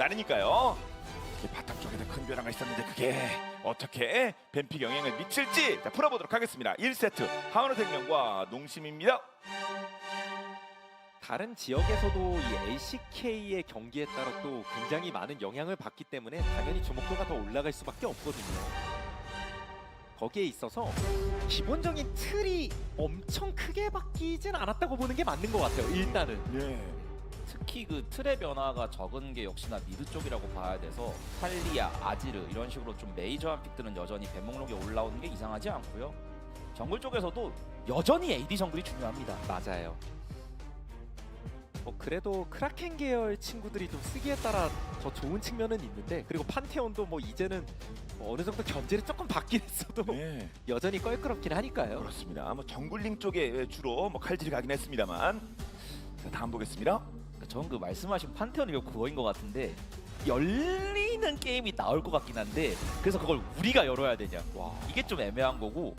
나뉘니까요. 바텀 쪽에도 큰 변화가 있었는데 그게 어떻게 뱀픽 영향을 미칠지 자, 풀어보도록 하겠습니다. 1세트 하은우생명과 농심입니다. 다른 지역에서도 이 LCK의 경기에 따라 또 굉장히 많은 영향을 받기 때문에 당연히 주목도가 더 올라갈 수밖에 없거든요. 거기에 있어서 기본적인 틀이 엄청 크게 바뀌진 않았다고 보는 게 맞는 것 같아요. 일단은. 예. 특히 그 틀의 변화가 적은 게 역시나 미드 쪽이라고 봐야 돼서 탈리아, 아지르 이런 식으로 좀 메이저한 픽들은 여전히 뱀 목록에 올라오는 게 이상하지 않고요. 정글 쪽에서도 여전히 AD 정글이 중요합니다. 맞아요. 그래도 크라켄 계열 친구들이 좀 쓰기에 따라 더 좋은 측면은 있는데 그리고 판테온도 뭐 이제는 뭐 어느 정도 견제를 조금 받긴 했어도 예. 여전히 껄끄럽긴 하니까요. 그렇습니다. 뭐 정글링 쪽에 주로 뭐 칼질이 가긴 했습니다만 자, 다음 보겠습니다. 저는 그 말씀하신 판테온이 그거인 것 같은데 열리는 게임이 나올 것 같긴 한데 그래서 그걸 우리가 열어야 되냐. 와, 이게 좀 애매한 거고.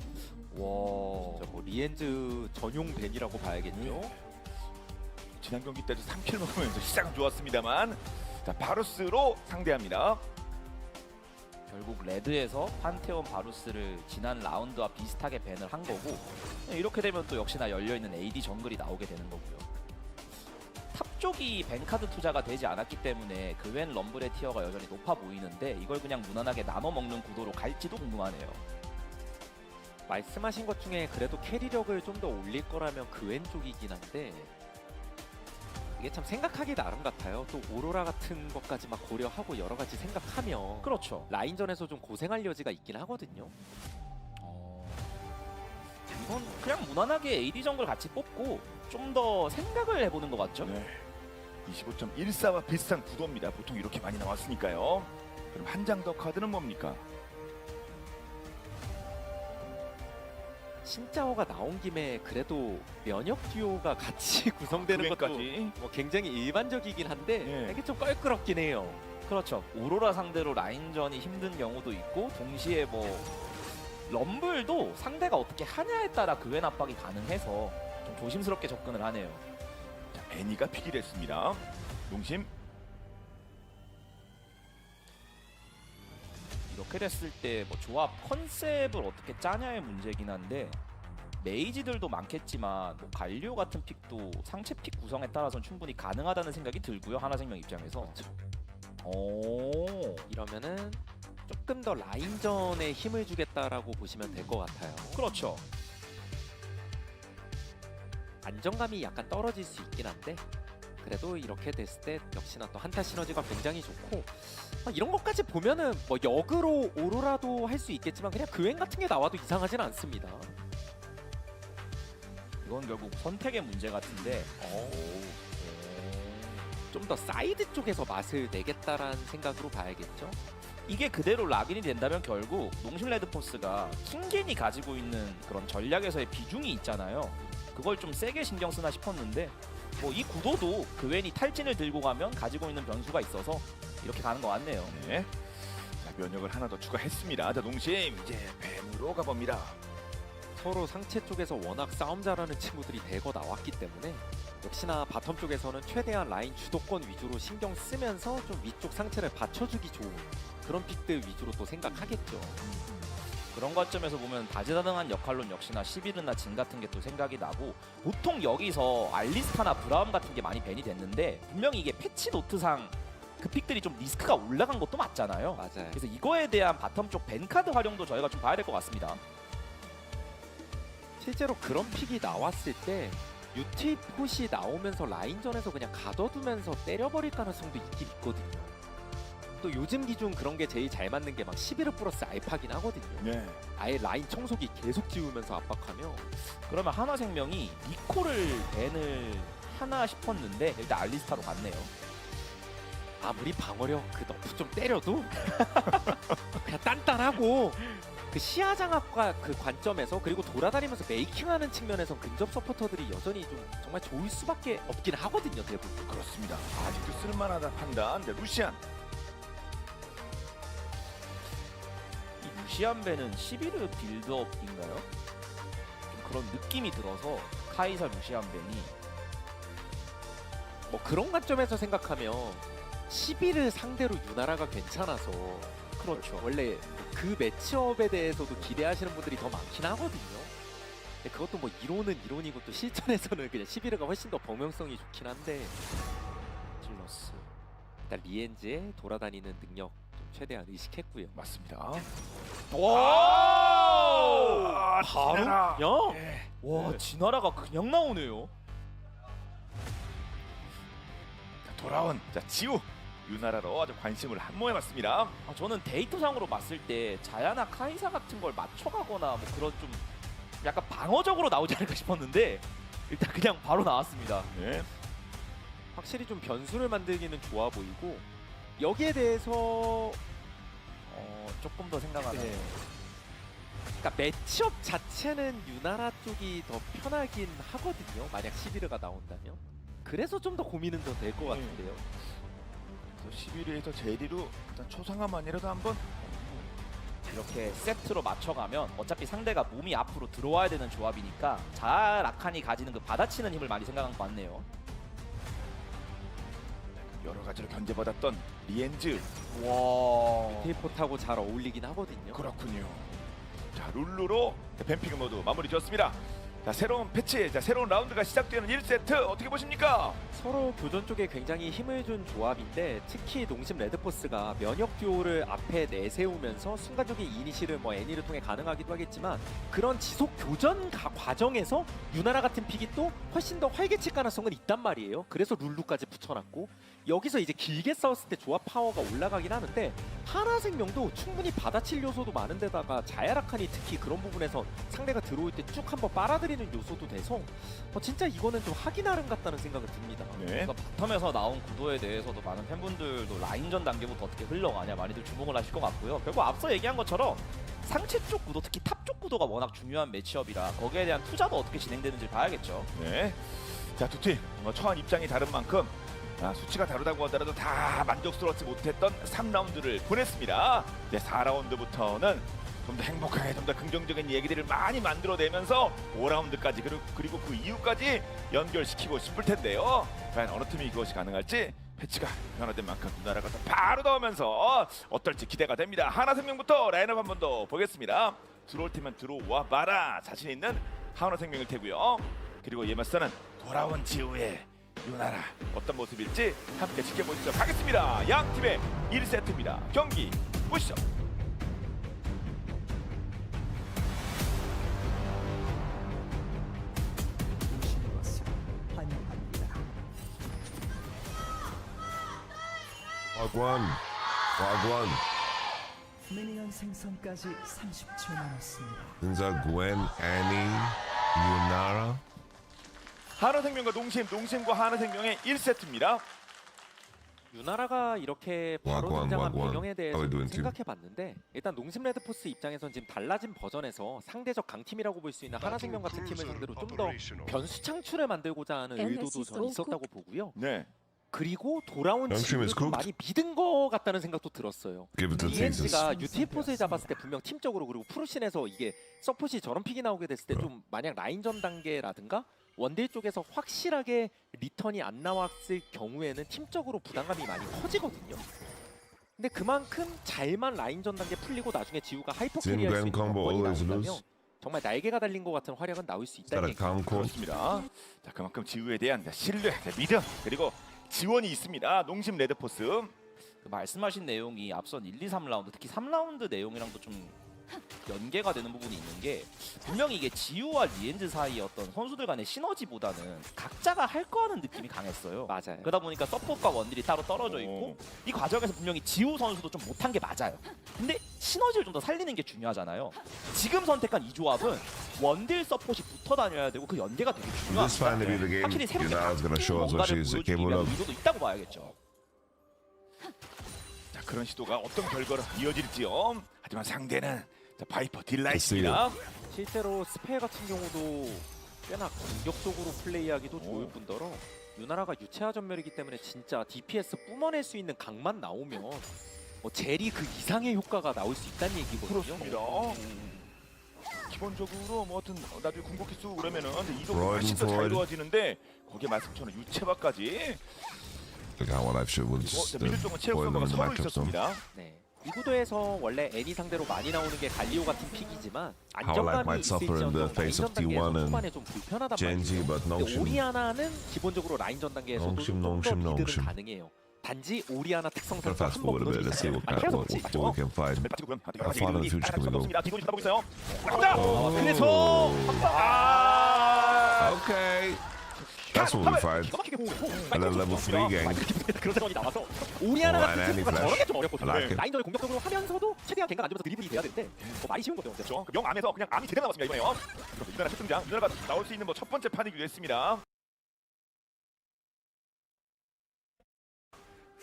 와, 진짜 뭐 리엔즈 전용 벤이라고 봐야겠죠. 지난 경기 때도 3킬 먹으면서 시작은 좋았습니다만 자 바루스로 상대합니다. 결국 레드에서 판테온 바루스를 지난 라운드와 비슷하게 밴을 한 거고 이렇게 되면 또 역시나 열려있는 AD 정글이 나오게 되는 거고요. 탑 쪽이 밴카드 투자가 되지 않았기 때문에 그 외엔 럼블의 티어가 여전히 높아 보이는데 이걸 그냥 무난하게 나눠 먹는 구도로 갈지도 궁금하네요. 말씀하신 것 중에 그래도 캐리력을 좀 더 올릴 거라면 그 왼쪽이긴 한데 이게 참 생각하기 나름 같아요. 또 오로라 같은 것까지 막 고려하고 여러 가지 생각하면 그렇죠. 라인전에서 좀 고생할 여지가 있긴 하거든요. 이건 그냥 무난하게 AD 정글 같이 뽑고 좀 더 생각을 해보는 것 같죠? 네. 25.14와 비슷한 구도입니다. 보통 이렇게 많이 나왔으니까요. 그럼 한 장 더 카드는 뭡니까? 신짜오가 나온 김에 그래도 면역 듀오가 같이 구성되는 것도 구엔까지. 뭐 굉장히 일반적이긴 한데 예. 이게 좀 껄끄럽긴 해요. 그렇죠. 오로라 상대로 라인전이 힘든 경우도 있고 동시에 뭐 럼블도 상대가 어떻게 하냐에 따라 그 외엔 압박이 가능해서 좀 조심스럽게 접근을 하네요. 자, 애니가 픽이 됐습니다. 농심. 이렇게 됐을 때 뭐 조합 컨셉을 어떻게 짜냐의 문제긴 한데 메이지들도 많겠지만 뭐 갈리오 같은 픽도 상체 픽 구성에 따라서는 충분히 가능하다는 생각이 들고요. 하나생명 입장에서. 오, 이러면은 조금 더 라인전에 힘을 주겠다라고 보시면 될 것 같아요. 그렇죠. 안정감이 약간 떨어질 수 있긴 한데 그래도 이렇게 됐을 때 역시나 또 한타 시너지가 굉장히 좋고 이런 것까지 보면은 뭐 역으로 오로라도 할 수 있겠지만 그냥 그웬 같은 게 나와도 이상하진 않습니다. 이건 결국 선택의 문제 같은데 좀 더 사이드 쪽에서 맛을 내겠다라는 생각으로 봐야겠죠. 이게 그대로 락인이 된다면 결국 농심 레드포스가 킹겐이 가지고 있는 그런 전략에서의 비중이 있잖아요. 그걸 좀 세게 신경 쓰나 싶었는데 뭐 이 구도도 그웬이 탈진을 들고 가면 가지고 있는 변수가 있어서 이렇게 가는 것 같네요. 네. 자, 면역을 하나 더 추가했습니다. 자, 농심 이제 뱀으로 가봅니다. 서로 상체 쪽에서 워낙 싸움 잘하는 친구들이 대거 나왔기 때문에 역시나 바텀 쪽에서는 최대한 라인 주도권 위주로 신경 쓰면서 좀 위쪽 상체를 받쳐주기 좋은 그런 픽들 위주로 또 생각하겠죠. 그런 관점에서 보면 다재다능한 역할론 역시나 11이나 진 같은 게 또 생각이 나고 보통 여기서 알리스타나 브라움 같은 게 많이 밴이 됐는데 분명히 이게 패치 노트상 그 픽들이 좀 리스크가 올라간 것도 맞잖아요. 맞아요. 그래서 이거에 대한 바텀 쪽 밴카드 활용도 저희가 좀 봐야 될 것 같습니다. 실제로 그런 픽이 나왔을 때 유티 풋이 나오면서 라인전에서 그냥 가둬두면서 때려버릴 가능성도 있긴 있거든요. 또 요즘 기준 그런 게 제일 잘 맞는 게 막 11호 플러스 알파긴 하거든요. 네. 아예 라인 청소기 계속 지우면서 압박하며 그러면 하나생명이 니코를 밴을 하나 싶었는데 일단 알리스타로 갔네요. 아무리 방어력 그 너프 좀 때려도 그냥 단단하고 그 시야 장악과 그 관점에서 그리고 돌아다니면서 메이킹하는 측면에서 근접 서포터들이 여전히 좀 정말 좋을 수밖에 없긴 하거든요. 대부분. 그렇습니다. 아직도 쓸만하다 판단. 자, 루시안. 이 루시안 밴은 11호 빌드업인가요? 좀 그런 느낌이 들어서 카이사 루시안 밴이 뭐 그런 관점에서 생각하면 11을 상대로 유나라가 괜찮아서 그렇죠. 원래 그 매치업에 대해서도 기대하시는 분들이 더 많긴 하거든요. 근데 그것도 뭐 이론은 이론이고 또 실전에서는 그냥 11가 훨씬 더 범용성이 좋긴 한데 질러스 일단 리엔즈의 돌아다니는 능력 좀 최대한 의식했고요. 맞습니다. 와! 바로 야! 와, 진화라가 그냥 나오네요. 돌아온 지우 유나라로 아주 관심을 한모해봤습니다. 아, 저는 데이터상으로 봤을 때 자야나 카이사 같은 걸 맞춰가거나 뭐 그런 좀 약간 방어적으로 나오지 않을까 싶었는데 일단 그냥 바로 나왔습니다. 네. 확실히 좀 변수를 만들기는 좋아 보이고 여기에 대해서 조금 더 생각하면 네. 그러니까 매치업 자체는 유나라 쪽이 더 편하긴 하거든요. 만약 11가 나온다면. 그래서 좀 더 고민은 더 될 것 같은데요. 11위에서 제리로 일단 초상화만이라도 한번 이렇게 세트로 맞춰가면 어차피 상대가 몸이 앞으로 들어와야 되는 조합이니까 자야 라칸이 가지는 그 받아치는 힘을 많이 생각한 것 같네요. 여러 가지로 견제받았던 리엔즈. 와. 테이포타고 잘 어울리긴 하거든요. 그렇군요. 자, 룰루로 뱀픽을 모두 마무리 지었습니다. 자, 새로운 패치, 새로운 라운드가 시작되는 1세트 어떻게 보십니까? 서로 교전 쪽에 굉장히 힘을 준 조합인데 특히 농심 레드포스가 면역 듀오를 앞에 내세우면서 순간적인 이니시를 뭐 애니를 통해 가능하기도 하겠지만 그런 지속 교전 과정에서 유나라 같은 픽이 또 훨씬 더 활개칠 가능성은 있단 말이에요. 그래서 룰루까지 붙여놨고 여기서 이제 길게 싸웠을 때 조합 파워가 올라가긴 하는데 하나생명도 충분히 받아칠 요소도 많은데다가 자야라칸이 특히 그런 부분에서 상대가 들어올 때 쭉 한번 빨아들이는 요소도 돼서 진짜 이거는 좀 하기 나름 같다는 생각은 듭니다. 네. 그래서 바텀에서 나온 구도에 대해서도 많은 팬분들도 라인전 단계부터 어떻게 흘러가냐 많이들 주목을 하실 것 같고요. 결국 앞서 얘기한 것처럼 상체 쪽 구도, 특히 탑 쪽 구도가 워낙 중요한 매치업이라 거기에 대한 투자도 어떻게 진행되는지 봐야겠죠. 네. 자, 두 팀 처한 입장이 다른 만큼 수치가 다르다고 하더라도 다 만족스럽지 못했던 3라운드를 보냈습니다. 이제 4라운드부터는 좀 더 행복하게, 좀 더 긍정적인 얘기들을 많이 만들어내면서 5라운드까지 그리고 그 이후까지 연결시키고 싶을 텐데요. 과연 어느 팀이 그것이 가능할지 패치가 변화된 만큼 누나라가 또 바로 나오면서 어떨지 기대가 됩니다. 하나생명부터 라인업 한 번 더 보겠습니다. 들어올 테면 들어와 봐라. 자신 있는 하나생명일 테고요. 그리고 이에 맞서는 돌아온 지우의 유나라 어떤 모습일지 함께 지켜보시도록 하겠습니다. 양 팀의 1세트입니다. 경기 보시죠. 와관 와관 미니언 생성까지 30초 남았습니다. 은사 괸 애니 유나라 하나생명과 농심과 하나생명의 1세트입니다. 유나라가 이렇게 바로 와관, 등장한 와관. 배경에 대해서 How are you doing, team? 생각해봤는데 일단 농심 레드포스 입장에선 지금 달라진 버전에서 상대적 강팀이라고 볼 수 있는 하나생명 같은 팀을 상대로 좀 더 변수 창출을 만들고자 하는 의도도 저는 있었다고 보고요. 네. 그리고 돌아온 양심이 지우를 좀 cooked? 많이 믿은 것 같다는 생각도 들었어요. Give it to Jesus. ENG가 UTF포스에 잡았을 때 분명 팀적으로 그리고 프루신에서 이게 서폿이 저런 픽이 나오게 됐을 때 좀 만약 라인전 단계라든가 원딜 쪽에서 확실하게 리턴이 안 나왔을 경우에는 팀적으로 부담감이 많이 커지거든요. 근데 그만큼 잘만 라인전 단계 풀리고 나중에 지우가 하이퍼 캐리할 수 있는 combo 건이 always 나온다면 lose. 정말 날개가 달린 것 같은 활약은 나올 수 있다는 따라 얘기죠. 강코 그렇습니다. 자, 그만큼 지우에 대한 신뢰, 믿음 그리고 지원이 있습니다. 농심 레드포스. 그 말씀하신 내용이 앞선 1, 2, 3라운드 특히 3라운드 내용이랑도 좀 연계가 되는 부분이 있는 게 분명히 이게 지우와 리엔즈 사이의 어떤 선수들 간의 시너지보다는 각자가 할 거 하는 느낌이 강했어요. 맞아요. 그러다 보니까 서폿과 원딜이 따로 떨어져 있고 이 과정에서 분명히 지우 선수도 좀 못한 게 맞아요. 근데 시너지를 좀 더 살리는 게 중요하잖아요. 지금 선택한 이 조합은 원딜 서폿이 붙어 다녀야 되고 그 연계가 되게 This finally be the 중요합니다. game. 확실히 새롭게 Yunara's gonna show us what 뭔가를 she's 보여주기 capable 위한 of. 의도도 있다고 봐야겠죠. 자, 그런 시도가 어떤 결과로 이어질지요. 하지만 상대는 바이퍼 딜라이트입니다. 실제로 스페 같은 경우도 꽤나 공격적으로 플레이하기도 좋을 뿐더러 유나라가 유체화 전멸이기 때문에 진짜 DPS 뿜어낼 수 있는 각만 나오면 젤이 그 이상의 효과가 나올 수 있다는 얘기거든요. 그렇습니다. 기본적으로 뭐 어떤 나중에 궁극기 쓰고 그러면은 이동이 Right 훨씬 더 forward. 자유로워지는데 거기에 말씀처럼 유체화까지 Like how life should will 그리고 just 미드 쪽은 체육 boil them 선수가 in the 서로 matchup zone. 있었습니다. 네. 이 구도에서 원래 애니 상대로 많이 나오는 게 갈리오 같은 픽이지만 How life 안정감이 might suffer in the 있을지언정 face 라인전 of 단계에서 T1 and 초반에 좀 불편하단 Genji, 말이에요. but 근데 농심. 오리아나는 기본적으로 라인전 단계에서도 농심, 좀더 농심, 미드는 농심. 가능해요. 단지 오리아나 특성상 Let's fast forward a bit. Let's see what we can find. How far in the future can we go? 뒤로 쳐다보고 있어요. 나온다. 그래서 Okay. That's what we find. And then level 3 gang. 그런 상황이 나와서 오리아나 같은 and 특수가 flash. 저렇게 좀 어렵거든요. I like it. 라인전을 공격적으로 하면서도 최대한 갱가 안 주면서 드리블이 돼야 되는데 말이 쉬운 거죠. 그렇죠. 영 암에서 그냥 암이 제대로 나왔습니다 이번에요. 유나라 첫 등장. 유나라가 나올 수 있는 뭐 첫 번째 판이기도 했습니다.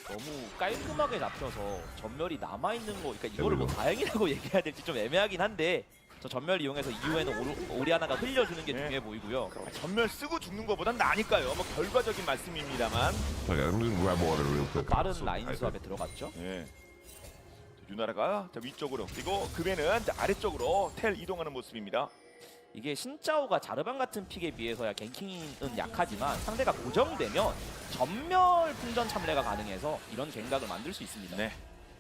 너무 깔끔하게 잡혀서 전멸이 남아있는 거, 그러니까 이거를 뭐 다행이라고 얘기해야 될지 좀 애매하긴 한데 저 전멸 이용해서 이후에는 오리아나가 흘려주는 게 네. 중요해 보이고요. 전멸 쓰고 죽는 것보단 나니까요. 뭐 결과적인 말씀입니다만. Okay, I'm gonna grab water real quick. 빠른 라인 수합에 들어갔죠. 예. 유나라가 자, 위쪽으로 그리고 그배는 아래쪽으로 텔 이동하는 모습입니다. 이게 신짜오가 자르반 같은 픽에 비해서야 갱킹은 약하지만 상대가 고정되면 전멸 풍전 참례가 가능해서 이런 갱각을 만들 수 있습니다. 네.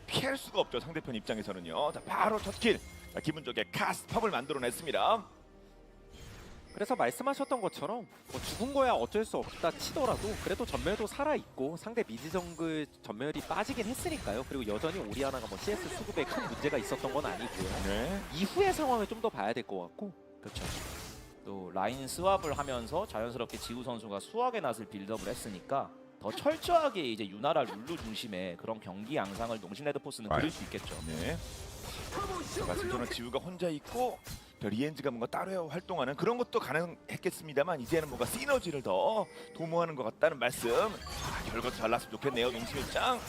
피할 수가 없죠. 상대편 입장에서는요. 자, 바로 첫 킬. 자, 기분 좋게 카스팝을 만들어냈습니다. 그래서 말씀하셨던 것처럼 뭐 죽은 거야 어쩔 수 없다 치더라도 그래도 전멸도 살아있고 상대 미드 정글 전멸이 빠지긴 했으니까요. 그리고 여전히 오리아나가 뭐 CS 수급에 큰 문제가 있었던 건 아니고요. 네. 이후의 상황을 좀 더 봐야 될 것 같고 그렇죠. 또 라인 스왑을 하면서 자연스럽게 지우 선수가 수학의 낫을 빌드업을 했으니까 더 철저하게 이제 유나라 룰루 중심의 그런 경기 양상을 농심 레드포스는 그릴 수 있겠죠. 네. 말씀처럼 지우가 혼자 있고 리엔즈가 뭔가 따로 활동하는 그런 것도 가능했겠습니다만 이제는 뭔가 시너지를 더 도모하는 것 같다는 말씀. 결과도 잘 났으면 좋겠네요. 농심 입장.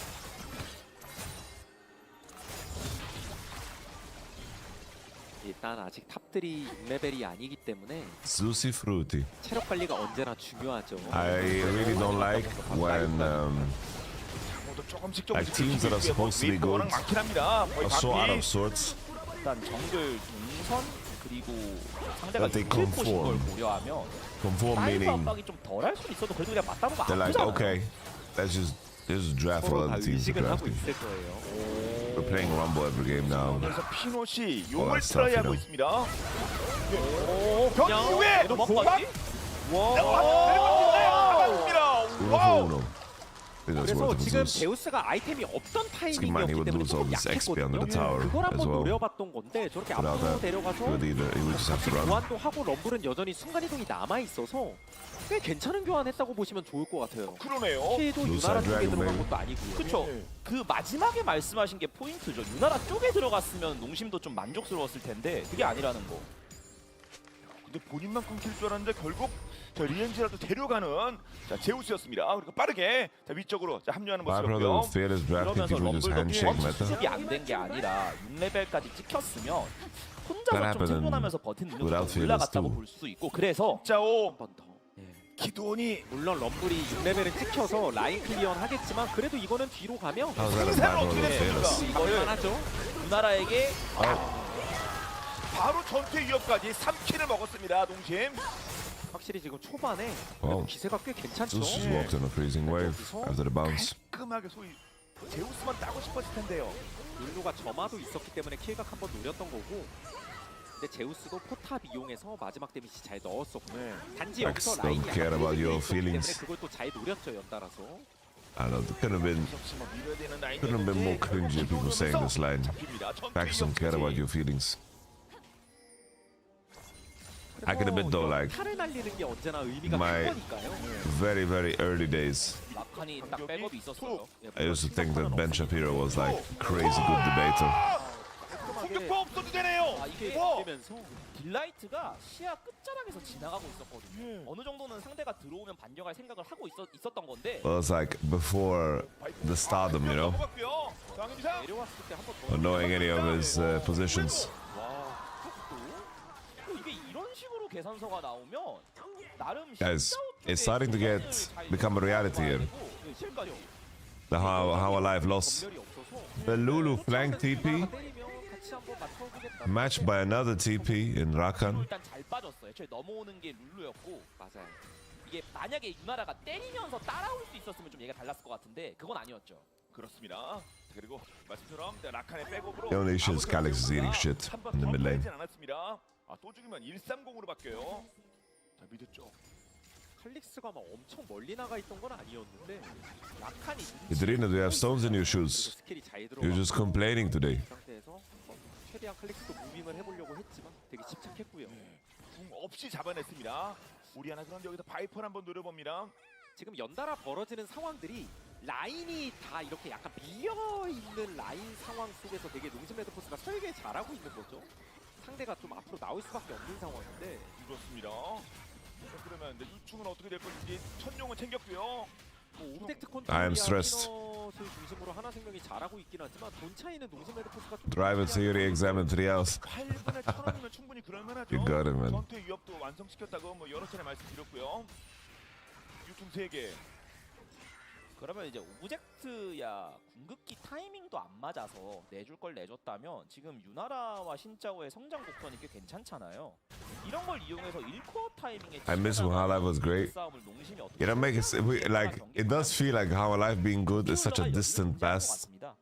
일단 아직 탑들이 6레벨이 아니기 때문에 Juicy fruity. 체력 관리가 언제나 중요하죠. I really don't like when 또 조금씩 Like teams that are supposed to be good 많긴 합니다. 거의 are so out 반피. of sorts. 일단 정글 동선 그리고 상대가 That they 이길 곳인 걸 conform. 고려하면 Conform 사이드 meaning 압박이 좀 덜 할 수는 있어도 그래도 그냥 맞다 보면 they're like, 아프잖아요. okay, let's just draft 서로 what 다 other teams are 의식을 하고 drafting. 있을 거예요. We're playing Rumble every game now. 그래서 피노시 용을 that's 트라이 tough, 하고 you 있습니다. 그냥 변이후에 도망가지? 와우. That's 그래서 what it 지금 was. 데우스가 아이템이 없던 Skidman, he 타이밍이었기 would 때문에 lose all 조금 his XP under 약했거든요. the tower 그걸 as 한번 well. 노려봤던 건데 저렇게 Without 앞으로 that, 데려가서 he would just have to run. 교환도 하고 럼블은 여전히 순간이동이 남아있어서 꽤 괜찮은 교환했다고 보시면 좋을 것 같아요. 그러네요. 피해도 Blue 유나라 side 쪽에 dragon, 들어간 baby. 것도 아니고요. 그쵸. 그 마지막에 말씀하신 게 포인트죠. 유나라 쪽에 들어갔으면 농심도 좀 만족스러웠을 텐데 그게 아니라는 거. 근데 본인만 끊길 줄 알았는데 결국 자, 리엔지라도 데려가는 자, 제우스였습니다. 그리고 빠르게 자, 위쪽으로 자, 합류하는 My brother 모습이었고요. with Fearless drafting 그러면서 people just handshake 럼블도 meta. 수습이 안 된 게 아니라 6레벨까지 찍혔으면 That 혼자서 좀 happened 생존하면서 버틴 능력이 without 좀 Fearless 올라갔다고 too. 볼 수 있고 그래서 짜오 한 번 더. 기도원이 물론 럼블이 6레벨은 찍혀서 라인 클리어는 하겠지만 그래도 이거는 뒤로 가면 How's that a byproduct of Fearless? 이거를 하죠. 유나라에게 바로 전투의 위협까지 3킬을 먹었습니다. 농심. 확실히 지금 초반에 와우. 기세가 꽤 괜찮죠. Zeus just walked on a freezing wave after the bounce. 깔끔하게 소위 제우스만 따고 싶었을 텐데요. 룰루가 점화도 있었기 때문에 킬각 한번 노렸던 거고 근데 제우스도 포탑 이용해서 마지막 데미지 잘 넣었었고 네. 단지 Max 여기서 라인이 don't care about your 있었기 때문에 feelings. 그걸 또 잘 노렸죠 연달아서. I don't know, it could have been more cringy if people saying this line. Facts don't care about your feelings. I could admit though, like 칼을 날리는 게 언제나 의미가 my- 큰 거니까요. very, very early days, 라칸이 딱 백업이 있었어요. I used to think that Ben Shapiro was like crazy good debater. 공격파 없어도 되네요. 아, 이게 와. 되면서 딜라이트가 시야 끝자락에서 지나가고 있었거든요. 어느 정도는 상대가 들어오면 반격할 생각을 하고 있었던 건데 Well, it's like before the stardom, you know, 넘어갔고요. 장윤상. 내려왔을 때 한번 더 knowing any of his positions. 또 이게 이런 식으로 계산서가 나오면 나름 Guys, 신짜오 it's 쪽의 starting to get 잘 become a reality here. 네, 실까요? The how alive loss. 전멸이 없어서 The Lulu flank TP 때리면 같이 한번 맞춰보겠다. matched by another TP in Rakan. 일단 잘 빠졌어요. 애초에 넘어오는 게 룰루였고 맞아요. 이게 만약에 유나라가 때리면서 따라올 수 있었으면 좀 얘가 달랐을 것 같은데 그건 아니었죠. 그렇습니다. 그리고 말씀처럼 라칸의 백업으로 The only issue is Calix is eating shit in the mid lane. 않았습니다. 또 죽이면 130으로 바뀌어요. 자, 미드 쪽. 칼릭스가 막 엄청 멀리 나가 있던 건 아니었는데 라칸이 Idrina, do you have stones in your shoes? 스킬이 잘 들어가. You're just complaining today. 상태에서 최대한 칼릭스도 무빙을 해보려고 했지만 되게 집착했고요. 궁 없이 잡아냈습니다. 우리 하나 그런데 여기서 바이퍼를 한번 노려봅니다. 지금 연달아 벌어지는 상황들이 라인이 다 이렇게 약간 밀려 있는 라인 상황 속에서 되게 농심 레드포스가 설계 잘하고 있는 거죠. 상대가 좀 앞으로 나올 수밖에 없는 상황인데 그렇습니다. 그러면 이제 유충은 어떻게 될 건지 천룡은 챙겼고요. 뭐 오브젝트 I am 컨트롤이야 stressed. 피넛을 중심으로 하나생명이 잘하고 있긴 하지만 돈 차이는 농심 레드포스가 좀 Driver theory examine 3 hours. 8분의 1,000원이면 충분히 그럴만하죠. You got it, man. 전투의 위협도 완성시켰다고 뭐 여러 차례 말씀드렸고요. 유충 3개. 그러면 이제 오브젝트야 궁극기 타이밍도 안 맞아서 내줄 걸 내줬다면 지금 유나라와 신짜오의 성장 곡선이 꽤 괜찮잖아요. 이런 걸 이용해서 1코어 타이밍에 I miss when How Life was great. 싸움을 농심이 어떻게 It don't make it like it does feel like How Life being good is such a distant past. 맞아요.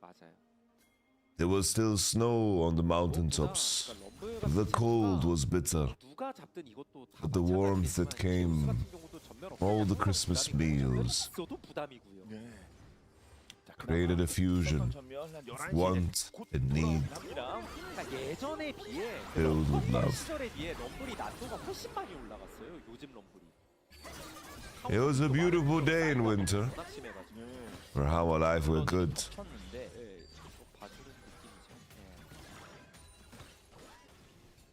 There was still snow on the mountaintops. The cold was bitter. 누가 잡든 이것도 다 But the warmth that came, all the Christmas meals, 있어도 부담이고요. 네. 자, created a fusion of want and need 그러니까 예전에 비해 filled with love. 시절에 비해 럼블이 난도가 훨씬 많이 올라갔어요. 요즘 럼블이. It was a beautiful day in winter. 워낙 심해가지고. For How Life were good. 쳤는데 네, 좀 봐주는 느낌이죠.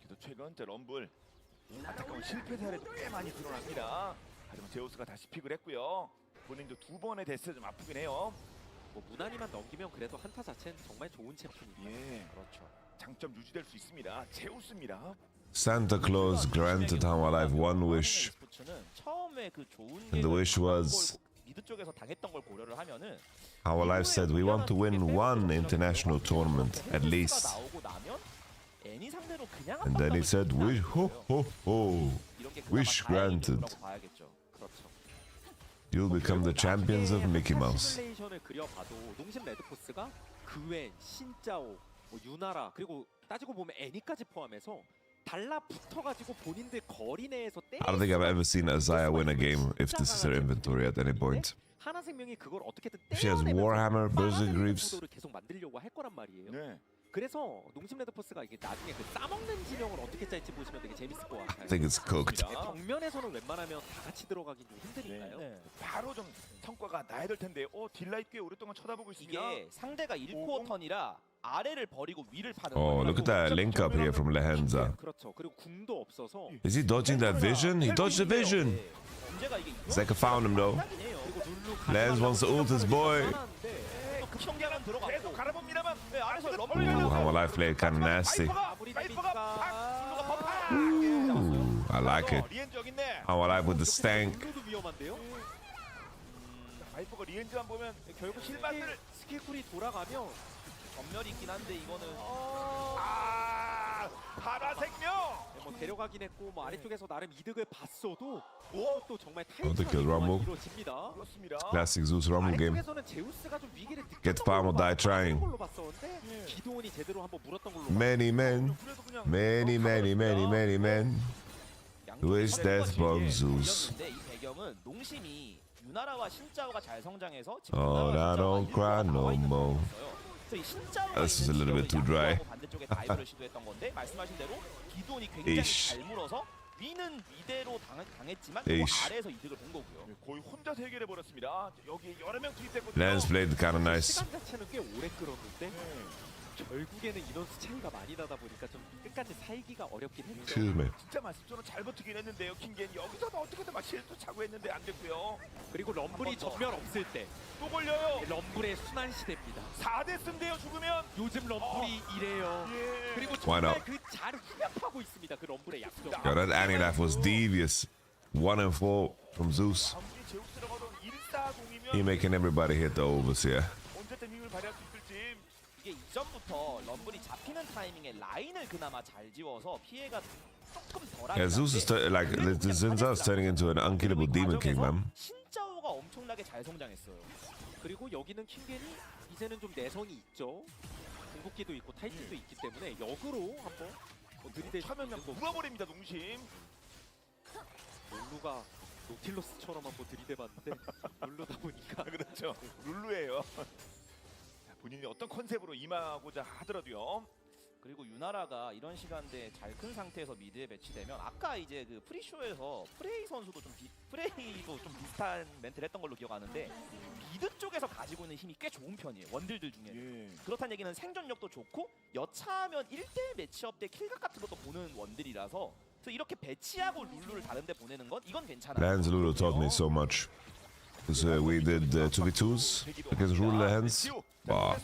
그래도 최근 제 럼블 안타까운 실패 사례도 꽤 많이 드러납니다. 하지만 제우스가 다시 픽을 했고요. 본인도 2번의 데스 좀 아프긴 해요. 뭐 무난히만 넘기면 그래도 한타 자체는 정말 좋은 챔프입니다. 예, 그렇죠. 장점 유지될 수 있습니다. 제우스입니다. Santa Claus granted How Life one wish. 스포츠는 처음에 그 좋은 And the wish was 미드 쪽에서 당했던 걸 고려를 하면은 How Life said we want to win one international tournament at least. 나오고 나면 애니 상대로 그냥 And then he said wish ho ho ho. 이렇게 wish granted. 봐야겠죠. 그렇죠. You'll become the champions of Mickey Mouse. 시뮬레이션을 그려봐도 농심 레드포스가 그웬, 신짜오, 뭐 유나라 그리고 따지고 보면 애니까지 포함해서 달라붙어가지고 본인들 거리 내에서 I don't think I've ever seen Isaiah win a game if this is her inventory at any point. 하나생명이 그걸 어떻게든 If she has 떼어내면서 Warhammer, Berserker 빨아들이는 Greaves, 구도를 계속 만들려고 할 거란 말이에요. 네. 그래서 농심 레드포스가 이게 나중에 그 싸먹는 진영을 어떻게 짤지 보시면 되게 재밌을 것 같아요. I think it's cooked. 네, 정면에서는 웬만하면 다 같이 들어가긴 좀 힘드니까요. 네. 바로 좀 성과가 나야 될 텐데. 딜라이트 꽤 오랫동안 쳐다보고 있습니다. 이게 상대가 1코어 턴이라 아래를 버리고 위를 파는 Oh, 거예요. look at that link up here from Lehenza. 그렇죠. 그리고 궁도 없어서 Is he dodging that vision? He dodged the vision. 네. 문제가 이게 Zeka found him though. 그리고 룰루 Lens wants to ult his boy. 급성장은 계속 들어갔고 갈아봅니다만. 네, 안에서 Ooh, 럼블 How Life played kind of nasty. 바이퍼가 팍! Ooh, I like it. 리엔즈 여기 있네. How Life with the stank. 룰루도 위험한데요. 바이퍼가 리엔즈만 보면 결국 힐만들 스킬쿨이 돌아가면 전멸이 있긴 한데 이거는 파라생명. 뭐 데려가긴 했고 뭐 아래쪽에서 나름 이득을 봤어도 오, 또 정말 the kill 타이트한 rumble. 이루어집니다. 그렇습니다. Classic Zeus Rumble game. 아래쪽에서는 제우스가 좀 위기를 Get farm or die trying. 걸로 봤었는데 기도원이 제대로 한번 물었던 걸로 Many men, 그래도 그냥 many, many, many, many men. Wish death upon Zeus. 근데 이 배경은 농심이 유나라와 신짜오가 잘 성장해서 지금 Oh, 유나라와 I don't 신짜오가 cry 일본에 no 나와 있는 more. 상황이었어요. 그래서 이 신짜오가 This is a 있는 little bit too 지역을 dry. 양보하고 반대쪽에 다이브를 시도했던 건데 말씀하신 대로 기도원이 굉장히 Ish. 잘 물어서 위는 위대로 당했지만 Ish. 아래에서 이득을 본 거고요. 거의 혼자 해결해 버렸습니다. 여기 여러 명 투입됐거든요. Lens played kind of nice. 시간 자체는 꽤 오래 끌었는데 결국에는 인원수 차이가 많이 나다 보니까 좀 끝까지 살기가 어렵긴 했죠. Excuse me. 진짜 말씀처럼 잘 버티긴 했는데요. 킹겐 여기서도 어떻게든 막 실수 차고 했는데 안 됐고요. 그리고 럼블이 전면 없을 때 또 걸려요. 럼블의 순환 시대입니다. 4대 쓴대요 죽으면. 요즘 럼블이 이래요. 예. 그리고 Why 정말 not? 그 잘 후벼파고 있습니다. 그 럼블의 약속. Yo, that Annie Life was devious. 1 and 4 from Zeus. 아무리 제우스라고 하던 140이면 He making everybody hit the overs here. 언제든 힘을 발휘할 수 있을지. 이게 이전부터 럼블이 잡히는 타이밍에 라인을 그나마 잘 지워서 피해가 조금 덜하게. Yeah, Zeus is like the Zinza is turning into an unkillable demon king, man. 신짜오가 엄청나게 잘 성장했어요. 그리고 여기는 킹겐이 이제는 좀 내성이 있죠. 궁극기도 있고 타이틀도 있기 때문에 역으로 한번 들이대 차면 그냥 물어버립니다 농심. 룰루가 노틸러스처럼 한번 들이대봤는데 룰루다 보니까 그렇죠. 룰루예요. 본인이 어떤 컨셉으로 임하고자 하더라도요. 그리고 유나라가 이런 시간대에 잘 큰 상태에서 미드에 배치되면 아까 이제 그 프리쇼에서 프레이 선수도 프레이도 좀 비슷한 멘트를 했던 걸로 기억하는데 미드 쪽에서 가지고 있는 힘이 꽤 좋은 편이에요. 원딜들 중에. 예. 그렇다는 얘기는 생존력도 좋고 여차하면 1대1 매치업 때 킬각 같은 것도 보는 원딜이라서 그래서 이렇게 배치하고 룰루를 다른 데 보내는 건 이건 괜찮아요. Lands Lulu taught me so much. Because we did 2v2s against ruler hands. Wow.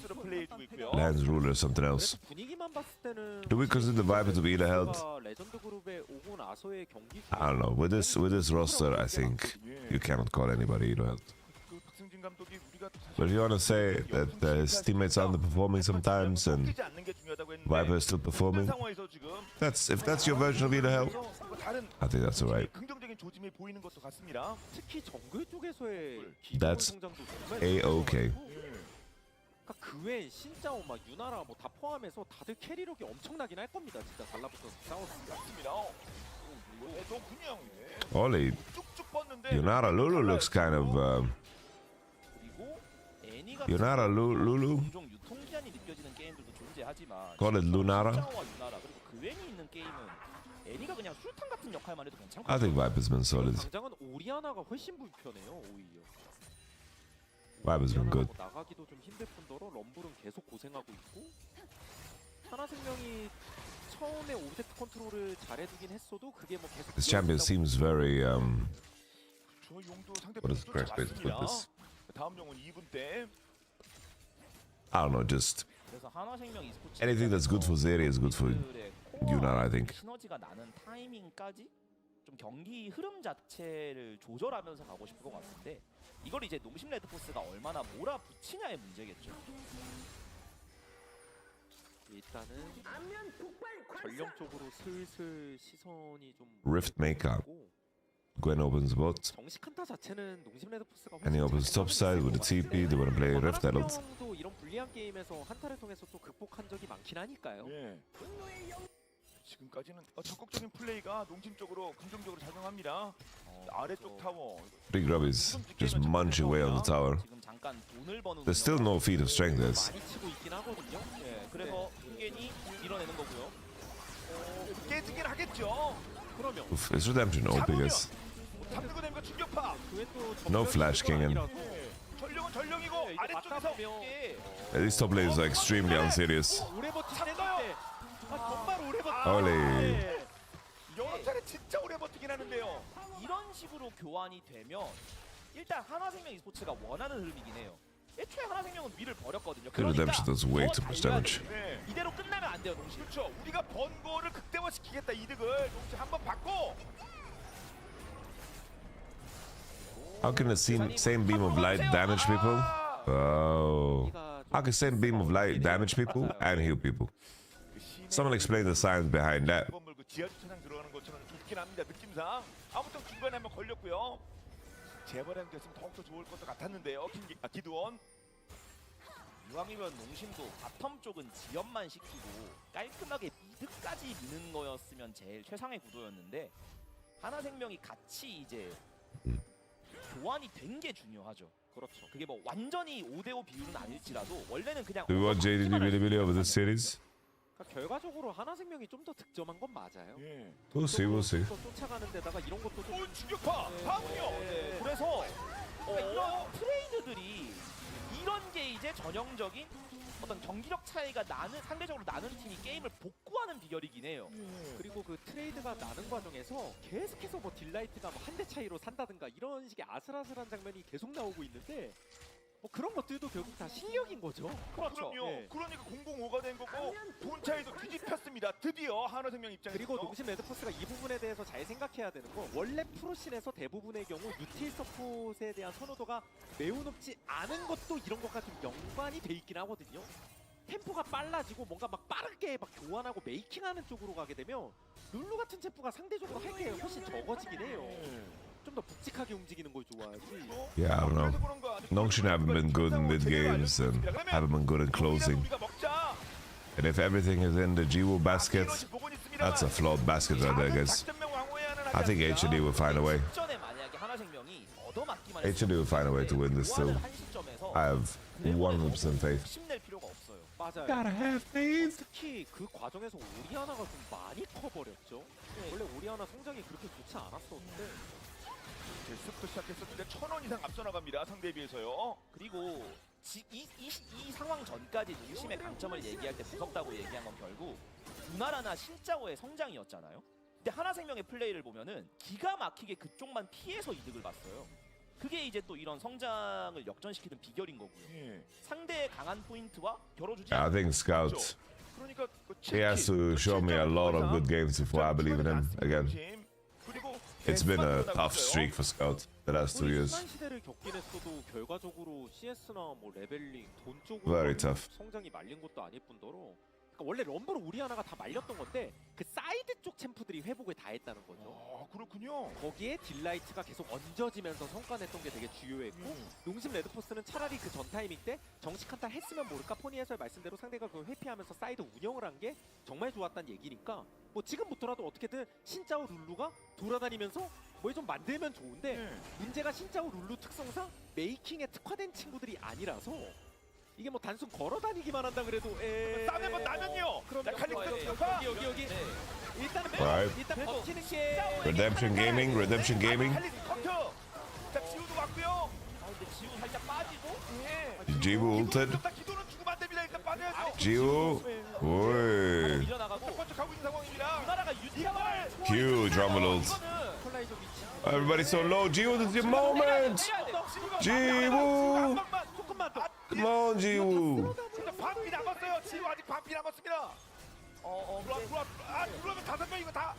Lands ruler is something else. 그래서 분위기만 봤을 때는 Do we consider the Viper to be the held? 레전드 그룹에 오고 나서의 경기 I don't know. With this roster, I think you cannot call anybody either held. 그 박승진 감독이 우리가 But if you want to say that his teammates are underperforming sometimes and 꺾이지 않는 게 중요하다고 했는데 Viper is still performing, 상황에서 지금 if that's your version of either held, 다른 I think that's alright. 긍정적인 조짐이 보이는 것도 같습니다. 특히 정글 쪽에서의 That's 성장도 정말 A-OK. 그러니까 그 외에 신짜오 막 유나라 뭐 다 포함해서 다들 캐리력이 엄청나긴 할 겁니다. 진짜 달라붙어서 싸웠으면. 맞습니다. 그냥 Ollie, 쭉쭉 뻗는데 Yunara Lulu looks kind of. 그리고 애니가 Yunara Lulu? 종종 유통기한이 느껴지는 게임들도 존재하지만 Call it Lunara? 신짜오와 유나라 그리고 그 외에 있는 게임은 애니가 그냥 술탄 같은 역할만 해도 괜찮고. I think Viper's been solid. 당장은 오리아나가 훨씬 불편해요. 오히려. Viper's been good. 오리아나하고 나가기도 좀 힘들 뿐더러 럼블은 계속 고생하고 있고 하나생명이 처음에 오브젝트 컨트롤을 잘해두긴 했어도 그게 뭐 계속 This champion seems very 저 용도 상대 what is the correct way to put this? 다음 용은 2분 때 I don't know, just 그래서 하나생명 e스포츠 anything that's good for Zeri is good for Yunara, I think. 시너지가 나는 타이밍까지 좀 경기 흐름 자체를 조절하면서 가고 싶을 것 같은데 이걸 이제 농심 레드포스가 얼마나 몰아붙이냐의 문제겠죠. 일단은 전령 쪽으로 슬슬 시선이 좀 Rift Maker. 고 Gwen opens bot. 정식 한타 자체는 농심 레드포스가 And he opens top side with the TP. They want to play Rift Herald. 하나생명도 이런 불리한 게임에서 한타를 통해서 또 극복한 적이 많긴 하니까요. 예. 지금까지는 적극적인 플레이가 농심 쪽으로 긍정적으로 작용합니다. 아래쪽 타워. Big Grub is just munching away on the tower. 지금 잠깐 돈을 버는 There's still no feat of strength. There's 많이 치고 있긴 하거든요. 예, 그래서 킹겐이 밀어내는 거고요. 깨지긴 하겠죠. 그러면 oof, it's redemption. Oh, biggest. 잡는 거 되니까 충격파. 그게 또 No flash king in. 전령은 전령이고 이게 아래쪽에서 맞다보면 예, These top lanes are extremely unserious. 오래 버티긴 했는데 정말 오래 Ollie. 여러 차례 진짜 오래 버티긴 하는데요. 이런 식으로 교환이 되면 일단 하나생명 e스포츠가 원하는 흐름이긴 해요. 애초에 하나생명은 위를 버렸거든요. The redemption does way 더 too much 달려야 damage. 돼요. 네. 이대로 끝나면 안 돼요, 농심. 그렇죠. 우리가 번 거를 극대화시키겠다 이득을 농심 한번 받고. How can the same beam of light damage people? Oh. How can same beam of light damage people and heal people? Someone explain the science behind that. 그 지하 주차장 들어가는 것처럼 좋긴 합니다. 느낌상. 아무튼 중간에 한번 걸렸고요. 재발행 됐으면 더욱더 좋을 것도 같았는데요. 기두원. 이왕이면 농심도 바텀 쪽은 지연만 시키고 깔끔하게 미드까지 미는 거였으면 제일 최상의 구도였는데 하나생명이 같이 이제 교환이 된 게 중요하죠. 그렇죠. 그게 뭐 완전히 5대5 비율은 아닐지라도 원래는 그냥 Do we want JDD Bilibili over this series? 그러니까 결과적으로 하나생명이 좀 더 득점한 건 맞아요. 예. We'll see, we'll see. 또 쫓아가는 데다가 이런 것도 좀 충격파. 다음은요. 네, 그래서 이런 트레이드들이 이런 게 이제 전형적인 어떤 경기력 차이가 나는 상대적으로 나는 팀이 게임을 복구하는 비결이긴 해요. 그리고 그 트레이드가 나는 과정에서 계속해서 뭐 딜라이트가 뭐 한 대 차이로 산다든가 이런 식의 아슬아슬한 장면이 계속 나오고 있는데 뭐 그런 것들도 결국 다 실력인 거죠. 그렇죠. 그럼요. 네. 그러니까 005가 된 거고 돈 차이도 뒤집혔습니다. 드디어 하나생명 입장에서. 그리고 농심 레드포스가 이 부분에 대해서 잘 생각해야 되는 건 원래 프로씬에서 대부분의 경우 유틸 서폿에 대한 선호도가 매우 높지 않은 것도 이런 것과 좀 연관이 돼 있긴 하거든요. 템포가 빨라지고 뭔가 막 빠르게 막 교환하고 메이킹하는 쪽으로 가게 되면 룰루 같은 챔프가 상대적으로 할 게 훨씬 적어지긴 해요. 좀 더 묵직하게 움직이는 걸 좋아하지. Yeah, I don't know. Nongshin haven't been good in mid games and haven't been good in closing. And if everything is in the Jiwoo basket, that's a flawed basket right there, guys. I think H&D will find a way. 직전에 만약에 하나생명이 얻어맞기만 H&D will find a way to win this too. 한 시점에서 I have 100% faith. 힘낼 필요가 없어요. 맞아요. Gotta have faith. 특히 그 과정에서 오리아나가 좀 많이 커버렸죠. 원래 오리아나 성장이 그렇게 좋지 않았었는데 데스크 시작했었는데 1,000원 이상 앞서 나갑니다. 상대에 비해서요. 그리고 이 상황 전까지 농심의 강점을 얘기할 때 무섭다고 얘기한 건 결국 누나라나 신짜오의 성장이었잖아요. 근데 하나생명의 플레이를 보면은 기가 막히게 그쪽만 피해서 이득을 봤어요. 그게 이제 또 이런 성장을 역전시키는 비결인 거고요. 상대의 강한 포인트와 겨뤄주지 I think Scout, 그러니까 he has to show me a lot of good games before I believe in him again. It's been a tough streak for Scout the last 2 years. 순환 시대를 겪긴 했어도 결과적으로 CS나 뭐 레벨링, 돈 Very 쪽으로 tough. 성장이 말린 것도 아닐 뿐더러 그러니까 원래 럼블 오리아나가 다 말렸던 건데 그 사이드 쪽 챔프들이 회복을 다 했다는 거죠. 아, 그렇군요. 거기에 딜라이트가 계속 얹어지면서 성과냈던 게 되게 주요했고 농심 레드포스는 차라리 그 전 타이밍 때 정식 한타 했으면 모를까 포니 해설 말씀대로 상대가 그걸 회피하면서 사이드 운영을 한 게 정말 좋았다는 얘기니까 뭐 지금부터라도 어떻게든 신짜오 룰루가 돌아다니면서 뭘 좀 만들면 좋은데 문제가 신짜오 룰루 특성상 메이킹에 특화된 친구들이 아니라서 이게 뭐 단순 걸어다니기만 한다 그래도 싸매면 나면요. 그럼 자, 칼리스토 여기 일단은 Right. 일단 버티는 게 Redemption Gaming, Redemption Gaming. 칼리스토 커터. 자, 지우도 왔고요. 근데 지우 살짝 빠지고 Jiwoo ulted. 기도는 주고 안 됩니다. 일단 빠져야죠. Jiwoo. Oi. 밀려나가고 첫 번째 가고 있는 상황입니다. 누나라가 유지함을 Huge rumble ult. 콜라이저 위치 Everybody's so low. Jiwoo, this is your moment. Jiwoo. 조금만 더 Come on, Jiwoo. 반피 남았어요. 지우 아직 반피 남았습니다. 들어오면 5명 이거 다.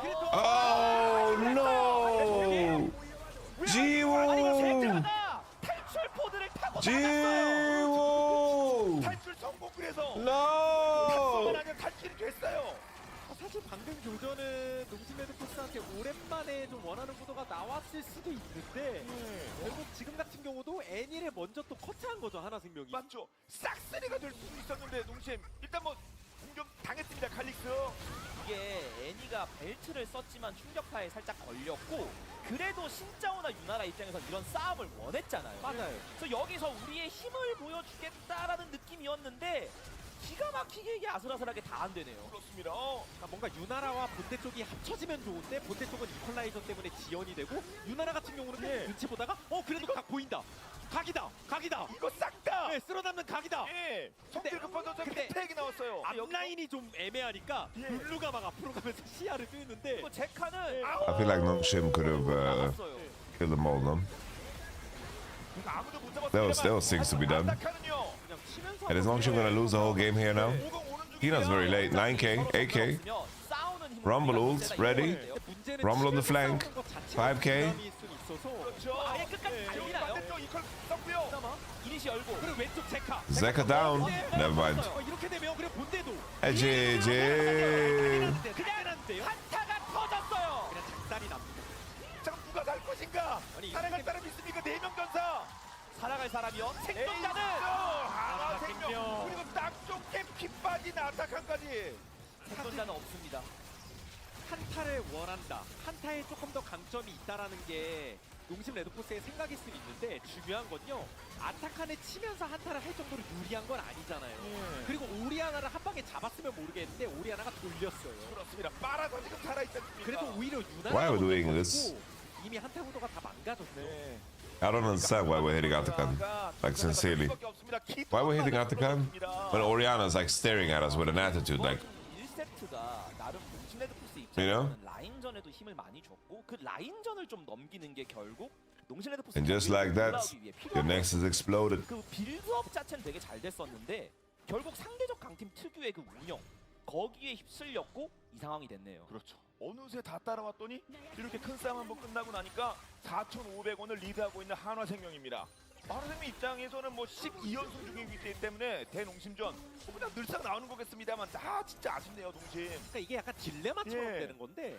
그래도 Oh no. Jiwoo. 탈출 포드를 타고 Jiwoo. 탈출 성공 그래서. No. 아니면 탈출이 됐어요. 사실 방금 교전은 농심 레드포스한테 오랜만에 좀 원하는 구도가 나왔을 수도 있는데 결국 지금 같은 경우도 애니를 먼저 또 커트한 거죠 하나생명이. 맞죠. 싹쓸이가 될 수도 있었는데 농심 일단 뭐 공격 당했습니다. 칼릭스. 이게 애니가 벨트를 썼지만 충격파에 살짝 걸렸고 그래도 신짜오나 유나라 입장에서 이런 싸움을 원했잖아요. 맞아요. 그래서 여기서 우리의 힘을 보여주겠다라는 느낌이었는데 기가 막히게 이게 아슬아슬하게 다 안 되네요. 그렇습니다. 그러니까 뭔가 유나라와 본대 쪽이 합쳐지면 좋은데 본대 쪽은 이퀄라이저 때문에 지연이 되고 유나라 같은 경우는 계속 눈치 보다가 그래도 각 보인다. 각이다. 이거 싹 다. 네, 쓸어담는 각이다. 예. 성질 급한 선수 근데- 팩이 나왔어요. 앞라인이 좀 애매하니까 룰루가 막 앞으로 가면서 시야를 뜨는데 그리고 제카는 I feel like Nongshin could have 나왔어요. killed them all, them. 아무도 못 잡았습니다. There was things to be done. 아타카는요. 그냥 치면서 And is Nongshin gonna lose the whole game here now? Hina's very late. 9k, 8k. Rumble ult, ready. 문제는 Rumble on the 치면서 flank. 싸우는 것 자체가 5K. 부담이 있을 수 있어서 그렇죠. 아예 끝까지 달리나요? 반대쪽 이퀄 썼고요. 이니시 열고 그리고 왼쪽 제카 Zeka down. Never mind. 이렇게 되면 그래 본대도 GG. 그냥 하는데요? 한타가 터졌어요. 그냥 작살이 납니다. 자, 누가 살 것인가? 아니, 살아갈 사람 있습니까? 4명 전사. 살아갈 사람이요. 생존자는 하나 생명. 생명. 그리고 딱 좋게 피 빠진 아타칸까지. 생존자는 없습니다. 한타를 원한다. 한타에 조금 더 강점이 있다라는 게 농심 레드포스의 생각일 수 있는데 중요한 건요. 아타칸을 치면서 한타를 할 정도로 유리한 건 아니잖아요. 그리고 오리아나를 한 방에 잡았으면 모르겠는데 오리아나가 돌렸어요. 그렇습니다. 빨아서 지금 살아있지 않습니까? 그래서 오히려 유나가 Why are we doing this? 이미 한타 구도가 다 망가졌어. 네. I don't understand why we're hitting Atakan. Like, sincerely. Why we're hitting Atakan? When Oriana's like staring at us with an attitude, like, 1세트가 나름 농심 레드포스 You know? 입장에서는 라인전에도 힘을 많이 줬고 그 라인전을 좀 넘기는 게 결국 농심 레드포스 and just like that, your Nexus exploded. 그 빌드업 자체는 되게 잘 됐었는데 결국 상대적 강팀 특유의 그 운영 거기에 휩쓸렸고 이 상황이 됐네요. 그렇죠. 어느새 다 따라왔더니 이렇게 큰 싸움 한번 끝나고 나니까 4,500원을 리드하고 있는 한화생명입니다. 하루생명 입장에서는 뭐 12연승 중이기 때문에 대농심전 그냥 늘상 나오는 거겠습니다만 진짜 아쉽네요 농심. 그러니까 이게 약간 딜레마처럼 예. 되는 건데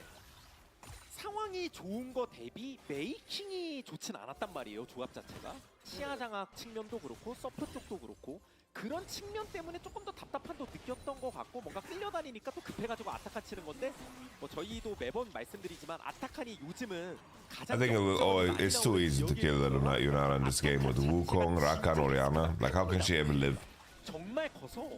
상황이 좋은 거 대비 메이킹이 좋진 않았단 말이에요. 조합 자체가 시야 장악 측면도 그렇고 서프 쪽도 그렇고 그런 측면 때문에 조금 더 답답함도 느꼈던 것 같고 뭔가 끌려다니니까 또 급해가지고 아타칸 치는 건데 뭐 저희도 매번 말씀드리지만 아타칸이 요즘은 가장 I think it's too easy to kill her tonight, in this game with Wukong, Rakan, Orianna. Like, how can she ever live? 정말 커서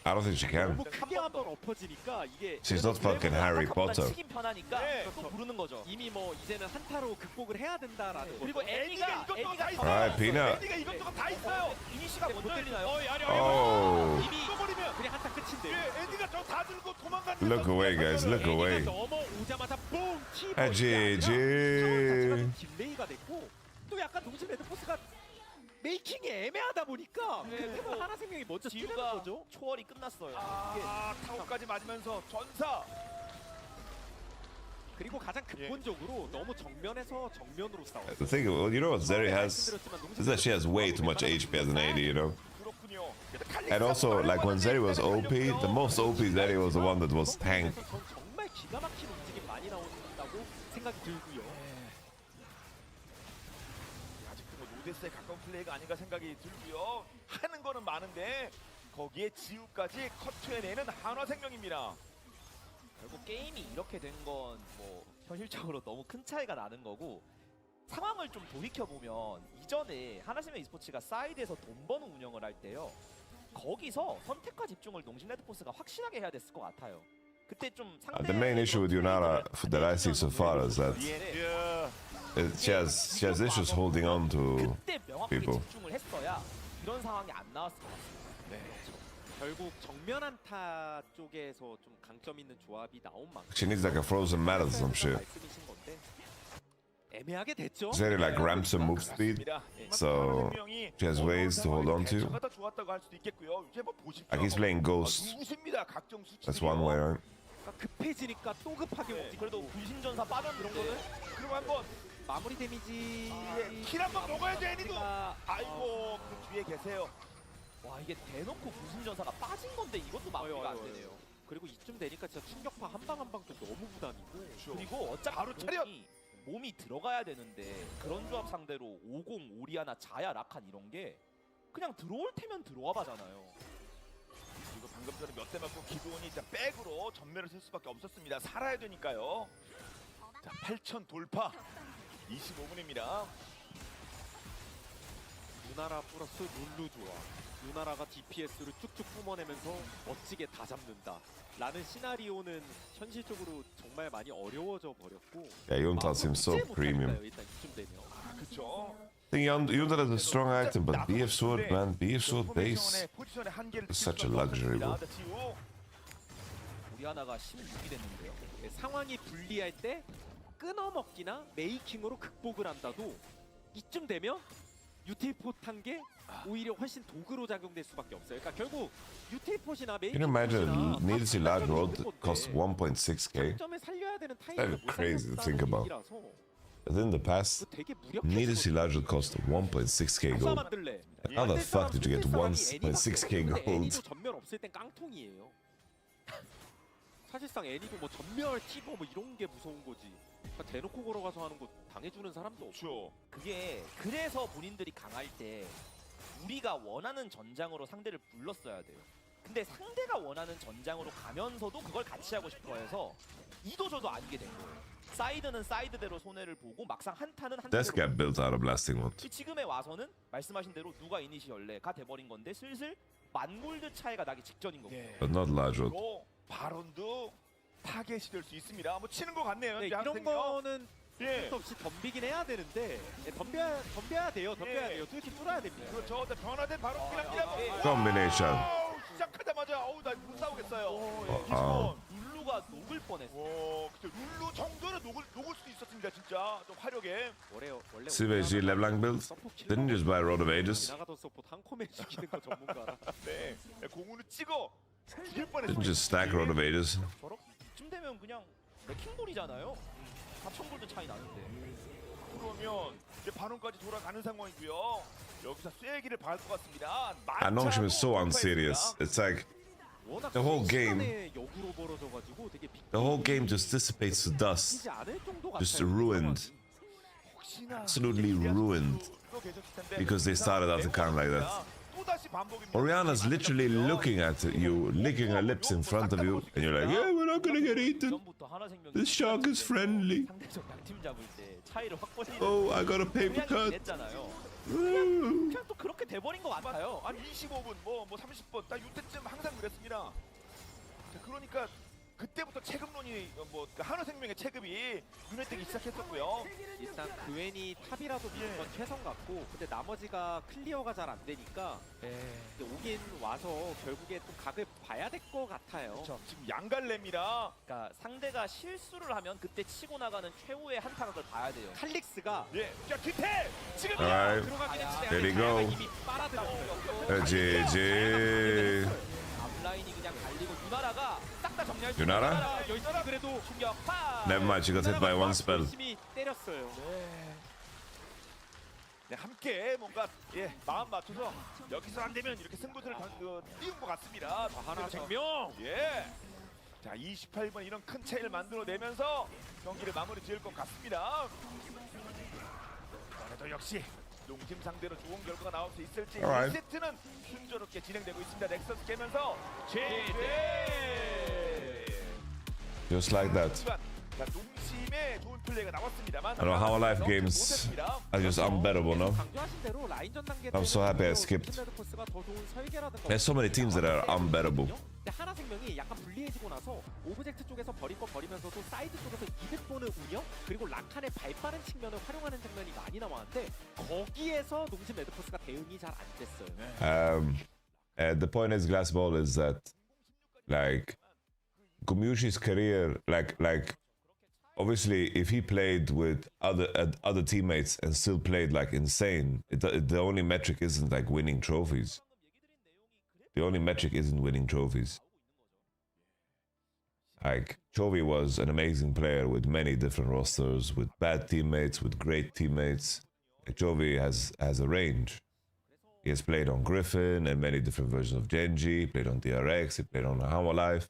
I don't think she can. 너무 크게 한번 엎어지니까 이게 She's not fucking Harry Potter. 치긴 편하니까 네. 또 부르는 거죠. 이미 뭐 이제는 한타로 극복을 해야 된다라는 그리고 거죠. 애니가 다 있어요. Alright, Peanut. 애니가 이것저것 다 있어요. 이니시가 못 들리나요? Oh, 이미 버리면 그냥 한타 끝인데. 예, 애니가 저 다 들고 도망가는. look away, guys. Look away. 넘어오자마자 뽕! 티 아, GG. 딜레이가 됐고 또 약간 동심 레드포스가 메이킹이 애매하다 보니까 그때만 하나생명이 먼저 뛰는 지우가 거죠. 초월이 끝났어요. 타고까지 맞으면서 전사. 그리고 가장 근본적으로 너무 정면에서 정면으로 싸워요. The thing, you know what Zeri has? Is that she has way too much HP as an AD, you know? 그렇군요. And also, like when Zeri was OP, the most OP Zeri was the one that was tanked. 정말 기가 막힌 움직임 많이 나온다고 생각이 들고요. 아직도 뭐 노데스에 가까운 플레이가 아닌가 생각이 들고요. 하는 거는 많은데 거기에 지우까지 커트해내는 한화생명입니다. 결국 게임이 이렇게 된 건 뭐 현실적으로 너무 큰 차이가 나는 거고 상황을 좀 돌이켜 보면 이전에 하나생명 e스포츠가 사이드에서 돈 버는 운영을 할 때요. 거기서 선택과 집중을 농심 레드포스가 확실하게 해야 됐을 것 같아요. 그때 좀 상대 The main issue with Yunara that I see so far is that she has issues holding on to 그때 명확하게 people. 집중을 했어야 이런 상황이 안 나왔을 것 같습니다. 결국 정면 한타 쪽에서 좀 강점 있는 조합이 나온 만큼 She needs like a frozen mat or some shit. 말씀이신 건데 애매하게 됐죠. Zeri like ramps her move speed, so she has ways to hold on to. 더 좋았다고 할 수도 있겠고요. 이제 뭐 보십시오. Like he's playing Ghost. 누구십니다. 각종 수치. That's one way, right? 그러니까 급해지니까 또 급하게 먹지. 그래도 불신전사 빠졌는데 이런 거는 그럼 한번 마무리 데미지 킬 한번 먹어야죠 애니도. 가 아이고 그 뒤에 계세요. 와 이게 대놓고 불신전사가 빠진 건데 이것도 마무리가 안 되네요. 그리고 이쯤 되니까 진짜 충격파 한 방 한 방도 너무 부담이고 그리고 어차피 바로 차렷! 몸이 들어가야 되는데 그런 조합 상대로 50, 오리아나, 자야, 라칸 이런 게 그냥 들어올 테면 들어와 봐잖아요. 그리고 방금 전에 몇 대 맞고 기도원이 진짜 백으로 전멸을 쓸 수밖에 없었습니다. 살아야 되니까요. 자 8,000 돌파 25분입니다. 루나라 플러스 룰루 조합. 루나라가 DPS를 쭉쭉 뿜어내면서 멋지게 다 잡는다. 라는 시나리오는 현실적으로 정말 많이 어려워져 버렸고. Yeah, Yunta seems so premium. 일단 이쯤 되면. 그렇죠. I think Yunta is a strong item, but BF Sword, man, BF Sword base 포지션의 한계를 is such a luxury, bro. 오리아나가 16이 됐는데요. 상황이 불리할 때 끊어먹기나 메이킹으로 극복을 한다도 이쯤 되면 유틸폿 한 게 오히려 훨씬 도구로 작용될 수밖에 없어요. 그러니까 결국 유틸폿이나 메이킹 Can you imagine needlessly large road costs 1.6k? 점을 살려야 되는 That's 타이밍을 못 crazy to think 살렸다는 about. 얘기라서 But in the past, 되게 needlessly large road cost 1.6k gold. 만들래. How the fuck did you get 1.6k gold? 애니도 전멸 없을 땐 깡통이에요. 사실상 애니도 뭐 전멸 티버 뭐 이런 게 무서운 거지. 그러니까 대놓고 걸어가서 하는 거 당해주는 사람도 없고. 그렇죠. 그게 그래서 본인들이 강할 때 우리가 원하는 전장으로 상대를 불렀어야 돼요. 근데 상대가 원하는 전장으로 가면서도 그걸 같이 하고 싶어 해서 이도저도 아니게 된 거예요. 사이드는 사이드대로 손해를 보고 막상 한타는 Desk 한타대로 got built out of blasting one. 지금에 와서는 말씀하신 대로 누가 이니시얼레가 돼버린 건데 슬슬 만골드 차이가 나기 직전인 거고. 예. But not large road. 그리고 바론도 타겟이 될 수 있습니다. 뭐 치는 것 같네요. 네, 이제 이런 한생명. 거는 예. 수 없이 덤비긴 해야 되는데 덤벼야 돼요. 덤벼야 예. 돼요. 뚫기 뚫어야 됩니다. 그렇죠. 근데 변화된 바로 그냥 그냥 Combination. 시작하자마자 나 못 싸우겠어요. 아. 룰루가 녹을 뻔했어요. 오, 그쵸. 룰루 정도는 녹을 수도 있었습니다. 진짜 좀 화력에. 원래 CVG LeBlanc build? Didn't just buy Road of Ages? 지나가던 서포트 한 콤에 죽이는 거 전문가라. 네. 공으로 찍어 죽일 뻔했어요. Didn't just stack Road of Ages? 저렇게 이쯤 되면 그냥 레킹볼이잖아요. 4,000골드 차이 나는데. 들어오면 이제 반원까지 돌아가는 상황이고요. 여기서 쐐기를 박을 것 같습니다. Nongshim is so unserious. It's like 워낙 the whole game- 순식간에 역으로 벌어져가지고 되게 the whole game just dissipates to dust. 비키지 않을 정도 Just 같아요, 이 ruined. 상황이. Absolutely ruined. Because they started out the count like that. Oriana's literally looking at you, licking her lips in front of you, and you're like, yeah, we're not gonna get eaten. 전부터 하나생명이 This shark is friendly. 상대적 약팀 잡을 때 차이를 확 벌리는 Oh, I got a paper 그냥 cut. 했잖아요. Woo. 그냥 또 그렇게 돼버린 것 같아요. 아니 25분 뭐 30분 딱 이때쯤 항상 그랬습니다. 자, 그러니까 그때부터 체급론이 뭐 한화생명의 체급이 눈에 띄기 시작했었고요. 일단 그웬이 탑이라도 미는 건 최선 같고, 근데 나머지가 클리어가 잘 안 되니까 이제 오긴 와서 결국에 좀 각을 봐야 될 것 같아요. 자, 지금 양갈래입니다. 그러니까 상대가 실수를 하면 그때 치고 나가는 최후의 한타각을 봐야 돼요. 칼릭스가 예, 자 기태 지금 Alright, 들어가긴 했는데 there you go. 이미 빨아들였어요. GG. 앞라인이 그냥 갈리고 유나라가 싹 다 정리할 수 유나라? 있는 열심히 그래도 충격 파. Never mind, she got hit by one spell. 열심히 때렸어요. 네, 함께 뭔가 예 마음 맞춰서 여기서 안 되면 이렇게 승부수를 띄운 것 같습니다. 한화생명. 예. 자 28번 이런 큰 차이를 만들어내면서 경기를 마무리 지을 것 같습니다. 그래도 역시 농심 상대로 좋은 결과가 나올 수 있을지 Alright. 1세트는 순조롭게 진행되고 있습니다. 넥서스 깨면서 제제. Just like that. 자, 농심의 좋은 플레이가 나왔습니다만 I know how life games are just unbettable, no? 강조하신 대로 라인전 단계 I'm so happy I skipped. 코스가 더 좋은 설계라든가 There's so many teams that are unbettable. 근데 하나생명이 약간 불리해지고 나서 오브젝트 쪽에서 버릴 거 버리면서도 사이드 쪽에서 이득 보는 운영, 그리고 라칸의 발빠른 측면을 활용하는 장면이 많이 나왔는데 거기에서 농심 레드포스가 대응이 잘 안 됐어요. The point is, Glassball, is that like Gumyushi's career, like obviously if he played with other teammates and still played like insane, the only metric isn't like winning trophies. The only metric isn't winning trophies. Like Chovy was an amazing player with many different rosters, with bad teammates, with great teammates. Like Chovy has a range. He has played on Griffin and many different versions of Genji, played on DRX, he played on Hanwha Life.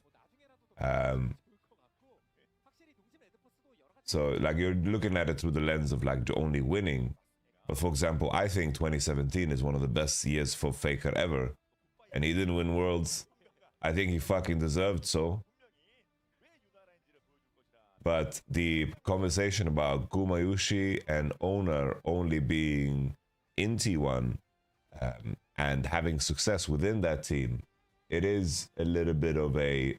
So like you're looking at it through the lens of like only winning. But for example, I think 2017 is one of the best years for Faker ever. And he didn't win Worlds. I think he fucking deserved so. But the conversation about Gumayushi and Owner only being in T1 and having success within that team, it is a little bit of a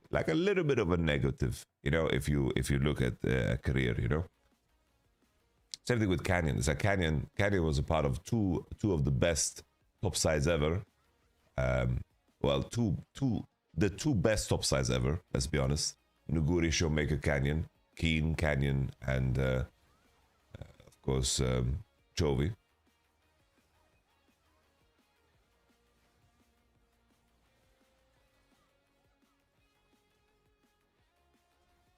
negative, you know, if you look at the career, you know. Same thing with Canyon. It's like Canyon was a part of two of the best top sides ever. Well, the two best top sides ever, let's be honest. Nuguri, Showmaker, Canyon, Keen, Canyon, and of course Chovy.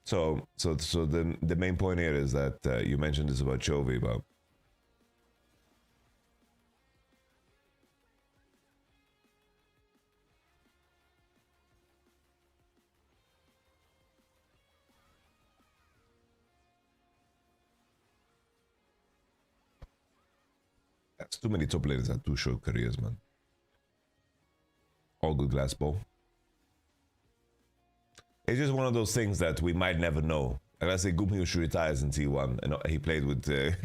So the main point here is that you mentioned this about Chovy, but that's too many top laners had two short careers, man. All good glass ball. It's just one of those things that we might never know. Like, let's say Gumyushi retires in T1 and he played with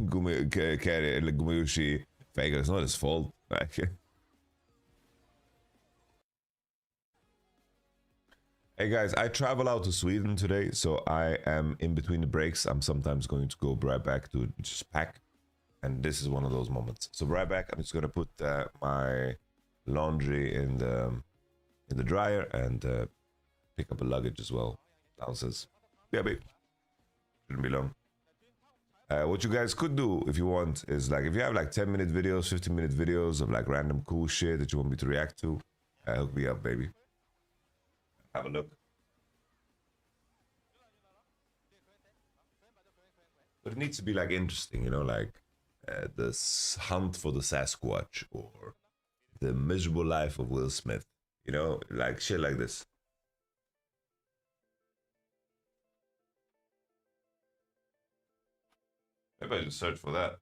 Gumyushi Faker. It's not his fault. Hey guys, I travel out to Sweden today, so I am in between the breaks. I'm sometimes going to go right back to just pack, and this is one of those moments. So right back, I'm just gonna put my laundry in the dryer and pick up a luggage as well downstairs. Yeah, babe. Shouldn't be long. What you guys could do if you want is like if you have like 10-minute videos, 15-minute videos of like random cool shit that you want me to react to, hook me up, baby. Have a look. But it needs to be like interesting, you know, like Hunt for the Sasquatch or The Miserable Life of Will Smith. You know, like shit like this. Maybe I just search for that.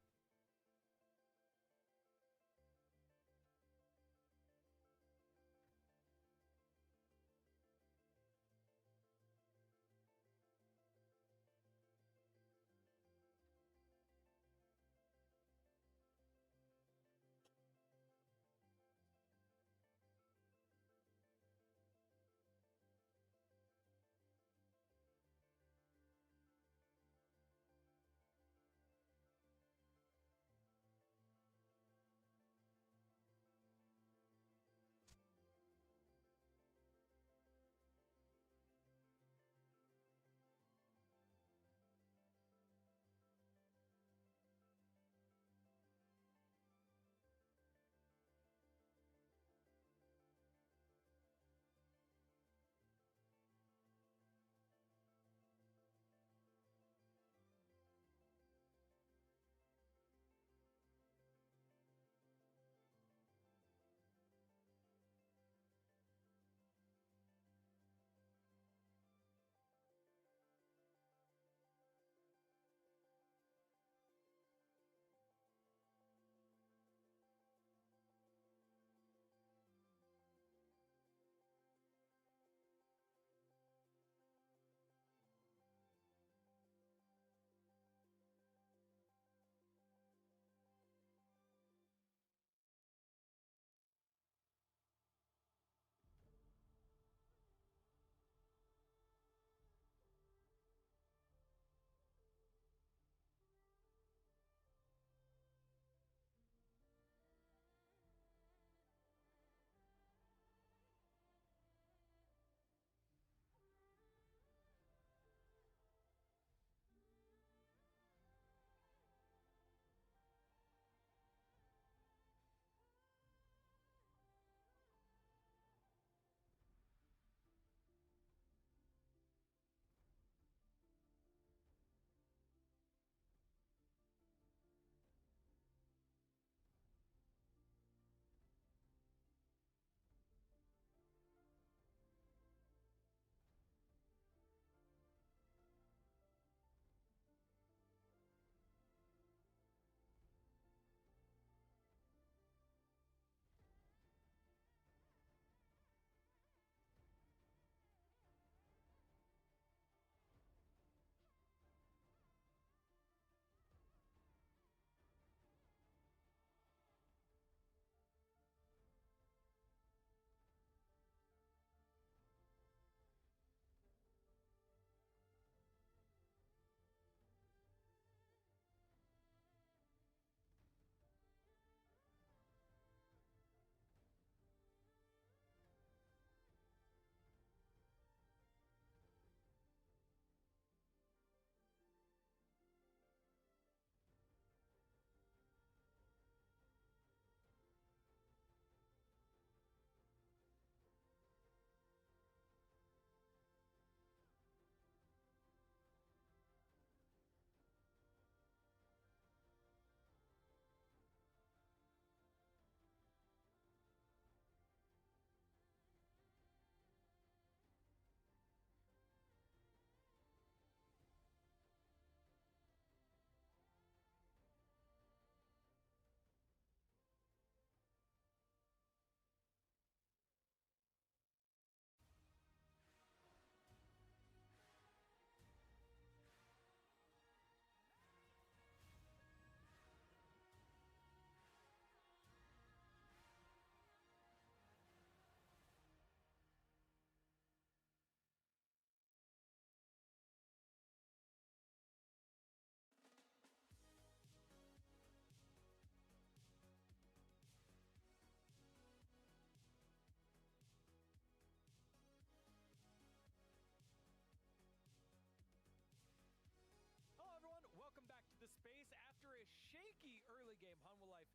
shaky early game. Han will Life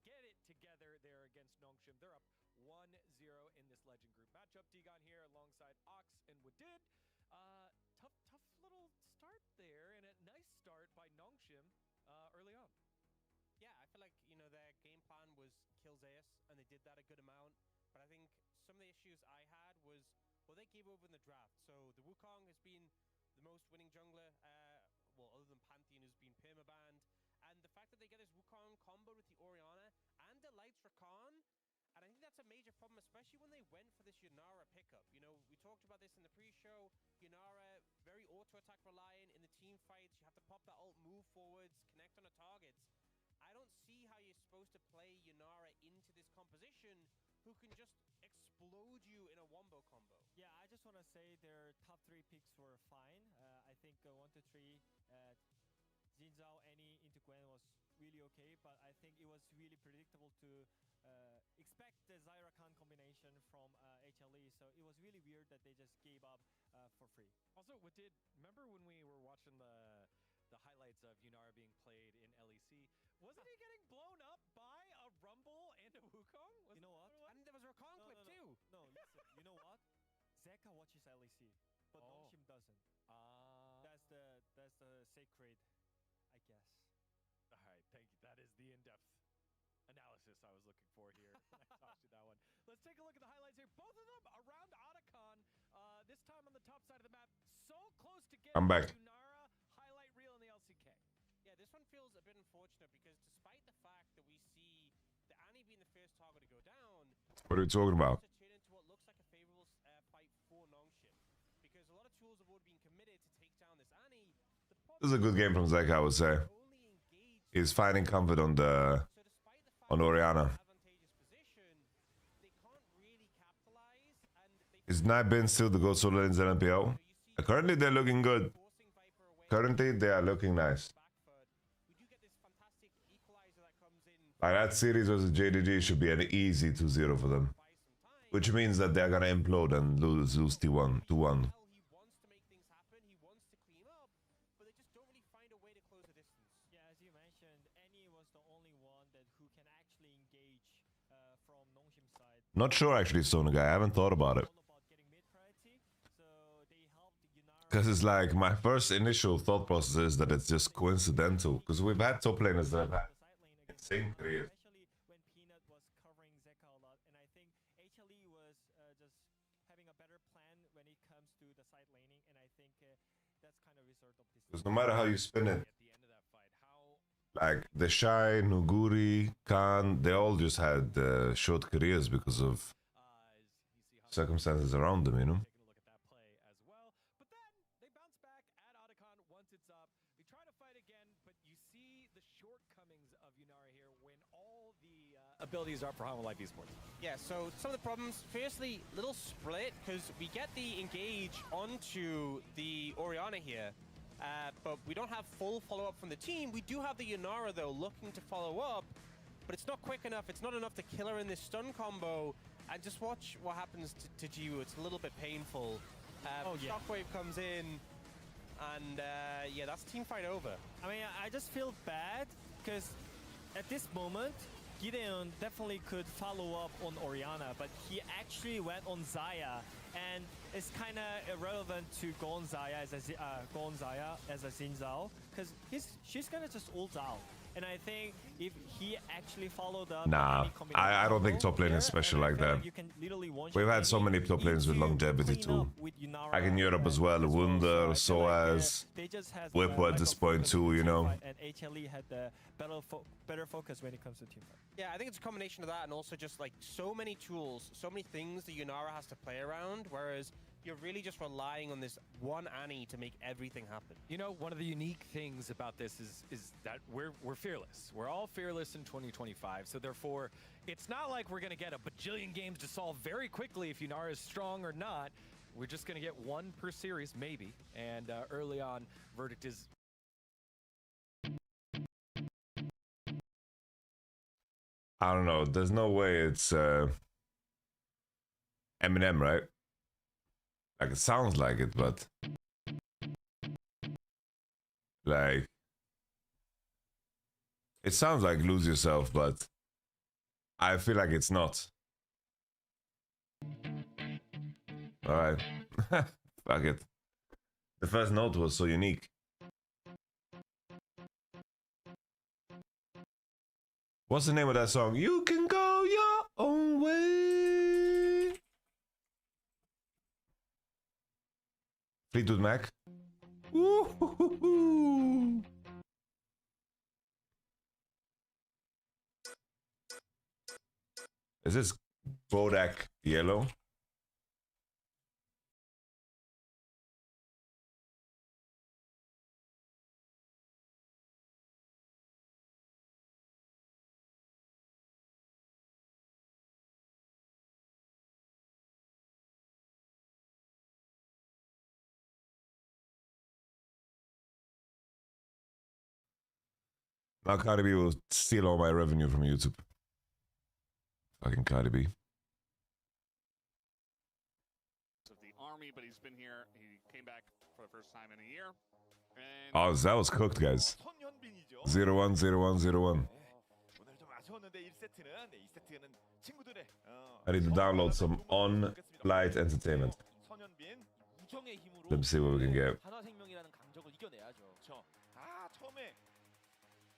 get it together there against Nongshim. They're up 1-0 in this Legend Group matchup. Digon here alongside Ox and Wadid. Tough little start there, and a nice start by Nongshim early on. did that a good amount. But I think some of the issues I had was, well, they gave over in the draft. So the Wukong has been the most winning jungler, well, other than Pantheon, who's been permabanned. And the fact that they get this Wukong combo with the Orianna and the Lights Rakan, and I think that's a major problem, especially when they went for this Yunara pickup. You know, we talked about this in the pre-show. Yunara, very auto-attack reliant in the team fights. You have to pop that ult, move forwards, connect on the targets. I don't see how you're supposed to play Yunara into this composition who can just explode you in a wombo combo. Yeah, I just want to say their top 3 picks were fine. I think 1 to 3, Xin Zhao, Annie into Gwen was really okay, but I think it was really predictable to expect the Zyra Khan combination from HLE, so it was really weird that they just gave up for free. Also, remember when we were watching the highlights of Yunara being played in LEC? Wasn't he getting blown up by a Rumble and a Wukong? You know what? And there was a Rakan clip too. No, listen, you know what? Zeka watches LEC, but Nongshim doesn't. That's the sacred, I guess. All right, thank you. That is the in-depth analysis I was looking for here. I tossed you that one. Let's take a look at the highlights here. Both of them around Otacon. This time on the top side of the map. So close to getting I'm back. Yunara highlight reel in the LCK. Yeah, this one feels a bit unfortunate because despite the fact that we see the Annie being the first target to go down, What are we talking about? to turn into what looks like a favorable fight for Nongshim. Because a lot of tools have already been committed to take down this Annie. This is a good game from Zek, I would say. He's finding comfort on the Orianna. Is Nightbin still the go solo lanes in NPL? Currently they're looking good. Currently they are looking nice. Like that series versus JDG should be an easy 2-0 for them. Which means that they're gonna implode and lose T1 2-1. Yeah, as you mentioned, Annie was the only one who can actually engage from Nongshim side. Not sure actually, Stone guy. I haven't thought about it. All about getting mid priority, so they helped Yunara. Because it's like my first initial thought process is that it's just coincidental. Because we've had top laners that have had insane careers. Especially when Peanut was covering Zeka a lot, and I think HLE was just having a better plan when it comes to the side laning, and I think that's kind of result of this. Because no matter how you spin it, At the end of that fight, how like the Shy, Nuguri, Khan, they all just had short careers because of you see how circumstances around them, you know? taking a look at that play as well. But then they bounce back at Otacon once it's up. They try to fight again, but you see the shortcomings of Yunara here when all the abilities are for Hama Life Esports. Yeah, so some of the problems, firstly, little split, because we get the engage onto the Orianna here, but we don't have full follow-up from the team. We do have the Yunara, though, looking to follow up, but it's not quick enough. It's not enough to kill her in this stun combo, and just watch what happens to Jiwoo. It's a little bit painful. Shockwave comes in, and yeah, that's team fight over. I mean, I just feel bad because at this moment, Gideon definitely could follow up on Orianna, but he actually went on Xayah, and it's kind of irrelevant to go on Xayah as a Xin Zhao, because she's gonna just ult out. And I think if he actually followed up, Nah, I don't think top lane is special like that. You can literally We've had so many top lanes with longevity too. Like in Europe as well, Wunder, Soaz, Whippo at this point too, you know. And HLE had the better focus when it comes to teamfight. Yeah, I think it's a combination of that and also just like so many tools, so many things that Yunara has to play around, whereas you're really just relying on this one Annie to make everything happen. You know, one of the unique things about this is that we're fearless. We're all fearless in 2025, so therefore, it's not like we're gonna get a bajillion games to solve very quickly if Yunara is strong or not. We're just gonna get one per series, maybe, and early on, verdict is... I don't know, there's no way it's Eminem, right? Like, it sounds like it, but like it sounds like Lose Yourself, but I feel like it's not. All right. Fuck it. The first note was so unique. What's the name of that song? You can go your own away. Fleetwood Mac. Woo-hoo-hoo-hoo. Is this Bodak yellow? Now Cardi B will steal all my revenue from YouTube. Fucking Cardi B. Of the army, but he's been here. He came back for the first time in a year. And Oh, that was cooked, guys. 선현빈이죠. 0-1, 0-1, 0-1. 오늘 좀 아쉬웠는데 1세트는 2세트는 친구들의 I need to download some on-flight entertainment. 선현빈. 우정의 힘으로 Let me see what we can get. 한화생명이라는 강적을 이겨내야죠. 그렇죠. 아 처음에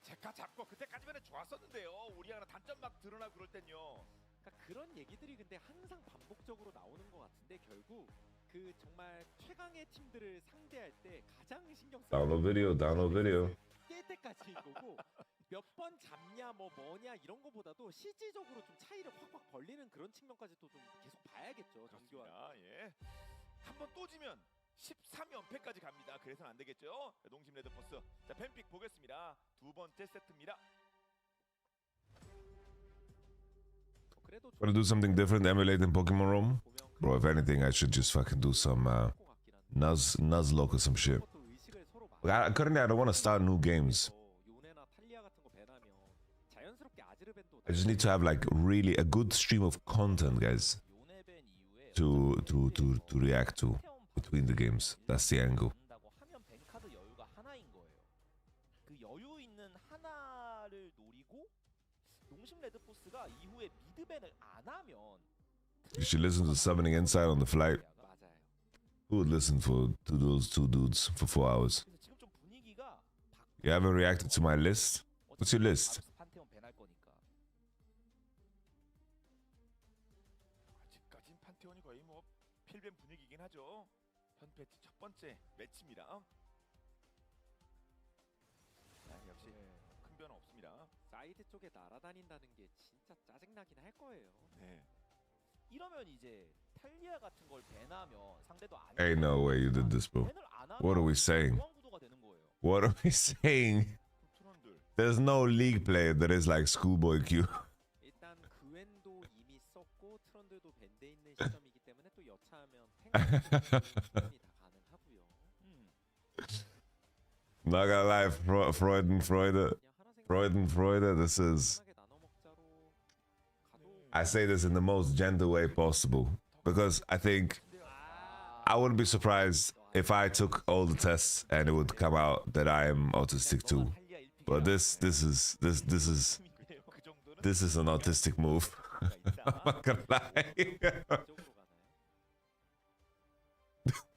제가 잡고 그때까지만 좋았었는데요. 우리 하나 단점 막 드러나고 그럴 땐요. 그러니까 그런 얘기들이 근데 항상 반복적으로 나오는 것 같은데 결국 그 정말 최강의 팀들을 상대할 때 가장 신경 쓰는 Download video, download video. 뛸 때까지인 거고 몇 번 잡냐 뭐냐 이런 거보다도 실질적으로 좀 차이를 확확 벌리는 그런 측면까지도 좀 계속 봐야겠죠. 정교한. 그렇습니다. 예. 한 번 또 지면 13연패까지 갑니다. 그래서는 안 되겠죠. 농심 레드포스. 자, 팬픽 보겠습니다. 두 번째 세트입니다. 그래도 Wanna do something different, emulating Pokemon Roam? Bro, if anything, I should just fucking do some Nuzlocke or some shit. 의식을 서로 Currently, I don't want to start new games. 요네나 탈리아 같은 거 배나면 자연스럽게 아즈르벤도 I just need to have like really a good stream of content, guys, 요네벤 이후에 to react to between the games. That's the angle. 한다고 하면 뱅카드 여유가 하나인 거예요. 그 여유 있는 하나를 노리고 농심 레드포스가 이후에 미드벤을 안 하면 You should listen to Summoning Insight on the flight. 맞아요. Who would listen to those two dudes for 4 hours? 그래서 지금 좀 분위기가 You haven't reacted to my list? What's your list? 판테온 밴할 거니까. 아직까진 판테온이 거의 뭐 필벤 분위기긴 하죠. 현 패치 첫 번째 매치입니다. 자, 역시 큰 변화 없습니다. 사이드 쪽에 날아다닌다는 게 진짜 짜증나긴 할 거예요. 네. 이러면 이제 탈리아 같은 걸 밴하면 상대도 안 Ain't no way you did this, bro. 밴을 안 하면 What are we saying? 보안 구도가 되는 거예요. What are we saying? 트런들. There's no league player that is like Schoolboy Q. 일단 그웬도 이미 썼고 트런들도 밴돼 있는 시점이기 때문에 또 여차하면 탱크도 충분히 다 가능하고요. Not gonna lie, Freud and Freude. This is. 편하게 나눠 먹자로 가도 I say this in the most gentle way possible because I think I wouldn't be surprised if I took all the tests and it would come out that I am autistic too. But this is 그 정도는 an autistic move. I'm not gonna lie. 이쪽으로 가나요?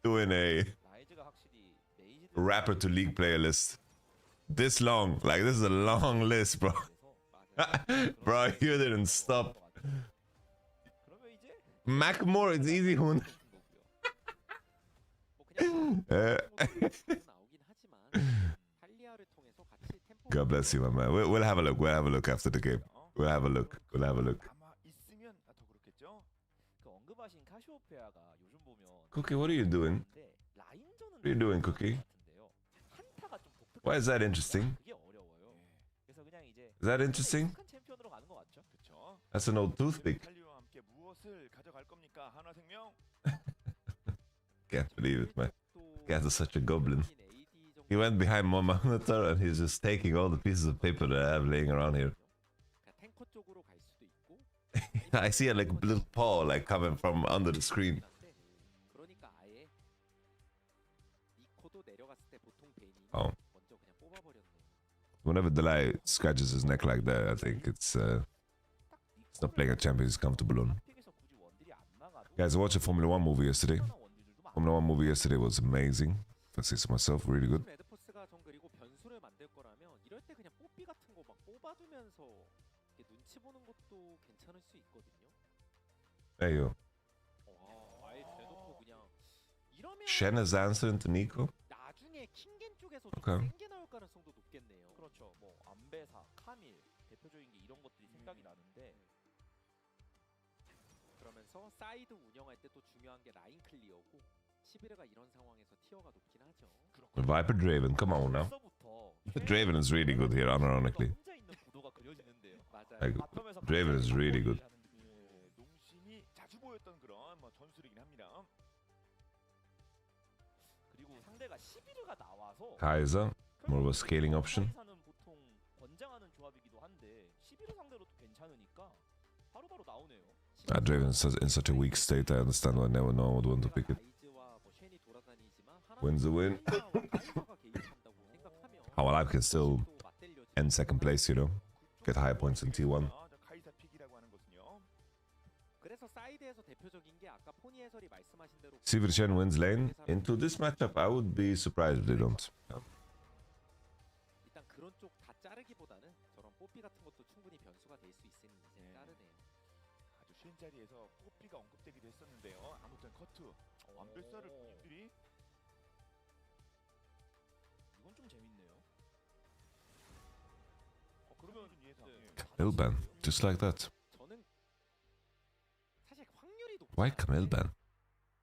Doing a 라이즈가 확실히 메이지들 rapper to league player list this long, like this is a long list, bro. Bro, you didn't stop. 그러면 이제 Mackmore, it's easy one. 뭐 그냥 나오긴 하지만 탈리아를 통해서 같이 템포 God bless you, my man. We'll have a look. We'll have a look after the game. We'll have a look. We'll have a look. 아마 있으면 더 그렇겠죠. 그 언급하신 카시오페아가 요즘 보면 Cookie, what are you doing? 근데 라인전은 What are you doing, Cookie? 같은데요. 한타가 좀 독특한 Why is that interesting? 그게 어려워요. 그래서 그냥 이제 Is that interesting? 익숙한 챔피언으로 가는 거 맞죠? 그렇죠. That's an old toothpick. 탈리오와 함께 무엇을 가져갈 겁니까? 한화생명. Can't believe it, man. 또 Guys are such a goblin. AD 정도 He went behind Monitor and he's just taking all the pieces of paper that I have laying around here. 그냥 탱커 쪽으로 갈 수도 있고 I see a like little paw like coming from under the screen. 한데 그러니까 아예 니코도 내려갔을 때 보통 베인이 Oh. 먼저 그냥 뽑아버렸네. Whenever Delay scratches his neck like that, I think it's not playing a champion he's comfortable on. 픽에서 굳이 원딜이 안 나가도 Guys, I watched a Formula One movie yesterday. 원딜들도 많아. Formula One movie yesterday was amazing. If I say so myself, really good. 레드포스가 전 그리고 변수를 만들 거라면 이럴 때 그냥 뽀삐 같은 거 막 뽑아두면서 이렇게 눈치 보는 것도 괜찮을 수 있거든요. There you go. 아예 대놓고 그냥 이러면 Shen is answering to Nico. 나중에 킹겐 쪽에서 오케이. 좀 센 게 나올 가능성도 높겠네요. 그렇죠. 뭐 안배사, 카밀 대표적인 게 이런 것들이 생각이 나는데 그러면서 사이드 운영할 때 또 중요한 게 라인 클리어고 11회가 이런 상황에서 티어가 높긴 하죠. Viper Draven, come on now. 벌써부터 Draven is really good here, unironically. 혼자 있는 구도가 그려지는데요. 맞아요. Like, 바텀에서 Draven is really good. 예, 농심이 자주 보였던 그런 뭐 전술이긴 합니다. 그리고 상대가 11가 나와서 Kaiser, more of a scaling option. 카이사는 보통 권장하는 조합이기도 한데 11 상대로도 괜찮으니까 바로바로 나오네요. Draven is in such a weak state, I understand why never no one would want to pick it. 라이즈와 뭐 쉔이 돌아다니지만 Wins the win. 카이사가 개입한다고 생각하면 Our life can still 또 맞대려지고 end second place, you know. Get higher points in T1. 저 카이사 픽이라고 하는 것은요. 그래서 사이드에서 대표적인 게 아까 포니 해설이 말씀하신 대로 See if Shen wins lane. Into this matchup, I would be surprised if they don't. 일단 그런 쪽 다 자르기보다는 저런 뽀삐 같은 것도 충분히 변수가 될 수 있으니 이제 네. 자르네요. 아주 쉬운 자리에서 뽀삐가 언급되기도 했었는데요. 아무튼 커트 완별사를 본인들이 이건 좀 재밌네요. 그러면 예상. Ilban, just like that. 저는 사실 확률이 높지 Why 않은데 Camille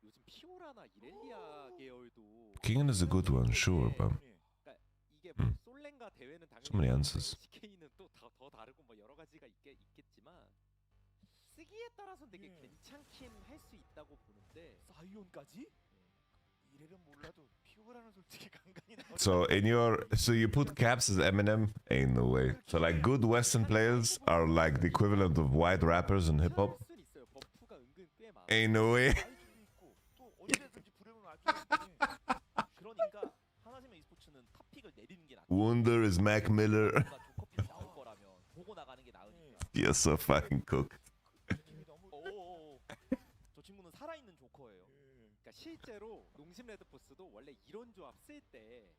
요즘 피오라나 이렐리아 계열도 King is a good one, sure, but 그러니까 이게 뭐 음. 솔랭과 대회는 당연히 So many answers. SK는 또 더 다르고 뭐 여러 가지가 있겠지만 쓰기에 따라서는 되게 괜찮긴 할 수 있다고 보는데 사이온까지? 이래는 몰라도 피오라는 솔직히 간간히 나오지. so you put Caps as Eminem? Ain't no way. So like good Western players are like the equivalent of white rappers in hip hop? 수는 있어요. 버프가 은근 꽤 많아. Ain't no way. 알 수도 있고 또 언제든지 부르면 알 수도 있는데. 그러니까 하나심의 e스포츠는 탑픽을 내리는 게 낫다. Wonder is Mac Miller. 뭔가 조커픽이 나올 거라면 보고 나가는 게 나으니까. You're so fucking cooked. 느낌이 너무 오오오. 저 친구는 살아있는 조커예요. 그러니까 실제로 농심 레드포스도 원래 이런 조합 쓸 때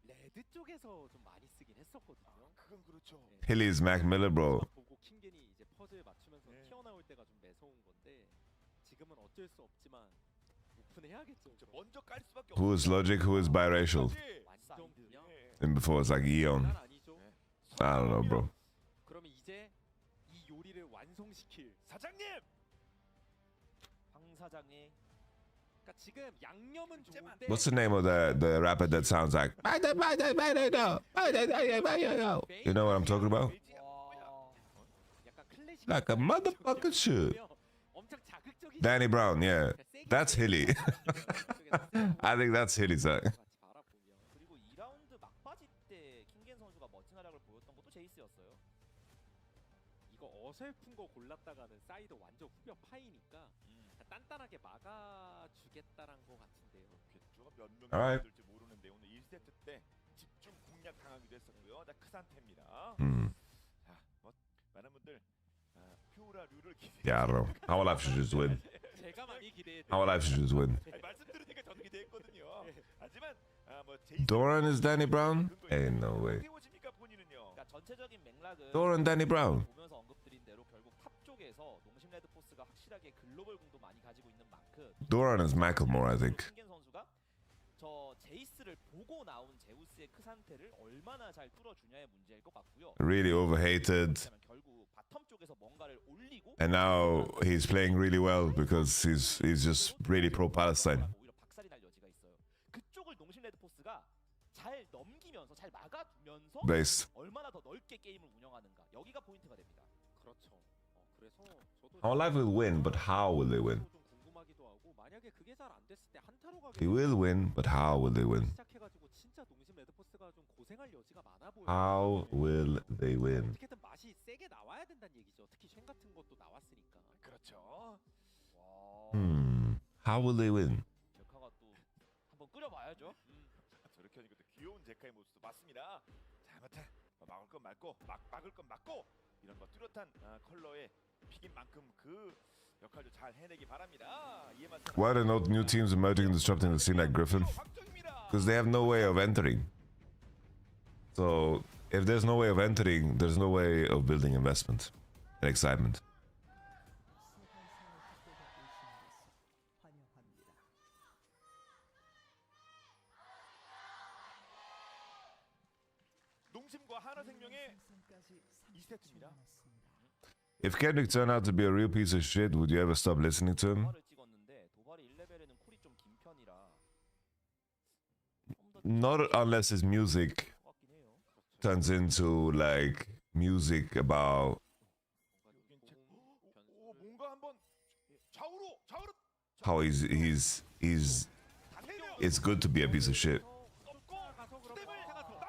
레드 쪽에서 좀 많이 쓰긴 했었거든요. 그건 그렇죠. Hilly is Mac Miller, bro. 보고 킹겐이 이제 퍼즐 맞추면서 네. 튀어나올 때가 좀 매서운 건데 지금은 어쩔 수 없지만 오픈해야겠죠. 저 먼저 깔 수밖에 Who is logic, who is biracial? 완전 그냥 And before it's like Eon. 난 아니죠. I don't know, bro. 그러면 이제 이 요리를 완성시킬. 사장님. 황 사장의 그러니까 지금 양념은 좋은데 What's the name of the rapper that sounds like? You know what I'm talking about? 약간 클래식 Like a motherfucker should. 엄청 자극적인 Danny Brown, yeah. That's Hilly. 쪽에서 I think that's Hilly's song. 같이 바라보면 그리고 2라운드 막바지 때 킹겐 선수가 멋진 활약을 보였던 것도 제이스였어요. 이거 어설픈 거 골랐다가는 사이드 완전 후벼 파이니까 단단하게 막아주겠다란 거 같은데요. 객주가 몇 명이 Alright. 될지 모르는데 오늘 1세트 때 집중 공략 당하기도 했었고요. 자, 크산테입니다. 자, 뭐 많은 분들 피오라 류를 기대. Yeah, I don't know. Our life should just win. 제가 많이 기대했던 Our life should just win. 말씀 들으니까 저도 기대했거든요. 하지만 뭐 제이스 Doran is Danny Brown? Ain't no way. 어떻게 보십니까 본인은요? 그러니까 전체적인 맥락은 Doran, Danny Brown. 보면서 언급드린 대로 결국 탑 쪽에서 농심 레드포스가 확실하게 글로벌 궁도 많이 가지고 있는 만큼 Doran is Macklemore, I think. 킹겐 선수가 저 제이스를 보고 나온 제우스의 크산테를 얼마나 잘 뚫어주냐의 문제일 것 같고요. Really overhated. 왜냐면 결국 바텀 쪽에서 뭔가를 올리고 And now he's playing really well because he's just really pro-Palestine. 오히려 박살이 날 여지가 있어요. 그쪽을 농심 레드포스가 잘 넘기면서 잘 막아두면서 Based. 얼마나 더 넓게 게임을 운영하는가 여기가 포인트가 됩니다. 그렇죠. 그래서 저도 Our life will win, but how will they win? 좀 궁금하기도 하고 만약에 그게 잘 안 됐을 때 한타로 They will win, but how will they win? 시작해가지고 진짜 농심 레드포스가 좀 고생할 여지가 많아 보여요. How will they win? 어떻게든 맛이 세게 나와야 된다는 얘기죠. 특히 쉔 같은 것도 나왔으니까. 그렇죠. How will they win? 제카가 또 한번 끓여봐야죠. 저렇게 하니까 또 귀여운 제카의 모습도 맞습니다. 자, 아무튼 막을 건 막고 막을 건 막고 이런 뭐 뚜렷한 컬러의 픽인 만큼 그 역할도 잘 해내기 바랍니다. 이해만. Why are there no new teams emerging and disrupting the scene like Griffin? Because they have no way of entering. So if there's no way of entering, there's no way of building investment and excitement. 농심과 하나생명의 2세트입니다. If Kendrick turned out to be a real piece of shit, would you ever stop listening to him? 도발을 찍었는데 도발이 1레벨에는 쿨이 좀 긴 편이라 Not unless his music 것 같긴 해요. turns into like music about 오, 뭔가 한번 좌우로 how he's it's good to be a piece of shit.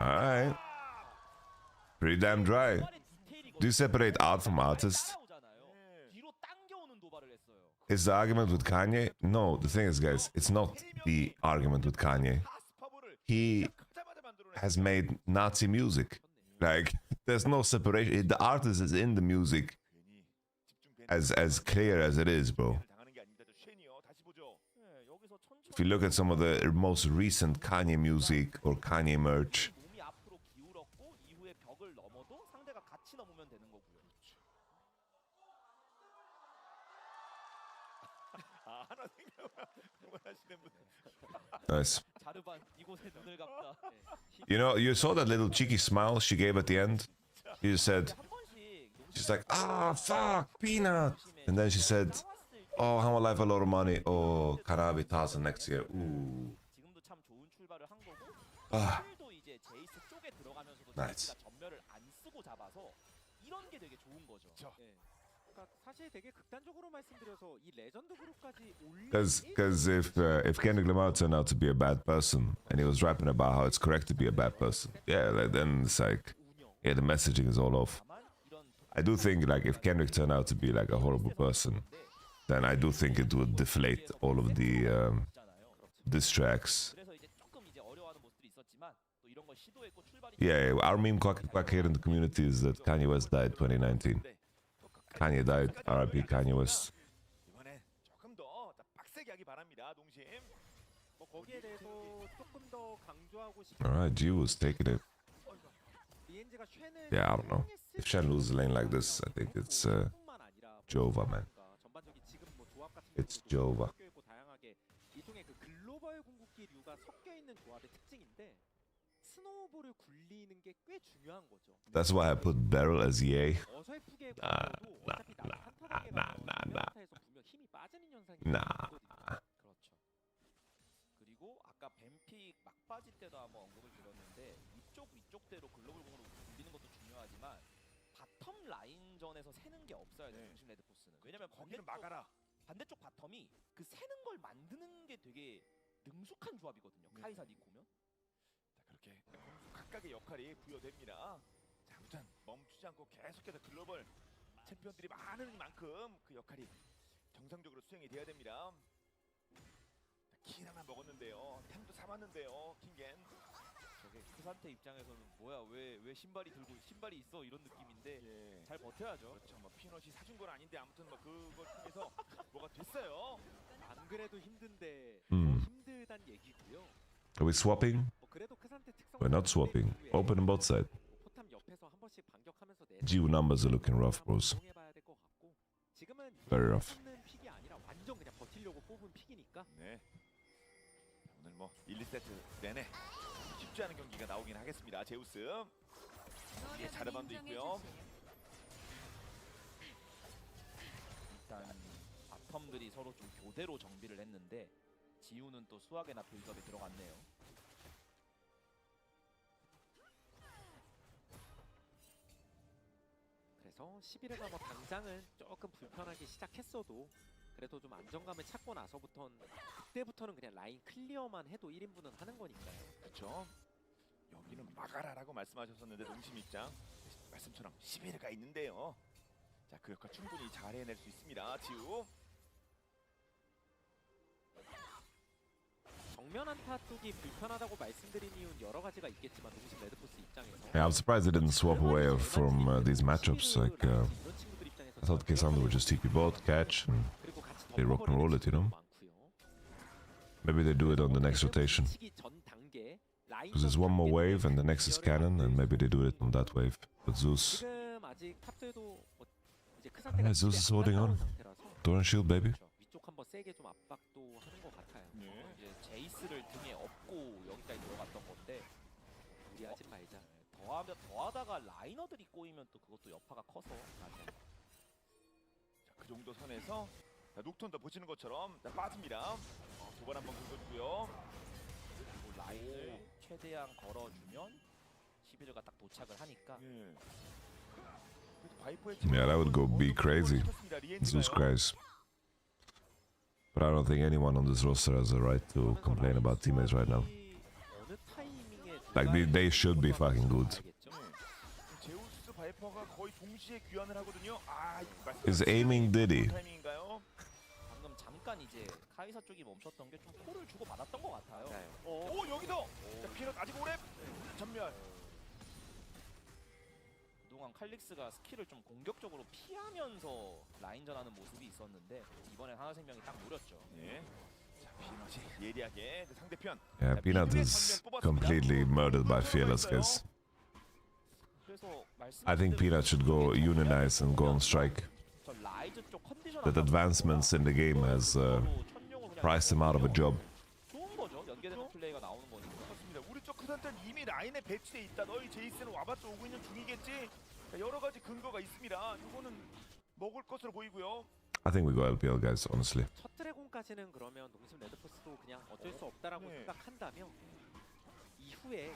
Alright. Pretty damn dry. Do you separate art from artist? 뒤로 당겨오는 도발을 했어요. Is the argument with Kanye? No, the thing is, guys, it's not the argument with Kanye. He has made Nazi music. Like, there's no separation. The artist is in the music as clear as it is, bro. If you look at some of the most recent Kanye music or Kanye merch, 몸이 앞으로 기울었고 이후에 벽을 넘어도 상대가 같이 넘으면 되는 거고요. 아, 하나생명 응원하시는 분. nice. 자르반 이곳에 눈을 감다. You saw that little cheeky smile she gave at the end? She just said, 한 번씩 she's like, ah, fuck, peanut. And then she said, oh, how will I have a lot of money? Oh, can I have 1,000 next year? Ooh. 지금도 참 좋은 출발을 한 거고. 아. 도 이제 제이스 쪽에 들어가면서도 Nice. 제이스가 전멸을 안 쓰고 잡아서 이런 게 되게 좋은 거죠. 예. 그러니까 사실 되게 극단적으로 말씀드려서 이 레전드 그룹까지 올리 Because if Kendrick Lamar turned out to be a bad person and he was rapping about how it's correct to be a bad person, yeah, like, then it's like, yeah, the messaging is all off. 다만 이런 I do think like if Kendrick turned out to be like a horrible person, then I do think it would deflate all of the diss tracks. 그래서 이제 조금 이제 어려워하는 모습들이 있었지만 또 이런 걸 시도했고 출발이 Yeah, our meme quack here in the community is that Kanye West died 2019. Kanye died, R.I.P. Kanye West. 이번에 조금 더 빡세게 하기 바랍니다. 농심. 뭐 거기에 대해서 조금 더 강조하고 싶은 Alright, G was taking it. 리엔즈가 쉔을 Yeah, I don't know. If Shen loses a lane like this, I think it's 뿐만 아니라 Jova, man. 전반적인 지금 뭐 조합 같은 It's 경우도 Jova. 섞여 있고 다양하게 일종의 그 글로벌 궁극기류가 섞여 있는 조합의 특징인데 스노우볼을 굴리는 게 꽤 중요한 거죠. That's why I put Beryl as EA. 어설프게 나, 굴려도 어차피 나는 한타당에 나. 한타에서 분명 힘이 빠지는 현상이 나. 있거든요. 그렇죠. 그리고 아까 뱀픽 막 빠질 때도 한번 언급을 드렸는데 위쪽대로 글로벌 공으로 굴리는 것도 중요하지만 바텀 라인전에서 새는 게 없어야 돼요. 중심 레드포스는. 왜냐면 거기는 막아라. 반대쪽 바텀이 그 새는 걸 만드는 게 되게 능숙한 조합이거든요. 네. 카이사 니코면. 자, 그렇게 공수 각각의 역할이 부여됩니다. 자, 아무튼 멈추지 않고 계속해서 글로벌 챔피언들이 많은 만큼 그 역할이 정상적으로 수행이 돼야 됩니다. 킬 하나 먹었는데요. 템도 삼았는데요. 킹겐. 저게 크산테 입장에서는 뭐야 왜 신발이 들고 신발이 있어 이런 느낌인데 예. 잘 버텨야죠. 그렇죠. 뭐 피넛이 사준 건 아닌데 아무튼 뭐 그걸 통해서 뭐가 됐어요. 안 그래도 힘든데 음. 더 힘들단 얘기고요. Are we swapping? 뭐 그래도 크산테 특성 We're not swapping. Open on both sides. 포탑 옆에서 한 번씩 반격하면서 G numbers are looking rough, bros. 해봐야 될 것 같고 지금은 Very rough. 뽑는 픽이 아니라 완전 그냥 버티려고 뽑은 픽이니까 네. 오늘 뭐 1, 2세트 내내 쉽지 않은 경기가 나오긴 하겠습니다. 제우스. 예, 자르반도 있고요. 일단 바텀들이 서로 좀 교대로 정비를 했는데 지우는 또 수학에나 빌드업에 들어갔네요. 그래서 11회가 뭐 당장은 조금 불편하게 시작했어도 그래도 좀 안정감을 찾고 나서부터는 그때부터는 그냥 라인 클리어만 해도 1인분은 하는 거니까요. 그렇죠. 여기는 막아라라고 말씀하셨었는데 농심 입장 말씀처럼 11회가 있는데요. 자, 그 역할 충분히 잘 해낼 수 있습니다. 지우. 정면 한타 쪽이 불편하다고 말씀드린 이유는 여러 가지가 있겠지만 동시 레드포스 입장에서 Yeah, I'm surprised they didn't swap away from these matchups. Like, 이런 친구들 입장에서 I thought Kaysander would just TP bot, catch, and 그리고 같이 they rock and roll it, you know? Maybe they do it on the next rotation. Because there's one more wave and the next is cannon, and maybe they do it on that wave. But Zeus, 지금 아직 탑들도 뭐 이제 크 yeah, Zeus is holding on. Don't shield, baby. 위쪽 한번 세게 좀 압박도 하는 것 같아요. 이제 제이스를 등에 업고 여기까지 들어갔던 건데 무리하지 말자. 더 더하다가 라이너들이 꼬이면 또 그것도 여파가 커서 맞아요. 그 정도 선에서 녹턴도 보시는 것처럼 빠집니다. 두 번 한번 긁어주고요. 그리고 라인을 최대한 걸어주면 11가 딱 도착을 하니까 예. 그래도 바이퍼의 Yeah, that would go be crazy. Jesus Christ. But I don't think anyone on this roster has a right to complain about teammates right now. 어느 타이밍에 Like they should be fucking good. 제우스 바이퍼가 거의 동시에 귀환을 하거든요. Is aiming Diddy. 타이밍인가요? 방금 잠깐 이제 카이사 쪽이 멈췄던 게 좀 콜을 주고 받았던 것 같아요. 네. 오 여기서 자, 피넛 아직 오래 전멸. 그동안 칼릭스가 스킬을 좀 공격적으로 피하면서 라인전하는 모습이 있었는데 이번엔 하나생명이 딱 노렸죠. 네. 자 피넛이 예리하게 그 상대편. Yeah, Peanut is completely murdered by Fearless, guys. 그래서 I think Peanut should go unionize and go on strike. 저 라이즈 쪽 컨디션 That advancements in the game has priced him out of a job. 좋은 거죠. 연계되는 플레이가 나오는 거니까. 그렇습니다. 우리 쪽 크산테는 이미 라인에 배치돼 있다. 너희 제이스는 와봤자 오고 있는 중이겠지. 자, 여러 가지 근거가 있습니다. 이거는 먹을 것으로 보이고요. I think we go LPL, guys, honestly. 첫 드래곤까지는 그러면 농심 레드포스도 그냥 어쩔 수 없다라고 네. 생각한다면 이후에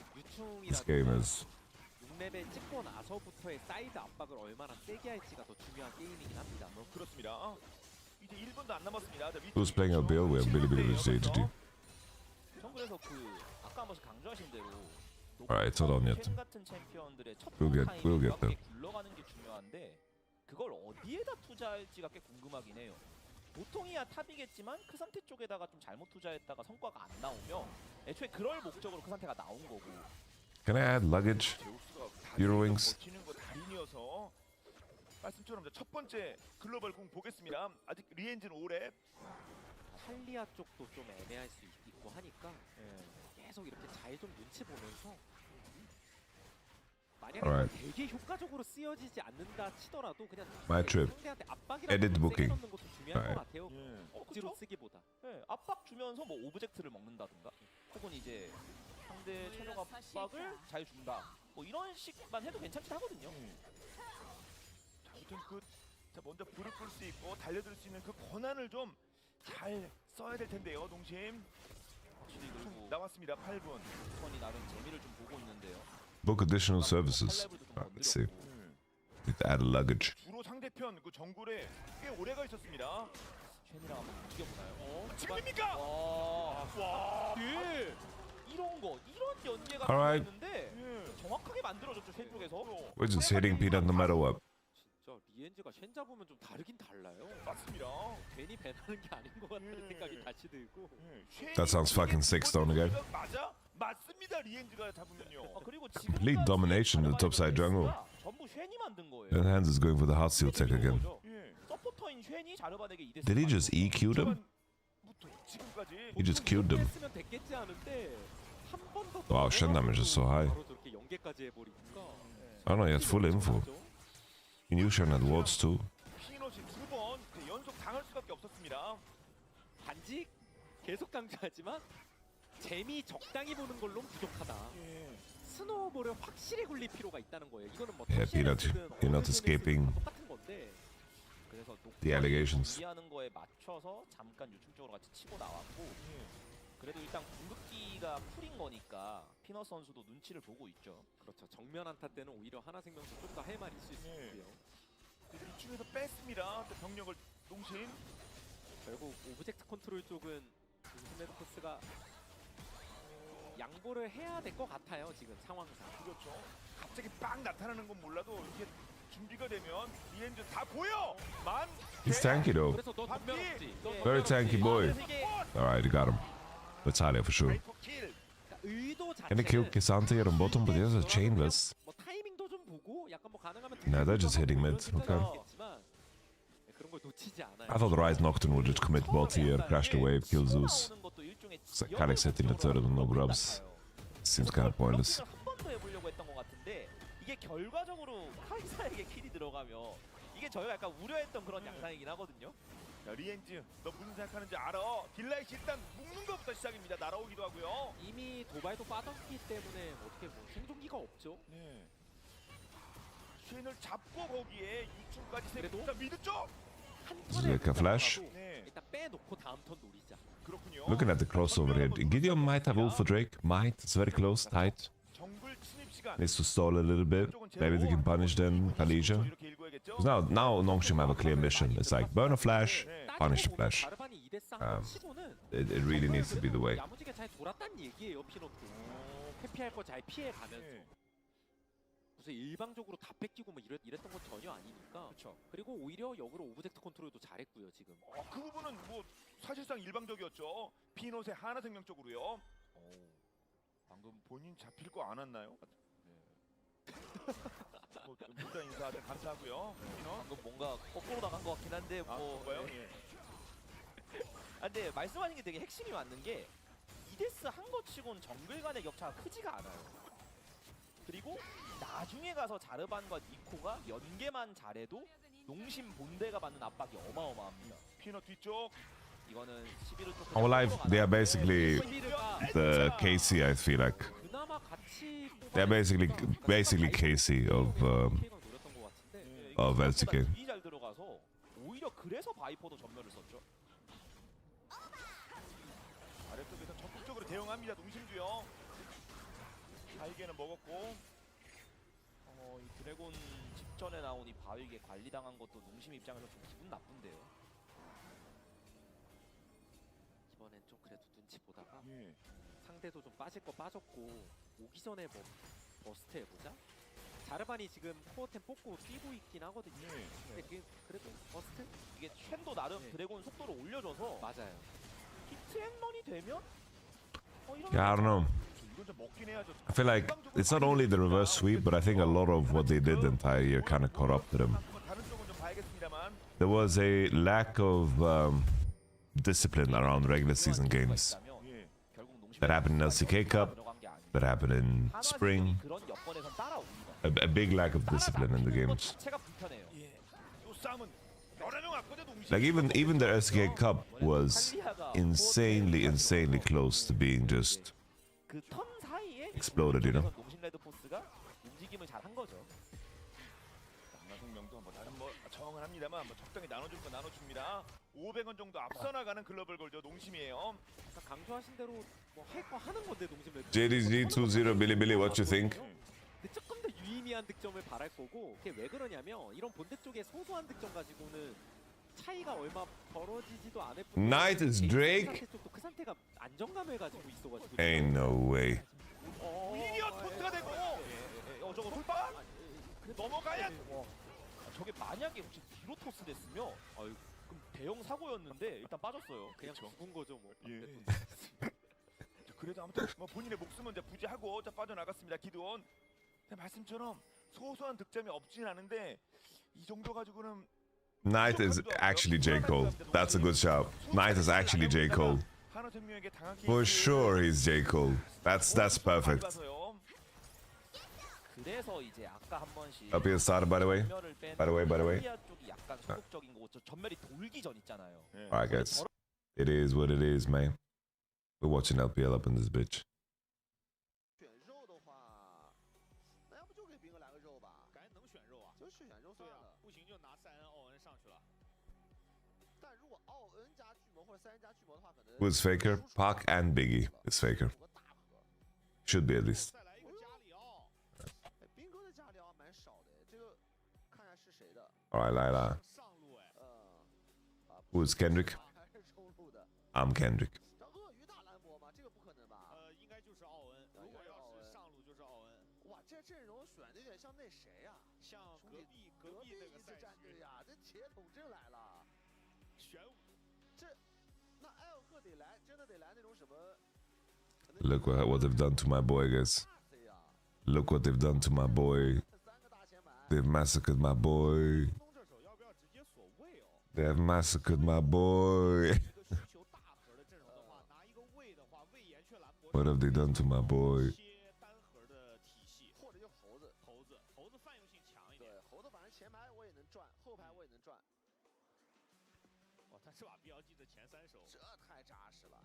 This game 유충이라든가 is 6렙에 찍고 나서부터의 사이드 압박을 얼마나 세게 할지가 더 중요한 게임이긴 합니다. 그렇습니다. 이제 1분도 안 남았습니다. 자, who's playing LPL. We have Bilibili vs JDG. 전 그래서 그 아까 한 번씩 강조하신 대로 Alright, hold on yet. 챔 같은 챔피언들의 첫 We'll get 타이밍 there. 정확하게 굴러가는 게 중요한데 그걸 어디에다 투자할지가 꽤 궁금하긴 해요. 보통이야 탑이겠지만 그 상태 쪽에다가 좀 잘못 투자했다가 성과가 안 나오면 애초에 그럴 목적으로 그 상태가 나온 거고. Can I add luggage? Eurowings. 버티는 거 달인이어서 말씀처럼 첫 번째 글로벌 공 보겠습니다. 아직 리엔즈는 오래. 탈리아 쪽도 좀 애매할 수 있고 하니까 계속 이렇게 잘 좀 눈치 보면서 만약에 Alright. 되게 효과적으로 쓰여지지 않는다 치더라도 그냥 My trip. 상대한테 압박이라도 Edit 좀 세게 booking. 넣는 것도 중요한 Alright. 것 같아요. 억지로 그쵸? 쓰기보다. 네, 압박 주면서 뭐 오브젝트를 먹는다든가 혹은 이제 상대 최종 압박을 잘 준다. 뭐 이런 식만 해도 괜찮긴 하거든요. 자, 아무튼 자 먼저 불을 끌 수 있고 달려들 수 있는 그 권한을 좀 잘 써야 될 텐데요, 동심. 확실히 그리고 나왔습니다. 8분. 턴이 나름 재미를 좀 보고 있는데요. Book additional services. Alright, let's see. Need to add luggage. 주로 상대편 그 정글에 꽤 오래가 있었습니다. 쉔이랑 한번 움직여보나요? 지금입니까? 와, 예. 이런 연계가 Alright. 있는데 정확하게 만들어졌죠 쉔 쪽에서. We're just hitting Peanut no matter what. 진짜 리엔즈가 쉔 잡으면 좀 다르긴 달라요. 맞습니다. 괜히 배나는 게 아닌 것 같다는 생각이 다시 들고. That sounds fucking sick, Stone again. 맞아? 맞습니다. 리엔즈가 잡으면요. 그리고 Complete domination in the topside jungle. 전부 쉔이 만든 거예요. And Hans is going for the hot seal tech again. 서포터인 쉔이 자르반에게 이대. Did he just EQ them? 지금까지 He just killed them. 했으면 됐겠지 않은데 한 번 더. Wow, Shen damage is so high. 바로 저렇게 연계까지 해버리니까. Oh no, he has full info. He knew Shen had wards too. 피넛이 두번 연속 당할 수밖에 없었습니다. 단지 계속 강조하지만 재미 적당히 보는 걸로 부족하다. 스노우볼을 확실히 굴릴 필요가 있다는 거예요. 이거는 뭐 Yeah, Peanut, you're not escaping 똑같은 건데. 그래서 the allegations. 이해하는 거에 맞춰서 잠깐 유충적으로 같이 치고 나왔고. 그래도 일단 궁극기가 풀인 거니까 피넛 선수도 눈치를 보고 있죠. 그렇죠. 정면 한타 때는 오히려 하나생명도 좀 더 할 말이 있을 수 있고요. 이쪽에서 뺐습니다. 또 병력을 동심. 결국 오브젝트 컨트롤 쪽은 스메드포스가 양보를 해야 될 것 같아요. 지금 상황상. 그렇죠. 갑자기 빵 나타나는 건 몰라도 이렇게 준비가 되면 리엔즈 다 보여. He's tanky though. 그래서 너 덤벼 없지. Very tanky boy. Alright, you got him. That's Talia for sure. 의도 Can he kill 자체는 Kisante here on bottom? But he has a chainless. 뭐 타이밍도 좀 보고 약간 뭐 가능하면 Nah, they're just hitting mid. Okay. 그런 걸 놓치지 않아요. I thought Rise Nocturne would just commit bot here, crash the wave, kill Zeus. It's like Kalix hitting the turret with no grubs. Seems kind of pointless. 한번 더 해보려고 했던 것 같은데 이게 결과적으로 카이사에게 킬이 들어가면 이게 저희가 약간 우려했던 그런 양상이긴 하거든요. 자, 리엔즈 너 무슨 생각하는지 알아? 딜라이시 일단 묶는 것부터 시작입니다. 날아오기도 하고요. 이미 도발도 빠졌기 때문에 어떻게 뭐 생존기가 없죠. 네. 쉔을 잡고 거기에 유충까지 그래도? 자, 미드 쪽. 한 Is it 턴에 like a flash? 붙잡아도 네. 일단 빼놓고 다음 턴 노리자. 그렇군요. Looking at the crossover here, Gideon might have ult for Drake. Might. It's very close, tight. 정글 침입 시간. Needs to stall a little bit. Maybe they can punish them, Khaleesi. 이렇게 읽어야겠죠? Because now Nongshim have a clear mission. It's like burn a flash, 네. punish the 따지고 보면 flash. 자르반이 2대4 한거 치고는 It really needs to be the way. 야무지게 잘 돌았다는 얘기예요, 피노트. 회피할 거 잘 피해 가면서. 네. 무슨 일방적으로 다 뺏기고 뭐 이랬던 건 전혀 아니니까. 그렇죠. 그리고 오히려 역으로 오브젝트 컨트롤도 잘했고요, 지금. 그 부분은 뭐 사실상 일방적이었죠. 피노세 하나생명 쪽으로요. 방금 본인 잡힐 거 안 왔나요? 네. 뭐 문자 인사 감사하고요. 피노. 방금 뭔가 거꾸로 나간 것 같긴 한데 뭐. 그거요? 네. 예. 근데 말씀하신 게 되게 핵심이 맞는 게 이데스 한 거 치곤 정글 간의 격차가 크지가 않아요. 그리고 나중에 가서 자르반과 니코가 연계만 잘해도 농심 본대가 받는 압박이 어마어마합니다. 피노 뒤쪽. 이거는 11호 쪽. Our life, they are basically the KC. I feel like 그나마 같이 they're basically KC of 노렸던 것 같은데. LCK. 이 잘 들어가서 오히려 그래서 바이퍼도 전멸을 썼죠. 아래쪽에서 적극적으로 대응합니다. 농심도요. 달개는 먹었고. 이 드래곤 직전에 나온 이 바위게 관리당한 것도 농심 입장에서 좀 기분 나쁜데요. 이번엔 좀 그래도 눈치 보다가 예. 상대도 좀 빠질 거 빠졌고 오기 전에 뭐 버스트 해보자. 자르반이 지금 코어템 뽑고 뛰고 있긴 하거든요. 예. 근데 그래도 버스트? 이게 쉔도 나름 네. 드래곤 속도를 올려줘서 맞아요. 히트앤런이 되면 이러면 Yeah, I don't know. 이건 좀 먹긴 해야죠. I feel like it's not only the reverse sweep, but I think a lot of what they did the entire year kind of caught up to them. 다른 쪽은 좀 봐야겠습니다만. There was a lack of discipline around regular season games. 예. That happened in LCK Cup. That happened in spring. 그런 여건에선 따라옵니다. A big lack of discipline in the games. 자체가 불편해요. 예. 요 싸움은 여러 명 왔거든요. 농심. Like even the LCK Cup was insanely close to being just 그턴 사이에 exploded, you know. 농심 레드포스가 움직임을 잘 한 거죠. 장나성명도 뭐 다른 뭐 정은 합니다만 뭐 적당히 나눠줄 거 나눠줍니다. 500원 정도 앞서 나가는 글로벌 골드 농심이에요. 아까 강조하신 대로 뭐 할 거 하는 건데 농심 레드. JDG20 Billy, what you think? 근데 조금 더 유의미한 득점을 바랄 거고 그게 왜 그러냐면 이런 본대 쪽의 소소한 득점 가지고는 차이가 얼마 벌어지지도 않을 뿐 Knight is Drake? 쪽도 그 상태가 안정감을 가지고 있어가지고 Ain't no way. 오히려 토스가 되고 저거 홀빵 넘어가야 저게 만약에 혹시 뒤로 토스 됐으면 그럼 대형 사고였는데 일단 빠졌어요. 그냥 죽은 거죠 뭐. 예. 자, 그래도 아무튼 뭐 본인의 목숨은 이제 부지하고 자 빠져나갔습니다. 기드온. 말씀처럼 소소한 득점이 없진 않은데 이 정도 가지고는 Knight is actually J. Cole. That's a good shout. Knight is actually J. Cole. 하나생명에게 당한 For sure he's J. Cole. That's perfect. 그래서 이제 아까 한 번씩 Up here started by the way. 전멸을 뺀 By the way. 코리아 쪽이 약간 소극적인 거고 저 전멸이 돌기 전 있잖아요. Alright guys. It is what it is, man. We're watching LPL up in this bitch. 选肉的话，那要不就给兵哥来个肉吧？感觉能选肉啊？就是选肉算了。不行就拿赛恩、奥恩上去了。但如果奥恩加巨魔或者三恩加巨魔的话，可能 Who's Faker? Park and Biggie is Faker. 有个大盒。 Should be at least. 再来一个加里奥，哎，兵哥的加里奥蛮少的，这个看一下是谁的。 Alright, Laila. 上路哎，Who's Kendrick? 还是中路的。 I'm Kendrick. 这鳄鱼大兰博吗？这个不可能吧？应该就是奥恩。如果要是上路就是奥恩，哇，这阵容选的有点像那谁呀？像兄弟，隔壁那个一次赛区战队呀，这铁桶阵来了。玄武那埃尔赫得来，真的得来那种什么？ Look what they've done to my boy, guys. 大 C 呀， Look what they've done to my boy. 三个大前板。 They've massacred my boy. 东这手要不要直接锁位哦？ They have massacred my boy. 一个需求大盒的阵容的话，拿一个位的话，位延却兰博。 What have they done to my boy? 切单盒的体系，或者就猴子，猴子泛用性强一点。对，猴子反正前排我也能转，后排我也能转。哇，他这太扎实了。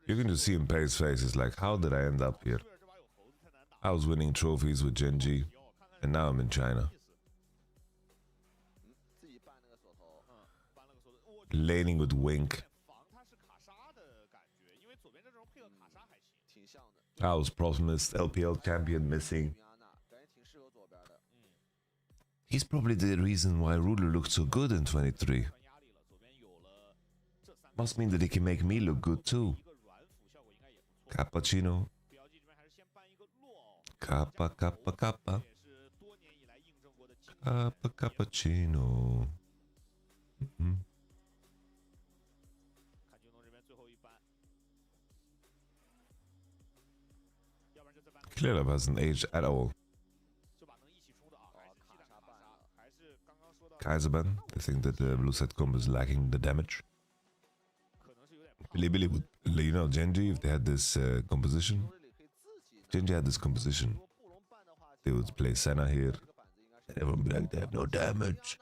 You can just see in Pei's face, it's like, how did I end up here? I was winning trophies with Genji, and now I'm in China. 自己办那个锁头， Laning with Wink. 挺像的。 I was promised LPL champion missing. 云安娜感觉挺适合左边的。 He's probably the reason why Ruler looked so good in 23. Must mean that he can make me look good too. Cappuccino. Kappa, kappa, kappa. Kappa, cappuccino. Clearly hasn't aged at all. Kaiserban, I think that the blue set combo is lacking the damage. Bilibili would, you know, Genji, if they had this composition, Genji had this composition, they would play Senna here, and everyone would be like, they have no damage.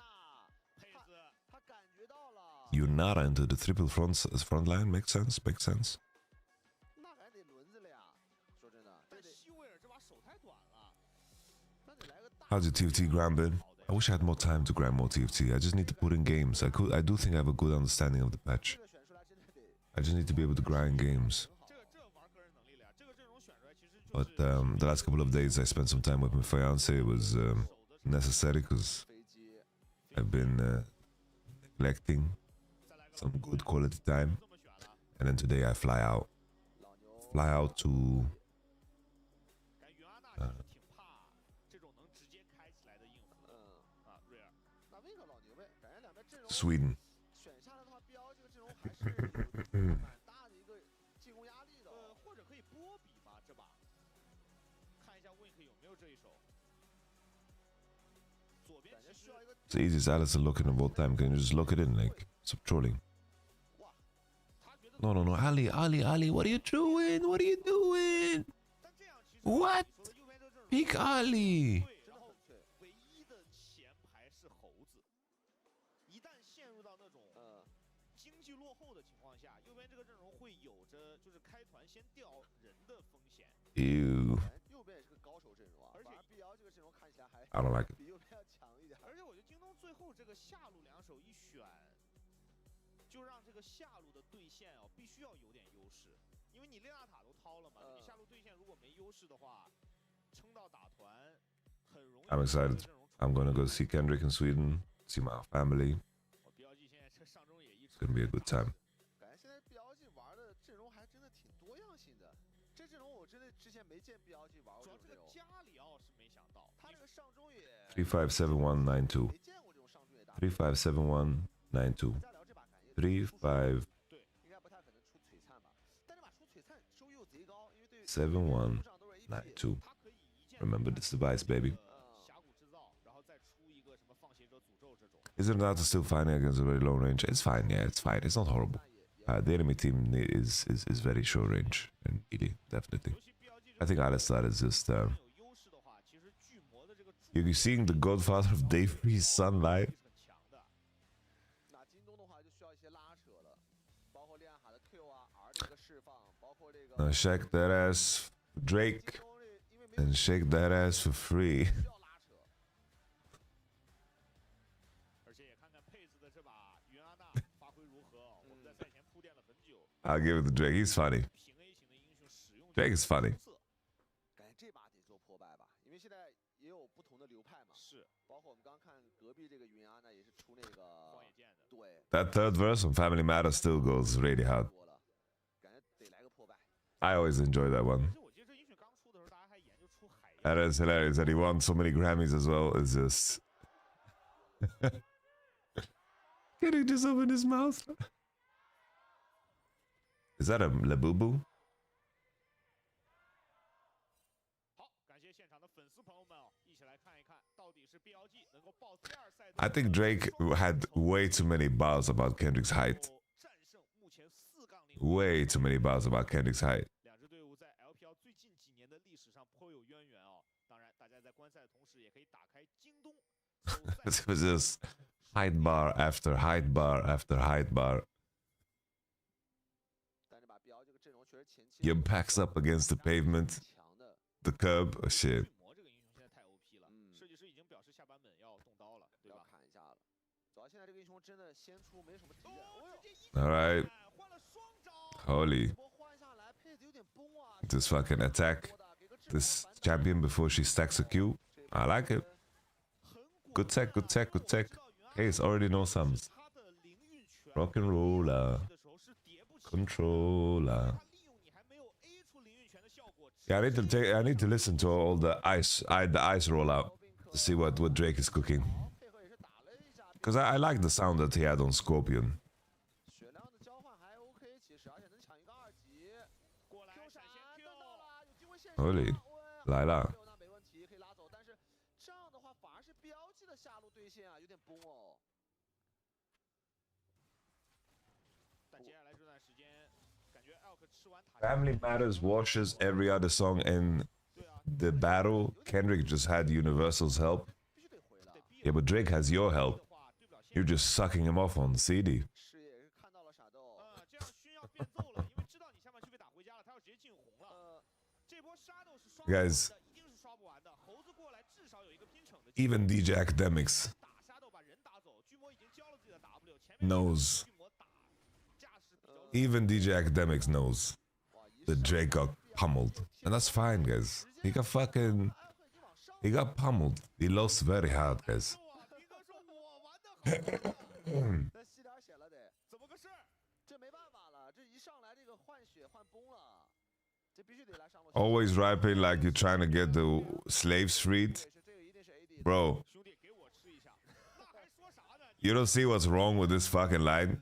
Yunara into the triple front line, makes sense, makes sense. 那感觉得轮子了呀，说真的，这得希维尔这把手太短了，那得来个大。 How's your TFT grind been? I wish I had more time to grind more TFT. I just need to put in games. I do think I have a good understanding of the patch. I just need to be able to grind games. But the last couple of days I spent some time with my fiance. It was necessary because I've been neglecting some good quality time. And then today I fly out to Sweden. 选下来的话，标这个阵容还是蛮大的一个进攻压力的。或者可以波比吧，这把。看一下 Wink 有没有这一手。左边感觉需要一个。 It's the easiest Alistair lock in of all time. Can you just lock it in, like, stop trolling? No, no, no, Ali, what are you doing? What are you doing? What? Pick Ali. 唯一的前排是猴子，一旦陷入到那种经济落后的情况下，右边这个阵容会有着就是开团先掉人的风险。 Ew. 右边也是个高手阵容啊，而且 BL 这个阵容看起来还 I don't like it. 比右边要强一点。而且我觉得京东最后这个下路两手一选，就让这个下路的对线哦必须要有点优势，因为你列纳塔都掏了嘛，你下路对线如果没优势的话，撑到打团很容易。 I'm excited. I'm gonna go see Kendrick in Sweden, see my family. It's gonna be a good time. 感觉现在 BLG 玩的阵容还真的挺多样性的，这阵容我真的之前没见 BLG 玩过。主要这个加里奥是没想到，他这个上中野 357192. 没见过这种上中野打。 357192. 357192. 对，应该不太可能出璀璨吧？但这把出璀璨收益又贼高，因为对 7192. Remember this device, baby. Isn't that still fighting against a very low range? It's fine, yeah, it's fine. It's not horrible. The enemy team is very short range and melee, definitely. I think Alistar is just you're seeing the Godfather of Day Free's son live. Now shake that ass for Drake and shake that ass for free. I'll give it to Drake. He's funny. Drake is funny. 感觉这把得做破败吧，因为现在也有不同的流派嘛。是，包括我们刚看隔壁这个云安呢，也是出那个荒野剑的。对。That third verse on Family Matters still goes really hard. 感觉得来个破败。I always enjoy that one. That is hilarious that he won so many Grammys as well. It's just. Can he just open his mouth? Is that a Labubu? I think Drake had way too many bars about Kendrick's height. Way too many bars about Kendrick's height. It was just height bar after height bar after height bar. 但这把标这个阵容确实前期 Your back's up against the pavement, 强的。 the curb. Oh shit. 巨魔这个英雄现在太 OP 了，设计师已经表示下版本要动刀了，对吧？砍一下了。主要现在这个英雄真的先出没什么敌人。All right. Holy. Just fucking attack this champion before she stacks a Q. I like it. Good tech, good tech, good tech. Hey, it's already no sums. Rock and roller. Controller. Yeah, I need to listen to all the ice rollout to see what Drake is cooking. Because I like the sound that he had on Scorpion. 血量的交换还 OK， 其实而且能抢一个2级。过来闪现 Q 到了，有机会现身。 Holy. 来了。那没问题，可以拉走。但是这样的话反而是标记的下路对线啊，有点崩哦。但接下来这段时间，感觉 Elk 吃完塔。 Family Matters washes every other song in the battle. Kendrick just had Universal's help. Yeah, but Drake has your help. You're just sucking him off on CD. 视野也是看到了傻豆。这样需要变奏了，因为知道你下半区被打回家了，他要直接进红了。这波沙豆是刷不完的， Guys, 一定是刷不完的。猴子过来至少有一个拼逞的。 even DJ Academics 打沙豆把人打走，巨魔已经交了自己的 W， 前面 knows. 巨魔打架势比较。 Even DJ Academics knows that Drake got pummeled. And that's fine, guys. He got pummeled. He lost very hard, guys. 那细点写了得，怎么个事？这没办法了，这一上来这个换血换崩了，这必须得来上路。 Always rapping like you're trying to get the slaves freed. Bro, you don't see what's wrong with this fucking line?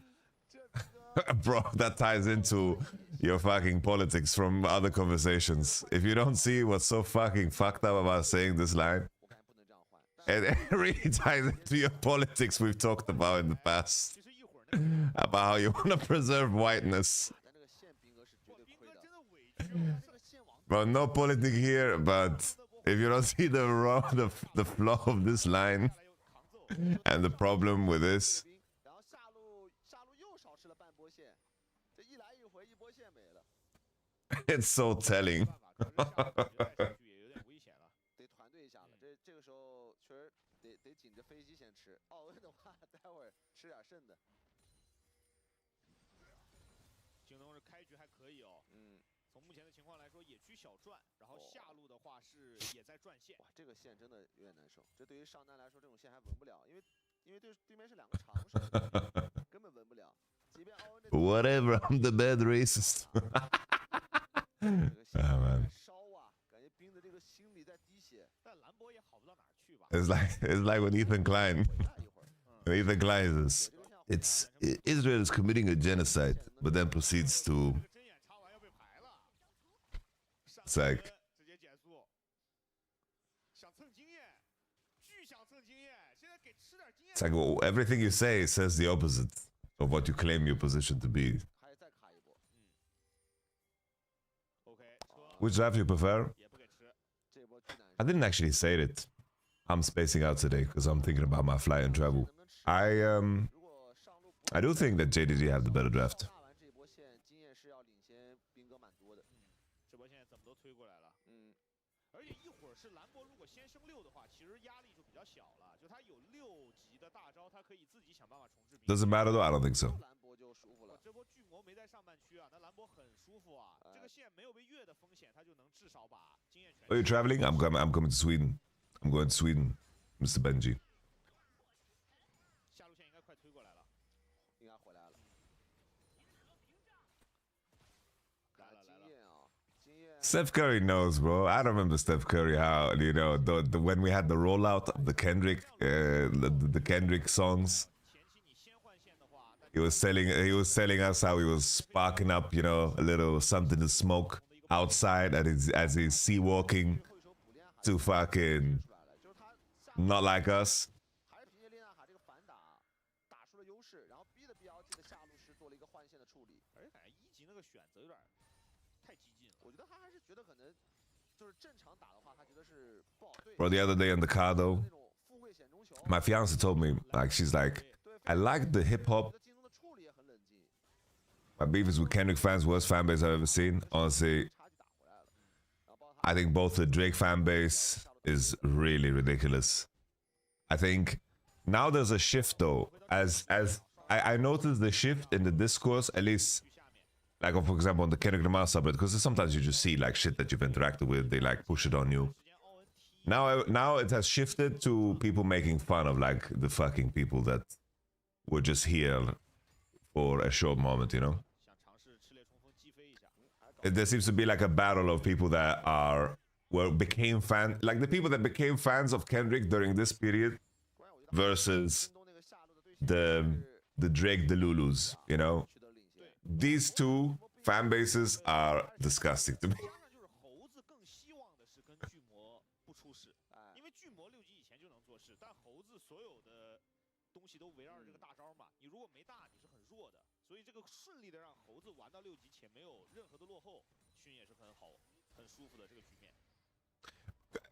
Bro, that ties into your fucking politics from other conversations. If you don't see what's so fucking fucked up about saying this line, it really ties into your politics we've talked about in the past. About how you want to preserve whiteness. Bro, no politics here, but if you don't see the flaw of this line and the problem with this, 然后下路又少吃了半波线，这一来一回一波线没了。 it's so telling. 得团队一下了，这个时候确实得紧着飞机先吃。奥恩的话，待会儿吃点剩的。京东是开局还可以哦，从目前的情况来说，野区小赚，然后下路的话是也在赚线。哇，这个线真的有点难受。这对于上单来说，这种线还稳不了，因为对面是2个长手，根本稳不了。即便奥恩这 Whatever, I'm the bad racist. 啊 man. 烧啊，感觉冰的这个心里在滴血。但兰博也好不到哪儿去吧。 It's like when Ethan Klein says, Israel is committing a genocide, but then proceeds to. It's like. It's like well, everything you say says the opposite of what you claim your position to be. Which draft you prefer? I didn't actually say it. I'm spacing out today because I'm thinking about my flight and travel. I do think that JDG have the better draft. 打完这波线，经验是要领先兵哥蛮多的。这波线怎么都推过来了。而且一会儿是兰博，如果先升6的话，其实压力就比较小了。就他有6级的大招，他可以自己想办法重置兵。 Doesn't matter though. I don't think so. 兰博就舒服了。这波巨魔没在上半区啊，那兰博很舒服啊。这个线没有被越的风险，他就能至少把经验权。 Are you traveling? I'm coming to Sweden. I'm going to Sweden, Mr. Benji. 下路线应该快推过来了，应该回来了。来了来了，经验。 Steph Curry knows, bro. I remember Steph Curry how when we had the rollout of the Kendrick the Kendrick songs. He was telling us how he was sparking up, a little something to smoke outside as he's sea walking to fucking not like us. 还是凭借列纳塔这个反打，打出了优势，然后逼的 BLT 的下路是做了一个换线的处理，而且感觉1级那个选择有点太激进了。我觉得他还是觉得可能就是正常打的话，他觉得是不好对。 Bro, the other day in the car though, my fiance told me, like, she's like, I like the hip hop. My beef is with Kendrick fans, worst fan base I've ever seen. Honestly, I think both the Drake fan base is really ridiculous. I think now there's a shift though. As I noticed the shift in the discourse, at least, like for example on the Kendrick Lamar subreddit, because sometimes you just see like shit that you've interacted with, they like push it on you. Now it has shifted to people making fun of like the fucking people that were just here for a short moment, you know? There seems to be like a battle of people that became like the people that became fans of Kendrick during this period versus the Drake Delulus, you know? These two fan bases are disgusting to me.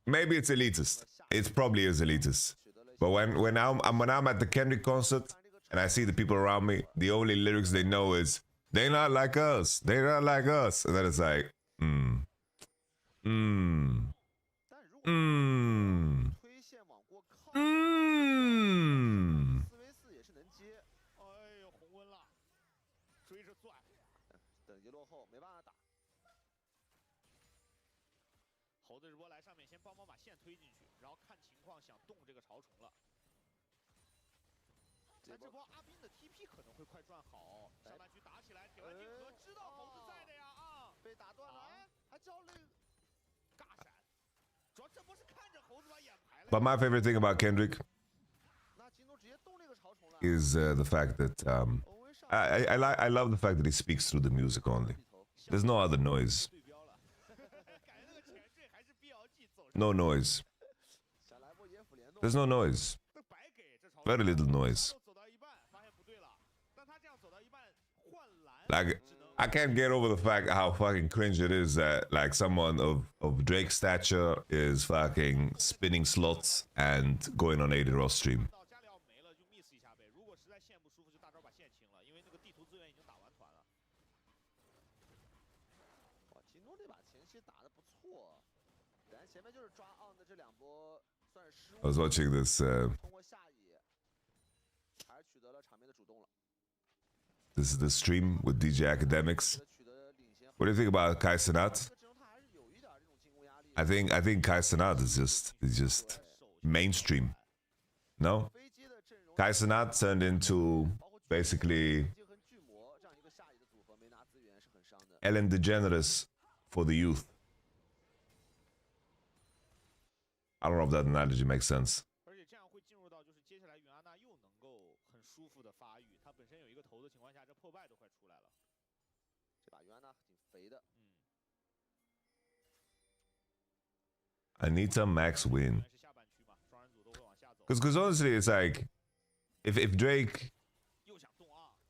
Maybe it's elitist. It probably is elitist. But when I'm at the Kendrick concert and I see the people around me, the only lyrics they know is "They not like us, they not like us," and then it's like, But my favorite thing about Kendrick is the fact that I love the fact that he speaks through the music only. There's no other noise. No noise. There's no noise. Very little noise. Like, I can't get over the fact how fucking cringe it is that like someone of Drake's stature is fucking spinning slots and going on 80 Ross stream. I was watching this this is the stream with DJ Academics. What do you think about Kai Cenat? I think Kai Cenat is just mainstream. No? Kai Cenat turned into basically Ellen DeGeneres for the youth. I don't know if that analogy makes sense. Anita Max win. Because honestly, it's like if Drake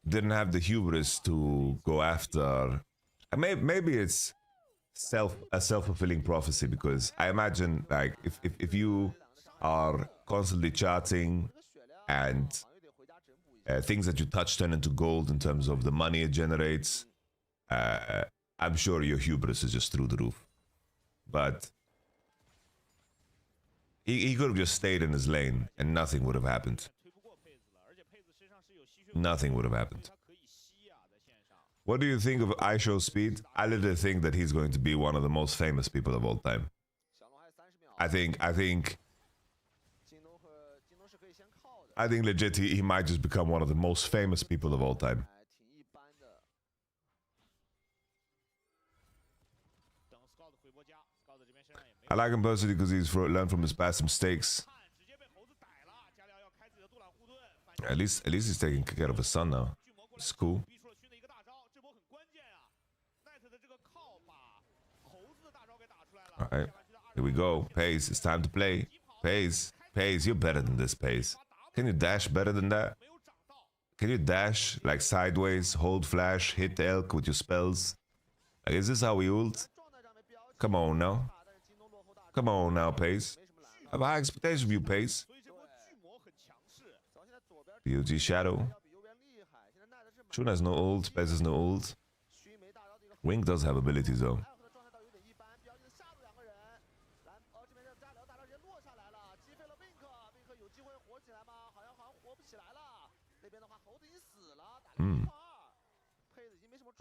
didn't have the hubris to go after, maybe it's a self-fulfilling prophecy, because I imagine like if you are constantly charting and things that you touch turn into gold in terms of the money it generates, I'm sure your hubris is just through the roof. But he could have just stayed in his lane and nothing would have happened. Nothing would have happened. What do you think of iShow Speed? I literally think that he's going to be one of the most famous people of all time. I think legit he might just become one of the most famous people of all time. I like him personally because he's learned from his past mistakes. At least he's taking care of his son now. It's cool. All right, here we go. Pace, it's time to play. Pace, you're better than this, Pace. Can you dash better than that? Can you dash like sideways, hold flash, hit elk with your spells? Like, is this how we ult? Come on now. Come on now, Pace. I have high expectations of you, Pace. POG Shadow. Shun has no ult, Pez has no ult. Wing does have abilities though.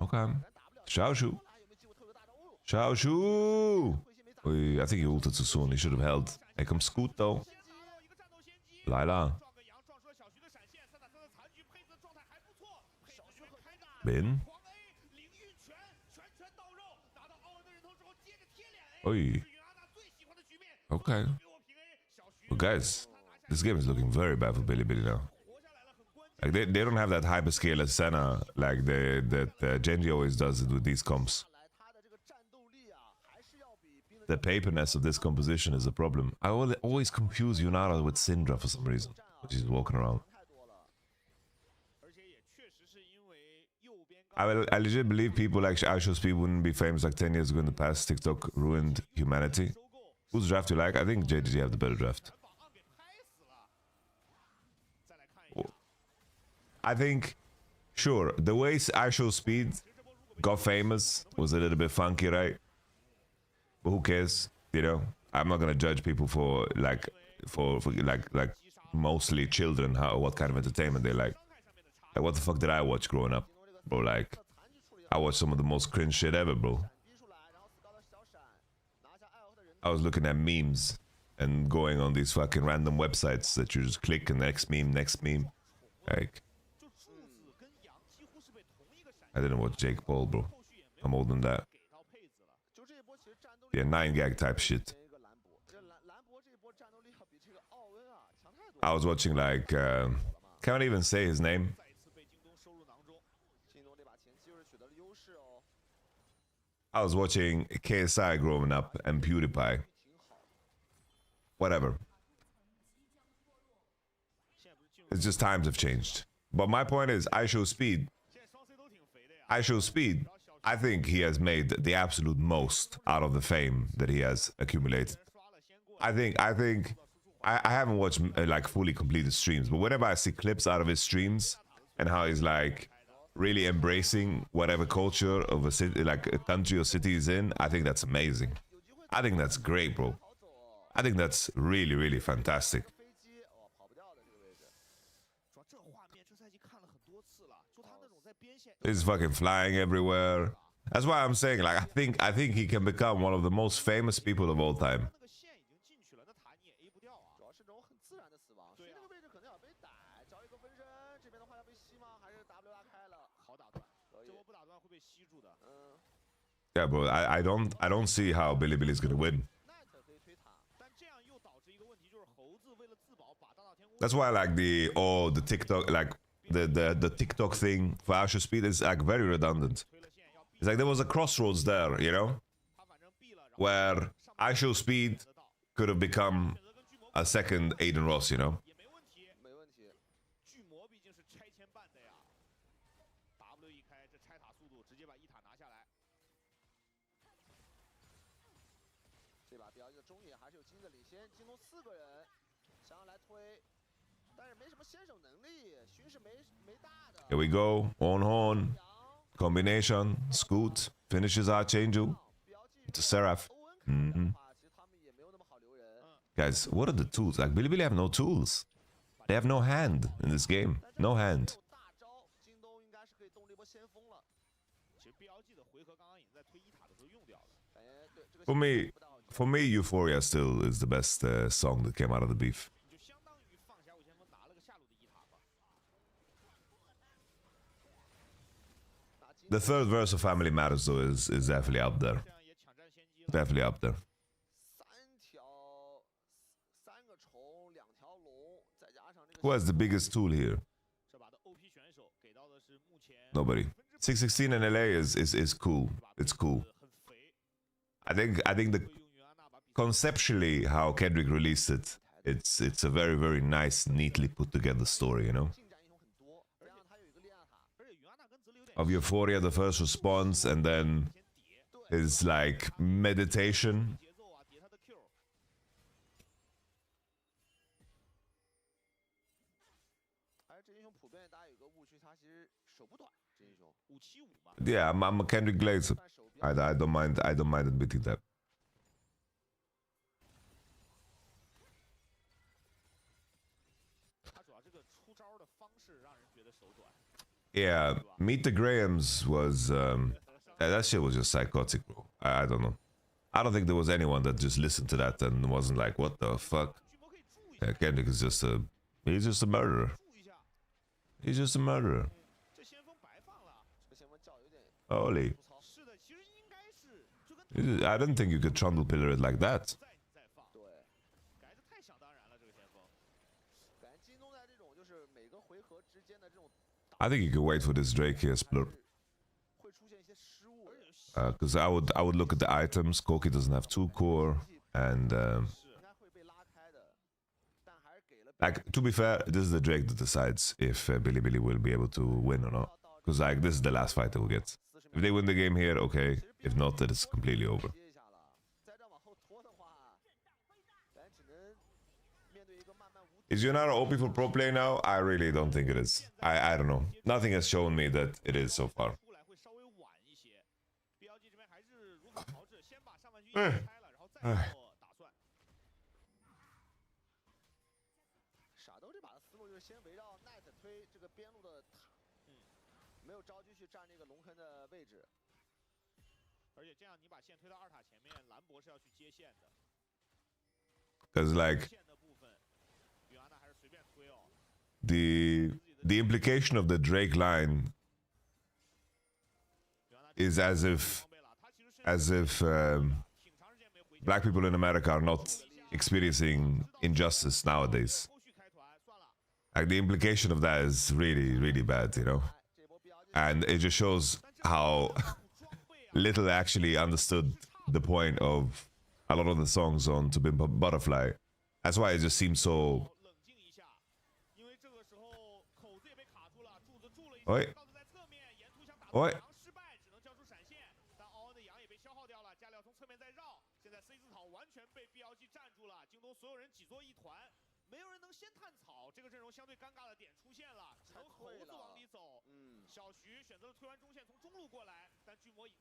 Okay. Xiaoshu. Xiaoshu! I think he ulted too soon. He should have held. Here comes Scoot though. LAILE. Bin. Oi. Okay. Well, guys, this game is looking very bad for Bilibili now. Like they don't have that hyperscale as Senna like that Genji always does it with these comps. The paperness of this composition is a problem. I always confuse Yunara with Syndra for some reason. She's walking around. I legit believe people like iShowSpeed wouldn't be famous like 10 years ago in the past. TikTok ruined humanity. Whose draft you like? I think JDG have the better draft. I think, sure, the way iShowSpeed got famous was a little bit funky, right? But who cares? You know, I'm not gonna judge people for like mostly children what kind of entertainment they like. Like what the fuck did I watch growing up, bro? Like I watched some of the most cringe shit ever, bro. I was looking at memes and going on these fucking random websites that you just click and next meme. Like I didn't watch Jake Paul, bro. I'm older than that. Yeah, 9gag type shit. I was watching like, can't even say his name. I was watching KSI growing up and PewDiePie. Whatever. It's just times have changed. But my point is, iShowSpeed, I think he has made the absolute most out of the fame that he has accumulated. I haven't watched like fully completed streams, but whenever I see clips out of his streams and how he's like really embracing whatever culture of a city, like a country or city he's in, I think that's amazing. I think that's great, bro. I think that's really, really fantastic. He's fucking flying everywhere. That's why I'm saying, like, I think he can become one of the most famous people of all time. Yeah, bro. I don't see how Bilibili is gonna win. That's why, like the TikTok, like the TikTok thing for iShowSpeed is like very redundant. It's like there was a crossroads there, you know, where iShowSpeed could have become a second Aiden Ross, you know. Here we go, on horn, combination, Scoot, finishes Archangel, to Seraph. Guys, what are the tools? Like, Bilibili have no tools. They have no hand in this game. No hand. For me, Euphoria still is the best song that came out of the beef. The third verse of Family Matters, though, is definitely up there. Definitely up there. Who has the biggest tool here? Nobody. 616 in LA is cool. It's cool. I think the conceptually how Kendrick released it, it's a very, very nice, neatly put together story, you know. Of Euphoria, the first response, and then his like meditation. Yeah, I'm a Kendrick Glazer. I don't mind admitting that. Yeah, Meet the Grahams was that shit was just psychotic, bro. I don't know. I don't think there was anyone that just listened to that and wasn't like, what the fuck? Yeah, Kendrick is just he's just a murderer. He's just a murderer. Holy. I didn't think you could trundle pillar it like that. I think you could wait for this Drake here, Splurp. Because I would look at the items. Koki doesn't have 2 core, and like, to be fair, this is the Drake that decides if Billy will be able to win or not. Because like, this is the last fight they will get. If they win the game here, okay. If not, then it's completely over. Is Yonara OP for pro play now? I really don't think it is. I don't know. Nothing has shown me that it is so far. Because like the implication of the Drake line is as if black people in America are not experiencing injustice nowadays. Like, the implication of that is really, really bad, you know? And it just shows how little actually understood the point of a lot of the songs on To Be Butterfly. That's why it just seems so... Oi. Oi.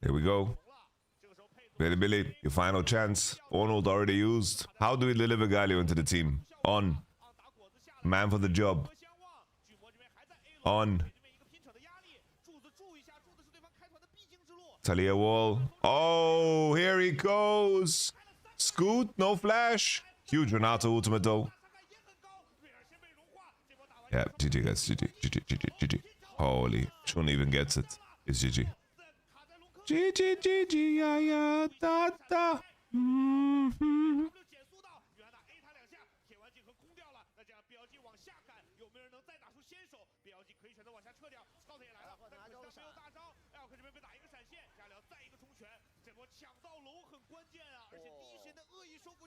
Here we go. Billy, your final chance. Arnold already used. How do we deliver Galio into the team? On. Man for the job. On. Talia wall. Oh, here he goes. Scoot, no flash. Huge Renato ultimate though. Yeah, GG guys, GG. Holy, Chun even gets it. It's GG. GG, yeah, da, da.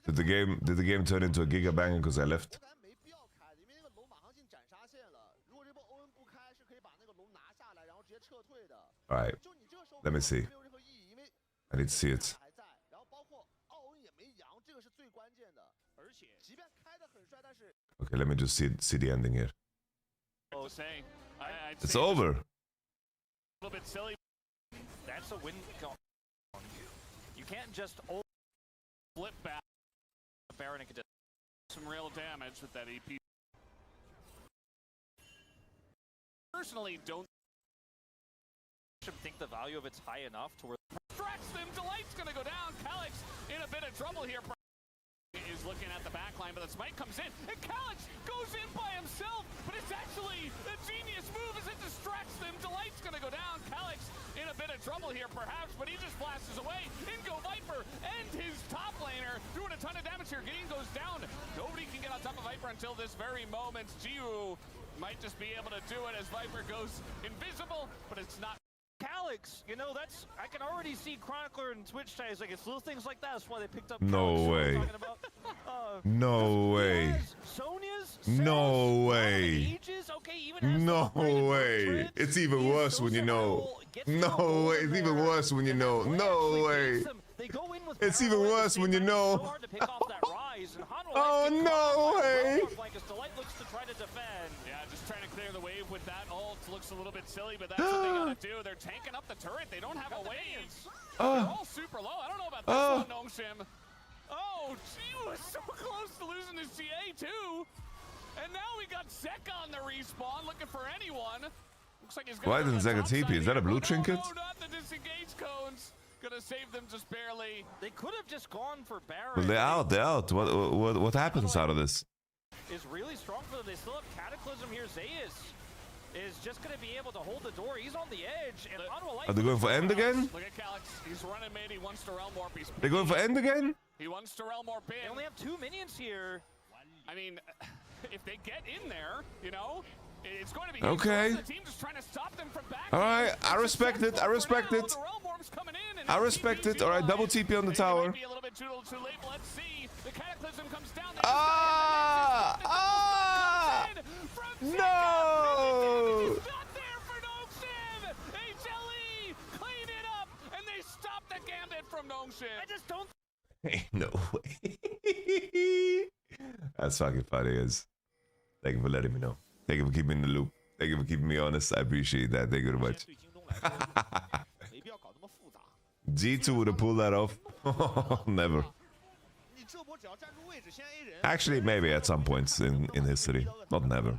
Did the game turn into a giga banger because I left? Alright, let me see. I need to see it. Okay, let me just see the ending here. It's over. A little bit silly. That's a win. You can't just flip back. Baron could some real damage with that EP. Personally, don't think the value of it's high enough to where distracts them. Delight's gonna go down. Calix in a bit of trouble here. Is looking at the back line, but the smite comes in, and Calix goes in by himself, but it's actually a genius move as it distracts them. Delight's gonna go down. Calix in a bit of trouble here, perhaps, but he just blasts away. In go Viper, and his top laner doing a ton of damage here. Gideon goes down. Nobody can get on top of Viper until this very moment. Jiwoo might just be able to do it as Viper goes invisible, but it's not. Calix, you know, that's, I can already see Chronicler and Twitch ties, like, it's little things like that. That's why they picked up. No way. No way. Sonya's? No way. Okay, even no way. It's even worse when you know. No way. It's even worse when you know. No way. It's even worse when you know. Oh, no way. Yeah, just trying to clear clear the wave with that ult. Looks a little bit silly, but that's what they gotta do. They're tanking up the turret. They don't have a wave. They're all super low. I don't know about this one, Nongshim. Oh, she was so close to losing his GA too. And now we got Zeka on the respawn, looking for anyone. Looks like he's Why didn't Zeka TP? Is that a blue trinket? No, not the disengage cones. Gonna save them just barely. They could have just gone for Baron. Well, they're out. They're out. What happens out of this? Is really strong for them. They still have Cataclysm here. Zeus is just going to be able to hold the door. He's on the edge. And Are they going for end again? Look at Calyx. He's running mid. He wants to realm warp. They're going for end again? He wants to realm warp in. They only have 2 minions here. I mean, if they get in there, you know, it's going to be okay. The team just trying to stop them from back. All right, I respect it. I respect it. I respect it. All right, double TP on the tower. Be a little bit too late, but let's see. The Cataclysm comes down. No! It's not there for Nongshim. HLE clean it up, and they stop the gambit from Nongshim. I just don't. Ain't no way. That's fucking funny, guys. Thank you for letting me know. Thank you for keeping me in the loop. Thank you for keeping me honest. I appreciate that. Thank you very much. G2 would have pulled that off. Never. Actually, maybe at some points in history. Not never.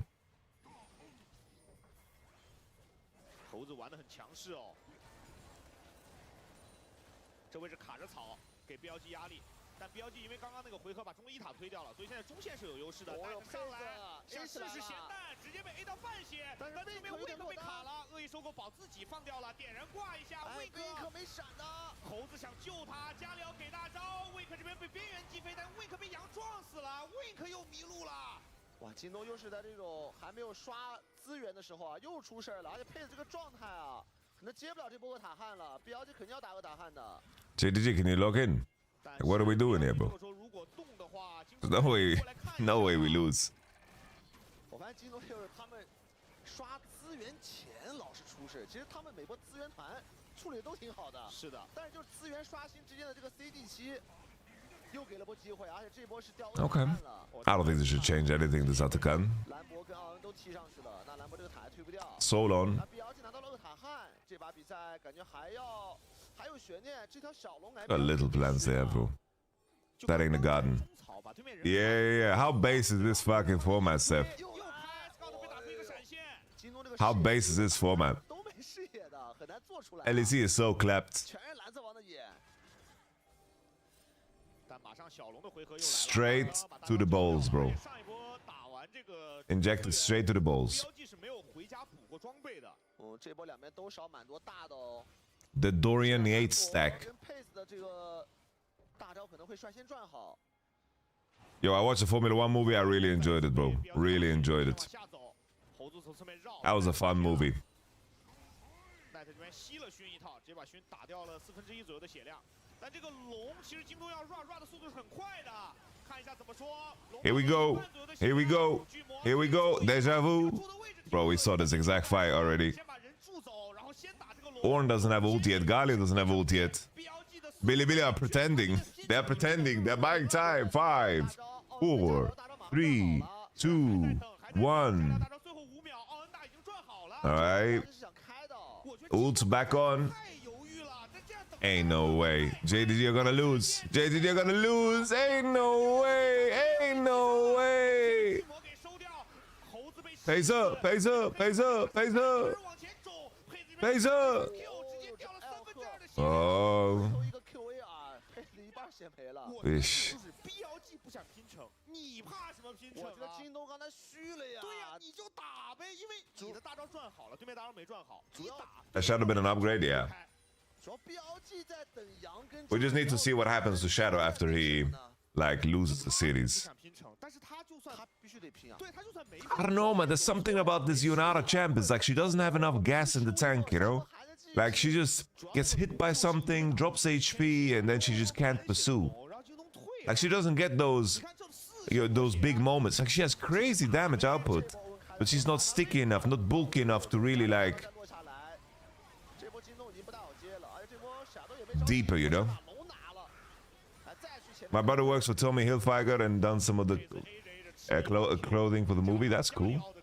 JDG, can you log in? Like, what are we doing here, bro? There's no way we lose. Okay. I don't think they should change anything this Atakan. Soul on. Got little plans there, bro. That ain't the garden. Yeah. How base is this fucking format, Seth? How base is this format? LEC is so clapped. Straight to the balls, bro. Injected straight to the balls. The Dorian Yates stack. Yo, I watched the Formula 1 movie. I really enjoyed it, bro. Really enjoyed it. That was a fun movie. Here we go. Here we go. Here we go. Deja vu. Bro, we saw this exact fight already. Ornn doesn't have ult yet. Galio doesn't have ult yet. Billy are pretending. They're pretending. They're buying time. 5, 4, 3, 2, 1. Alright. Ult's back on. Ain't no way. JDG, you're gonna lose. JDG, you're gonna lose. Ain't no way. Ain't no way. Pays up. Pays up. Pays up. Pays up. Pays up. Oh. Fish. That should have been an upgrade, yeah. We just need to see what happens to Shadow after he, like, loses the series. I don't know, man. There's something about this Yunara champ. It's like she doesn't have enough gas in the tank, you know? Like, she just gets hit by something, drops HP, and then she just can't pursue. Like, she doesn't get those, you know, those big moments. Like, she has crazy damage output, but she's not sticky enough, not bulky enough to really, like, deeper, you know? My brother works for Tommy Hilfiger and done some of the clothing for the movie. That's cool.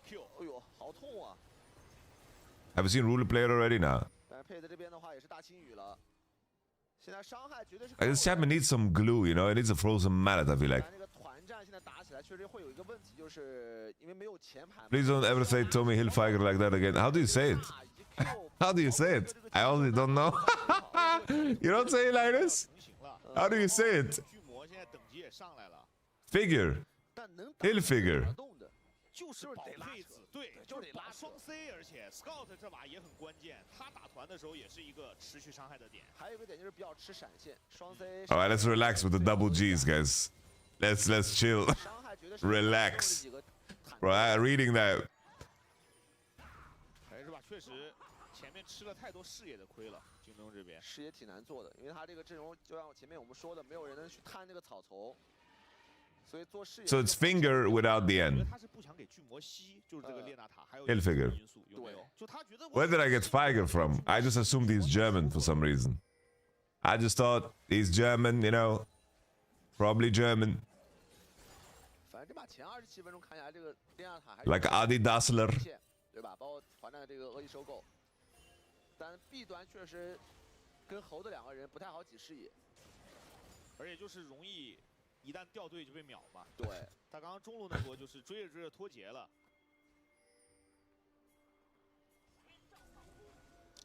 Have you seen Ruler play it already now? 但是佩德这边的话也是大清雨了。现在伤害绝对是。This champion needs some glue, you know. It needs a frozen mallet. I feel like. 这个团战现在打起来确实会有一个问题，就是因为没有前排。Please don't ever say Tommy Hilfiger like that again. How do you say it? How do you say it? I honestly don't know. You don't say it like this? How do you say it? 巨魔现在等级也上来了， Figure. Hilfiger. 就是保配子，对，就是保双 C， 而且 Scout 这把也很关键，他打团的时候也是一个持续伤害的点。还有一个点就是比较吃闪现，双 C。All right, let's relax with the double G's, guys. Let's chill. Relax. Right, reading that. 还是吧，确实前面吃了太多视野的亏了，京东这边视野挺难做的，因为他这个阵容就像前面我们说的，没有人能去探那个草丛。 So it's finger without the end. Hilfiger. Where did I get Figer from? I just assumed he's German for some reason. I just thought he's German, you know. Probably German. Like Adi Dassler. 对吧？包括团战的这个恶意收购，但 B 端确实跟猴子两个人不太好挤视野，而且就是容易。 一旦掉队就被秒嘛。对，他刚刚中路那波就是追着追着脱节了。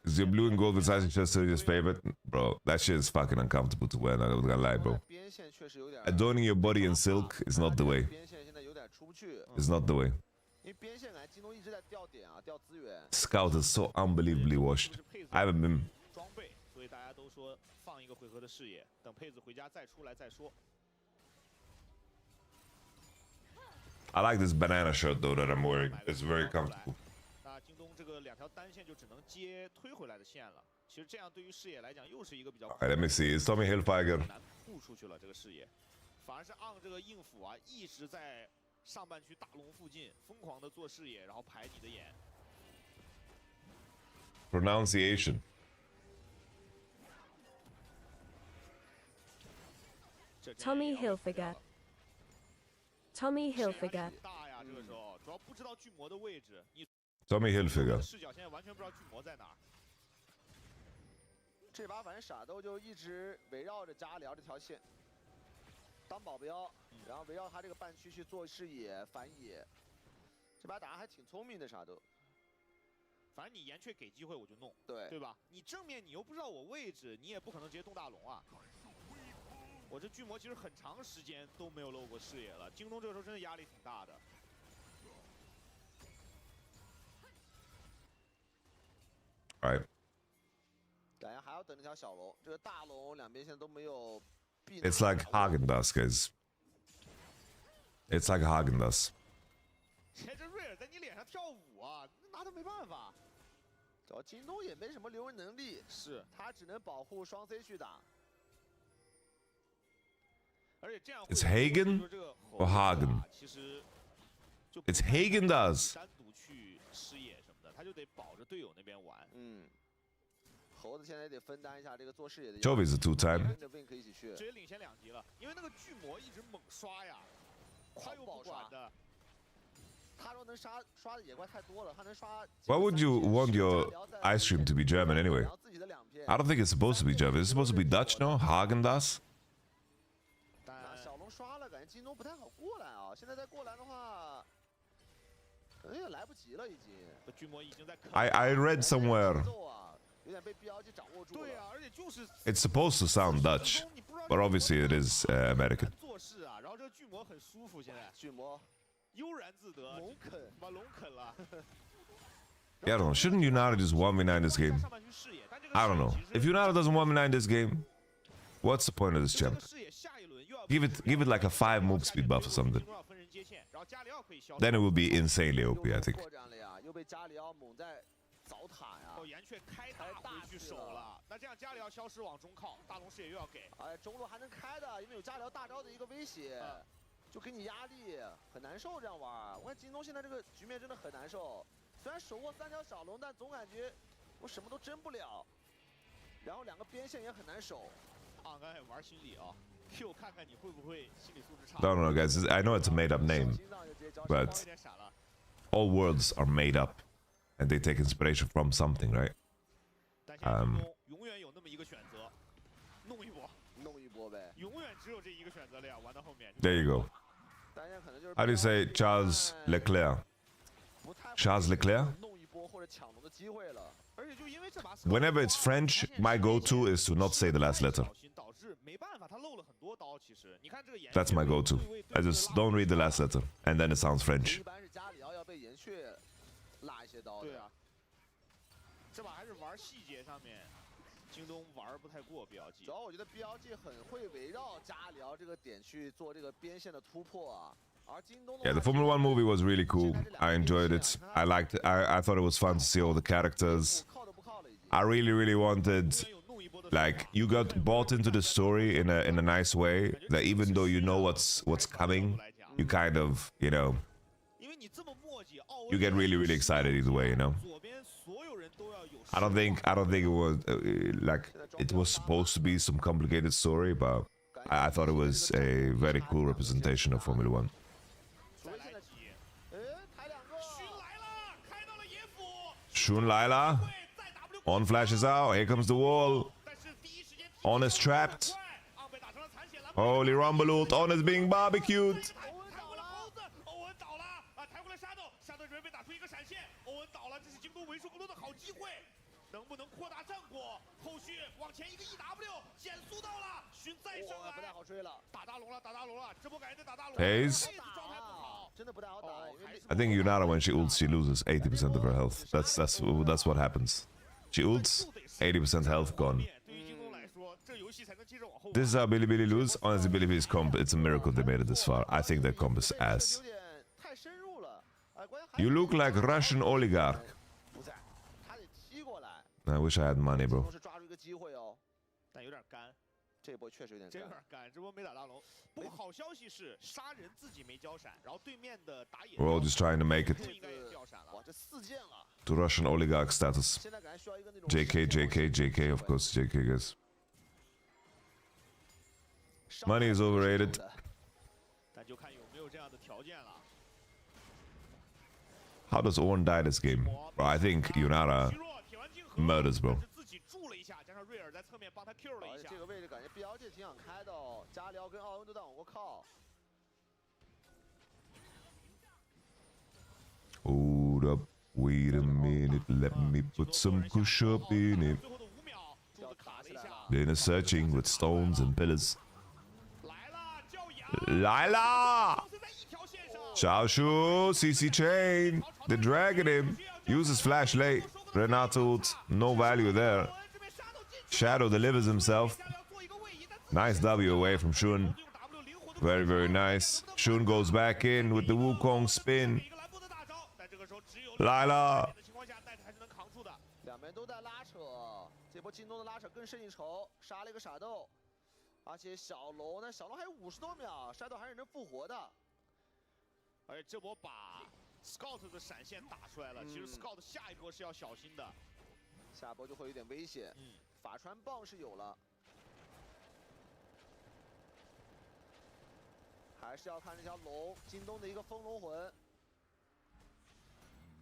Is your blue and gold Versace just his favorite? Bro, that shit is fucking uncomfortable to wear, I'm not gonna lie, bro. Adorning your body in silk is not the way. It's not the way. Scout is so unbelievably washed. I haven't been. 装备，所以大家都说放一个回合的视野，等佩子回家再出来再说。 I like this banana shirt though that I'm wearing. It's very comfortable. 那京东这个两条单线就只能接推回来的线了。其实这样对于视野来讲又是一个比较。Alright, let me see. It's Tommy Hilfiger. 难布出去了这个视野，反而是昂这个硬辅啊，一直在上半区大龙附近疯狂的做视野，然后排你的眼。Pronunciation. Tommy Hilfiger. Tommy Hilfiger. Tommy Hilfiger. 视角现在完全不知道巨魔在哪儿。这把反正傻豆就一直围绕着加辽这条线当保镖，然后围绕他这个半区去做视野反野。这把打得还挺聪明的傻豆。反正你岩雀给机会我就弄，对对吧？你正面你又不知道我位置，你也不可能直接动大龙啊。 我这巨魔其实很长时间都没有露过视野了，京东这个时候真的压力挺大的。Alright. 感觉还要等那条小龙，这个大龙两边现在都没有避。It's like Häagen-Dazs, guys. It's like Häagen-Dazs. 这瑞尔在你脸上跳舞啊，拿他没办法。主要京东也没什么留人能力，是他只能保护双 C 去打。 It's Hagen or Hagen? It's Häagen-Dazs. 单独去视野什么的，他就得保着队友那边玩。猴子现在得分担一下这个做视野的。 Jovi's a two-time. 跟着 Wink 一起去，直接领先2级了，因为那个巨魔一直猛刷呀，他又不管的。他说能刷的野怪太多了，他能刷。 Why would you want your ice cream to be German anyway? I don't think it's supposed to be German. It's supposed to be Dutch, no? Häagen-Dazs. 小龙刷了，感觉京东不太好过来啊。现在再过来的话，可能也来不及了，已经。巨魔已经在。I read somewhere. 有点被 BLG 掌握住了。对啊，而且就是。 It's supposed to sound Dutch, but obviously it is American. 做事啊，然后这个巨魔很舒服，现在。巨魔悠然自得，龙啃，把龙啃了。 Yeah, I don't know. Shouldn't United just 1v9 this game? I don't know. If United doesn't 1v9 this game, what's the point of this champ? Give it like a 5 move speed buff or something. Then it will be insanely OP, I think. 哦，岩雀开大回去守了，那这样加里奥消失往中靠，大龙视野又要给。哎，中路还能开的，因为有加里奥大招的一个威胁，就给你压力，很难受这样玩。我看京东现在这个局面真的很难受，虽然手握3条小龙，但总感觉我什么都争不了。然后2个边线也很难守。刚才玩心理啊 ，Q 看看你会不会心理素质差。 I don't know, guys. I know it's a made-up name, but all worlds are made up. and they take inspiration from something, right? 但现在京东永远有那么一个选择，弄一波，弄一波呗。永远只有这一个选择了呀。玩到后面 There you go. 大家可能就是 How do you say Charles Leclerc? 不太 Charles Leclerc? 弄一波或者抢龙的机会了。而且就因为这把 Whenever it's French, my go-to is to not say the last letter. 导致没办法，他漏了很多刀。其实你看这个延 That's my go-to. I just don't read the last letter, and then it sounds French. 一般是加里奥要被延续拉一些刀的。对啊，这把还是玩细节上面，京东玩不太过 BLG。主要我觉得 BLG 很会围绕加里奥这个点去做这个边线的突破啊。 Yeah, the Formula One movie was really cool. I enjoyed it. I liked it. I thought it was fun to see all the characters. I really wanted, like, you got bought into the story in a nice way. That even though you know what's coming, you kind of, you know, you get really excited either way, you know. I don't think it was like it was supposed to be some complicated story, but I thought it was a very cool representation of Formula One. Shun Laila. On flashes out. Here comes the wall. On is trapped. Holy Rumble ult. On is being barbecued. Hayes. I think Yunara, when she ults, she loses 80% of her health. That's what happens. She ults, 80% health gone. This is how Bilibili lose. Honestly, Bilibili's comp, it's a miracle they made it this far. I think their comp is ass. You look like Russian oligarch. I wish I had money, bro. 但有点干，这波确实有点干。这有点干，这波没打大龙。不过好消息是，杀人自己没交闪，然后对面的打野 We're all just trying to make it 应该也掉闪了。哇，这4件了。 to Russian oligarch status. 现在感觉需要一个那种 JK, of course, JK, guys. Money is overrated. 但就看有没有这样的条件了。 How does Ornn die this game? Bro, I think Yunara murders, bro. 自己助了一下，加上瑞尔在侧面帮他 Q 了一下。这个位置感觉 BLG 挺想开的哦，加里奥跟奥恩都在往过靠。 Hold up, wait a minute, let me put some push up in it. Then a searching with stones and pillars. Laila! Xiaoshu, CC chain. They're dragging him. Uses flash late. Renato ult, no value there. Shadow delivers himself. Nice W away from Shun. Very nice. Shun goes back in with the Wukong spin. Laila. 两边都在拉扯，这波京东的拉扯更胜一筹，杀了一个傻豆，而且小龙呢，小龙还有50多秒，傻豆还是能复活的。而且这波把 Scout 的闪现打出来了，其实 Scout 下一波是要小心的，下波就会有点危险。法穿棒是有了，还是要看这条龙，京东的一个风龙魂。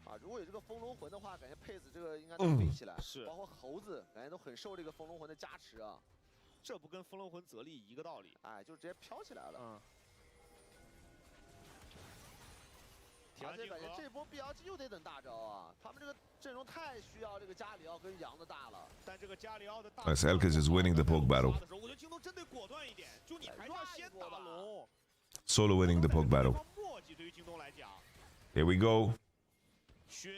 啊，如果有这个风龙魂的话，感觉佩子这个应该能飞起来，是，包括猴子，感觉都很受这个风龙魂的加持啊。这不跟风龙魂泽力一个道理？哎，就直接飘起来了。而且感觉这波 BLG 又得等大招啊，他们这个阵容太需要这个加里奥跟杨的大了。但这个加里奥的大 As Elkis is winning the poke battle. 我觉得京东针对果断一点，就你还是要先打龙。 Solo winning the poke battle. 墨迹对于京东来讲。 Here we go. 勋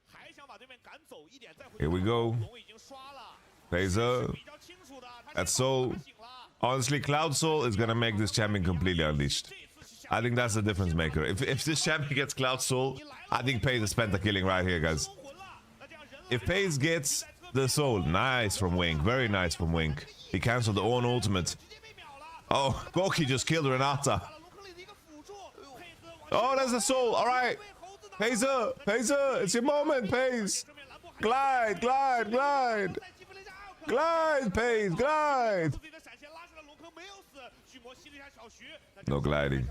还想把对面赶走一点，再回 Here we go. 龙已经刷了。 Phaser. That's Soul. Honestly, Cloud Soul is gonna make this champion completely unleashed. I think that's the difference maker. If this champion gets Cloud Soul, I think Paze is penta-killing right here, guys. If Paze gets the Soul, nice from Wink. Very nice from Wink. He cancelled the own ultimate. Oh, Goki just killed Renata. Oh, there's the Soul. All right. Phaser, Phaser, it's your moment, Paze. Glide, glide, glide. Glide, Paze, glide. No gliding.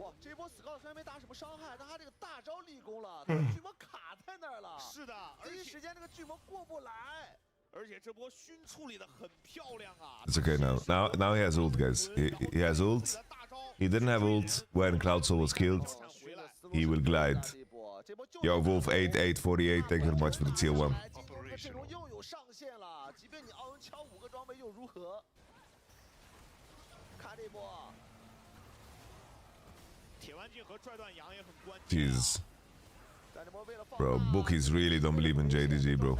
哇，这波 Scout 虽然没打什么伤害，但他这个大招立功了，他巨魔卡在那儿了。是的，第一时间这个巨魔过不来。而且这波熏处理的很漂亮啊。 It's okay now. Now he has ult, guys. He has ult. He didn't have ult when Cloud Soul was killed. He will glide. Yo, Wolf 8848, thank you very much for the tier 1. 阵容又有上限了，即便你奥恩敲5个装备又如何？看这波，铁腕镜和拽断羊也很关键。 Jeez. Bro, bookies really don't believe in JDG, bro.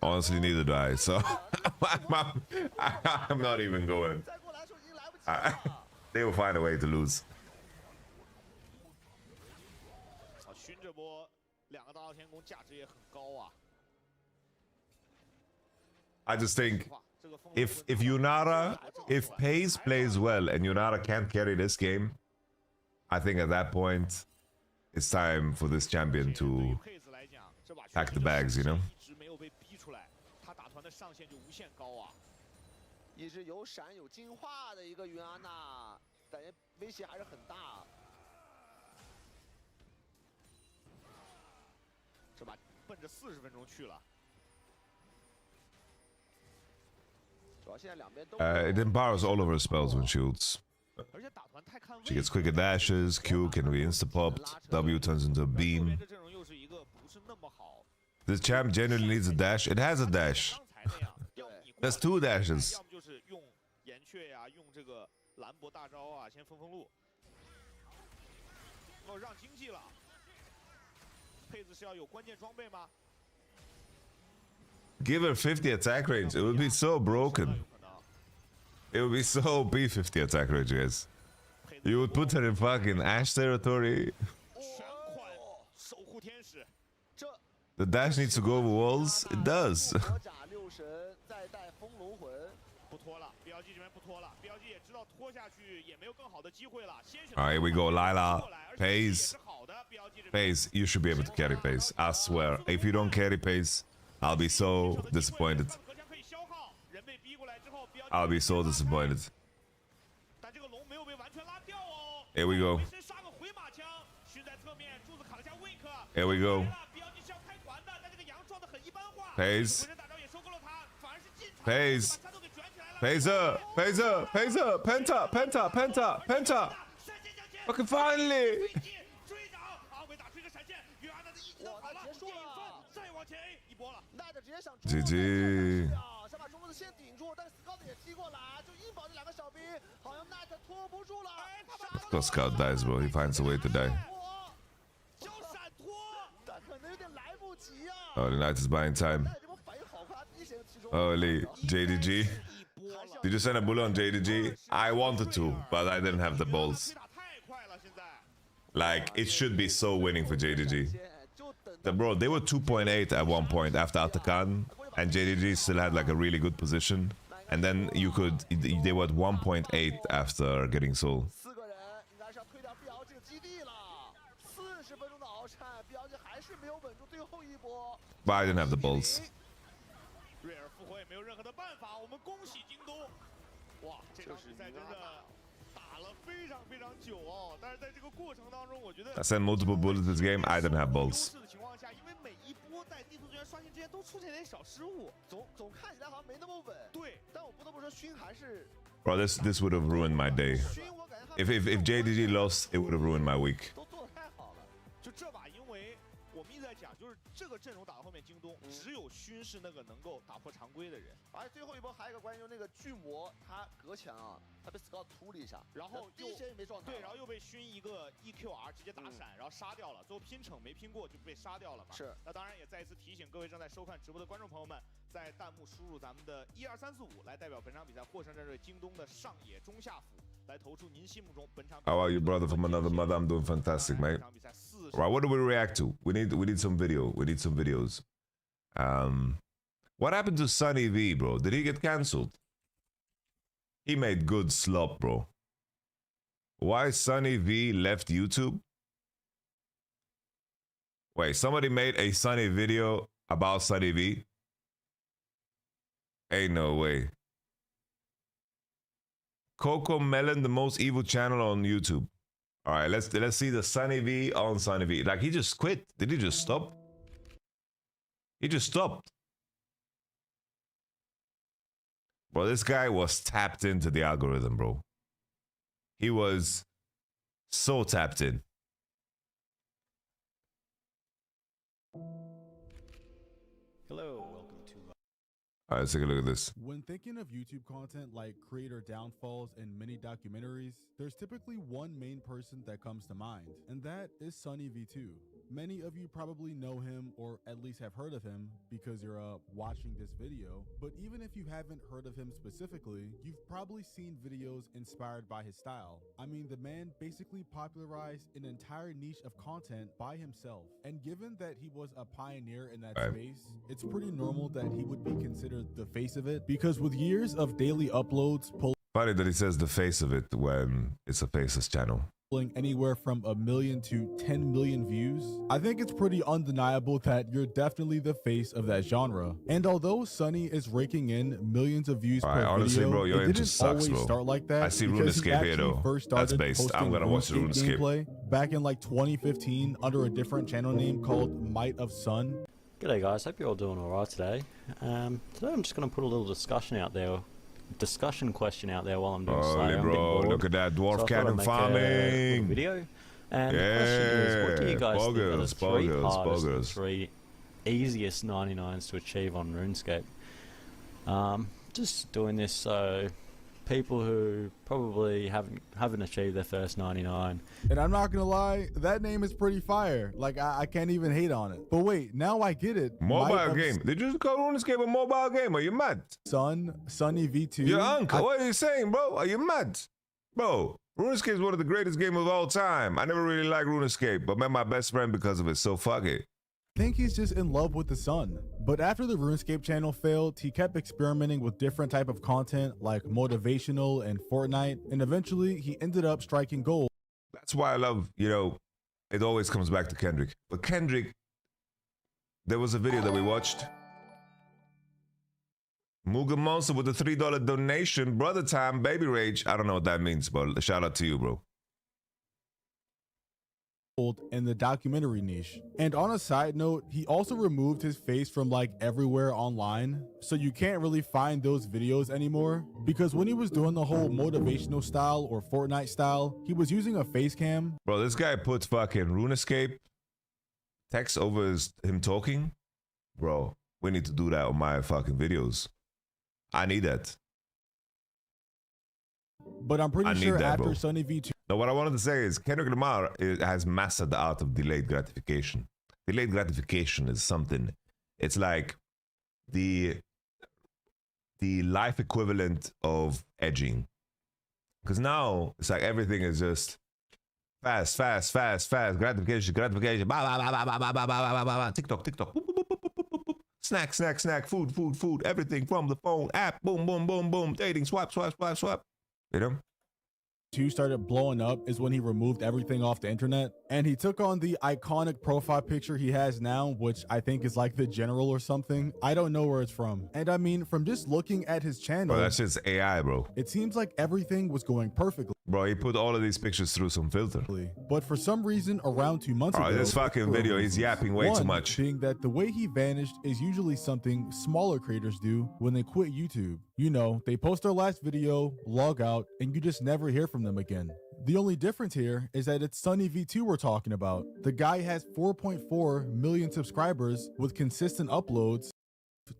Honestly, neither do I. So I'm not even going. They will find a way to lose. 熏这波2个大闹天宫价值也很高啊。 I just think if Pace plays well and Yunara can't carry this game, I think at that point it's time for this champion to pack the bags, you know? 他打团的上限就无限高啊！一直有闪有进化的一个云安娜，感觉威胁还是很大。是吧？奔着40分钟去了。 It empowers all of her spells when she ults. She gets quicker dashes, Q can be insta-popped, W turns into a beam. This champ genuinely needs a dash. It has a dash. There's 2 dashes. 要么就是用岩雀呀，用这个兰博大招啊，先封路。哦，让经济了。配子是要有关键装备吗？ Give her 50 attack range. It would be so broken. It would be so B50 attack range, guys. You would put her in fucking Ash territory. The dash needs to go over walls. It does. Alright, we go. LAILE. Pace. Pace, you should be able to carry Pace. I swear. If you don't carry Pace, I'll be so disappointed. I'll be so disappointed. Here we go. Here we go. Pace. Pace. Phaser. Phaser. Phaser. Penta. Penta. Penta. Penta. Fucking finally. GG. Of course, Scout dies, bro. He finds a way to die. Oh, the Knight is buying time. Holy JDG. Did you send a bullet on JDG? I wanted to, but I didn't have the balls. Like, it should be so winning for JDG. Bro, they were 2.8 at one point after Atakan, and JDG still had like a really good position. And then they were at 1.8 after getting Soul. But I didn't have the balls. 瑞尔复活也没有任何的办法，我们恭喜京东。哇，这场比赛真的打了非常非常久哦，但是在这个过程当中，我觉得 I sent multiple bullets this game. I didn't have balls. 的情况下，因为每一波在地图资源刷新之前都出现点小失误，总看起来好像没那么稳。对，但我不得不说，熏还是 Bro, this would have ruined my day. If JDG lost, it would have ruined my week. 都做得太好了。就这把，因为我们一直在讲，就是这个阵容打到后面，京东只有熏是那个能够打破常规的人。而且最后一波还有一个关键，就是那个巨魔他隔墙啊，他被 Scout 突了一下，然后第一时间也没状态。对，然后又被熏一个 EQR 直接打闪，然后杀掉了。最后拼惩没拼过就被杀掉了嘛。是。那当然也再一次提醒各位正在收看直播的观众朋友们，在弹幕输入咱们的12345来代表本场比赛获胜战队京东的上野中下辅来投出您心目中本场。How are you, brother from another mother? I'm doing fantastic, mate. Right, what do we react to? We need some video. We need some videos. What happened to Sunny V, bro? Did he get cancelled? He made good slop, bro. Why Sunny V left YouTube? Wait, somebody made a Sunny video about Sunny V? Ain't no way. Coco Melon, the most evil channel on YouTube. All right, let's see the Sunny V on Sunny V. Like, he just quit. Did he just stop? He just stopped. Bro, this guy was tapped into the algorithm, bro. He was so tapped in. Hello, welcome to... All right, let's take a look at this. When thinking of YouTube content like creator downfalls and mini documentaries, there's typically one main person that comes to mind, and that is Sunny V2. Many of you probably know him or at least have heard of him because you're watching this video, but even if you haven't heard of him specifically, you've probably seen videos inspired by his style. I mean, the man basically popularized an entire niche of content by himself, and given that he was a pioneer in that space, it's pretty normal that he would be considered the face of it, because with years of daily uploads Funny that he says the face of it when it's a faceless channel. Anywhere from 1 million to 10 million views, I think it's pretty undeniable that you're definitely the face of that genre. And although Sunny is raking in millions of views per honestly, video, bro, your it intro didn't sucks, always bro. start like that. I see because he RuneScape here, actually though. first That's started based. I'm posting gonna watch the RuneScape gameplay back in like 2015 under a different channel name called Might of Sun. G'day guys, hope you're all doing alright today. Today I'm just going to put a little discussion question out there while I'm doing Slayer. Bro, look at that dwarf cannon farming. Video. And the question is, what do you guys think are the three hardest and three easiest 99s to achieve on RuneScape? Just doing this so people who probably haven't achieved their first 99. And I'm not gonna lie, that name is pretty fire. Like, I can't even hate on it. But wait, now I get it. Mobile game. Did you just call RuneScape a mobile game? Are you mad? Sunny V2. Your uncle. What are you saying, bro? Are you mad? Bro, RuneScape is one of the greatest games of all time. I never really liked RuneScape, but met my best friend because of it, so fuck it. I think he's just in love with the sun. But after the RuneScape channel failed, he kept experimenting with different type of content like motivational and Fortnite, and eventually he ended up striking gold. That's why I love, it always comes back to Kendrick. But Kendrick, there was a video that we watched. Muga Monster with the $3 donation, brother time, baby rage. I don't know what that means, but shout out to you, bro. In the documentary niche. And on a side note, he also removed his face from like everywhere online, so you can't really find those videos anymore, because when he was doing the whole motivational style or Fortnite style, he was using a face cam. Bro, this guy puts fucking RuneScape text over him talking. Bro, we need to do that on my fucking videos. I need that. But I'm pretty sure after Sunny V2. No, what I wanted to say is Kendrick Lamar has mastered the art of delayed gratification. Delayed gratification is something. It's like the life equivalent of edging. Because now it's like everything is just fast. Gratification. TikTok. Boop, boop, boop, boop, boop, boop, boop. Snack. Food. Everything from the phone app. Boom. Dating. Swipe. You know? 2 started blowing up is when he removed everything off the internet, and he took on the iconic profile picture he has now, which I think is like the general or something. I don't know where it's from. And I mean, from just looking at his channel, bro, that's just AI, bro. It seems like everything was going perfectly. Bro, he put all of these pictures through some filter. But for some reason, around 2 months ago, this fucking video, he's yapping way too much. Being that the way he vanished is usually something smaller creators do when they quit YouTube. You know, they post their last video, log out, and you just never hear from them again. The only difference here is that it's Sunny V2 we're talking about. The guy has 4.4 million subscribers with consistent uploads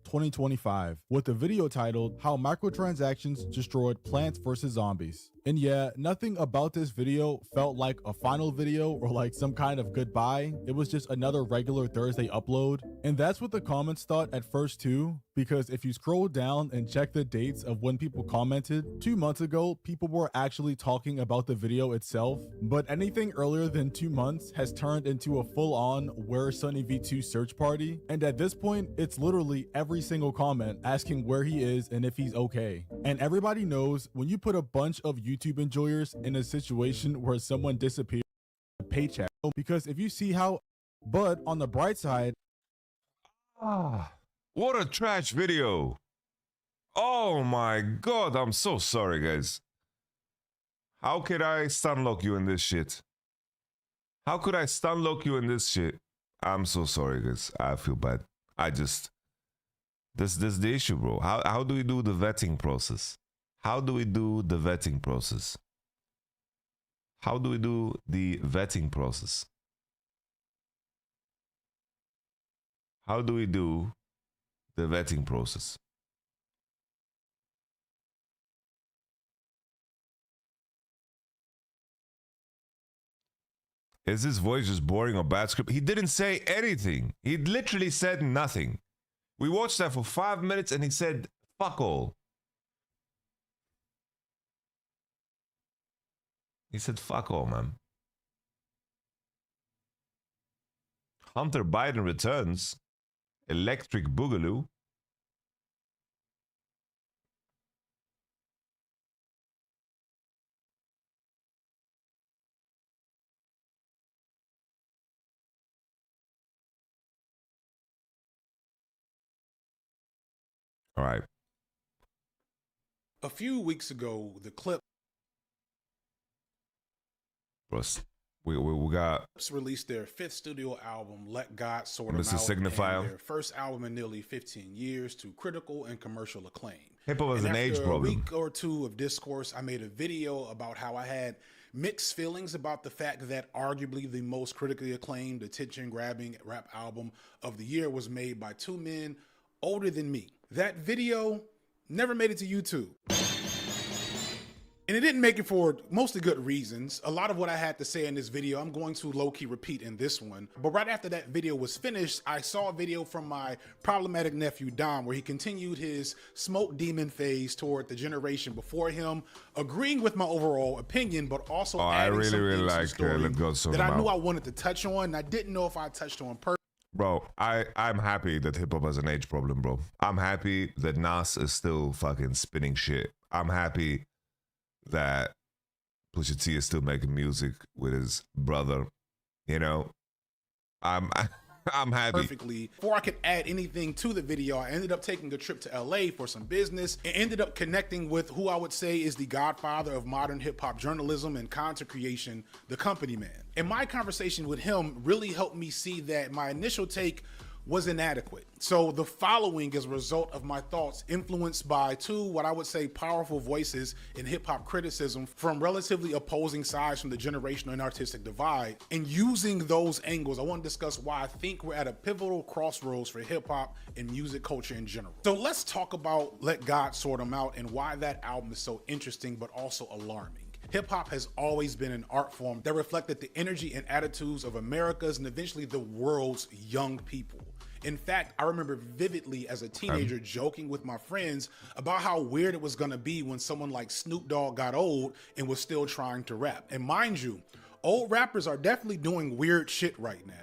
2025, with the video titled How Microtransactions Destroyed Plants vs. Zombies. And yeah, nothing about this video felt like a final video or like some kind of goodbye. It was just another regular Thursday upload. And that's what the comments thought at first too, because if you scroll down and check the dates of when people commented, 2 months ago, people were actually talking about the video itself. But anything earlier than 2 months has turned into a full-on Where's Sunny V2 search party. And at this point, it's literally every single comment asking where he is and if he's okay. And everybody knows when you put a bunch of YouTube enjoyers in a situation where someone disappears, paycheck. Because if you see how, but on the bright side, what a trash video. Oh my god, I'm so sorry, guys. How could I stunlock you in this shit? How could I stun lock you in this shit? I'm so sorry, guys. I feel bad. This is the issue, bro. How do we do the vetting process? How do we do the vetting process? How do we do the vetting process? How do we do the vetting process? Is his voice just boring or bad script? He didn't say anything. He literally said nothing. We watched that for 5 minutes and he said fuck all. He said fuck all, man. Hunter Biden returns. Electric Boogaloo. All right. A few weeks ago, the clip we got released their 5th studio album, Let God Sort 'Em Out, Mr. Signifier. and their first album in nearly 15 years to critical and commercial acclaim. Hip-hop was an age After problem. a week or two of discourse, I made a video about how I had mixed feelings about the fact that arguably the most critically acclaimed, attention-grabbing rap album of the year was made by 2 men older than me. That video never made it to YouTube. And it didn't make it for mostly good reasons. A lot of what I had to say in this video, I'm going to low-key repeat in this one. But right after that video was finished, I saw a video from my problematic nephew, Dom, where he continued his smoke demon phase toward the generation before him, agreeing with my overall opinion, but also adding some things to the story Let God Sort that 'Em I knew Out. I wanted to touch on, and I didn't know if I touched on purpose. Bro, I'm happy that hip-hop has an age problem, bro. I'm happy that Nas is still fucking spinning shit. I'm happy that Pusha T is still making music with his brother. You know, I'm happy. Perfectly. Before I could add anything to the video, I ended up taking a trip to LA for some business and ended up connecting with who I would say is the godfather of modern hip hop journalism and content creation, the Company Man. And my conversation with him really helped me see that my initial take was inadequate. So the following is a result of my thoughts influenced by 2, what I would say, powerful voices in hip hop criticism from relatively opposing sides from the generational and artistic divide. And using those angles, I want to discuss why I think we're at a pivotal crossroads for hip hop and music culture in general. So let's talk about Let God Sort 'Em Out and why that album is so interesting, but also alarming. Hip hop has always been an art form that reflected the energy and attitudes of America's and eventually the world's young people. In fact, I remember vividly as a teenager joking with my friends about how weird it was gonna be when someone like Snoop Dogg got old and was still trying to rap. And mind you, old rappers are definitely doing weird shit right now.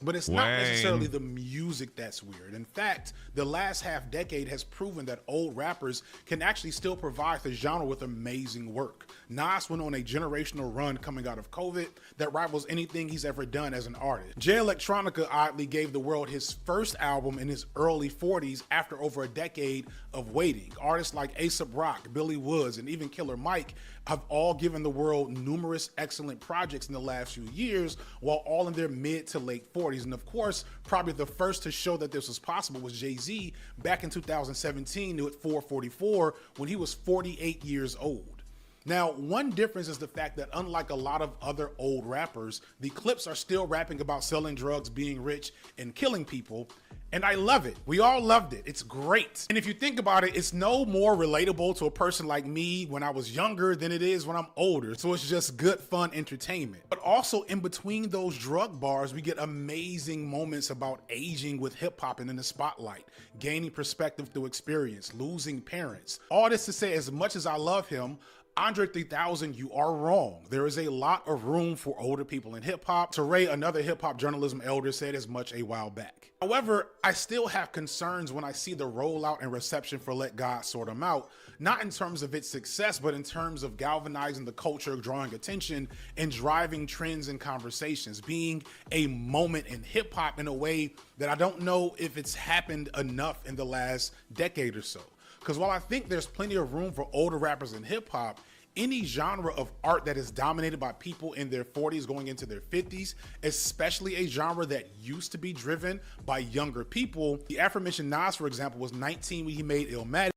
But it's not necessarily the music that's weird. In fact, the last half decade has proven that old rappers can actually still provide the genre with amazing work. Nas went on a generational run coming out of COVID that rivals anything he's ever done as an artist. Jay Electronica oddly gave the world his first album in his early 40s after over a decade of waiting. Artists like A$AP Rock, Billy Woods, and even Killer Mike have all given the world numerous excellent projects in the last few years, while all in their mid to late 40s. And of course, probably the first to show that this was possible was Jay-Z back in 2017 at 444 when he was 48 years old. Now, one difference is the fact that unlike a lot of other old rappers, the Clips are still rapping about selling drugs, being rich, and killing people. And I love it. We all loved it. It's great. And if you think about it, it's no more relatable to a person like me when I was younger than it is when I'm older. So it's just good, fun entertainment. But also in between those drug bars, we get amazing moments about aging with hip hop and in the spotlight, gaining perspective through experience, losing parents. All this to say, as much as I love him, Andre 3000, you are wrong. There is a lot of room for older people in hip hop. Teray, another hip hop journalism elder, said as much a while back. However, I still have concerns when I see the rollout and reception for Let God Sort 'Em Out, not in terms of its success, but in terms of galvanizing the culture, drawing attention, and driving trends and conversations, being a moment in hip hop in a way that I don't know if it's happened enough in the last decade or so. Because while I think there's plenty of room for older rappers in hip hop, any genre of art that is dominated by people in their 40s going into their 50s, especially a genre that used to be driven by younger people. The aforementioned Nas, for example, was 19 when he made Illmatic.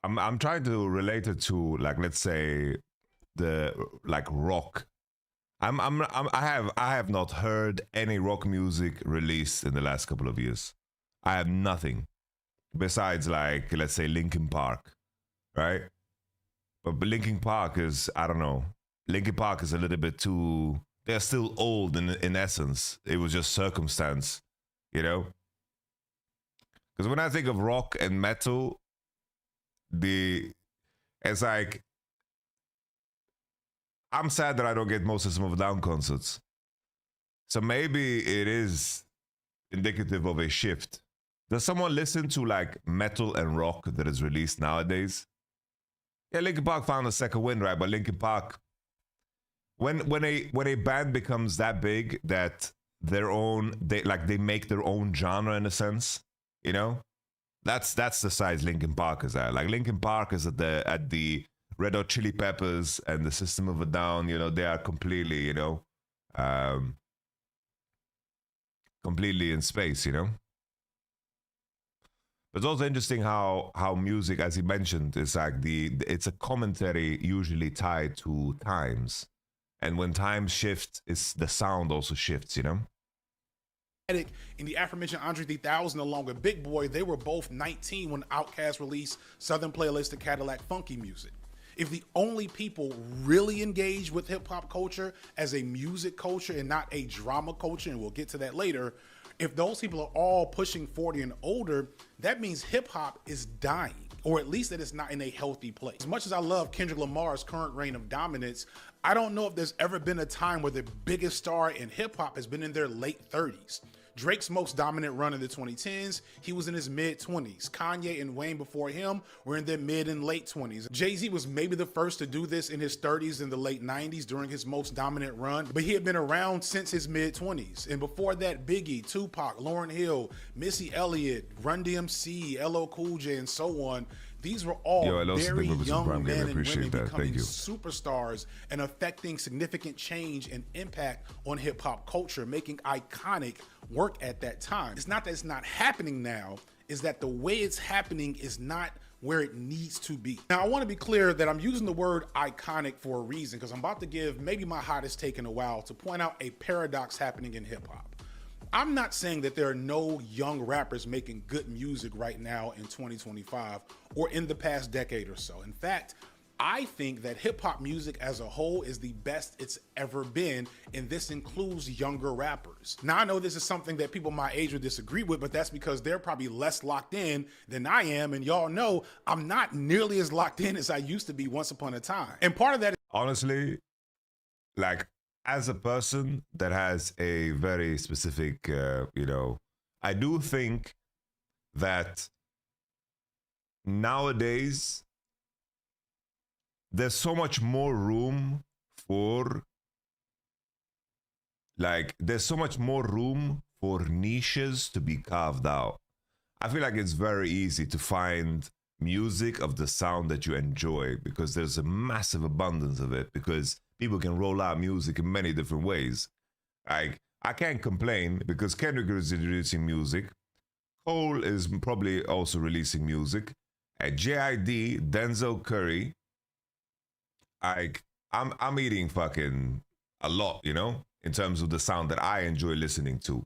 I'm trying to relate it to, like, let's say the like rock. I have not heard any rock music released in the last couple of years. I have nothing besides, like, let's say Linkin Park, right? But Linkin Park is, I don't know. Linkin Park is a little bit too, they're still old in essence. It was just circumstance, you know? Because when I think of rock and metal, it's like, I'm sad that I don't get most System of a Down concerts. So maybe it is indicative of a shift. Does someone listen to like metal and rock that is released nowadays? Yeah, Linkin Park found a second wind, right? But Linkin Park, when a band becomes that big that they make their own genre in a sense, you know, that's the size Linkin Park is at. Like Linkin Park is at the Red Hot Chili Peppers and the System of a Down, you know, they are completely, you know, completely in space, you know. But it's also interesting how music, as he mentioned, is like it's a commentary usually tied to times, and when times shift, the sound also shifts, you know. And the aforementioned Andre 3000 along with Big Boy, they were both 19 when Outkast released Southern Playlist of Cadillac Funky Music. If the only people really engaged with hip hop culture as a music culture and not a drama culture, and we'll get to that later, if those people are all pushing 40 and older, that means hip hop is dying, or at least that it's not in a healthy place. As much as I love Kendrick Lamar's current reign of dominance, I don't know if there's ever been a time where the biggest star in hip hop has been in their late 30s. Drake's most dominant run in the 2010s, he was in his mid-20s. Kanye and Wayne before him were in their mid and late 20s. Jay-Z was maybe the first to do this in his 30s and the late 90s during his most dominant run, but he had been around since his mid-20s. And before that, Biggie, Tupac, Lauryn Hill, Missy Elliott, Run DMC, LL Cool J, and so on. These were all very young men and women becoming superstars and affecting significant change and impact on hip hop culture, making iconic work at that time. It's not that it's not happening now, it's that the way it's happening is not where it needs to be. Now, I want to be clear that I'm using the word iconic for a reason, because I'm about to give maybe my hottest take in a while to point out a paradox happening in hip hop. I'm not saying that there are no young rappers making good music right now in 2025 or in the past decade or so. In fact, I think that hip hop music as a whole is the best it's ever been, and this includes younger rappers. Now, I know this is something that people my age would disagree with, but that's because they're probably less locked in than I am, and y'all know I'm not nearly as locked in as I used to be once upon a time. And part of that is— honestly, like, as a person that has a very specific, you know, I do think that nowadays there's so much more room for, like, there's so much more room for niches to be carved out. I feel like it's very easy to find music of the sound that you enjoy because there's a massive abundance of it, because people can roll out music in many different ways. Like, I can't complain because Kendrick is releasing music. Cole is probably also releasing music. At JID, Denzel Curry, I'm eating fucking a lot, you know, in terms of the sound that I enjoy listening to.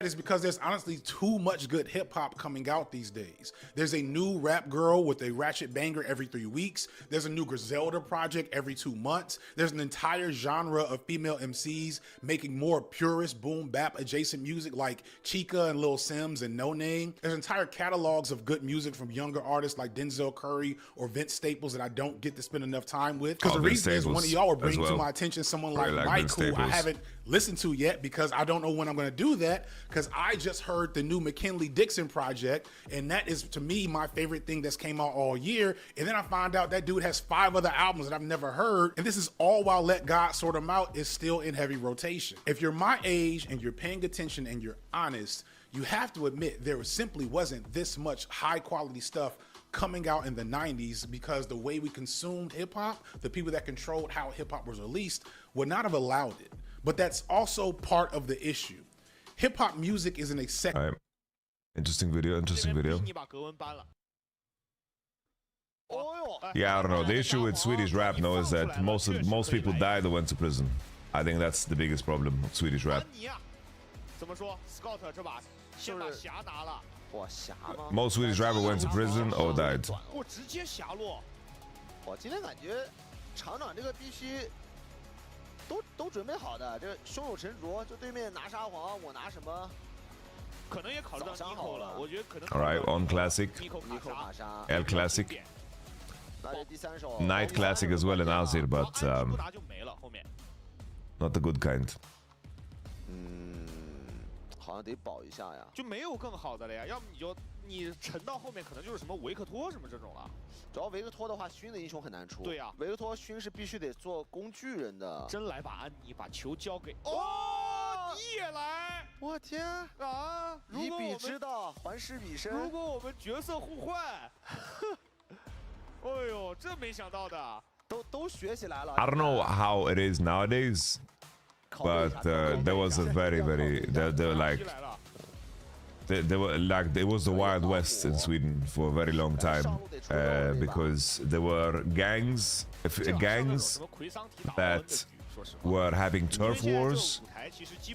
Is because there's honestly too much good hip hop coming out these days. There's a new rap girl with a ratchet banger every 3 weeks. There's a new Griselda project every 2 months. There's an entire genre of female MCs making more purist boom bap adjacent music like Chica and Lil Sims and No Name. There's entire catalogs of good music from younger artists like Denzel Curry or Vince Staples that I don't get to spend enough time with. Because the reason is one of y'all are bringing to my attention someone like Mike, who I haven't listened to yet because I don't know when I'm going to do that, because I just heard the new McKinley Dixon project, and that is, to me, my favorite thing that's came out all year. And then I found out that dude has 5 other albums that I've never heard, and this is all while Let God Sort 'Em Out is still in heavy rotation. If you're my age and you're paying attention and you're honest, you have to admit there simply wasn't this much high quality stuff coming out in the 90s because the way we consumed hip hop, the people that controlled how hip hop was released, would not have allowed it. But that's also part of the issue. Hip hop music is an Alright. Interesting video, interesting video. Yeah, I don't know. The issue with Swedish rap, though, is that most people die that went to prison. I think that's the biggest problem of Swedish rap. Most Swedish rapper went to prison or died. 我今天感觉厂长这个必须都准备好的，这胸有成竹，就对面拿沙皇，我拿什么？可能也考虑到尼口了，我觉得可能。Alright, on classic, L classic, night classic as well in Azir, but not the good kind. 好像得保一下呀，就没有更好的了呀，要么你沉到后面可能就是什么维克托什么这种了。主要维克托的话，勋的英雄很难出。对呀，维克托勋是必须得做工具人的。真来把安妮把球交给哦，你也来！我天啊！以彼之道还施彼身。如果我们角色互换，哎呦，这没想到的，都学起来了。I don't know how it is nowadays, but there was a very they were like it was the Wild West in Sweden for a very long time because there were gangs that were having turf wars,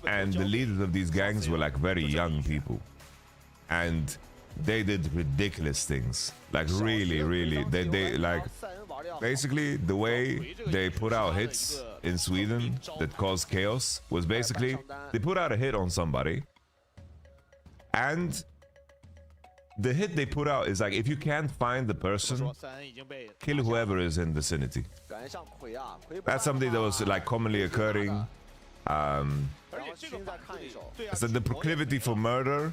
and the leaders of these gangs were like very young people, and they did ridiculous things, like really they like basically the way they put out hits in Sweden that caused chaos was basically they put out a hit on somebody, and the hit they put out is like if you can't find the person, kill whoever is in vicinity. That's something that was like commonly occurring. So the proclivity for murder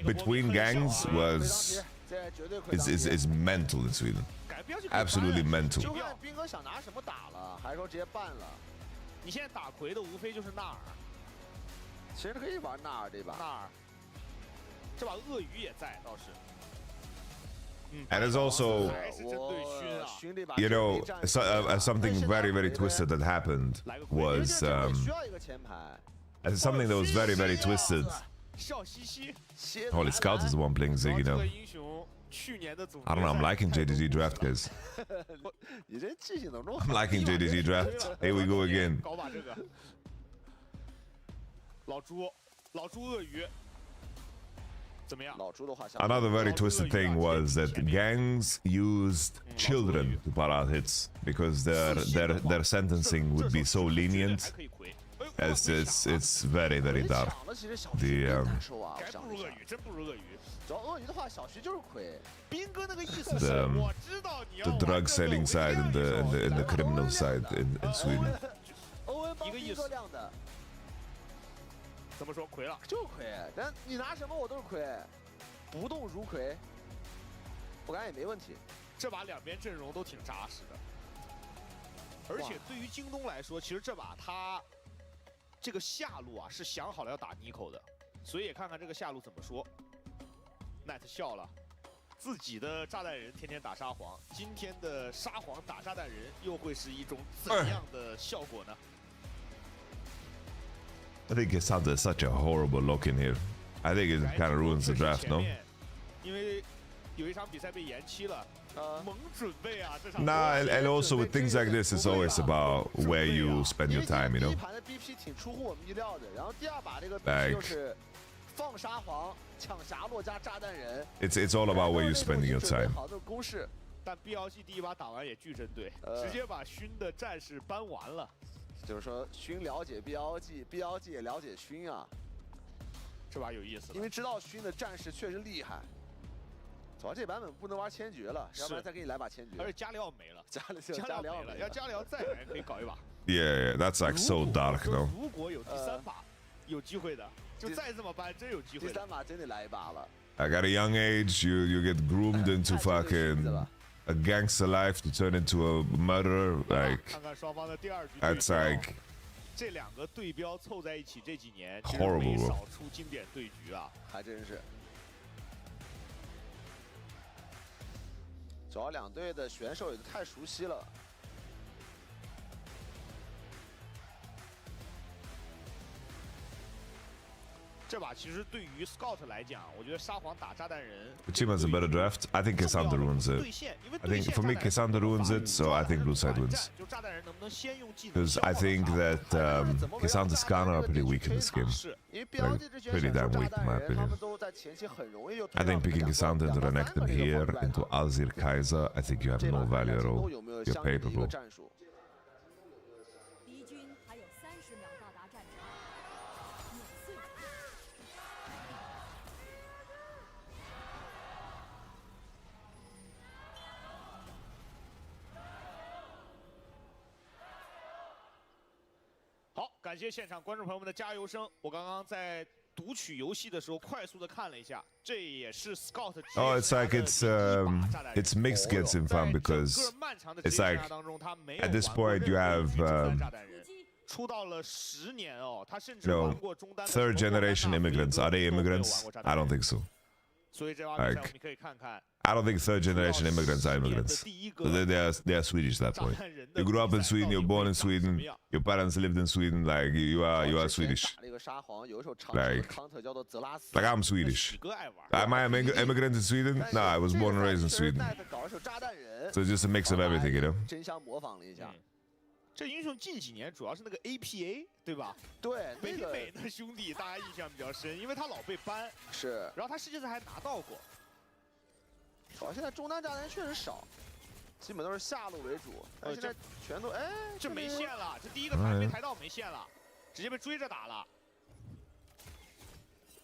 between gangs is mental in Sweden. Absolutely mental. 就看兵哥想拿什么打了，还是说直接办了？你现在打魁的无非就是纳尔，其实可以玩纳尔这把。纳尔，这把鳄鱼也在倒是。And there's also, you know, something very twisted that happened was something that was very twisted. Holy Scout is the one playing Ziggy now. I don't know, I'm liking JDG draft, guys. I'm liking JDG draft. Here we go again. 老猪鳄鱼。 Another very twisted thing was that gangs used children to put out hits because their sentencing would be so lenient. It's very dark. The drug selling side and the criminal side in Sweden. 怎么说魁了？就魁，但你拿什么我都是魁，不动如魁，不敢也没问题。这把两边阵容都挺扎实的，而且对于京东来说，其实这把他这个下路啊是想好了要打尼口的，所以也看看这个下路怎么说。Net 笑了，自己的炸弹人天天打沙皇，今天的沙皇打炸弹人又会是一种怎样的效果呢？ I think it's such a horrible look in here. I think it kind of ruins the draft, no? 因为有一场比赛被延期了，猛准备啊这场。Nah, and also with things like this, it's always about where you spend your time, you know. 第一盘的 BP 挺出乎我们意料的，然后第二把这个 BP 就是放沙皇、抢霞落加炸弹人。It's all about where you spending your time. 好的攻势，但 BLG 第一把打完也巨针对，直接把勋的战士搬完了。 就是说，勋了解 BLG 也了解勋啊，这把有意思了。因为知道勋的战士确实厉害。主要这版本不能玩千珏了，要不然再给你来把千珏。而且加料没了，加料没了，要加料再来可以搞一把。Yeah, that's like so dark, though. 如果有第三把，有机会的，就再这么搬，真有机会。第三把真得来一把了。Like at a young age, you get groomed into fucking a gangster life to turn into a murderer. Like that's like 这两个对标凑在一起，这几年 horrible， 少出经典对局啊，还真是。主要两队的选手也太熟悉了。这把其实对于 Scout 来讲，我觉得沙皇打炸弹人。 Which team has a better draft? I think Cassandra ruins it. I think for me, Cassandra ruins it, so I think blue side wins. Because I think that Cassandra's Skarner are pretty weak in this game. Like, pretty damn weak in my opinion. I think picking Cassandra into Renekton here, into Alzir Kaiser, I think you have no value at all. You're paper, bro. 敌军还有30秒到达战场，碾碎。好，感谢现场观众朋友们的加油声。我刚刚在读取游戏的时候，快速的看了一下，这也是 Scout。Oh, it's like it's mixed gets in fun because it's like at this point you have 出道了10年哦，他甚 you 至 know 玩过中单的 third generation immigrants. Are they immigrants? I don't think so. 所以这把比赛 Like 我们可以看看。 I don't think third generation immigrants are immigrants. They are Swedish at that point. You grew up in Sweden, you're born in Sweden, your parents lived in Sweden, like you are Swedish. Like I'm Swedish. Am I an immigrant in Sweden? No, I was born and raised in Sweden. So it's just a mix of everything, you know? 真香模仿了一下。这英雄近几年主要是那个 APA， 对吧？对，北美的兄弟大家印象比较深，因为他老被ban。是。然后他世界赛还拿到过。主要现在中单炸弹确实少，基本都是下路为主。但现在全都哎，这没线了，这第一个台没抬到没线了，直接被追着打了。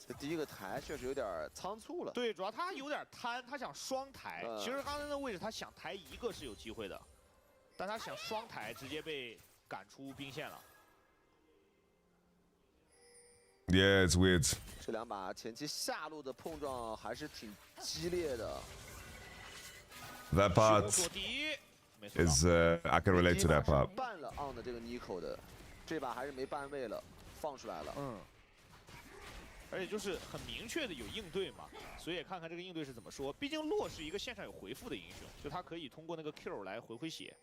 这第一个台确实有点仓促了。对，主要他有点贪，他想双台。其实刚才那位置他想抬一个是有机会的。 但他想双台，直接被赶出兵线了。Yeah, it's weird. 这两把前期下路的碰撞还是挺激烈的。That part is I can relate to that part. 办了 on 的这个 Nico 的，这把还是没办位了，放出来了。嗯。而且就是很明确的有应对嘛，所以也看看这个应对是怎么说。毕竟洛是一个线上有回复的英雄，就他可以通过那个 Q 来回血。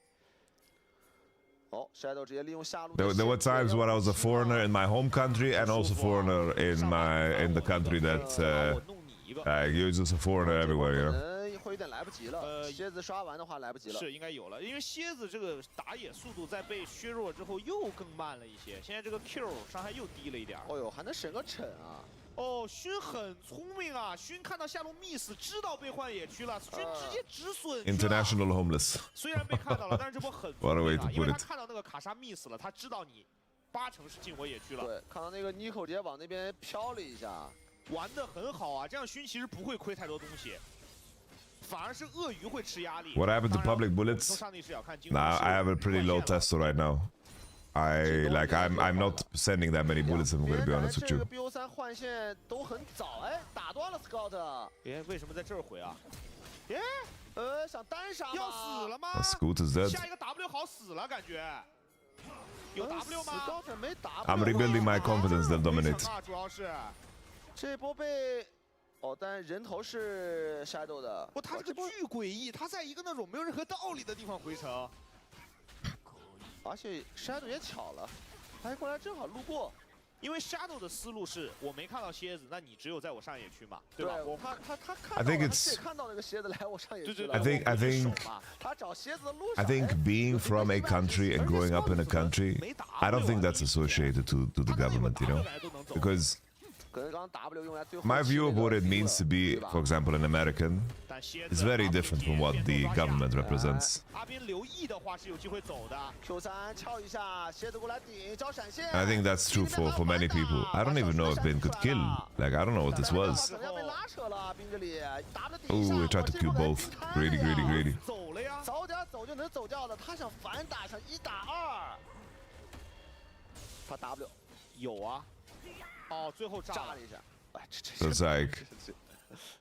哦 ，Shadow 直接利用下路。 There were times when I was a foreigner in my home country and also foreigner in the country that you're just a foreigner everywhere, you know. 会有点来不及了。蝎子刷完的话来不及了。是应该有了，因为蝎子这个打野速度在被削弱之后又更慢了一些，现在这个 Q 伤害又低了一点。哦呦，还能省个惩啊！ 哦，勋很聪明啊！勋看到下路 miss， 知道被换野区了，勋直接止损。International homeless. 虽然被看到了，但是这波很聪明啊，因为他看到那个卡莎 miss 了，他知道你80%是进我野区了。对，看到那个 Nico 直接往那边飘了一下，玩得很好啊！这样勋其实不会亏太多东西，反而是鳄鱼会吃压力。What happened to public bullets? Nah, I have a pretty low testo right now. I'm not sending that many bullets. I'm gonna be honest with you. 这个 BO3 换线都很早，哎，打断了 Scout。哎，为什么在这儿回啊？耶，想单杀吗？要死了吗 Scout is dead. 下一个 W 好死了，感觉。有 W 吗 ？Scout 没 W。 I'm rebuilding my confidence. They'll dominate. 主要是这波被。 哦，但人头是 Shadow 的。不，他这个巨诡异，他在一个那种没有任何道理的地方回城。而且 Shadow 也巧了，他过来正好路过。因为 Shadow 的思路是我没看到蝎子，那你只有在我上野区嘛，对吧？我他看 I think it's. 看到那个蝎子来我上野区了。 I think. 他找蝎子的路 I think being from a country and growing up in a country, I don't think that's associated to the government, you know, because. My view of what it means to be, for example, an American is very different from what the government represents. I think that's true for many people. I don't even know if Bin could kill. Like, I don't know what this was. Oh, he tried to kill both. Greedy, greedy, greedy. 早点走就能走掉的，他想反打，想1打2。他 W 有啊。 哦，最后炸了一下，哎，这 it's like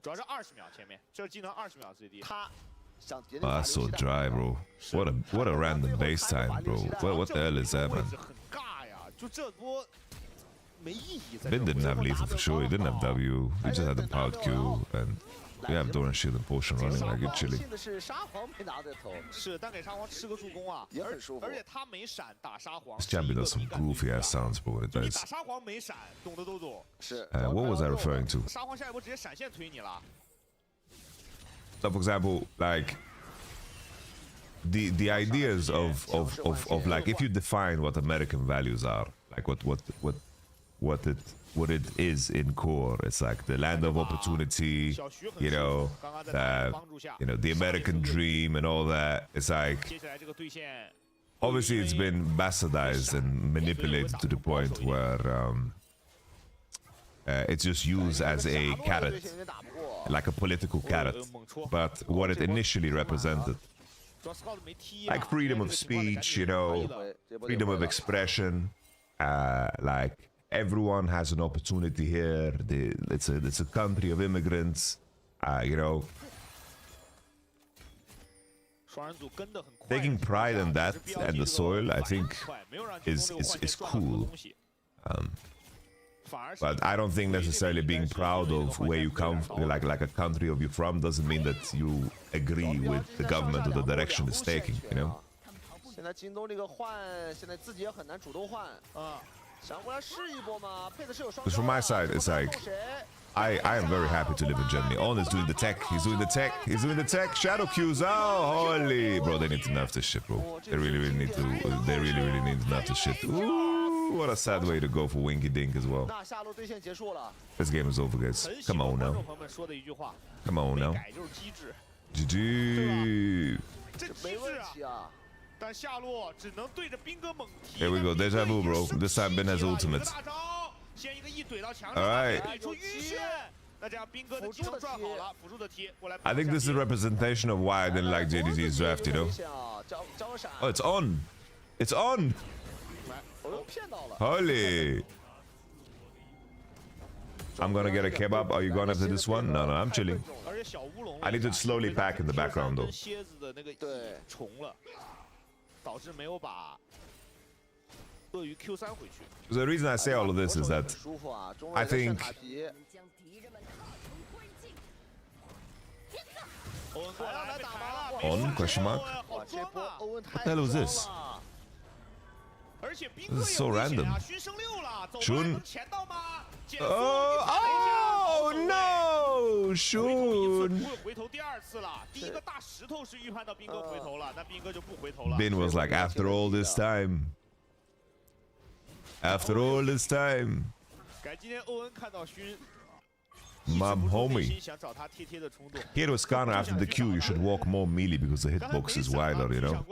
主要是20秒前面，这技能20秒最低。他想叠。That's so dry, bro. What a random base time, bro. What the hell is that, man? 很尬呀，就这波 Bin didn't have lethal for sure. He didn't have W. He just had the powered Q, and we have Doran Shield and Potion running like it's chilling. 是沙皇没拿对头，是单给沙皇吃个助攻啊，也很舒服。而且他没闪打沙皇。 This champion does some goofy ass sounds, bro. When it 你 does. 打沙皇没闪，懂的都懂。是。What was I referring to? 沙皇下一波直接闪现推你了。 So, for example, like the ideas of like if you define what American values are, like what it is in core, it's like the land of opportunity, you know, the American dream and all that. It's like obviously it's been bastardized and manipulated to the point where it's just used as a carrot, like a political carrot. But what it initially represented, like freedom of speech, you know, freedom of expression, like everyone has an opportunity here. It's a country of immigrants, you know. Taking pride in that and the soil, I think, is cool. But I don't think necessarily being proud of where you come, like a country of you're from, doesn't mean that you agree with the government or the direction it's taking, you know. 现在京东这个换，现在自己也很难主动换啊。想过来试一波吗？配的是有双。 Because from my side, it's like I am very happy to live in Germany. On is doing the tech. He's doing the tech. He's doing the tech. Shadow Q's. Oh, holy, bro! They need to nerf this shit, bro. They really need to. They really need to nerf this shit. Ooh, what a sad way to go for Winky Dink as well. This game is over, guys. Come on now. Come on now. GG. Here we go. Deja vu, bro. This time Ben has ultimate. Alright. I think this is a representation of why I didn't like JDG's draft, you know? Oh, it's on! It's on! Holy! I'm gonna get a kebab. Are you going after this one? No, I'm chilling. I need to slowly pack in the background, though. The reason I say all of this is that I think on question mark? What the hell was this? This is so random. Shun? Oh no! Shun! Bin was like, after all this time. After all this time. Mom, homie. Here to Scanner after the Q, you should walk more melee because the hitbox is wider, you know?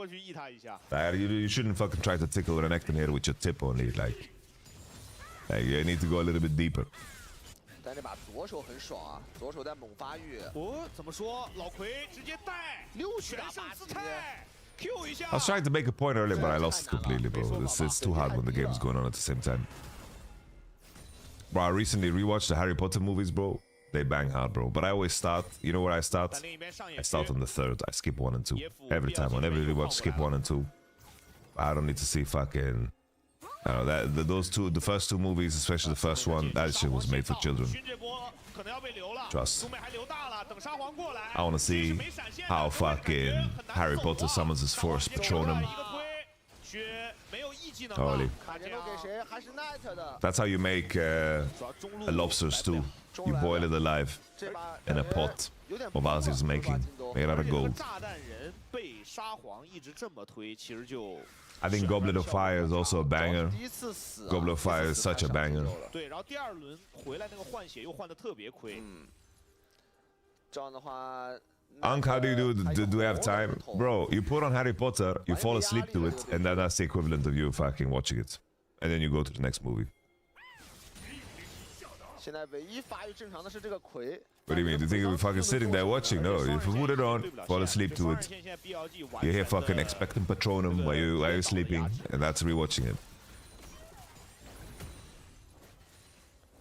You shouldn't fucking try to tickle Renekton here with your tip only, like you need to go a little bit deeper. I was trying to make a point earlier, but I lost it completely, bro. It's too hard when the game's going on at the same time. Bro, I recently rewatched the Harry Potter movies, bro. They bang hard, bro. But I always start, you know where I start? I start on the third. I skip 1 and 2. Every time. Whenever I rewatch, skip 1 and 2. I don't need to see fucking... I don't know, the first two movies, especially the first one, that shit was made for children. Trust. I want to see how fucking Harry Potter summons his force Patronum. Holy. That's how you make a lobster stew. You boil it alive in a pot of Ozzy's making, made out of gold. I think Goblet of Fire is also a banger. Goblet of Fire is such a banger. Unc, how do you do we have time? Bro, you put on Harry Potter, you fall asleep to it, and that's the equivalent of you fucking watching it. And then you go to the next movie. What do you mean? Do you think we're fucking sitting there watching? No, if you put it on, fall asleep to it. You hear fucking Expectant Patronum while you're sleeping, and that's rewatching it.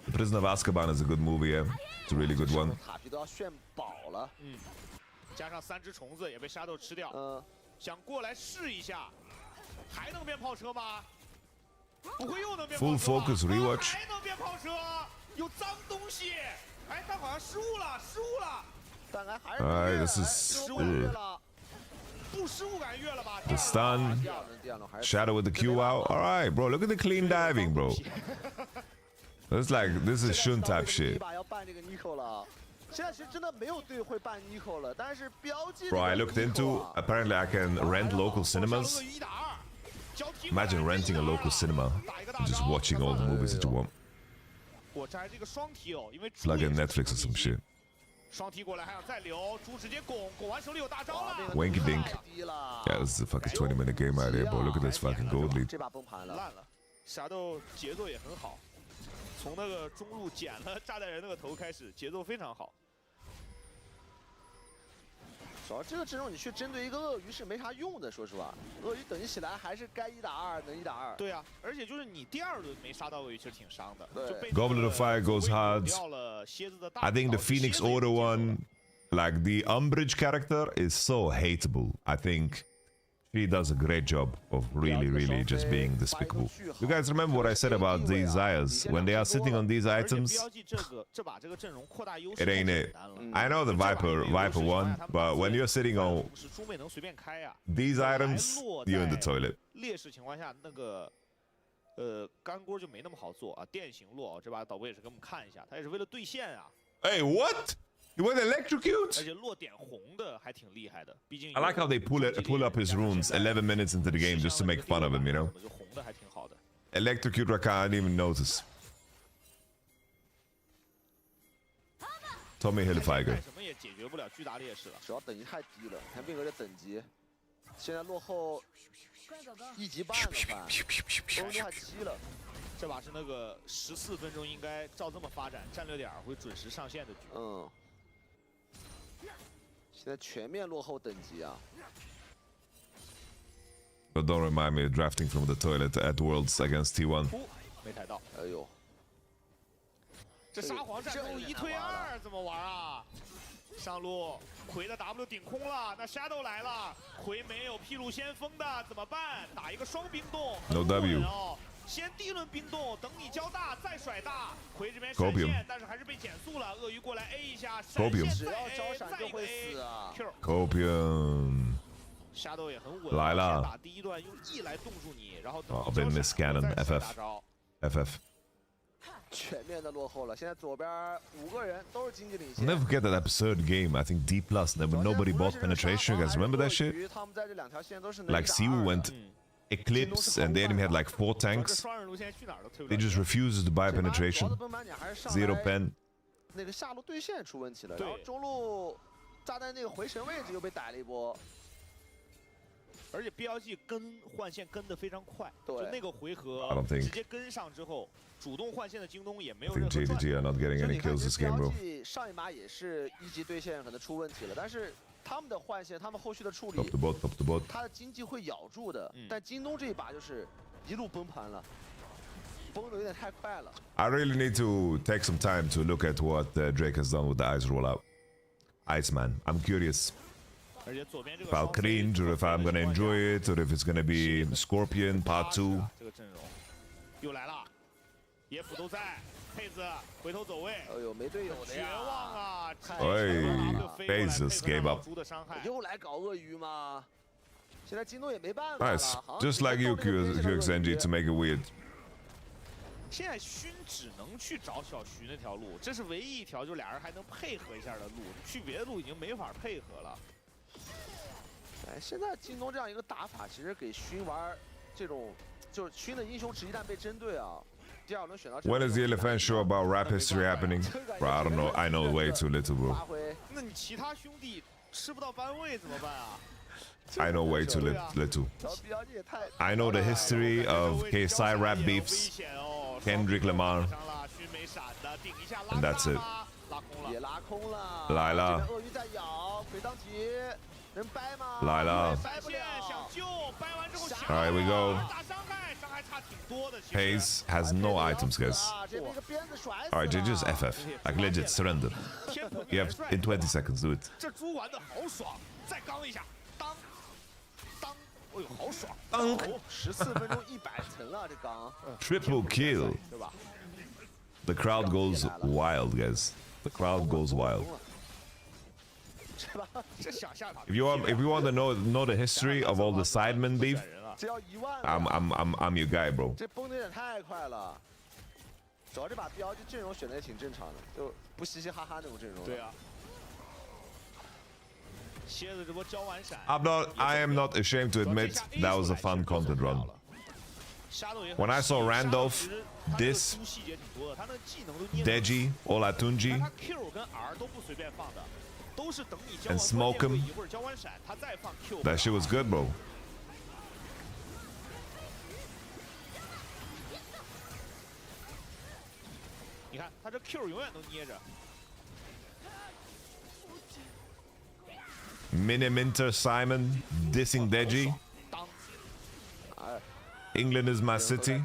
The Prisoner of Azkaban is a good movie, yeah. It's a really good one. 加上3只虫子也被沙豆吃掉，想过来试一下，还能变炮车吗？ Full focus rewatch. 还能变炮车，有脏东西。哎，他好像失误了，失误了。但还是 Alright, this is the stun. Shadow with the Q out. Alright, bro. Look at the clean diving, bro. This is Shun type shit. Bro, I looked into. Apparently, I can rent local cinemas. Imagine renting a local cinema and just watching all the movies that you want. It's like a Netflix or some shit. 双踢过来还要再留，猪直接拱，拱完手里有大招了。 Wanky dink. Yeah, this is a fucking 20-minute game out here, bro. Look at this fucking gold lead. 这把崩盘了，烂了。Shadow 节奏也很好，从那个中路捡了炸弹人那个头开始，节奏非常好。主要这个阵容你去针对一个鳄鱼是没啥用的，说实话，鳄鱼等级起来还是该1打2能1打2。对啊，而且就是你第二轮没杀到鳄鱼，其实挺伤的。Goblet of Fire goes hard. I think the Phoenix Order one, like the Umbrage character, is so hateable. I think she does a great job of really just being despicable. You guys remember what I said about these Zayas? When they are sitting on these items, it ain't it. I know the Viper one, but when you're sitting on these items, you're in the toilet. 劣势情况下，那个干锅就没那么好做啊。电刑落，这把导播也是给我们看一下，他也是为了兑现啊。Hey, what? You went electrocute? 而且落点红的还挺厉害的，毕竟 I like how they pull up his runes 11 minutes into the game just to make fun of him, you know? 红的还挺好的。Electrocute Rakan, I didn't even notice. Tommy Hilfiger. 什么也解决不了巨大劣势了，主要等级太低了，看命格这等级，现在落后1级半了，快，分钟快7了。这把是那个14分钟应该照这么发展，战略点会准时上线的局。嗯。 现在全面落后等级啊！ But don't remind me of drafting from the toilet at Worlds against T1. 没抬到，哎呦，这沙皇战斗1推2怎么玩啊？上路葵的 W 顶空了，那 Shadow 来了，葵没有披露先锋的怎么办？打一个双冰冻 ，No W。 先第一轮冰冻，等你交大再甩大，葵这边闪现，但是还是被减速了。鳄鱼过来 A 一下，闪现只要招闪就会死啊 Copium。 Shadow 也很稳，来了。打第一段用 E 来冻住你，然后哦，被 miss cannon FF。全面的落后了，现在左边5个人都是经济领先。 I'll never forget that absurd game. I think D+ nobody bought penetration. You guys remember that shit? 他们在这2条线都是 Like Siwu went Eclipse and the enemy had like 4 tanks. They just refused to buy penetration. 0 pen. 那个下路对线出问题了，然后中路炸弹那个回神位置又被逮了一波。而且 BLG 跟换线跟得非常快，就那个回合直接跟上之后，主动换线的京东也没有任何转。JDG are not getting any kills this game, bro. BLG 上一把也是1级对线可能出问题了，但是。 他们的换线，他们后续的处理， Top the bot. 他的经济会咬住的。但京东这一把就是一路崩盘了，崩的有点太快了。I really need to take some time to look at what Drake has done with the Ice rollout. Iceman, I'm curious. If I'll cringe or if I'm gonna enjoy it or if it's gonna be Scorpion Part 2. 这个阵容又来了，野辅都在。 佩子回头走位，哎呦，没队友的呀！绝望啊！哎，佩子 gave up。又来搞鳄鱼吗？现在京东也没办法了。 Nice, just like you, QXNG, to make it weird. 现在勋只能去找小徐那条路，这是唯一一条就俩人还能配合一下的路，去别的路已经没法配合了。哎，现在京东这样一个打法，其实给勋玩这种，就是勋的英雄池一旦被针对啊。 When is the elephant show about rap history happening? Bro, I don't know. I know way too little, bro. 那你其他兄弟吃不到班位怎么办啊？ I know way too little. I know the history of KSI rap beefs, Kendrick Lamar, and that's it. 也拉空了，来了，鳄鱼在咬，回当即能掰吗？来了，掰不了，想救，掰完之后 All right, we go. 大伤害，伤害差挺多的。 Pace has no items, guys. All right, just FF, like legit surrender. You have in 20 seconds, do it. 这猪玩的好爽，再刚一下，当，哎呦，好爽！14分钟100层了，这刚。Triple kill. 对吧？ The crowd goes wild, guys. The crowd goes wild. If you want to know the history of all the Sidemen beef, I'm your guy, bro. 这崩的有点太快了。主要这把标就阵容选的也挺正常的，就不嘻嘻哈哈那种阵容。对啊。蝎子这波交完闪。I am not ashamed to admit that was a fun content run. When I saw Randolph diss Deji Olatunji and smoke him, that shit was good, bro. 你看他这 Q 永远都捏着。 Miniminter Simon dissing Deji. England is my city.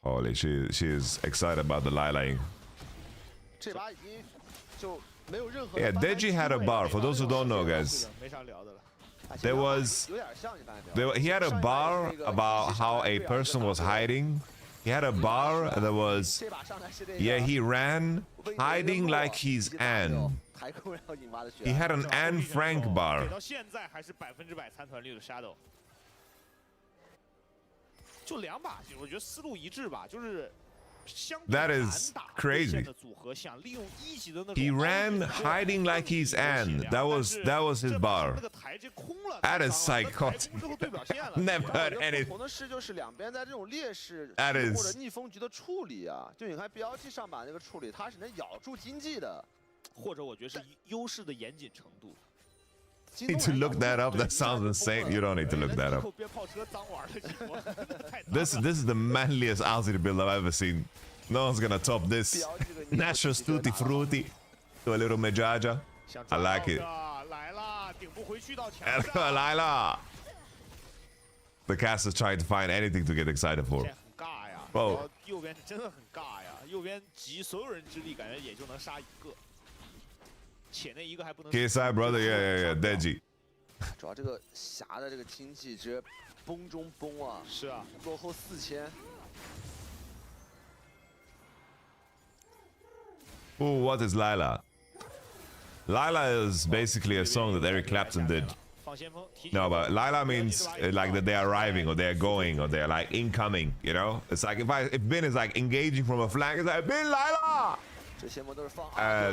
Holy, she is excited about the LAILE. Yeah, Deji had a bar. For those who don't know, guys, he had a bar about how a person was hiding. He had a bar that was, yeah, he ran hiding like he's Anne. He had an Anne Frank bar. 到现在还是100%参团率的 Shadow。就2把，我觉得思路一致吧，就是相对 That is crazy. 的组合，想利用一级的那种。He ran hiding like he's Anne. That was his bar. 那个台阶空了。 That is psychotic. Never heard anything. 不同的是就是两边在这种劣势 That is 或者逆风局的处理啊，就你看标记上把那个处理，他是能咬住经济的。 或者我觉得是优势的严谨程度。 Need to look that up. That sounds insane. You don't need to look that up. This is the manliest RCD build I've ever seen. No one's gonna top this. Natural tutti frutti to a little mejaja. I like it. LAILE. The cast is trying to find anything to get excited for. Bro. 右边真的很尬呀，右边集所有人之力，感觉也就能杀一个。 且那一个还不能。 KSI brother, yeah, Deji. 主要这个霞的这个经济直接崩中崩啊！是啊，落后4000。Ooh, what is LAILE? LAILE is basically a song that Eric Clapton did. No, but LAILE means like that they're arriving or they're going or they're like incoming, you know? It's like if Bin is like engaging from a flank, it's like Bin LAILE!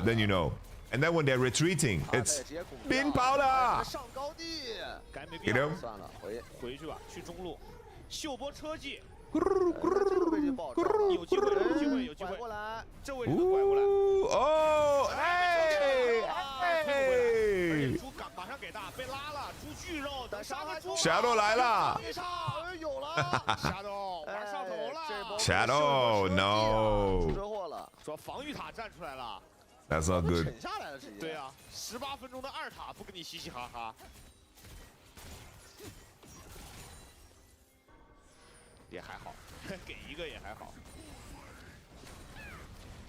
Then you know. And then when they're retreating, it's Bin Powder! You know? 算了，回去吧，去中路，秀波车技。这个位置爆炸了，有机会，有机会，有机会。过来，这位置能拐过来。哦，哎！猪马上给大，被拉了，猪巨肉，等杀了猪。Shadow 来了。有了 ，Shadow 玩上头了。Shadow no。出车祸了，说防御塔站出来了。 That's not good. 沉下来了，直接。对啊，18分钟的2塔不跟你嘻嘻哈哈。也还好，给一个也还好。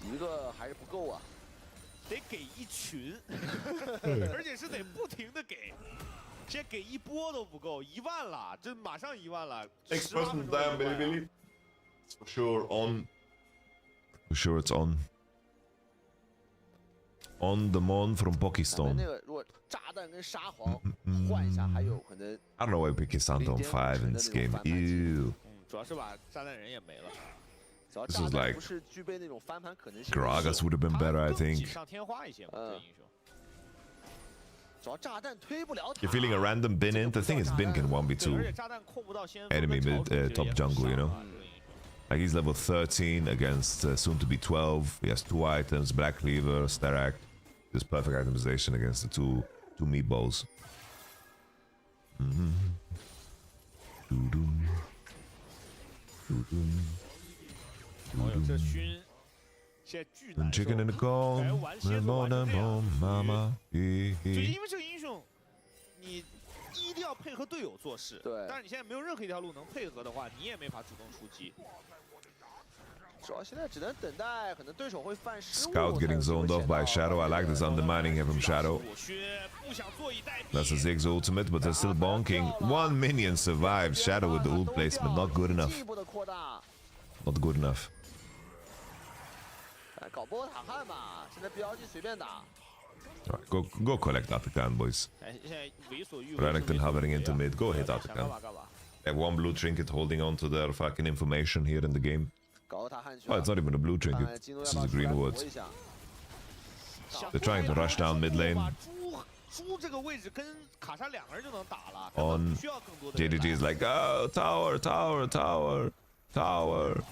一个还是不够啊，得给一群，而且是得不停的给。现在给一波都不够，1万了，这马上1万了。Next person down, Billy. For sure on. For sure it's on. On the Mon from Pakistan. 那个如果炸弹跟沙皇换一下，还有可能。 I don't know why Pakistan's on 5 in this game. Ew. 主要是把炸弹人也没了。 This is like 不是具备那种翻盘可能性。 Gragas would have been better, I think. 上天花一些嘛，这英雄。主要炸弹推不了。 You're feeling a random Bin in. The thing is, Bin can 1v2 enemy mid top jungle, you know. Like he's level 13 against soon to be 12. He has 2 items: Black Cleaver, Starak. This perfect itemization against the two meatballs. Chicken in the corn, mama. 就因为这个英雄，你一定要配合队友做事。对。但是你现在没有任何一条路能配合的话，你也没法主动出击。Scout getting zoned off by Shadow. I like this undermining here from Shadow. That's a Ziggs ultimate, but they're still bonking. One minion survives. Shadow with the ult placement. Not good enough. Not good enough. Alright, go collect Atakan, boys. Renekton hovering into mid. Go hit Atakan. They have one blue trinket holding on to their fucking information here in the game. Oh, it's not even a blue trinket. This is a green word. They're trying to rush down mid lane. On JDG is like, oh, tower, tower, tower, tower.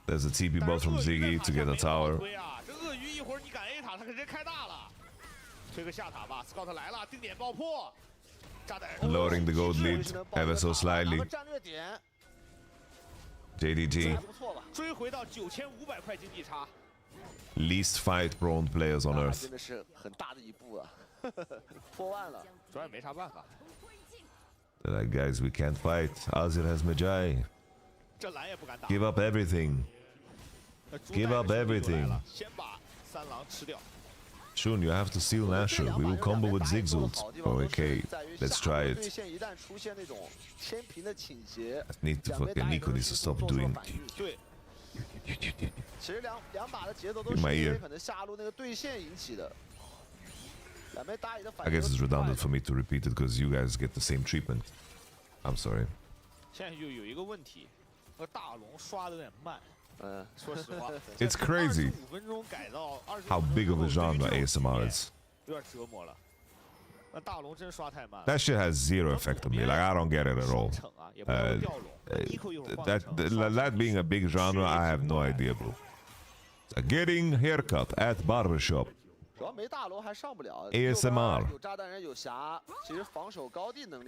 There's a TP bot from Ziggy to get a tower. Lowering the gold lead ever so slightly. JDG. Least fight prone players on earth. They're like, guys, we can't fight. Azir has Magi. Give up everything. Give up everything. Shun, you have to steal Nashor. We will combo with Ziggs ult. Oh, okay, let's try it. I need to fucking Nico needs to stop doing. In my ear. I guess it's redundant for me to repeat it because you guys get the same treatment. I'm sorry. It's crazy how big of a genre ASMR is. That shit has zero effect on me. Like, I don't get it at all. That being a big genre, I have no idea, bro. Getting haircut at barbershop. ASMR.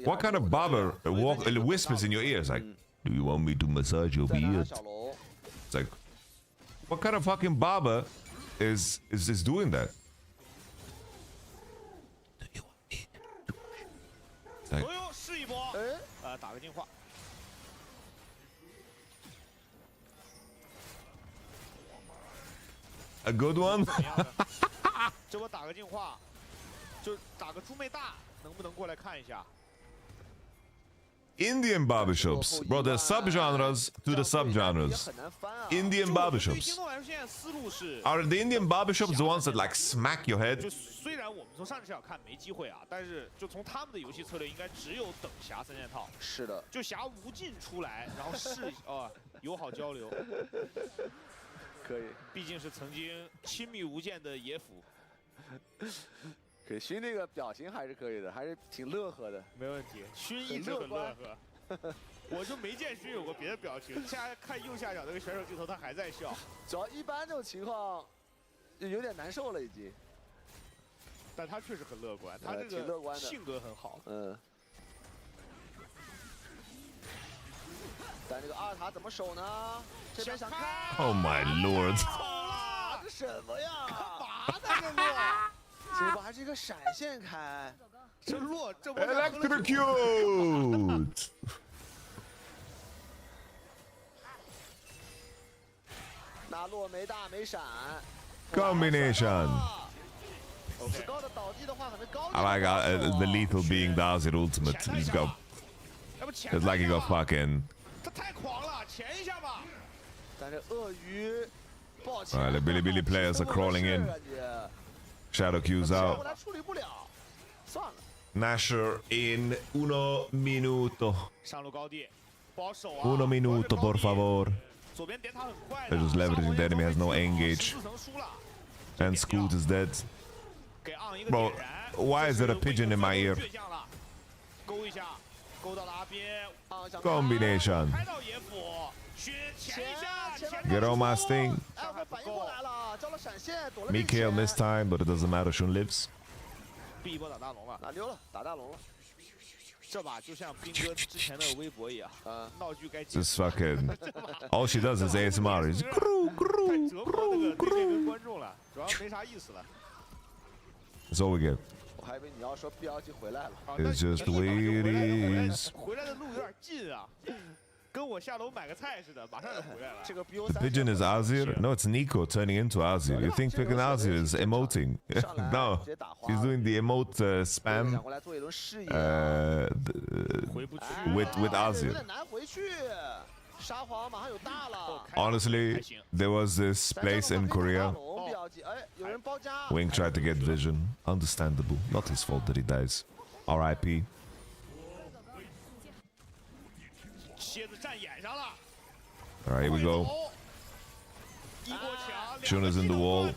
What kind of barber whispers in your ears like, do you want me to massage your beard? It's like, what kind of fucking barber is doing that? It's like, a good one? Indian barbershops. Bro, there's subgenres to the subgenres. Indian barbershops. Are the Indian barbershops the ones that like smack your head?给勋这个表情还是可以的，还是挺乐呵的。没问题，勋一直很乐呵。我就没见勋有过别的表情，现在看右下角那个选手镜头，他还在笑。主要一般这种情况，就有点难受了已经。但他确实很乐观，他这个性格很好。但这个阿尔塔怎么守呢？这边想开。Oh my lord！ 这什么呀？干嘛呢这洛？结果还是一个闪现开。这洛这波 Electrocute！ 那洛没大没闪。Combination. I like the lethal being does it ultimate. He's got. It's like he got fucking. Alright, the Billy players are crawling in. Shadow Q's out. Nashor in 1 minuto. 1 minuto, por favor. They're just leveraging the enemy has no engage. And Scoot is dead. Bro, why is there a pigeon in my ear? Combination. Get on my sting. Mikhail this time, but it doesn't matter. Shun lives. Just fucking. All she does is ASMR. Is That's all we get. It's just the way it is. 跟我下楼买个菜似的，马上就回来了。这个 BO The pigeon is Azir? No, it's Nico turning into Azir. You think picking Azir is emoting? No, he's doing the emote spam 想过来做一轮视野， with Azir. 有点难回去。沙皇马上有大了。 Honestly, there was this place in Korea. 比较急，哎，有人包夹。 Wing tried to get vision. Understandable. Not his fault that he dies. R.I.P. 蝎子站眼上了。 Alright, here we go. 一过墙， Shuna's in the wall.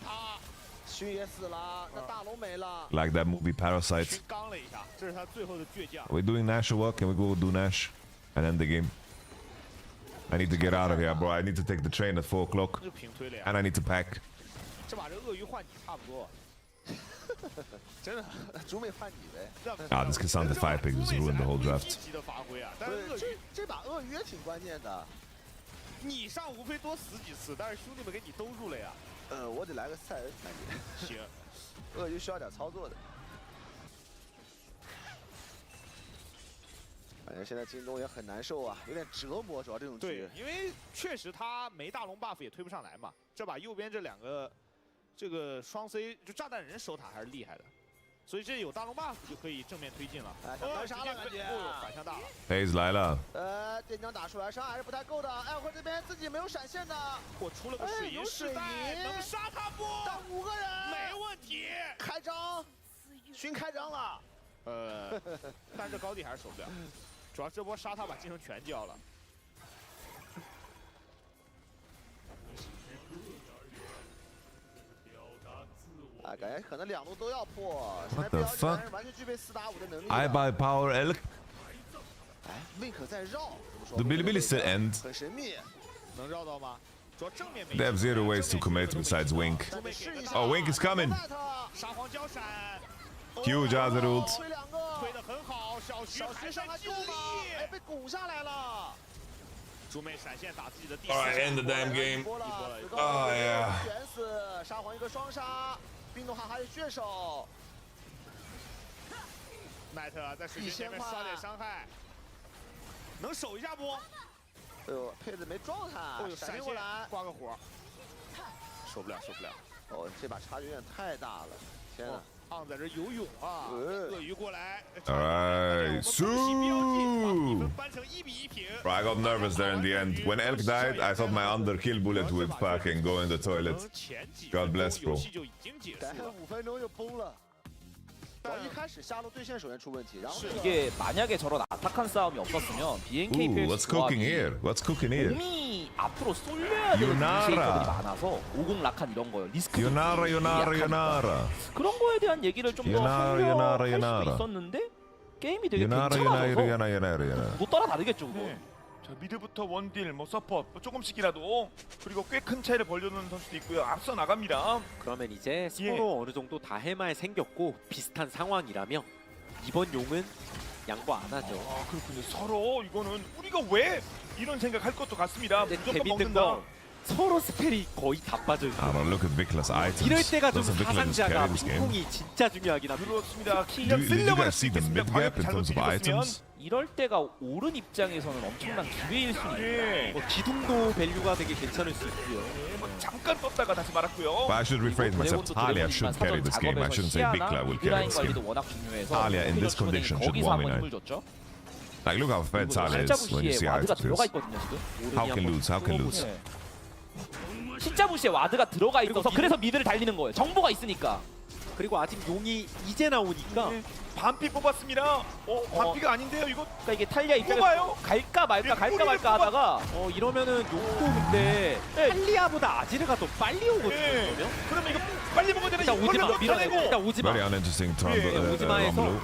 勋也死了，那大龙没了。 Like that movie Parasite. 勋刚了一下，这是他最后的倔强。 Are we doing Nash work? Can we go do Nash and end the game? I need to get out of here, bro. I need to take the train at 4 o'clock. 就平推了呀。 And I need to pack. 这把这鳄鱼换你差不多。真的，主美换你呗。 Ah, this Cassandra Fire Pig just ruined the whole draft. 积极的发挥啊！但是鳄鱼这把鳄鱼也挺关键的。你上无非多死几次，但是兄弟们给你兜住了呀。我得来个赛恩感觉。行，鳄鱼需要点操作的。反正现在京东也很难受啊，有点折磨，主要这种局。对，因为确实他没大龙 buff 也推不上来嘛。这把右边这两个，这个双 C 就炸弹人守塔还是厉害的，所以这有大龙 buff 就可以正面推进了。干啥了感觉？反向大了。Hayes 来了。电浆打出来，伤害还是不太够的。艾尔克这边自己没有闪现的，我出了个水银时代，能杀他不？但5个人没问题。开张，勋开张了。但是这高地还是守不了。 主要这波杀他把进程全交了。啊，感觉可能2路都要破。 What the fuck? 完全具备4打5的能力。 I buy power Elk. 哎，Wink 在绕， The Bilibili still end. 很神秘。能绕到吗？主要正面没。 They have 0 ways to commit besides Wink. Oh, Wink is coming. 沙皇交闪。 Huge Azir ult. 推得很好，小徐还在救力，哎，被拱下来了。猪妹闪现打自己的第4 Alright, end the damn game. Oh yeah. 卷死沙皇一个双杀，冰冻汉还有血手。奈特在水晶前面刷点伤害，能守一下不？哎呦，佩子没状态，闪现过来挂个火，守不了，守不了。哦，这把差距有点太大了，天哪！ 昂在这游泳啊！鳄鱼过来 Alright, Sue! Bro, I got nervous there in the end. When Elk died, I thought my underkill bullet would fucking go in the toilet. God bless, bro. 感觉5分钟就崩了。一开始下路对线首先出问题，然后 이게 만약에 저런 아타칸 싸움이 없었으면 BNK Ooh, what's cooking here? What's cooking here? 공이 앞으로 쏠려야 되는 이니시에이터들이 많아서 50 라칸 이런 거요. 리스크도 Yunara. 그런 거에 대한 얘기를 좀 더 하려 할 수도 있었는데 게임이 되게 괜찮아서 못 따라 다르겠죠 그거. 자, 미드부터 원딜, 뭐 서폿 뭐 조금씩이라도 그리고 꽤 큰 차이를 벌려놓는 선수도 있고요. 앞서 나갑니다. 그러면 이제 서로 어느 정도 다 해마에 생겼고 비슷한 상황이라면 이번 용은 양보 안 하죠. 아, 그렇군요. 서로 이거는 우리가 왜 이런 생각할 것도 같습니다. 무조건 재밌는 먹는다. 건 서로 스펠이 거의 다 빠져 있는. I don't look at Vikla's items. 이럴 때가 좀 Doesn't Vikla just 사상자가 carry this game? 핑퐁이 진짜 중요하긴 합니다. 그렇습니다. Did you guys see the mid gap in terms of items? 이럴 때가 오른 입장에서는 엄청난 기회일 수 있어요. 뭐 기둥도 밸류가 되게 괜찮을 수 있고요. 뭐 잠깐 떴다가 다시 말았고요. But I should rephrase myself. Talia should carry this game. I shouldn't say Vikla will carry this game. Talia in this condition should 1v9. Like, look how fed Talia is when you see how it feels. How can lose? How can lose? 진짜 무시에 와드가 들어가 있어서 그래서 미드를 달리는 거예요. 정보가 있으니까. 그리고 아직 용이 이제 나오니까 반피 뽑았습니다. 반피가 아닌데요, 이거? 그러니까 이게 탈리아 입장에서 갈까 말까 하다가 이러면은 용도 근데 탈리아보다 아지르가 더 빨리 오거든요. 그러면 이거 빨리 먹어야 되나? 일단 오지마 밀어내고 일단 오지마. Very uninteresting turn. 오지마에서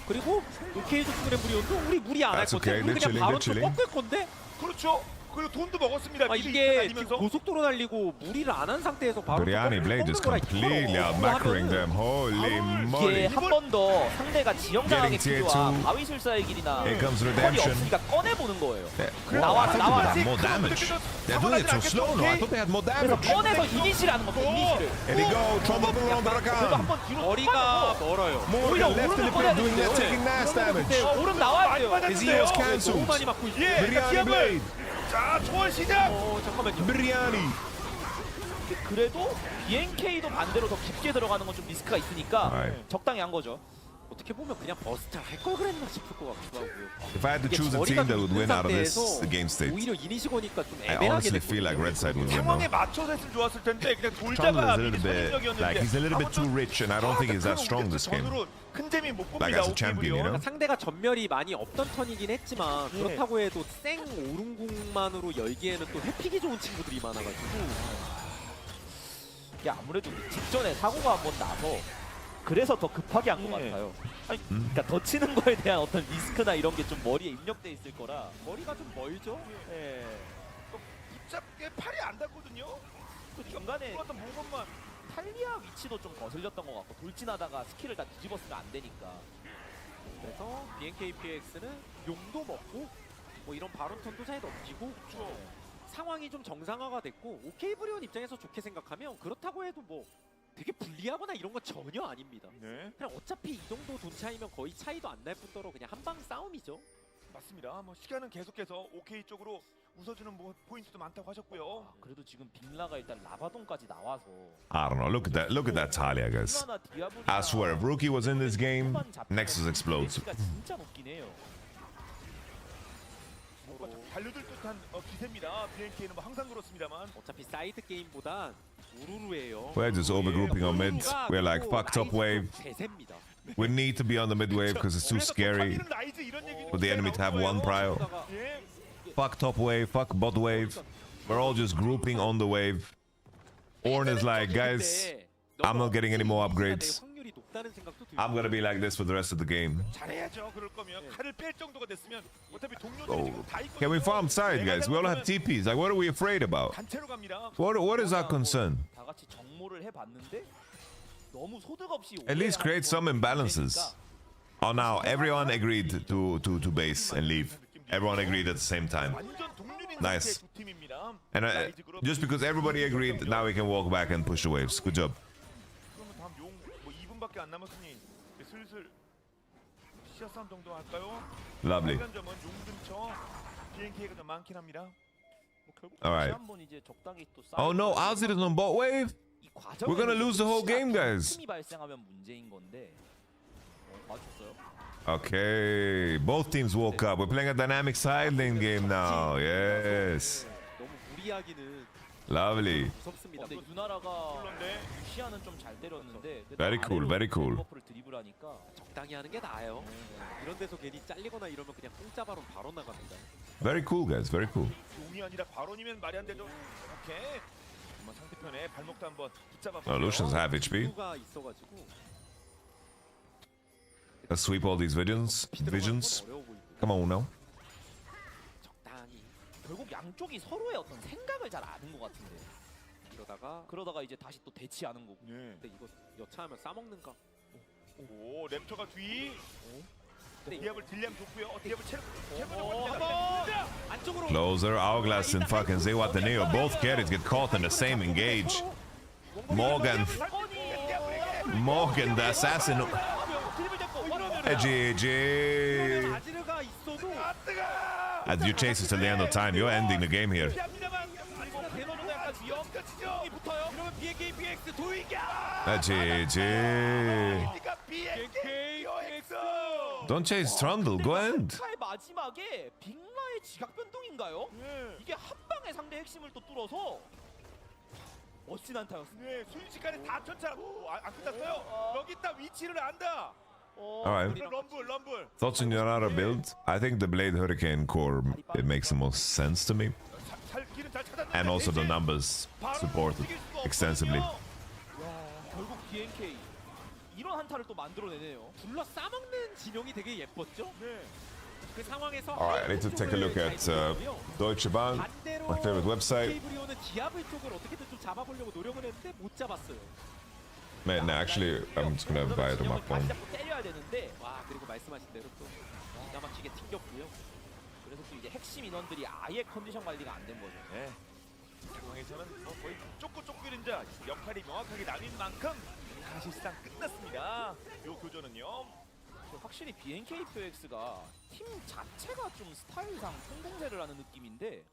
그리고 케이드 프레브리온도 우리 무리 안 할 건데 우리 그냥 바로 또 꺾을 건데. 그렇죠. 그리고 돈도 먹었습니다. 미리 이게 달리면서. 지금 고속도로 달리고 무리를 안 한 상태에서 바로 Biryani Blade just completely out-macroing them. Holy 이게 moly. 한 번 더 상대가 지형장악의 Getting tier 필요와 two. 바위 술사의 길이나 Here comes 턴이 redemption. 없으니까 꺼내보는 거예요. Well, I thought they would have more damage. They're doing it so slow now. I thought they had more 그래서 damage. 꺼내서 이니시를 하는 겁니다. 이니시를. Here they go. Trouble on the 그래도 Rakan. 한번 뒤로 거리가 멀어요. 오히려 Morgan left in 오른을 the 꺼내야 pit doing that, 되는데요. taking nice damage. 오른 나와야 돼요. His EO's 너무 cancelled. 많이 맞고 있어요. Biryani Blade. 자, 초월 시작. 잠깐만요. Biryani. 그래도 BNK도 반대로 더 깊게 들어가는 건 좀 리스크가 있으니까 Alright. 적당히 한 거죠. 어떻게 보면 그냥 버스트 할 걸 그랬나 싶을 것 같기도 하고요. If I had to choose a team that would win out of this, the game state. 오히려 이니시고니까 좀 I 애매하게 honestly feel like Red Side would win 상황에 now. 맞춰서 했으면 좋았을 텐데 그냥 Trundle 돌다가 is a 미리 little bit 선행적이었는데 like he's a little bit too rich, and I don't think he's that strong this game. 전으로 큰 재미 못 봅니다. Like as a champion, you know. 상대가 전멸이 많이 없던 턴이긴 했지만 그렇다고 해도 생 오른궁만으로 열기에는 또 회피기 좋은 친구들이 많아가지고 이게 아무래도 직전에 사고가 한번 나서 그래서 더 급하게 한 것 같아요. 아니, 그러니까 더 치는 거에 대한 어떤 리스크나 이런 게 좀 머리에 입력돼 있을 거라 머리가 좀 멀죠? 예. 입잡게 팔이 안 닿거든요. 그 중간에 어떤 몸만 탈리아 위치도 좀 거슬렸던 것 같고 돌진하다가 스킬을 다 뒤집었으면 안 되니까. 그래서 BNKPX는 용도 먹고 뭐 이런 바론 턴도 잘 넘기고 상황이 좀 정상화가 됐고 오케이 브리온 입장에서 좋게 생각하면 그렇다고 해도 뭐 되게 불리하거나 이런 건 전혀 아닙니다. 네. 그냥 어차피 이 정도 돈 차이면 거의 차이도 안 날 뿐더러 그냥 한방 싸움이죠. 맞습니다. 뭐 시간은 계속해서 OK 쪽으로 웃어주는 뭐 포인트도 많다고 하셨고요. 그래도 지금 빅라가 일단 라바돈까지 나와서 I don't know. Look at that Talia, guys. 얼마나 디아블리가 I swear, if Rookie was in this game, Nexus explodes. 가 진짜 높긴 해요. 뭔가 좀 달려들 듯한 기세입니다. BNK는 뭐 항상 그렇습니다만 어차피 사이드 게임보단 우르르예요. We're just overgrouping on mid. We're like, fuck top wave. 대세입니다. We need to be on the mid wave because it's too scary for the enemy to have one prio. Fuck top wave, fuck bot wave. We're all just grouping on the wave. Ornn is like, guys, I'm not getting any more upgrades. 확률이 높다는 생각도 들고. I'm gonna be like this for the rest of the game. 잘해야죠. 그럴 거면 칼을 뺄 정도가 됐으면 어차피 동료들이 Oh. 지금 다 있거든요. Can we farm side, guys? We all have TPs. Like, what are we afraid about? 단체로 갑니다. What is our concern? 다 같이 정모를 해봤는데 너무 소득 없이 At least create some imbalances. Oh, now everyone agreed to base and leave. Everyone agreed at the same time. Nice. 두 팀입니다. And just because everybody agreed, now we can walk back and push the waves. Good job. 그러면 다음 용 뭐 2분밖에 안 남았으니 슬슬 시야 싸움 정도 할까요? Lovely. 빨간 점은 용 근처 BNK가 좀 많긴 합니다. 뭐 결국 All right. 다시 한번 이제 적당히 또 Oh no, Alzid is on bot wave. 이 과정에서 We're gonna lose the whole game, guys. 힘이 발생하면 문제인 건데 맞췄어요. Okay, both teams woke up. We're playing a dynamic side lane game now. Yes. 너무 무리하기는 Lovely. 무섭습니다. 근데 유나라가 시야는 좀 잘 때렸는데 Very cool, very cool. 버프를 드리블하니까 적당히 하는 게 나아요. 이런 데서 괜히 잘리거나 이러면 그냥 공짜 바로 나갑니다. Very cool, guys. Very cool. 용이 아니라 과론이면 말이 안 되죠. 오케이. 정말 상대편에 발목도 한번 붙잡아. Oh, Lucian's half HP. 이유가 있어가지고 Let's sweep all these visions. 어려워 보이고. Come on now. 적당히 결국 양쪽이 서로의 어떤 생각을 잘 아는 것 같은데 그러다가 이제 다시 또 대치하는 거고. 근데 이거 여차하면 싸먹는가? 오, 랩터가 뒤. 디압을 딜량 좋고요. 디압을 안쪽으로. Closer, Hourglass and fucking Zewataneo. Both carries get caught in the same engage. Morgan, the assassin. GG. 아지르가 있어도 As you chase it till the end of time, you're ending the game here. 그러면 BNKPX 도이겨. GG. Don't chase Trundle. Go end. 의 마지막에 빅라의 지각 변동인가요? 이게 한 방에 상대 핵심을 또 뚫어서 멋진 안타였습니다. 네, 순식간에 다 쳤잖아. 안 끝났어요. 여기 있다 위치를 안다. Alright. 럼블. Thoughts on your other build? I think the Blade Hurricane core, it makes the most sense to me. And also the numbers supported extensively. 결국 BNK 이런 한타를 또 만들어내네요. 둘러 싸먹는 진영이 되게 예뻤죠? 네. 그 상황에서 Alright, I need to take a look at Deutsche Bank, my favorite website. 브리오는 디아블 쪽을 어떻게든 좀 잡아보려고 노력을 했는데 못 잡았어요. Man, actually, I'm just gonna buy it on my phone. 자꾸 때려야 되는데 와 그리고 말씀하신 대로 또 기가 막히게 튕겼고요. 그래서 또 이제 핵심 인원들이 아예 컨디션 관리가 안 된 거죠. 네. 이 상황에서는 거의 쫓고 쫓기는 자 역할이 명확하게 나뉜 만큼 사실상 끝났습니다. 요 교전은요. 확실히 BNK표X가 팀 자체가 좀 스타일상 성공세를 하는 느낌인데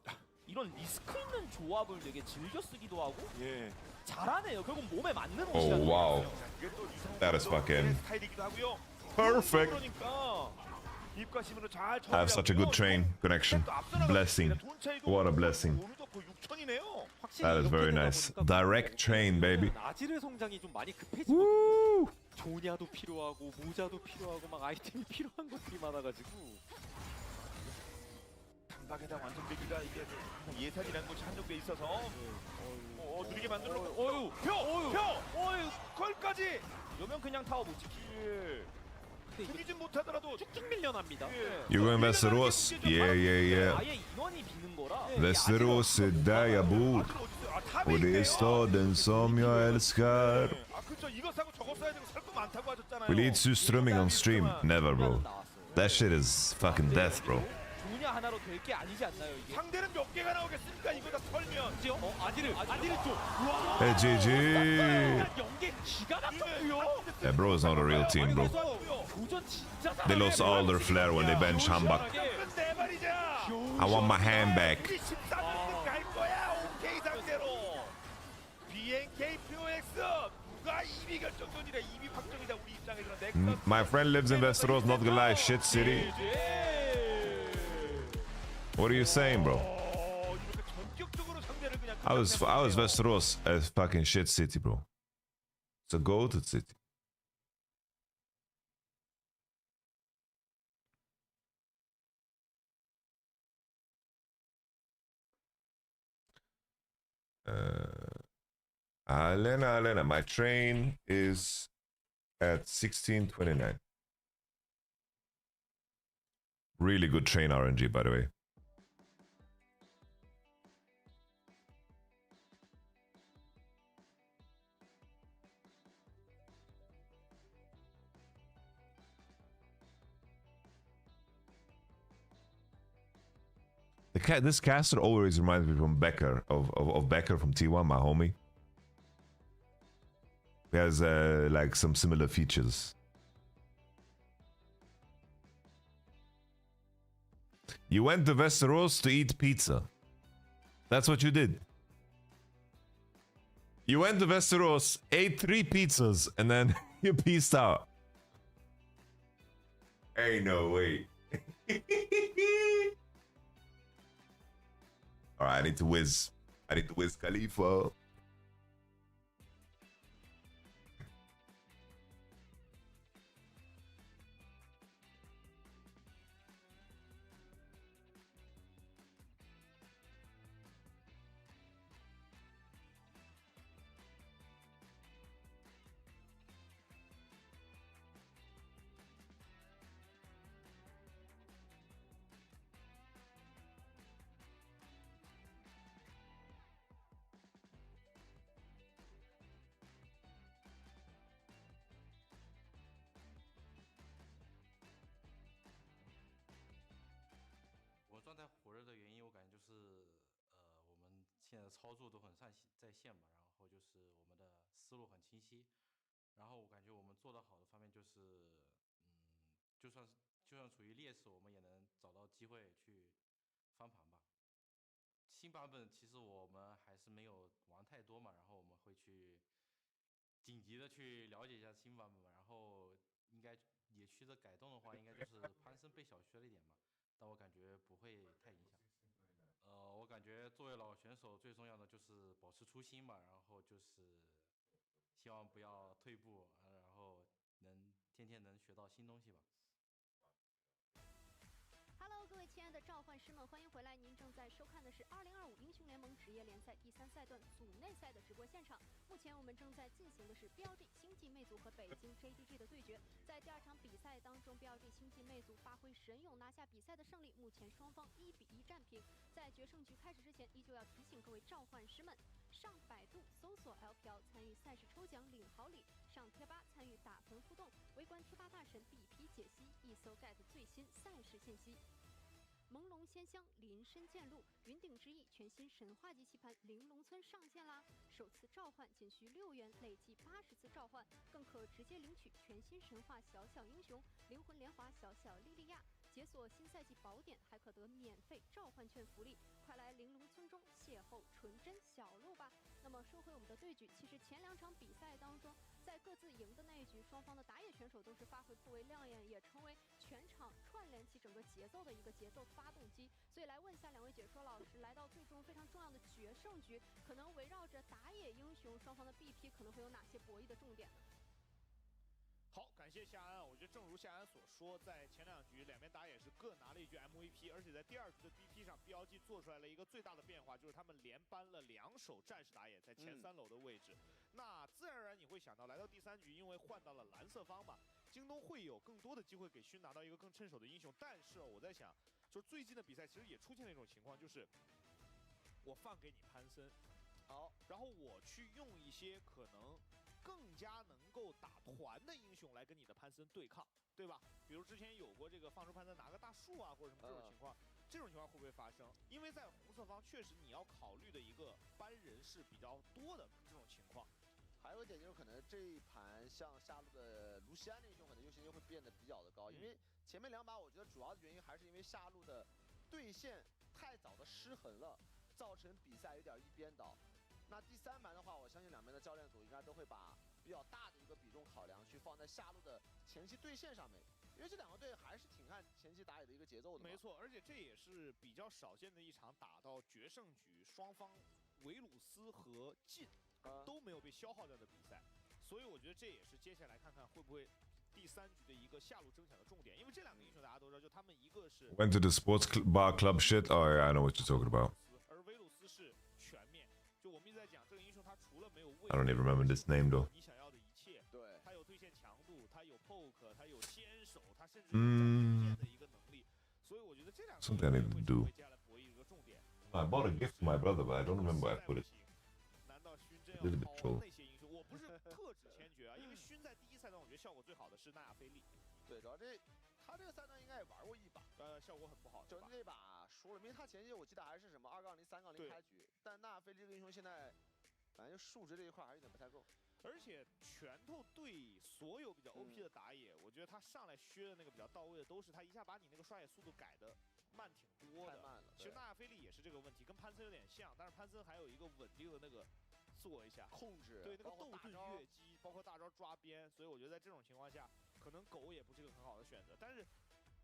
이런 리스크 있는 조합을 되게 즐겨 쓰기도 하고 예. 잘하네요. 결국 몸에 맞는 Oh 옷이라는 wow, that is fucking 스타일이기도 하고요. perfect. 그러니까 입과 심으로 잘 I have such a good train connection. Blessing. What a blessing. 6천이네요. That is very nice. Direct train, baby. 아지르 성장이 좀 많이 급해지거든요. 조냐도 필요하고 모자도 필요하고 막 아이템이 필요한 것들이 많아가지고 단박에다 완성되기가 이게 예산이라는 것이 한정돼 있어서 느리게 만들어 표! 걸까지! 이러면 그냥 타워 못 지킬. 죽이진 못하더라도 쭉쭉 밀려납니다. You go in Westeros? Yeah. 아예 인원이 비는 거라. Westeros är jag bor. Och det är staden som jag älskar. 그쵸, 이거 사고 저거 써야 되고 살 거 많다고 하셨잖아요. Will eat streaming on stream? Never, bro. That shit is fucking death, bro. 조냐 하나로 될 게 아니지 않나요 이게? 상대는 몇 개가 나오겠습니까? 이거 다 털면. 아지르 쪽. Hey, GG. 연계 기가 막혀요. Yeah, bro, it's not a real team, bro. 도전 진짜 They lost all their flair when they bench Hambak. I want my hand back. 우리 13등 갈 거야. OK 상대로. BNK POX 누가 2위 결정전이래. 2위 확정이다 우리 입장에서는. 넥서스. My friend lives in Westeros, not gonna lie, shit city. What are you saying, bro? I was Westeros as fucking shit city, bro. It's a goated city. Alena, my train is at 16:29. Really good train RNG, by the way. This caster always reminds me from Becker of Becker from T1, my homie. He has like some similar features. You went to Westeros to eat pizza. That's what you did. You went to Westeros, ate 3 pizzas, and then you peaced out. Ain't no way. Alright, I need to whiz Khalifa. Hello， 各位亲爱的召唤师们，欢迎回来！您正在收看的是2025英雄联盟职业联赛赛第3赛段组内赛的直播现场。目前我们正在进行的是 BLG 星际魅族和北京 JDG 的对决。在第2场比赛当中 ，BLG 星际魅族发挥神勇，拿下比赛的胜利。目前双方1比1战平。在决胜局开始之前，依旧要提醒各位召唤师们，上百度搜索 LPL 参与赛事抽奖领好礼，上贴吧参与打分互动，围观贴吧大神比拼解析，一搜 get 最新赛事信息。朦胧仙乡林深见鹿，云顶之翼全新神话级棋盘玲珑村上线啦！首次召唤仅需6元，累计80次召唤，更可直接领取全新神话小小英雄、灵魂莲华小小莉莉娅。解锁新赛季宝典，还可得免费召唤券福利，快来玲珑村中邂逅纯真小鹿吧！那么说回我们的对局，其实前2场比赛当中，在各自赢的那一局，双方的打野选手都是发挥颇为亮眼，也成为全场串联起整个节奏的一个节奏发动机。所以来问一下2位解说老师，来到最终非常重要的决胜局，可能围绕着打野英雄，双方的 BP 可能会有哪些博弈的重点呢？好，感谢夏安。我觉得正如夏安所说，在前2局两边打野是各拿了一局 MVP， 而且在第2局的 BP 上 ，BLG 做出来了一个最大的变化，就是他们连搬了2手战士打野在前3楼的位置。那自然而然你会想到，来到第3局，因为换到了蓝色方嘛，京东会有更多的机会给勋拿到一个更趁手的英雄。但是我在想，就是最近的比赛其实也出现了一种情况，就是我放给你潘森，好，然后我去用一些可能更加能够打团的英雄来跟你的潘森对抗，对吧？比如之前有过这个放出潘森拿个大树啊，或者什么这种情况，这种情况会不会发生？因为在红色方确实你要考虑的一个搬人是比较多的这种情况。还有一点就是可能这一盘像下路的卢锡安的英雄可能优先就会变得比较的高，因为前面2把我觉得主要的原因还是因为下路的对线太早的失衡了，造成比赛有点一边倒。那第3盘的话，我相信两边的教练组应该都会把比较大的一个比重考量去放在下路的前期对线上面，因为这2个队还是挺看前期打野的一个节奏的。没错，而且这也是比较少见的一场打到决胜局，双方维鲁斯和晋都没有被消耗掉的比赛，所以我觉得这也是接下来看看会不会第3局的一个下路争抢的重点，因为这2个英雄大家都知道，就他们一个是 Went to the sports bar club shit. Oh yeah, I know what you're talking about. 而维鲁斯是全面。就我们一直在讲，这个英雄他除了没有位 I don't even remember this name though. 你想要的一切，对，他有对线强度，他有 poke， 他有先手，他甚至有展现的一个能力，所以我觉得这2个 Something I need to do. 接下来博弈一个重点。 I bought a gift for my brother, but I don't remember where I put it. 难道勋真 A little 要 bit 掏 troll. 那些英雄？我不是特指千珏啊，因为勋在第1赛段我觉得效果最好的是纳亚菲利。对，主要他这个赛段应该也玩过1把，效果很不好。就那把输了，因为他前期我记得还是什么2-0、3-0开局，但纳亚菲利这个英雄现在反正数值这一块还是有点不太够。而且拳头对所有比较 OP 的打野，我觉得他上来削的那个比较到位的，都是他一下把你那个刷野速度改的慢挺多的。太慢了。其实纳亚菲利也是这个问题，跟潘森有点像，但是潘森还有一个稳定的那个做一下控制，对那个斗盾越击，包括大招抓边，所以我觉得在这种情况下，可能狗也不是一个很好的选择。但是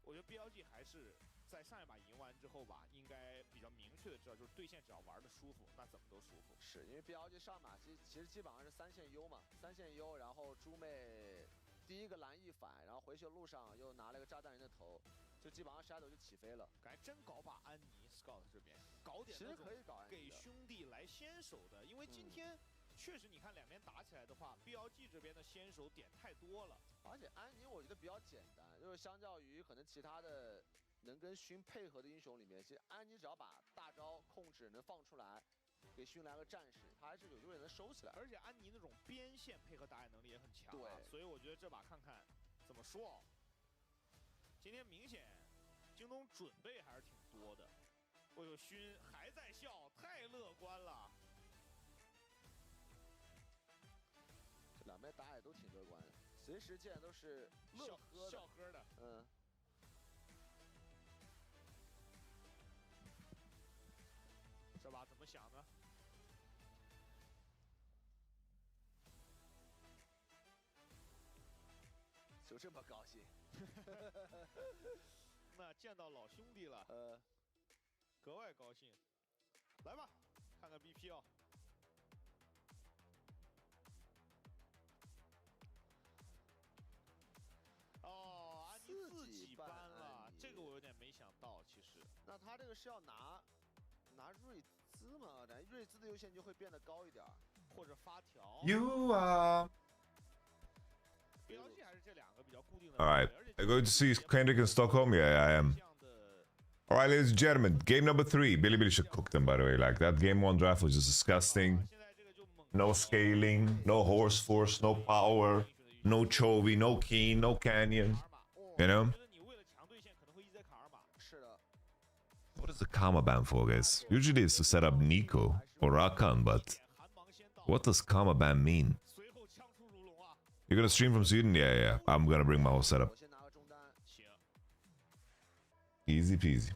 我觉得 BLG 还是在上一把赢完之后吧，应该比较明确的知道，就是对线只要玩的舒服，那怎么都舒服。是因为 BLG 上把其实基本上是3线优嘛，3线优，然后猪妹第1个蓝一反，然后回去的路上又拿了个炸弹人的头，就基本上沙头就起飞了。感觉真搞把安妮 Scout 这边搞点那种给兄弟来先手的，因为今天确实你看两边打起来的话 ，BLG 这边的先手点太多了，而且安妮我觉得比较简单，就是相较于可能其他的能跟勋配合的英雄里面，其实安妮只要把大招控制能放出来。给勋来个战士，他还是有机会能收起来。而且安妮那种边线配合打野能力也很强、啊，对，所以我觉得这把看看怎么说哦。今天明显京东准备还是挺多的。哎呦，勋还在笑，太乐观了。这两边打野都挺乐观的，随时见都是笑呵的。嗯。这把怎么想呢？就这么高兴？那见到老兄弟了，格外高兴。来吧，看看 BP 哦。哦，安妮自己搬了，这个我有点没想到，其实。那他这个是要拿瑞兹 You are. Alright. Are you going to see Kendrick in Stockholm? Yeah, I am. Alright, ladies and gentlemen, game number 3. Billy should cook them, by the way. Like, that game 1 draft was just disgusting. No scaling, no horse force, no power, no Chovy, no Keen, no Canyon. You know? What is the Karma ban for, guys? Usually it's to set up Nico or Rakan, but what does Karma ban mean? You're gonna stream from Sweden? Yeah. I'm gonna bring my whole setup. Easy peasy.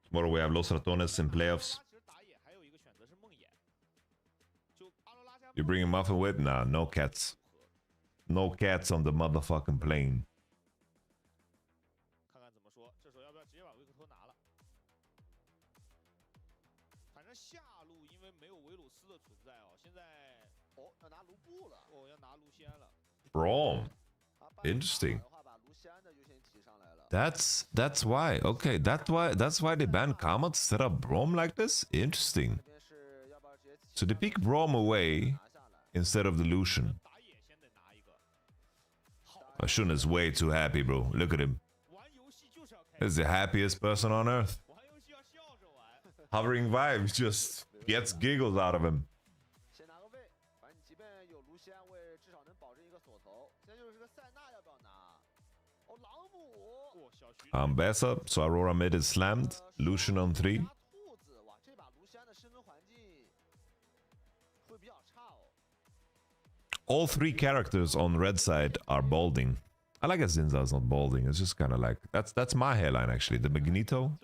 Tomorrow we have Los Ratones in playoffs. You bring a muffin with? Nah, no cats. No cats on the motherfucking plane. Braum. Interesting. That's why. Okay, that's why they banned Karma to set up Braum like this? Interesting. So they pick Braum away instead of the Lucian. Shun is way too happy, bro. Look at him. He's the happiest person on earth. Hovering vibes just gets giggles out of him. Bess up, so Aurora mid is slammed. Lucian on 3. All 3 characters on red side are balding. I like that Zinza is not balding. It's just kind of like that's my hairline actually. The Magneto.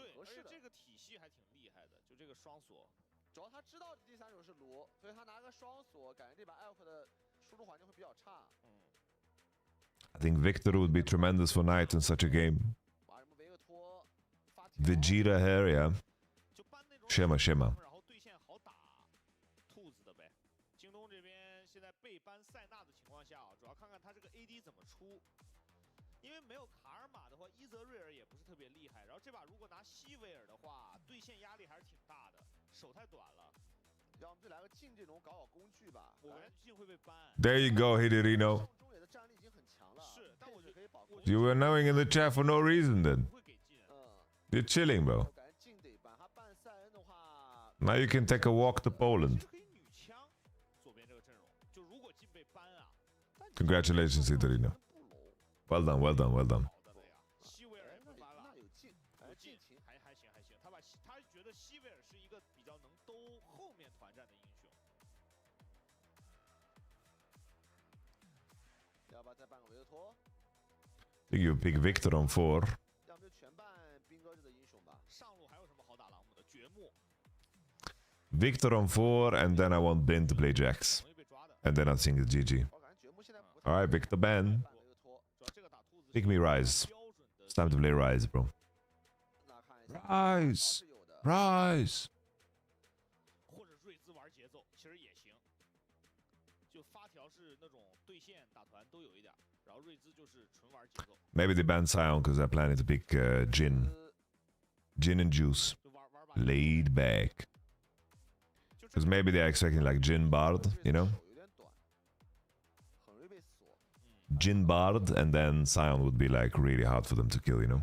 I think Victor would be tremendous for Knight in such a game. Vegeta hair, yeah. Shema. There you go, Hidorino. You were knowing in the chat for no reason then. You're chilling, bro. Now you can take a walk to Poland. Congratulations, Hidorino. Well done. I think you pick Victor on 4. Victor on 4, and then I want Bin to play Jax. And then I think it's GG. Alright, Victor ban. Pick me Rise. It's time to play Rise, bro. Rise! Maybe they ban Sion because they're planning to pick Jin. Jin and Juice. Laid back. Because maybe they're expecting like Jin Bard, you know? Jin Bard, and then Sion would be like really hard for them to kill, you know?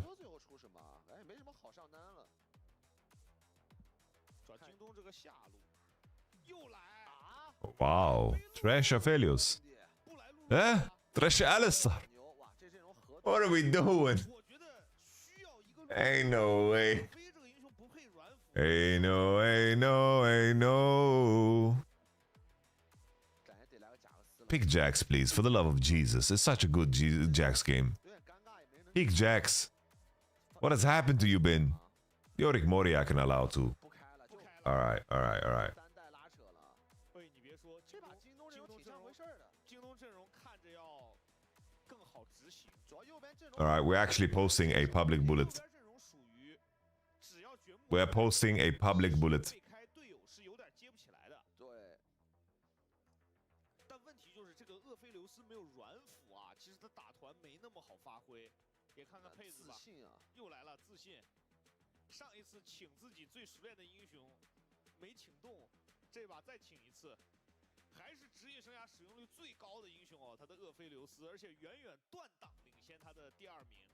Wow. Trash Aphelios. Eh? Trash Alistar. What are we doing? Ain't no way. Ain't no. Pick Jax, please, for the love of Jesus. It's such a good Jax game. Pick Jax. What has happened to you, Bin? Yorick Mori I can allow to. Alright. Alright, we're actually posting a public bullet. We're posting a public bullet. 题就是这个厄斐琉斯没有软辅啊，其实他打团没那么好发挥。也看看配置吧，自信啊，又来了自信。上一次请自己最熟练的英雄没请动，这把再请一次，还是职业生涯使用率最高的英雄哦，他的厄斐琉斯，而且远远断档领先他的第2名。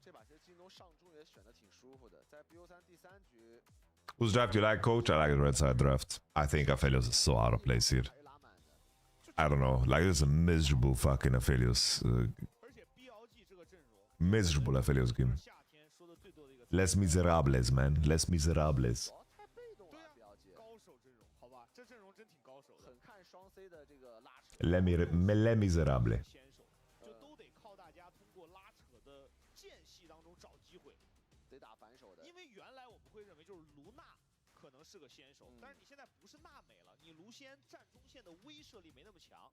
这把其实京东上中也选的挺舒服的，在 BO3第3局。 Whose draft you like, coach? I like the red side draft. I think Aphelios is so out of place here. I don't know. Like, this is a miserable fucking Aphelios. Miserable Aphelios game. Les Miserables, man. Les Miserables. 高手阵容，好吧，这阵容真挺高手的。很看双 C 的这个拉扯。Les Miserables. 就都得靠大家通过拉扯的间隙当中找机会。 得打反手的，因为原来我们会认为就是卢娜可能是个先手，但是你现在不是娜美了，你卢仙站中线的威慑力没那么强，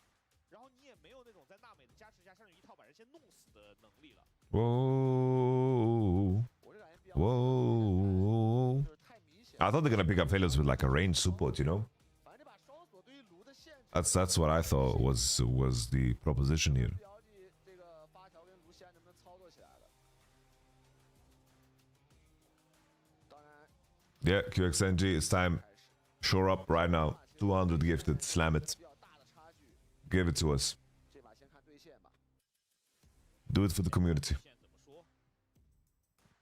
然后你也没有那种在娜美的加持下上去一套把人先弄死的能力了。Whoa. Whoa. I thought they're gonna pick up Aphelios with like a range support, you know? That's what I thought was the proposition here. Yeah, QXNG, it's time. Shore up right now. 200 gifted, slam it. Give it to us. Do it for the community.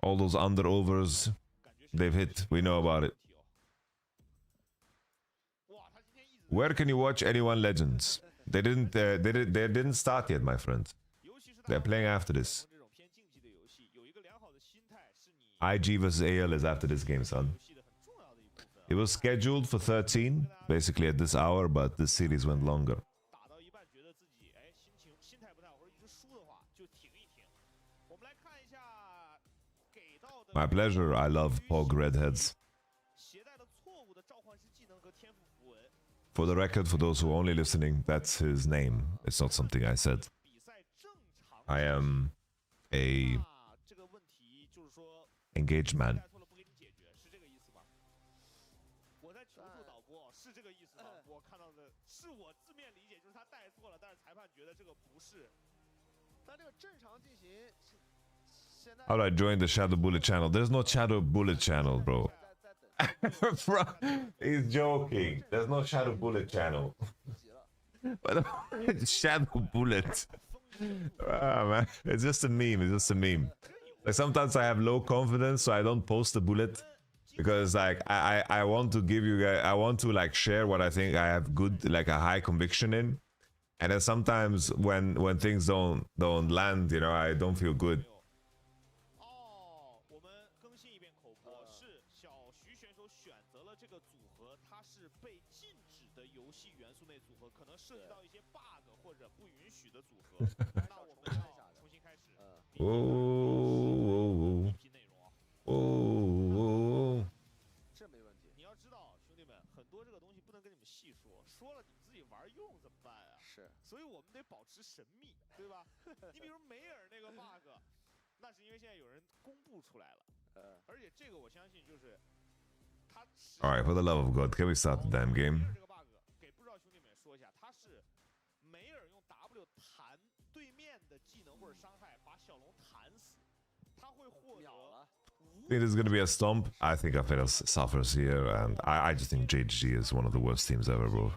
All those under-overs, they've hit. We know about it. Where can you watch Anyone Legends? They didn't start yet, my friend. They're playing after this. IG versus AL is after this game, son. It was scheduled for 13, basically at this hour, but this series went longer. My pleasure. I love Pog redheads. For the record, for those who are only listening, that's his name. It's not something I said. I am a engaged man. 我在求助导播，是这个意思吗？我看到的是我字面理解，就是他带错了，但是裁判觉得这个不是。但这个正常进行，现在。How do I join the Shadow Bullet channel? There's no Shadow Bullet channel, bro. Bro, he's joking. There's no Shadow Bullet channel. But Shadow Bullet. Ah, man. It's just a meme. It's just a meme. Like sometimes I have low confidence, so I don't post the bullet. Because like I want to give you guys, I want to like share what I think I have good, like a high conviction in, and then sometimes when things don't land, you know, I don't feel good. 哦，我们更新一遍口播，是小徐选手选择了这个组合，它是被禁止的游戏元素内组合，可能涉及到一些 bug 或者不允许的组合。那我们要重新开始。Oh. 这没问题。你要知道，兄弟们，很多这个东西不能跟你们细说，说了你们自己玩用怎么办啊？是，所以我们得保持神秘，对吧？你比如梅尔那个 bug， 那是因为现在有人公布出来了，而且这个我相信就是他。All right, for the love of God, can we start the damn game? 这个 bug 给不知道兄弟们说一下，他是梅尔用 W 弹对面的技能或者伤害，把小龙弹死，他会获得。I think this is going to be a stomp. I think Aphelios suffers here, and I just think JGG is one of the worst teams ever, bro.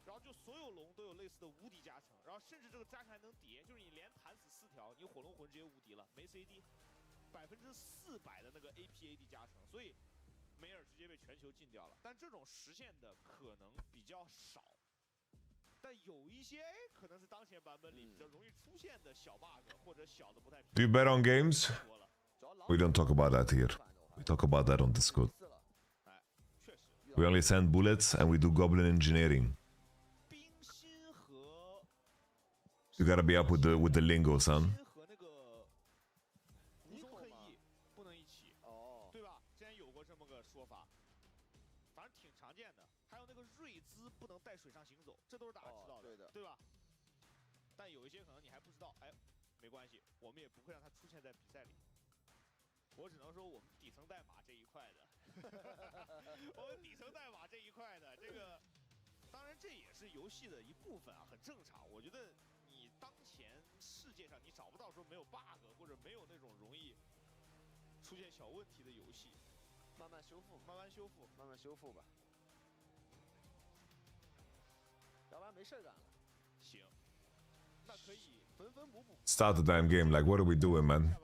然后就所有龙都有类似的无敌加成，然后甚至这个加成还能叠，就是你连弹死4条，你火龙魂直接无敌了，没 CD，400%的那个 AP/AD 加成，所以梅尔直接被全球禁掉了。但这种实现的可能比较少，但有一些可能是当前版本里比较容易出现的小 bug 或者小的不太。 Do you bet on games? We don't talk about that here. We talk about that on Discord. We only send bullets and we do goblin engineering. You gotta be up with the lingo, son. 不能一起，对吧？之前有过这么个说法，反正挺常见的。还有那个瑞兹不能带水上行走，这都是大家知道的，对吧？但有一些可能你还不知道，哎，没关系，我们也不会让它出现在比赛里。我只能说我们底层代码这一块的，我们底层代码这一块的这个，当然这也是游戏的一部分啊，很正常。我觉得你当前世界上你找不到说没有 bug 或者没有那种容易出现小问题的游戏，慢慢修复，慢慢修复，慢慢修复吧，要不然没事干了。行，那可以缝缝补补。Start the damn game. Like, what are we doing, man?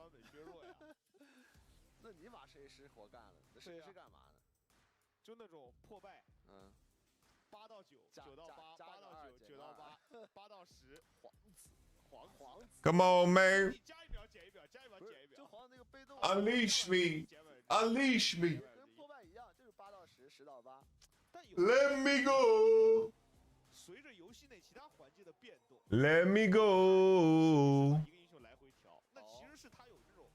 那你把设计师活干了，那设计师干嘛呢？就那种破败，8到9，9到8，8到9，9到8，8到10，黄子 Come on, man. 你加一秒减一秒，加一秒减一秒。就黄那个被动 Unleash me. Unleash me. 跟破败一样，就是8到10，10到8。 Let me go. 随着游戏内其他环节的变动 Let me go. 一个英雄来回调，那其实是他有这种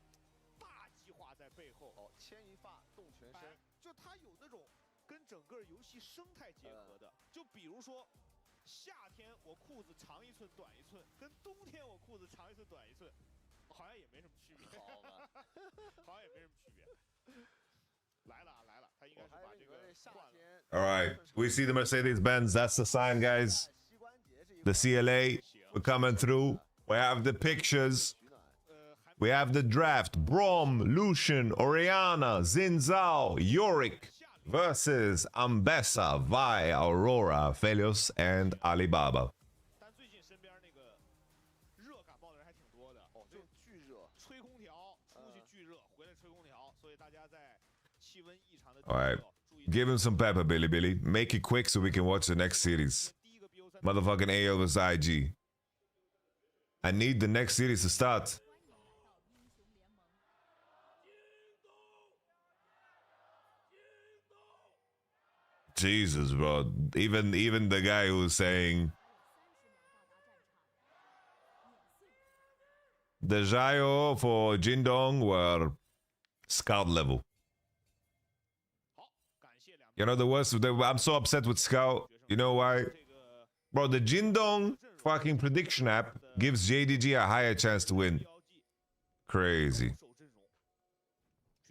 大计划在背后。牵一发动全身，就他有那种跟整个游戏生态结合的。就比如说，夏天我裤子长1寸短1寸，跟冬天我裤子长1寸短1寸，好像也没什么区别。好吧，好像也没什么区别。来了啊，来了，他应该是把这个换了。All right. We see the Mercedes-Benz. That's the sign, guys. The CLA. We're coming through. We have the pictures. We have the draft. Brom, Lucian, Oriana, Zinzao, Yorick versus Ambessa, Vi, Aurora, Felios, and Alibaba. 但最近身边那个热感冒的人还挺多的。就巨热，吹空调，出去巨热，回来吹空调，所以大家在气温异常的。 All right. Give him some pepper, Billy Billy. Make it quick so we can watch the next series. Motherfucking AO vs IG. I need the next series to start. Jesus, bro. Even the guy who's saying the Zhayo for Jindong were scout level. You know the worst? I'm so upset with Scout. You know why? Bro, the Jindong fucking prediction app gives JDG a higher chance to win. Crazy.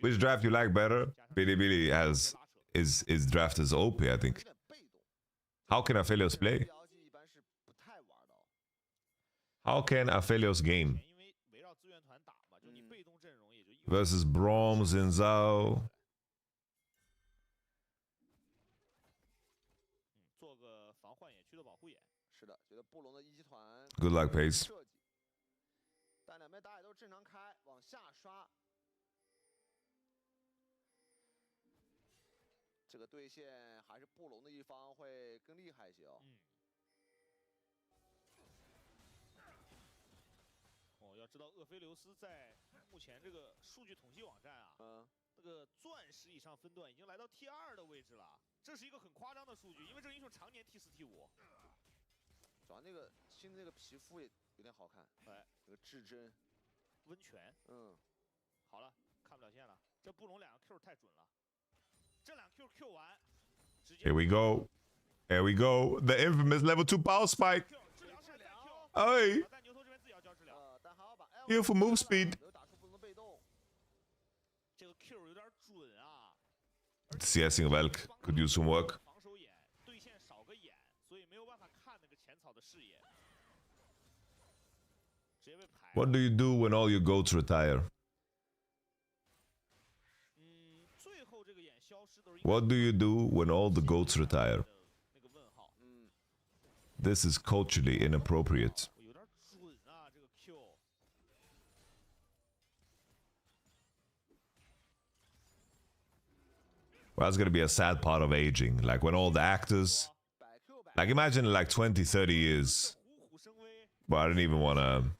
Which draft you like better? Billy Billy has his draft is OP, I think. How can Aphelios play? How can Aphelios game? Versus Brom, Zinzao. Good luck, Pace. 但两边打野都正常开，往下刷。这个对线还是布隆的一方会更厉害一些哦。要知道厄菲琉斯在目前这个数据统计网站啊，那个钻石以上分段已经来到T2的位置了，这是一个很夸张的数据，因为这个英雄常年T4、T5。主要那个新的那个皮肤也有点好看，哎，那个至真，温泉，好了，看不了线了，这布隆2个 Q 太准了，这2 Q 完，直接 Here we go. Here we go. The infamous level 2 power spike. Hey. Heal for move speed. 这个 Q 有点准啊。 CSing Velk could use some work. 防守眼，对线少个眼，所以没有办法看那个前草的视野。直接被排。 What do you do when all your goats retire? 最后这个眼消失的时候。 What do you do when all the goats retire? 那个问号。This is culturally inappropriate. 有点准啊，这个 Q。 Well, that's gonna be a sad part of aging. Like when all the actors, like imagine like 20, 30 years. But I don't even wanna.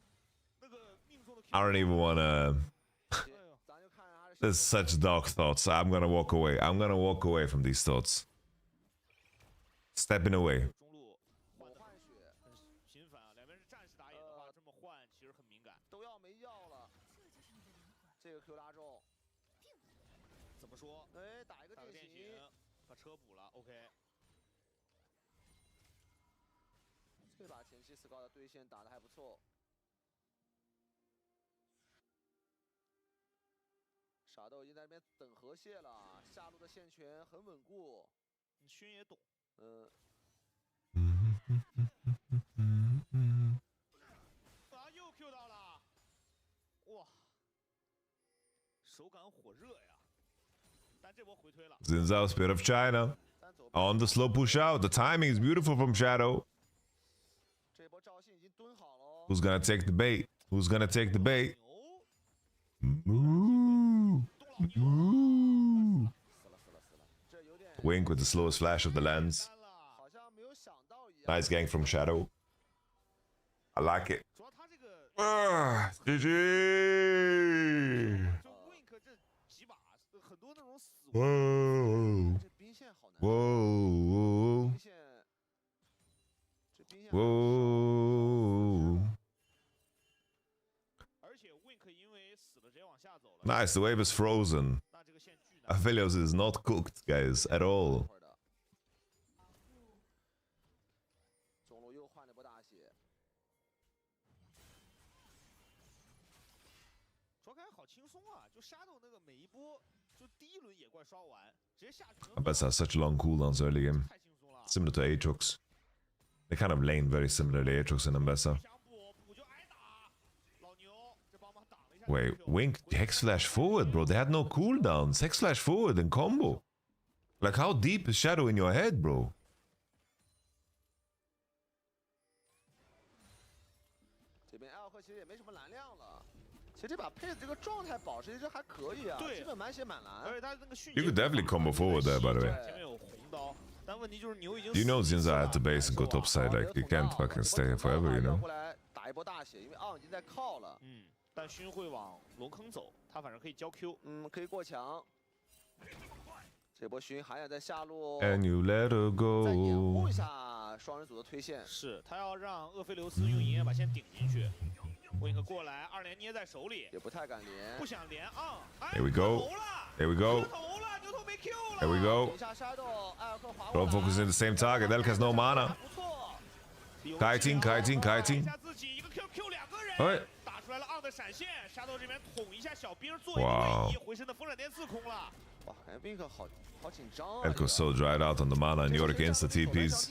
There's such dark thoughts. I'm gonna walk away. I'm gonna walk away from these thoughts. Stepping away. 频繁啊，两边是战士打野的话，这么换其实很敏感。都要没药了，这个 Q 拉中。 怎么说？哎，打一个电刑，把车补了 ，OK。这把前期Scout的对线打得还不错。傻豆已经在这边等河蟹了，下路的线权很稳固。勋也懂。啊，又 Q 到了！哇，手感火热呀！但这波回推了。 Xin Zhao, Spirit of China. On the slow push out. The timing is beautiful from Shadow. Who's gonna take the bait? Who's gonna take the bait? Moo. Moo. Wink with the slowest flash of the lens. Nice gank from Shadow. I like it. GG. Whoa. Whoa. Whoa. Nice, the wave is frozen. Aphelios is not cooked, guys, at all. 中路又换了波大血，说开好轻松啊！就 Shadow 那个每一波，就第一轮野怪刷完，直接下去。 Ambessa has such long cooldowns early game. Similar to Aatrox. They kind of lane very similarly, Aatrox and Ambessa. Wait, Wink Hex Flash forward, bro. They had no cooldowns. Hex Flash forward and combo. Like, how deep is Shadow in your head, bro? 这边艾尔克其实也没什么蓝量了。其实这把配子这个状态保持其实还可以啊，基本满血满蓝。而且他那个迅 You could definitely combo forward there, by the way. 前面有红刀，但问题就是牛已经。 You know Zinza had to base and go top side, like, you can't fucking stay here forever, you know? 过来打一波大血，因为昂已经在靠了。但勋会往龙坑走，他反正可以交 Q。可以过墙。这波勋还想在下路。 And you let her 再掩护 go. 一下双人组的推线。是他要让厄菲琉斯用银焰把线顶进去。Wink 过来，2连捏在手里，也不太敢连，不想连啊。 Here we go. Here we go. Here we go. 底下 Shadow， 艾尔克滑 All focusing the same target. Elk has no mana. Kiting. 哎。 打出来了昂的闪现 ，Shadow 这边捅一下小兵，做哇一回身的风闪电刺空了。哇，感觉 Wink 好紧张啊。 Elko's so dried out on the mana and Yorick insta TPs.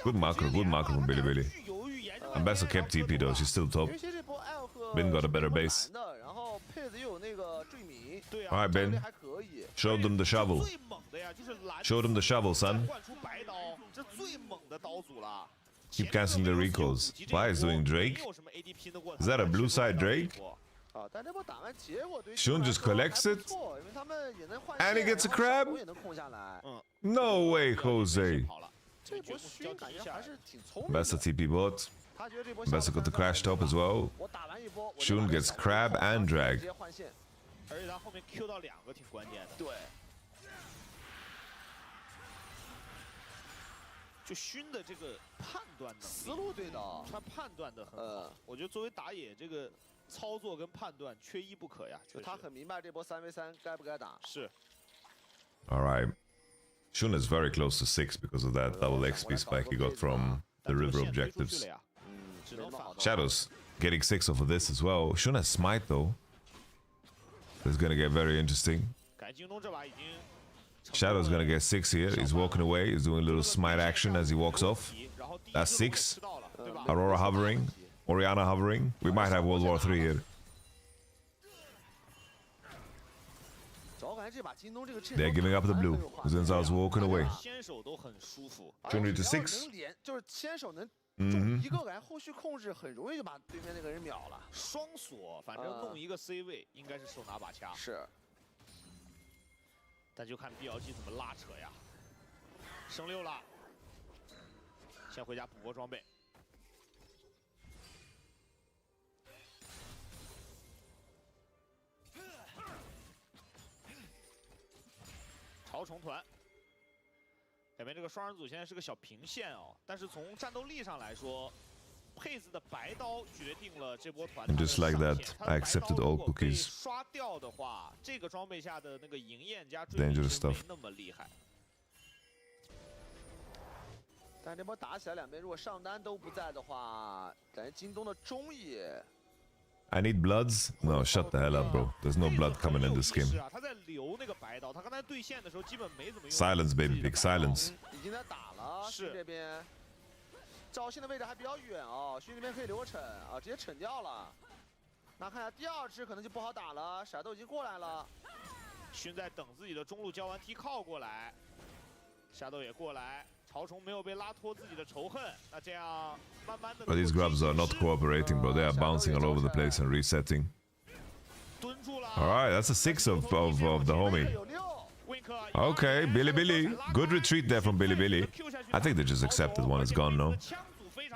Good macro from Billy Billy. Ambessa kept TP though, she's still top. Ben got a better base. 然后配子又有那个坠迷。 Alright, Ben. Show them the shovel. Show them the shovel, son. 换出白刀，这最猛的刀组了。 Keep canceling the recalls. Why is doing Drake? Is that a blue side Drake? Shun just collects it? And he gets a crab? No way, Jose. 这波勋感觉还是挺聪明。 Bessa TP bot. Bessa got the crash top as well. Shun gets crab and drag. 而且他后面 Q 到2个挺关键的。对。 就勋的这个判断能力，思路对的，他判断的很好。我觉得作为打野，这个操作跟判断缺一不可呀。就他很明白这波3v3该不该打。是。Alright. Shun is very close to 6 because of that double XP spike he got from the river objectives. Shadows getting 6 off of this as well. Shun has smite though. It's gonna get very interesting. Shadow's gonna get 6 here. He's walking away. He's doing a little smite action as he walks off. That's 6. Aurora hovering. Orianna hovering. We might have World War 3 here. They're giving up the blue. Zenzao's walking away. 20 to 6. 就是先手能中一个，感觉后续控制很容易就把对面那个人秒了。双锁，反正弄一个 C 位，应该是手拿把掐。是。 但就看 BLG 怎么拉扯呀。升6了，先回家补波装备。潮虫团，两边这个双人组现在是个小平线哦，但是从战斗力上来说，佩子的白刀决定了这波团。 And just like that, I accepted all cookies. 刷掉的话，这个装备下的那个银焰加 Dangerous stuff. 没那么厉害。但这波打起来，两边如果上单都不在的话，感觉京东的中野 I need bloods? No, shut the hell up, bro. There's no blood coming in this game. 他在留那个白刀，他刚才对线的时候基本没怎么用。 Silence, baby, big silence. 已经在打了，是这边。赵信的位置还比较远哦，勋这边可以留个惩啊，直接惩掉了。那看一下第二只可能就不好打了，闪豆已经过来了。勋在等自己的中路交完踢靠过来，夏豆也过来。 潮虫没有被拉脱自己的仇恨，那这样慢慢的。 But these grubs are not cooperating, bro. They are bouncing all over the place and resetting. Alright, that's a 6 of the homie. Okay, Billy. Good retreat there from Billy. I think they just accepted one is gone, no?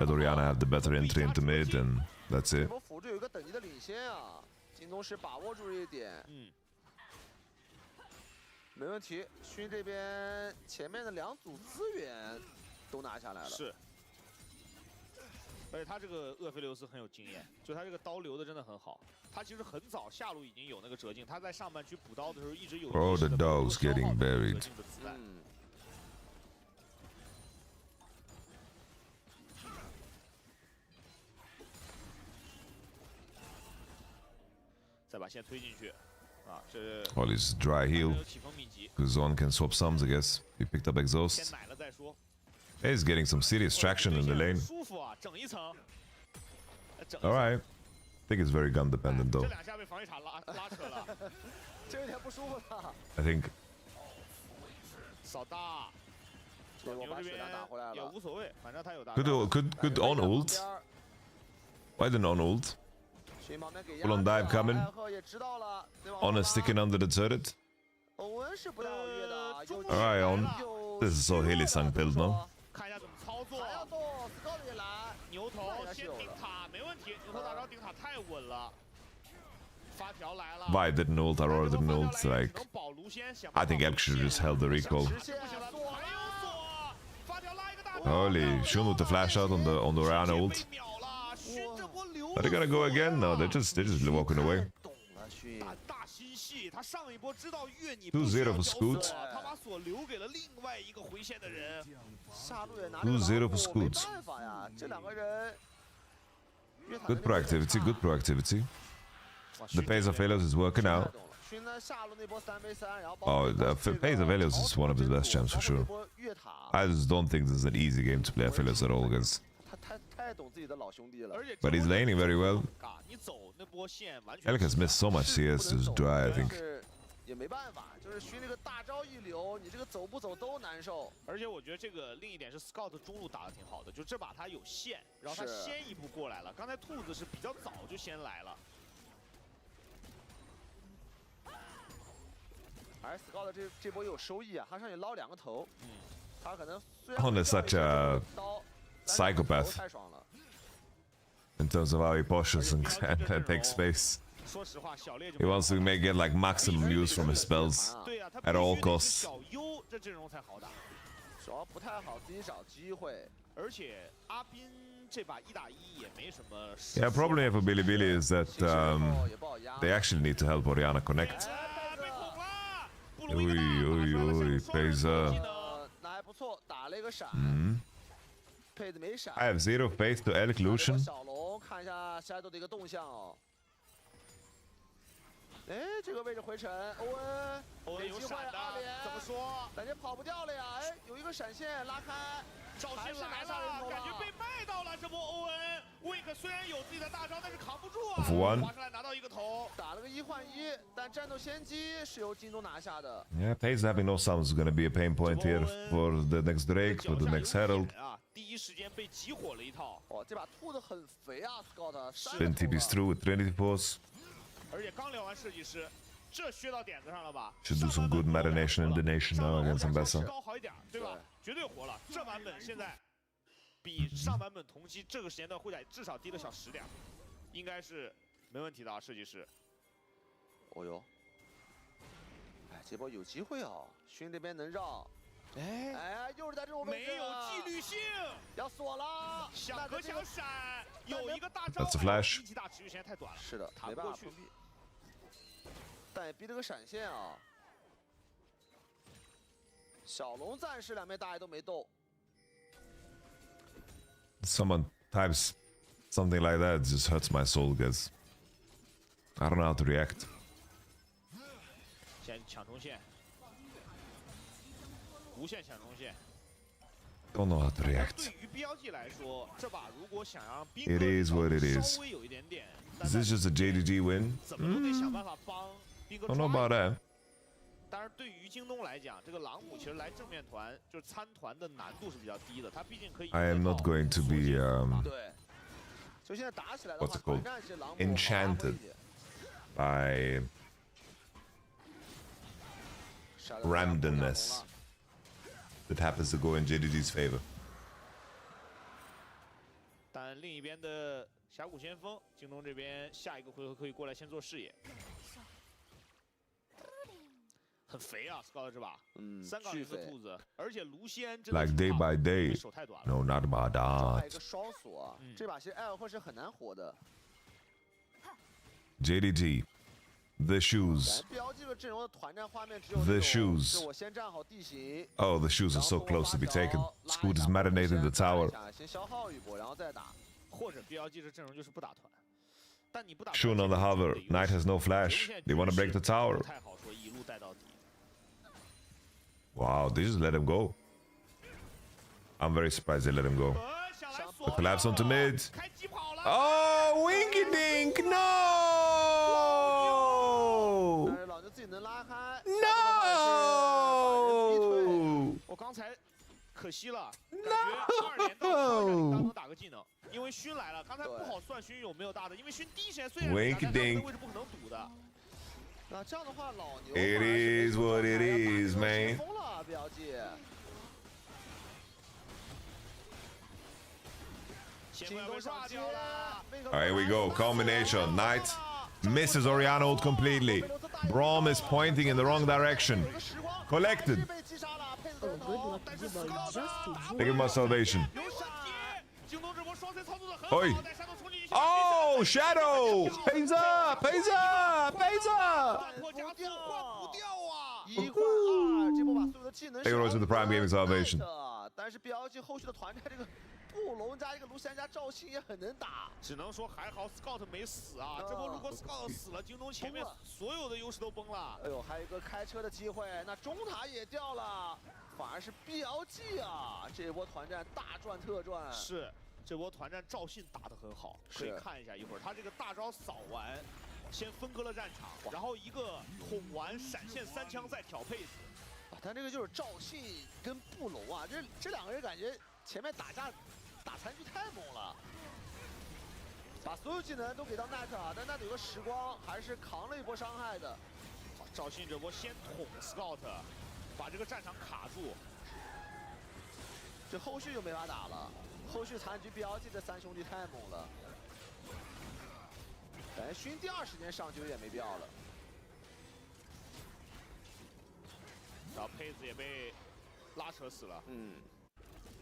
Let Orianna have the better entry into mid, and that's it. 辅助有一个等级的领先啊，京东是把握住这一点。没问题，勋这边前面的2组资源都拿下来了。是，而且他这个厄斐琉斯很有经验，就他这个刀留的真的很好。他其实很早下路已经有那个折镜，他在上半区补刀的时候一直有。Oh, the dog's getting buried. 再把线推进去。 Well, he's dry heal. Because Zon can swap sums, I guess. He picked up exhaust. He's getting some serious traction in the lane. Alright. I think it's very gun dependent though. I think. Could on ult. Why didn't on ult? Full on dive coming. Honor sticking under the turret. Alright, on. This is so hilly sang build, no? Vi didn't ult, Aurora didn't ult, like... I think Elk should have just held the recall. Holy, Shun with the flash out on the Orianna ult. Are they gonna go again? No, they're just walking away. 2-0 for Scoot. 2-0 for Scoot. Good proactivity, good proactivity. The pace of Helios is working out. Oh, the pace of Helios is one of his best champs for sure. I just don't think this is an easy game to play Helios at all, guys. But he's laning very well. Elk has missed so much CS, just dry, I think. 也没办法，就是勋这个大招一流，你这个走不走都难受。而且我觉得这个另一点是 Scout 中路打得挺好的，就这把他有线，然后他先一步过来了。刚才兔子是比较早就先来了。而 Scout 这波有收益啊，他上去捞2个头，他可能 On is such a psychopath in terms of how he pushes and takes space. He wants to get like maximum use from his spells at all costs. Yeah, problem here for Billy is that they actually need to help Orianna connect. I have 0 faith to Elk Lucian. 哎，这个位置回城，欧文给机会阿联怎么说？感觉跑不掉了呀！哎，有一个闪现拉开，赵信来了，感觉被卖到了。这波欧文 ，Wink 虽然有自己的大招，但是扛不住啊。滑出来拿到一个头，打了个1换1，但战斗先机是由京东拿下的。Yeah, Pace having no sounds is gonna be a pain point here for the next Drake, for the next Herald. 第一时间被集火了一套。哦，这把兔子很肥啊 ，Scott。Spin TP's through with Trinity Force. 而且刚聊完设计师，这削到点子上了吧 ？Should do some good marination in the nation now against Ambessa. 高好一点，对吧？绝对活了。这版本现在比上版本同期这个时间段会在至少低了小10点，应该是没问题的啊，设计师。哦哟，哎，这波有机会哦，勋这边能绕。哎，又是在这种位置，没有纪律性，要锁了，想隔墙闪，有一个大招， That's a flash. 一级大持续时间太短了，是的，弹不过去。但也逼了个闪现啊！小龙暂时2枚大爷都没动。Someone types something like that, it just hurts my soul, guys. I don't know how to react. 先抢冲线，无限抢冲线。 Don't know how to 对 react. 于 BLG 来说，这把如果想让兵 It is what it is. 稍微有一点点， Is this just a JDG win? 怎么都得想办法帮兵哥 Don't know about that. 当然，对于京东来讲，这个朗姆其实来正面团就是参团的难度是比较低的，他毕竟可以。 I am not going to be 对，就现在打起来的 what's 话， it called? 团战是朗姆 Enchanted by randomness that happens to go in JDG's favor. 但另一边的峡谷先锋，京东这边下一个回合可以过来先做视野。 很肥啊 ，Scout 这把，3杠0的兔子，而且卢仙真的 Like day by day. 手太短了。 No, not about 还有 that. 一个双锁，这把其实艾尔会是很难活的。 JDG, the shoes. 标记了阵容的团战画面只有 The shoes. 是我先站好地形。 Oh, the shoes are so close to be taken. Scoot is marinated in the tower. 先消耗一波，然后再打。或者 BLG 这阵容就是不打团，但你不打。 Shun on the hover. Knight has no flash. They want to break the tower. 不太好说，一路带到底。 Wow, they just let him go. I'm very surprised they let him go. The collapse onto mid. Oh, Winky Dink! No! No! 我刚才可惜了，感觉2连到超人刚能打个技能，因为勋来了，刚才不好算勋有没有大的，因为勋第一时间虽然给他，但他的位置不可能堵的。 那这样的话，老牛 It is what it is, man. 疯了，标记。京东上掉了。 Alright, here we go. Combination. Knight misses Oriana ult completely. Brom is pointing in the wrong direction. Collected. They give him a salvation. Oi. Oh, Shadow! Pays up! Pays up! Pays up! 1换2，这波把所有的技能 They go to the prime gaming salvation. 但是标记后续的团战，这个布隆加一个卢锡安加赵信也很能打。只能说还好 Scout 没死啊！这波如果 Scout 死了，京东前面所有的优势都崩了。哎呦，还有一个开车的机会，那中塔也掉了，反而是 BLG 啊！这波团战大赚特赚。是，这波团战赵信打得很好，可以看一下一会儿他这个大招扫完，先分割了战场，然后一个捅完闪现3枪再挑配子。 但这个就是赵信跟布隆啊，这两个人感觉前面打架打残局太猛了，把所有技能都给到奈特啊，但奈特有个时光还是扛了一波伤害的。好，赵信这波先捅 Scout， 把这个战场卡住，这后续就没法打了，后续残局 BLG 这3兄弟太猛了，感觉勋第2时间上就有点没必要了。 然后佩子也被拉扯死了。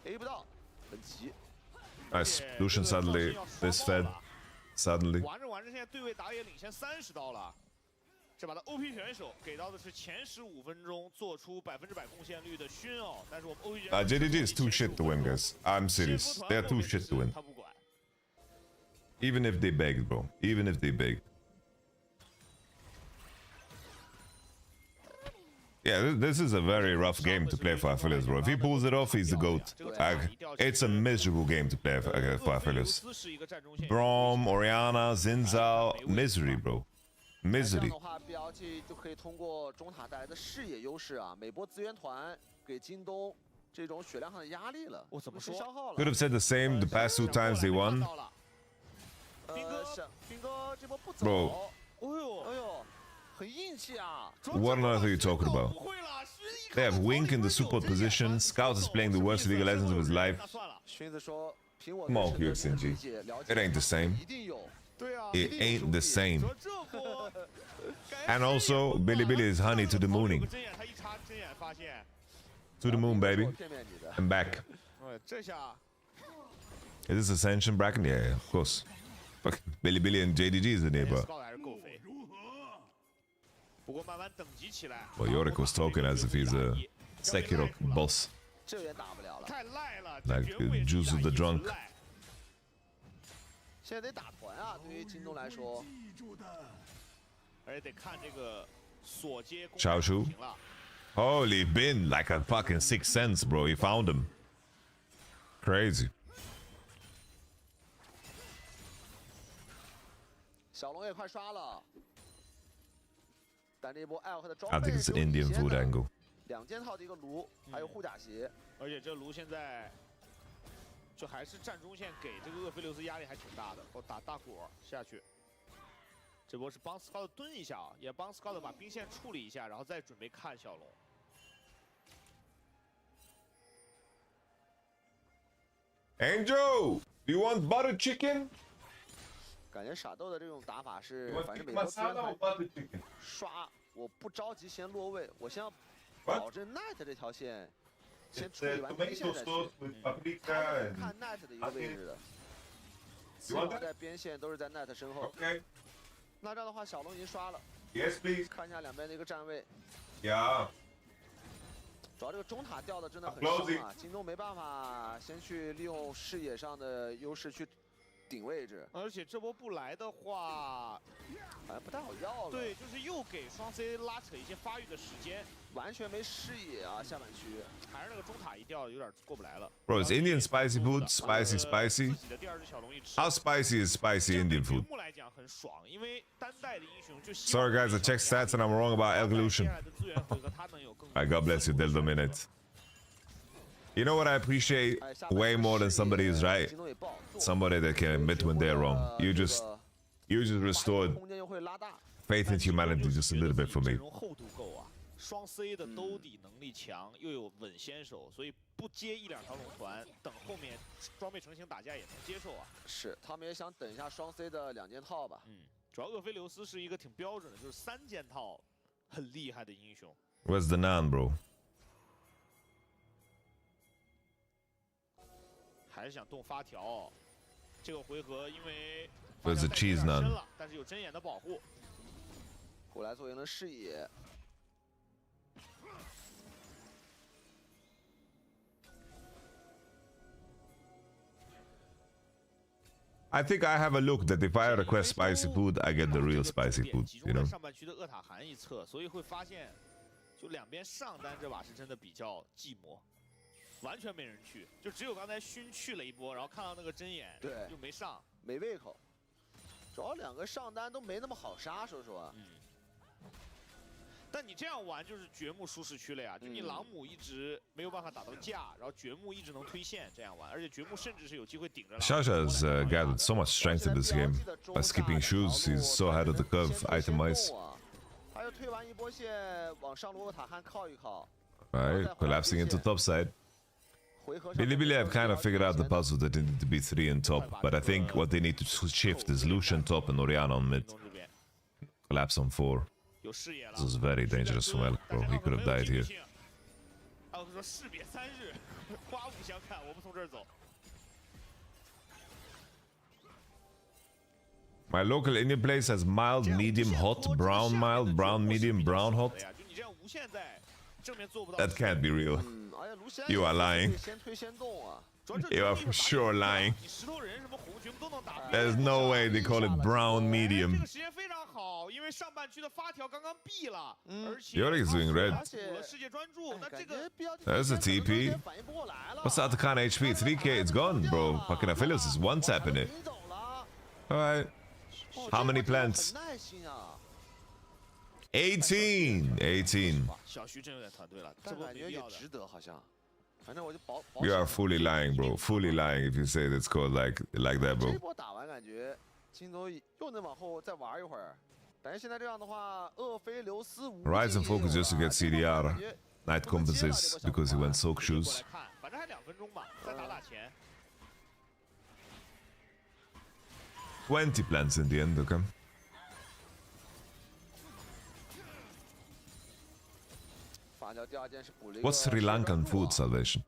A 不到，很急。 Nice. Lucian suddenly misfed. Suddenly. 玩着玩着，现在对位打野领先30刀了。这把的 OP 选手给到的是前15分钟做出100%贡献率的勋哦，但是我们 OP 选手 JDG is too shit to win, guys. I'm serious. They're too shit to win. Even if they begged, bro. Even if they begged. Yeah, this is a very rough game to play for Aphelios, bro. If he pulls it off, he's the GOAT. It's a miserable game to play for Aphelios. Brom, Oriana, Zinzao, misery, bro. Misery. 这样的话 ，BLG 就可以通过中塔带来的视野优势啊，每波资源团给京东这种血量上的压力了。我怎么说？ Could have said the same the past 2 times they won. 兵哥这波不走。 Bro. 哎呦，很硬气啊！ What on earth are you talking about? They have Wink in the support position. Scout is playing the worst League of Legends of his life. 荀子说，凭我 Come on, QXNG. It ain't the same. It ain't the same. And also, Billy is honey to the mooning. To the moon, baby. I'm back. Is this Ascension Bracken? Yeah, of course. Fucking Billy and JDG is in here, bro. Well, Yorick was talking as if he's a Sekiro boss. Like Juice of the Drunk. 现在得打团啊，对于京东来说。而且得看这个锁接攻 Xiao Shu. Holy bin, like a fucking sixth sense, bro. He found him. Crazy. 小龙也快刷了，但这一波艾尔克的装 I 备 think it's an Indian food angle. 2件套的一个炉，还有护甲鞋，而且这卢现在就还是站中线给这个厄斐琉斯压力还挺大的，我打大果下去。这波是帮 Scout 蹲一下啊，也帮 Scout 把兵线处理一下，然后再准备看小龙。 Angel, do you want butter chicken? 感觉傻豆的这种打法是，反正每波资源团刷，我不着急先落位，我先要保证 Knight 这条线先处理完边线再去。他是看 Knight 的一个位置的，基本上在边线都是在 Knight 身后。那这样的话，小龙已经刷了。Yes, please. 看一下两边的一个站位。Yeah. 主要这个中塔掉的真的很伤啊，京东没办法先去利用视野上的优势去顶位置，而且这波不来的话，好像不太好要了。对，就是又给双 C 拉扯一些发育的时间，完全没视野啊，下半区还是那个中塔一掉，有点过不来了。Bro, is Indian spicy food spicy spicy? How spicy is spicy Indian food? 目来讲很爽，因为单带的英雄就 Sorry guys, I checked stats and I'm wrong about evolution. Alright, God bless you, they'll dominate. You know what I appreciate way more than somebody who's right? Somebody that can admit when they're wrong. You just restored faith in humanity just a little bit for me. 厚度够啊，双 C 的兜底能力强，又有稳先手，所以不接1-2条龙团，等后面装备成型打架也能接受啊。是，他们也想等一下双 C 的2件套吧。主要厄斐琉斯是一个挺标准的，就是3件套很厉害的英雄。 Where's the naan, bro? 还是想动发条，这个回合因为 Where's the cheese naan? 但是有针眼的保护，过来做赢了视野。I think I have a look that if I request spicy food, I get the real spicy food, you know? 上半区的厄塔汗一侧，所以会发现，就两边上单这把是真的比较寂寞。 完全没人去，就只有刚才勋去了一波，然后看到那个针眼，对，又没上，没胃口。主要2个上单都没那么好杀，说实话。但你这样玩就是掘墓舒适区了呀，就你朗姆一直没有办法打到架，然后掘墓一直能推线这样玩，而且掘墓甚至是有机会顶着。Shasha has gathered so much strength in this game. By skipping shoes, he's so ahead of the curve item-wise. 还有推完一波线往上路厄塔汗靠一靠。Right, collapsing into top side. Bilibili have kind of figured out the puzzle that they need to be 3 in top, but I think what they need to shift is Lucian top and Oriana on mid. Collapse on 4. This is very dangerous from Elk, bro. He could have died here. My local Indian place has mild, medium, hot, brown, mild, brown, medium, brown, hot. That can't be real. You are lying. You are for sure lying. There's no way they call it brown medium. Yorick is doing red. There's a TP. What's the other kind of HP? 3k, it's gone, bro. Fucking Aphelios is one-tapping it. Alright. How many plants? 18. 18. You are fully lying, bro. Fully lying if you say that's called like that, bro. Rise and focus just to get CDR. Knight compensates because he went soak shoes. 20 plants in the end, okay? What's Sri Lankan food, Salvation?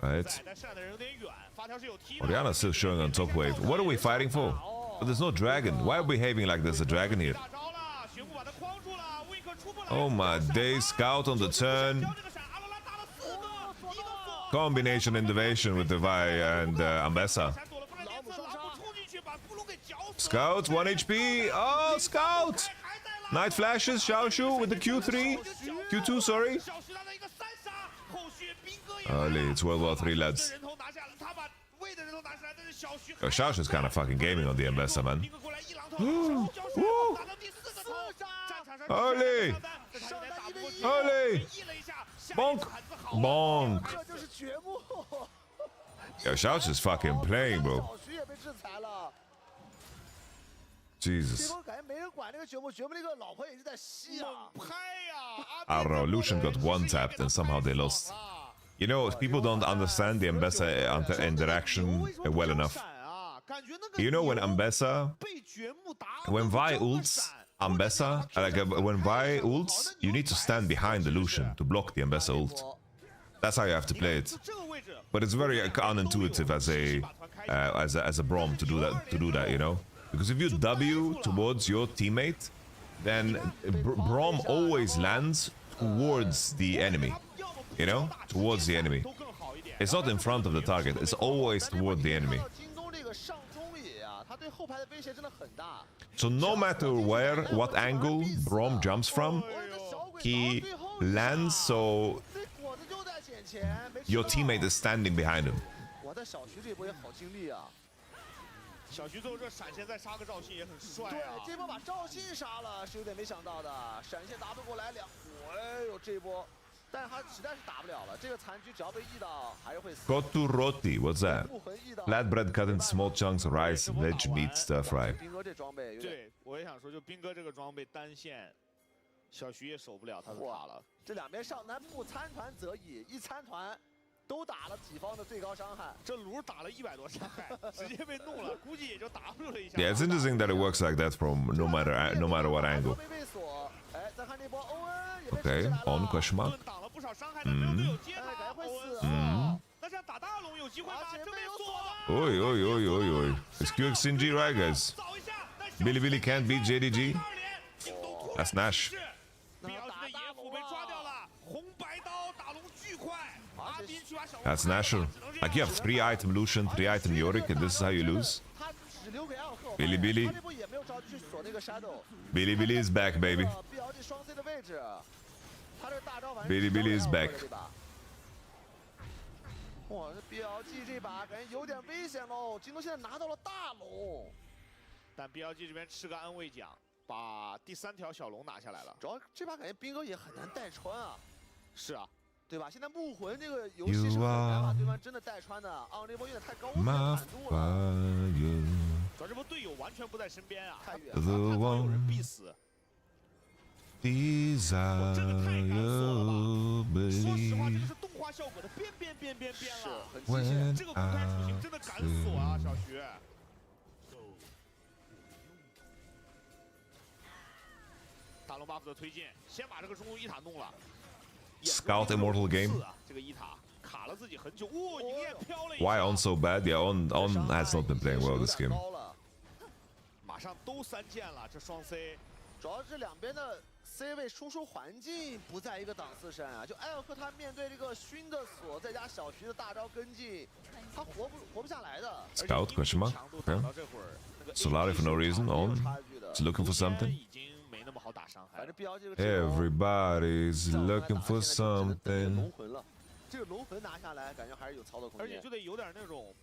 Alright. Oriana's still showing on top wave. What are we fighting for? But there's no dragon. Why are we behaving like there's a dragon here? Oh my days, Scout on the turn. Combination innovation with Devi and Ambessa. Scout, 1 HP. Oh, Scout! Night flashes, Xiaoshu with the Q3. Q2, sorry. Early, it's World War 3, lads. Yo, Xiaoshu's kind of fucking gaming on the Ambessa, man. Woo! Woo! Holy! Holy! Bonk! Bonk! Yo, Xiaoshu's fucking playing, bro. Jesus. I don't know, Lucian got one-tapped and somehow they lost. You know, people don't understand the Ambessa interaction well enough. You know, when Ambessa... When Vi ults Ambessa, like when Vi ults, you need to stand behind the Lucian to block the Ambessa ult. That's how you have to play it. But it's very unintuitive as a Braum to do that, you know? Because if you W towards your teammate, then Braum always lands towards the enemy. You know? Towards the enemy. It's not in front of the target, it's always toward the enemy. So no matter what angle Braum jumps from, he lands so your teammate is standing behind him. 小徐最后这闪现再杀个赵信也很帅啊！对，这波把赵信杀了是有点没想到的，闪现打不过来哎呦这波，但是他实在是打不了了。这个残局只要被E到，还是会死。Kotu roti, what's that? Flat bread cut in small chunks, rice, veg, meat, stir fry. 兵哥这装备，对，我也想说，就兵哥这个装备单线，小徐也守不了，他是卡了。这两边上单不参团则已，一参团。 都打了己方的最高伤害，这卢打了100多伤害，直接被弄了，估计也就 W 了一下。Yeah, it's interesting that it works like that from no matter what angle. Okay, on question mark. 那这样打大龙有机会吗？这边锁了。Oi. It's QXNG, right, guys? Billy can't beat JDG. That's Nash. That's natural. Like you have 3-item Lucian, 3-item Yorick, and this is how you lose. Billy is back, baby. Billy is back. 哇，这 BLG 这把感觉有点危险喽。京东现在拿到了大龙，但 BLG 这边吃个安慰奖，把第3条小龙拿下来了。主要这把感觉兵哥也很难带穿啊。是啊。 对吧？现在木魂这个游戏是很难把对方真的带穿的，这波有点太高了，难度了。主要这波队友完全不在身边啊，太远了，有人必死。我真的太敢锁了吧！说实话，这个是动画效果的边了，很极限。这个公开属性真的敢锁啊，小徐。大龙 buff 的推进，先把这个中路一塔弄了。 Scout Immortal game. Why on so bad? Yeah, on has not been playing well this game. 马上都3件了，这双 C， 主要是两边的 C 位输出环境不在一个档次上啊。就艾尔克他面对这个熏的锁，再加小徐的大招跟进，他活不下来的。 Scout question mark. Okay. Solari for no reason on. He's looking for something. Everybody's looking for something. 这个龙魂拿下来，感觉还是有操作空间。而且就得有点那种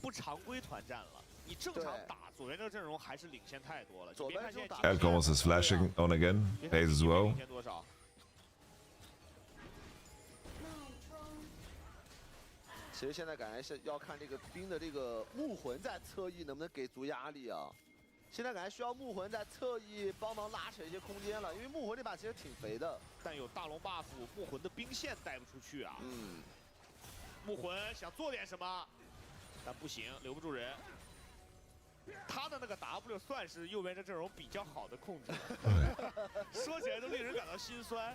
不常规团战了。你正常打左边这个阵容还是领先太多了。左边现在 Elcomos is flashing on again. Plays as well. 其实现在感觉是要看这个兵的这个木魂在侧翼能不能给足压力啊。 现在感觉需要木魂在侧翼帮忙拉扯一些空间了，因为木魂这把其实挺肥的，但有大龙 buff， 木魂的兵线带不出去啊。木魂想做点什么，但不行，留不住人。他的那个 W 算是右边这阵容比较好的控制，说起来都令人感到心酸。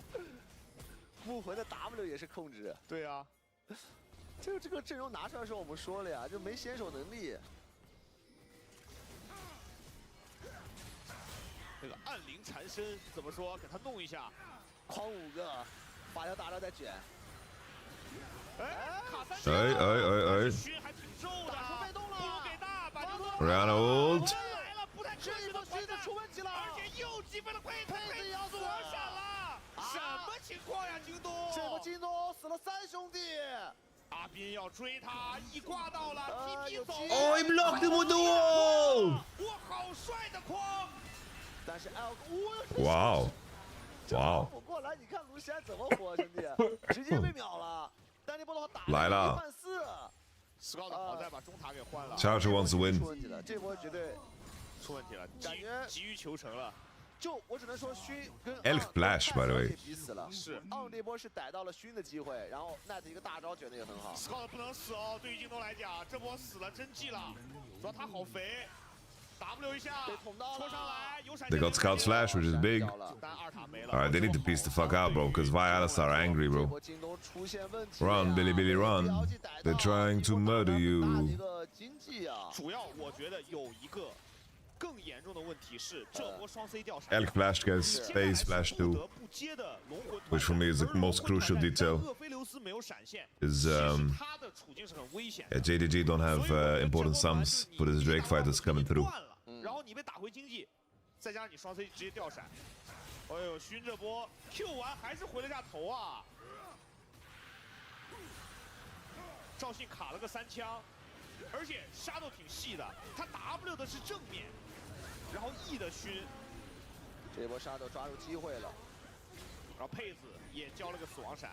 木魂的 W 也是控制。对啊，这个阵容拿出来的时候我们说了呀，就没先手能力。 这个暗灵缠身怎么说？给他弄一下，框5个，发条大招再卷。卡3哎！还挺瘦的，不如给大，把这个 Rihanna ult. 又击飞了佩子，佩子要躲闪了，什么情况呀，京东？这波京东死了3兄弟。阿斌要追他，一挂到了 ，TP 走。Oh, he blocked him with the wall! 我好帅的框！但是 L， Wow. Wow. 我过来，你看卢锡安怎么活，兄弟，直接被秒了。但这波的话打来了1换4。Scout 好在把中塔给换了。Charger wants to win. 出问题了，这波绝对出问题了，感觉急于求成了。就我只能说勋跟 Elk Flash, by the way. 比死了。是这波是逮到了勋的机会，然后 Net 一个大招卷的也很好。Scout 不能死哦，对于京东来讲，这波死了真记了，主要他好肥。W 一下，戳上来，有闪。 They got Scout's Flash, which is big. 但二塔没了。Alright, they need to piece the fuck out, bro, because Vialis are angry, bro. Run, Billy Billy, run. They're trying to murder you. 主要我觉得有一个更严重的问题是，这波双 C 掉闪。Elk Flash gets Space Flash too, which for me is the most crucial detail. Is JDG don't have important sums for this Drake fighters coming through. 然后你被打回经济，再加上你双 C 直接掉闪，哎呦，勋这波 Q 完还是回了下头啊！赵信卡了个3枪，而且杀都挺细的，他 W 的是正面，然后 E 的勋，这波沙斗抓住机会了，然后佩子也交了个死亡闪，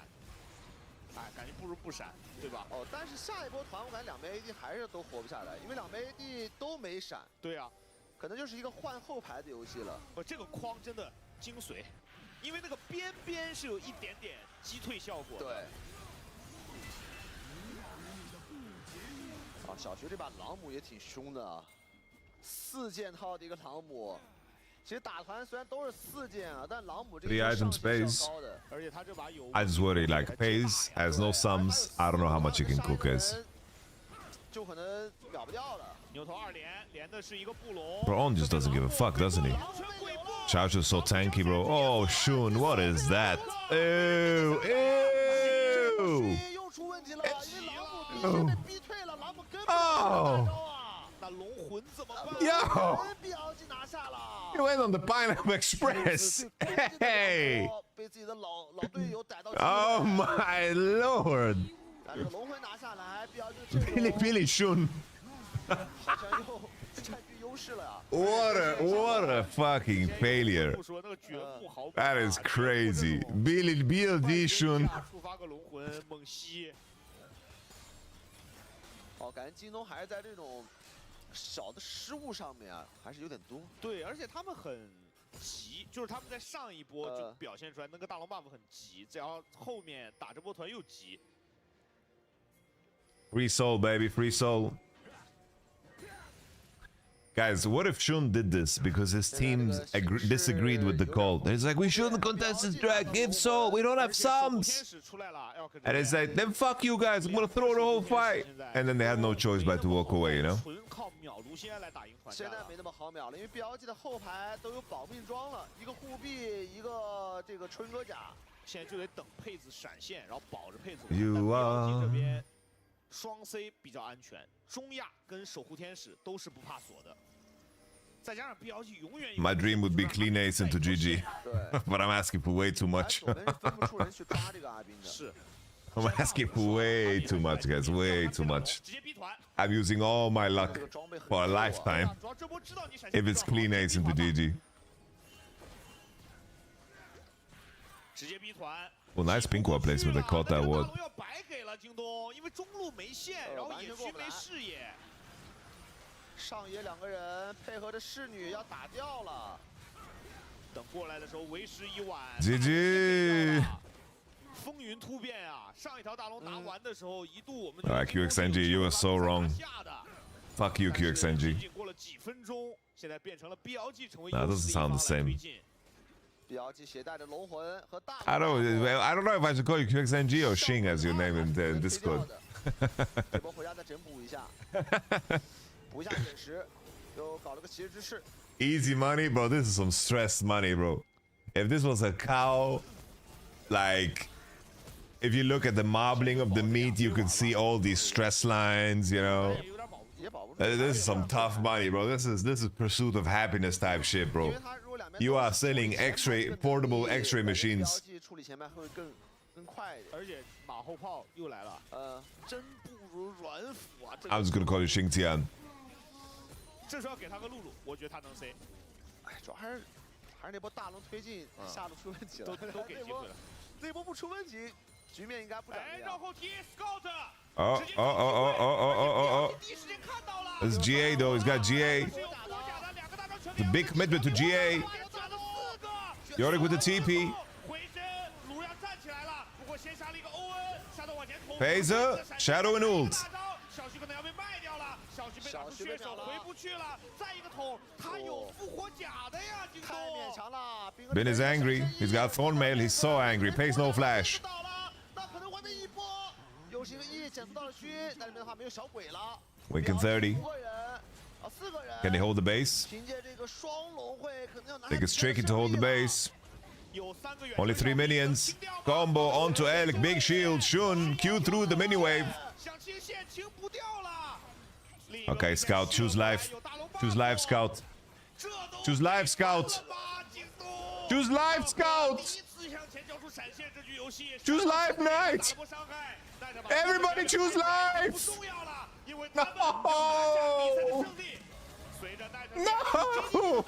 哎，感觉不如不闪，对吧？哦，但是下一波团我感觉2枚 AD 还是都活不下来，因为2枚 AD 都没闪。对啊。 可能就是一个换后排的游戏了。这个框真的精髓，因为那个边边是有一点点击退效果的。对。啊，小学这把朗姆也挺凶的啊，4件套的一个朗姆。其实打团虽然都是4件啊，但朗姆这个 3 item space. 而且他这把有 I just worry like Pays has no sums. I don't know how much he can cook as. 就可能秒不掉了。 牛头2连的是一个布隆。 Bro, On just doesn't give a fuck, doesn't he? Charger's so tanky, bro. Oh, Shun, what is that? Ew, ew. 又出问题了，因为朗姆被逼退了，朗姆根本 Oh. 那龙魂怎么办 Yo. ？BLG 拿下了。 You went on the Pineapple Express. Hey. 被自己的老队友逮到。 Oh my lord. 但是龙魂拿下来 ，BLG Billy Billy Shun. 好像又占据优势了呀。 What a fucking failure. That is crazy. Billy Shun. 触发个龙魂猛吸。哦，感觉京东还是在这种小的失误上面啊，还是有点多。对，而且他们很急，就是他们在上一波就表现出来那个大龙 buff 很急，只要后面打这波团又急。Free soul, baby, free soul. Guys, what if Shun did this because his teams disagreed with the call? It's like, we shouldn't contest this drag, give soul, we don't have sums. And it's like, then fuck you guys, I'm gonna throw the whole fight. And then they had no choice but to walk away, you know? 现在没那么好秒了，因为 BLG 的后排都有保命装了，一个护臂，一个这个春哥甲。现在就得等佩子闪现，然后保着佩子。 You are. 这边双 C 比较安全，中亚跟守护天使都是不怕锁的。 再加上 BLG 永远 My dream would be clean ace into GG, but I'm asking for way too much. I'm asking for way too much, guys, way too much. I'm using all my luck for a lifetime if it's clean ace into GG. Oh, nice pink ward placement. They caught that ward. 要白给了京东，因为中路没线，然后野区没视野。 上野2个人配合着侍女要打掉了，等过来的时候为时已晚。GG. 风云突变啊！上一条大龙拿完的时候，一度我们。Alright, QXNG, you were so wrong. Fuck you, QXNG. 过了几分钟，现在变成了 BLG 成为。 That doesn't sound the same. BLG 携带着龙魂和大。I don't know if I should call you QXNG or Shing as your name in Discord. 这波回家再整补一下。补一下饮食，又搞了个骑士之士。Easy money, bro. This is some stressed money, bro. If this was a cow, like, if you look at the marbling of the meat, you could see all these stress lines, you know. This is some tough money, bro. This is pursuit of happiness type shit, bro. You are selling X-ray portable X-ray machines. 处理前排会更快一点。而且马后炮又来了，真不如软辅啊！ I was gonna call you Xingtian. 这时候要给他个露露，我觉得他能 C。哎，主要还是那波大龙推进下路出问题了，都给机会了。那波不出问题，局面应该不长这样。绕后踢 Scout。 Oh. This is GA though. He's got GA. The big commitment to GA. Yorick with the TP. Phaser, Shadow and ult. 小徐可能要被卖掉了，小徐被打出血手回不去了，再一个桶，他有复活甲的呀，京东。太勉强了。Bin is angry. He's got Thorn Mail. He's so angry. Pays no flash. 那可能完美一波，又是一个E检测到了虚，那里面的话没有小鬼了。Winkin 30. 4个人。 Can they hold the base? 凭借这个双龙会可能要拿。 Think it's tricky to hold the base. Only 3 minions. Combo onto Elk. Big shield. Shun. Q through the mini wave. Okay, Scout. Choose life. Choose life, Scout. Choose life, Scout. Choose life, Scout. Choose life, Knight. Everybody choose life. No. No.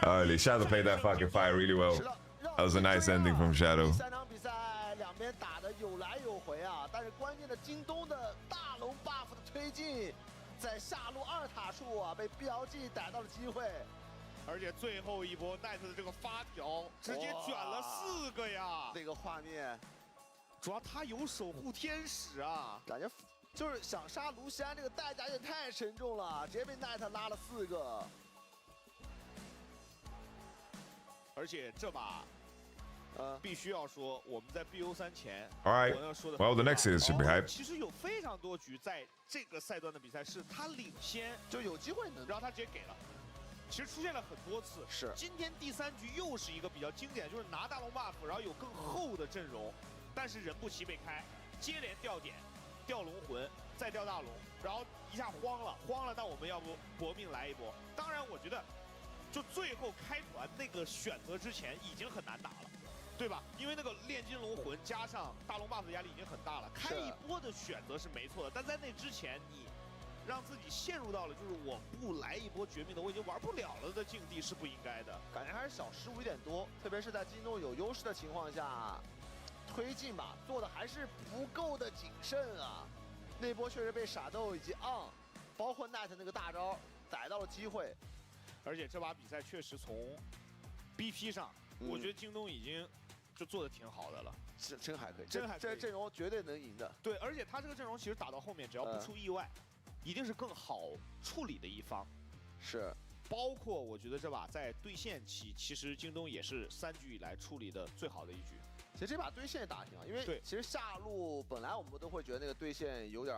Holy, Shadow played that fucking fight really well. That was a nice ending from Shadow. 3场比赛两边打的有来有回啊，但是关键的京东的大龙 buff 的推进，在下路2塔处啊被 BLG 逮到了机会，而且最后一波 Knight 的这个发条直接卷了4个呀！那个画面，主要他有守护天使啊，感觉就是想杀卢锡安这个代价也太沉重了，直接被 Knight 拉了4个。 而且这把，必须要说，我们在 BO3前， All right. 我要说的 Well, the next series should be hype. 其实有非常多局在这个赛段的比赛是他领先就有机会能，然后他直接给了。其实出现了很多次。是。今天第3局又是一个比较经典，就是拿大龙 buff， 然后有更厚的阵容，但是人不齐被开，接连掉点，掉龙魂，再掉大龙，然后一下慌了，那我们要不搏命来一波？当然，我觉得。 就最后开团那个选择之前已经很难打了，对吧？因为那个炼金龙魂加上大龙 buff 的压力已经很大了，开一波的选择是没错的，但在那之前你让自己陷入到了就是我不来一波绝命的我已经玩不了了的境地是不应该的。感觉还是小失误有点多，特别是在京东有优势的情况下，推进吧做的还是不够的谨慎啊。那波确实被傻豆以及包括 Knight 那个大招逮到了机会。 而且这把比赛确实从 BP 上，我觉得京东已经就做的挺好的了，真还可以，这阵容绝对能赢的。对，而且他这个阵容其实打到后面，只要不出意外，一定是更好处理的一方。是，包括我觉得这把在对线期，其实京东也是3局以来处理的最好的一局。其实这把对线打挺好，因为其实下路本来我们都会觉得那个对线有点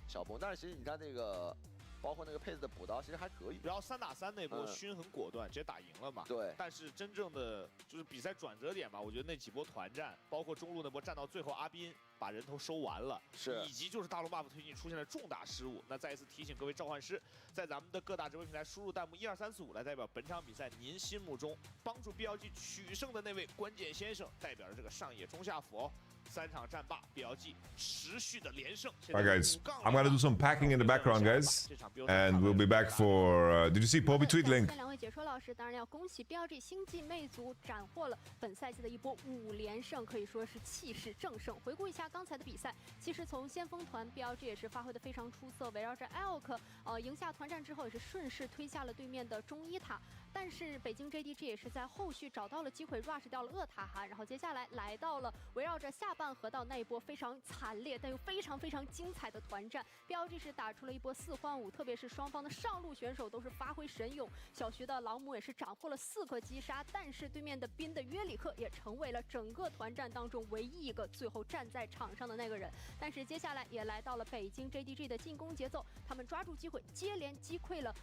小崩，但是其实你看那个。 包括那个配子的补刀其实还可以，然后3打3那波勋很果断，直接打赢了嘛。对。但是真正的就是比赛转折点吧，我觉得那几波团战，包括中路那波战到最后，阿斌把人头收完了，以及就是大龙 buff 推进出现了重大失误。那再一次提醒各位召唤师，在咱们的各大直播平台输入弹幕12345来代表本场比赛您心目中帮助 BLG 取胜的那位关键先生，代表着这个上野中下辅哦。 3场战罢 ，BLG 持续的连胜。 Alright, guys, I'm gonna do some packing in the background, guys, and we'll be back for. Did you see Poby tweet link? 2位解说老师，当然要恭喜 BLG 星际魅族斩获了本赛季的一波5连胜，可以说是气势正盛。回顾一下刚才的比赛，其实从先锋团 BLG 也是发挥的非常出色，围绕着 Elk 赢下团战之后，也是顺势推下了对面的中1塔。 但是北京 JDG 也是在后续找到了机会 rush 掉了2塔哈，然后接下来来到了围绕着下半河道那一波非常惨烈但又非常精彩的团战 ，BLG 是打出了一波4换5，特别是双方的上路选手都是发挥神勇，小徐的朗姆也是斩获了4个击杀，但是对面的宾的约里克也成为了整个团战当中唯一一个最后站在场上的那个人。但是接下来也来到了北京 JDG 的进攻节奏，他们抓住机会接连击溃了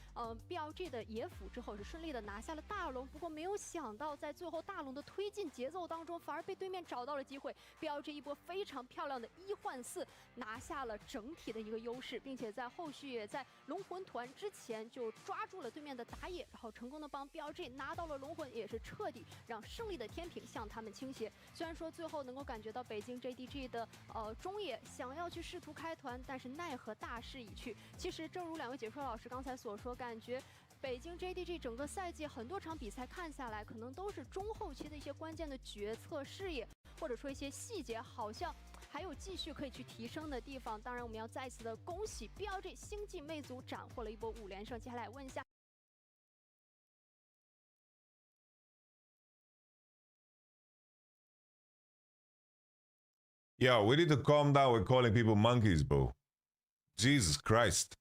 BLG 的野辅之后是顺利的。的拿下了大龙。不过没有想到，在最后大龙的推进节奏当中，反而被对面找到了机会。BLG一波非常漂亮的1换4，拿下了整体的一个优势，并且在后续也在龙魂团之前就抓住了对面的打野，然后成功的帮 BLG 拿到了龙魂，也是彻底让胜利的天平向他们倾斜。虽然说最后能够感觉到北京 JDG 的中野想要去试图开团，但是奈何大势已去。其实正如2位解说老师刚才所说，感觉北京 JDG 整个赛季很多场比赛看下来，可能都是中后期的一些关键的决策视野，或者说一些细节，好像还有继续可以去提升的地方。当然，我们要再次的恭喜 BLG 星际魅族斩获了一波5连胜。接下来问一下。Yo, we need to calm down with calling people monkeys, bro. Jesus Christ.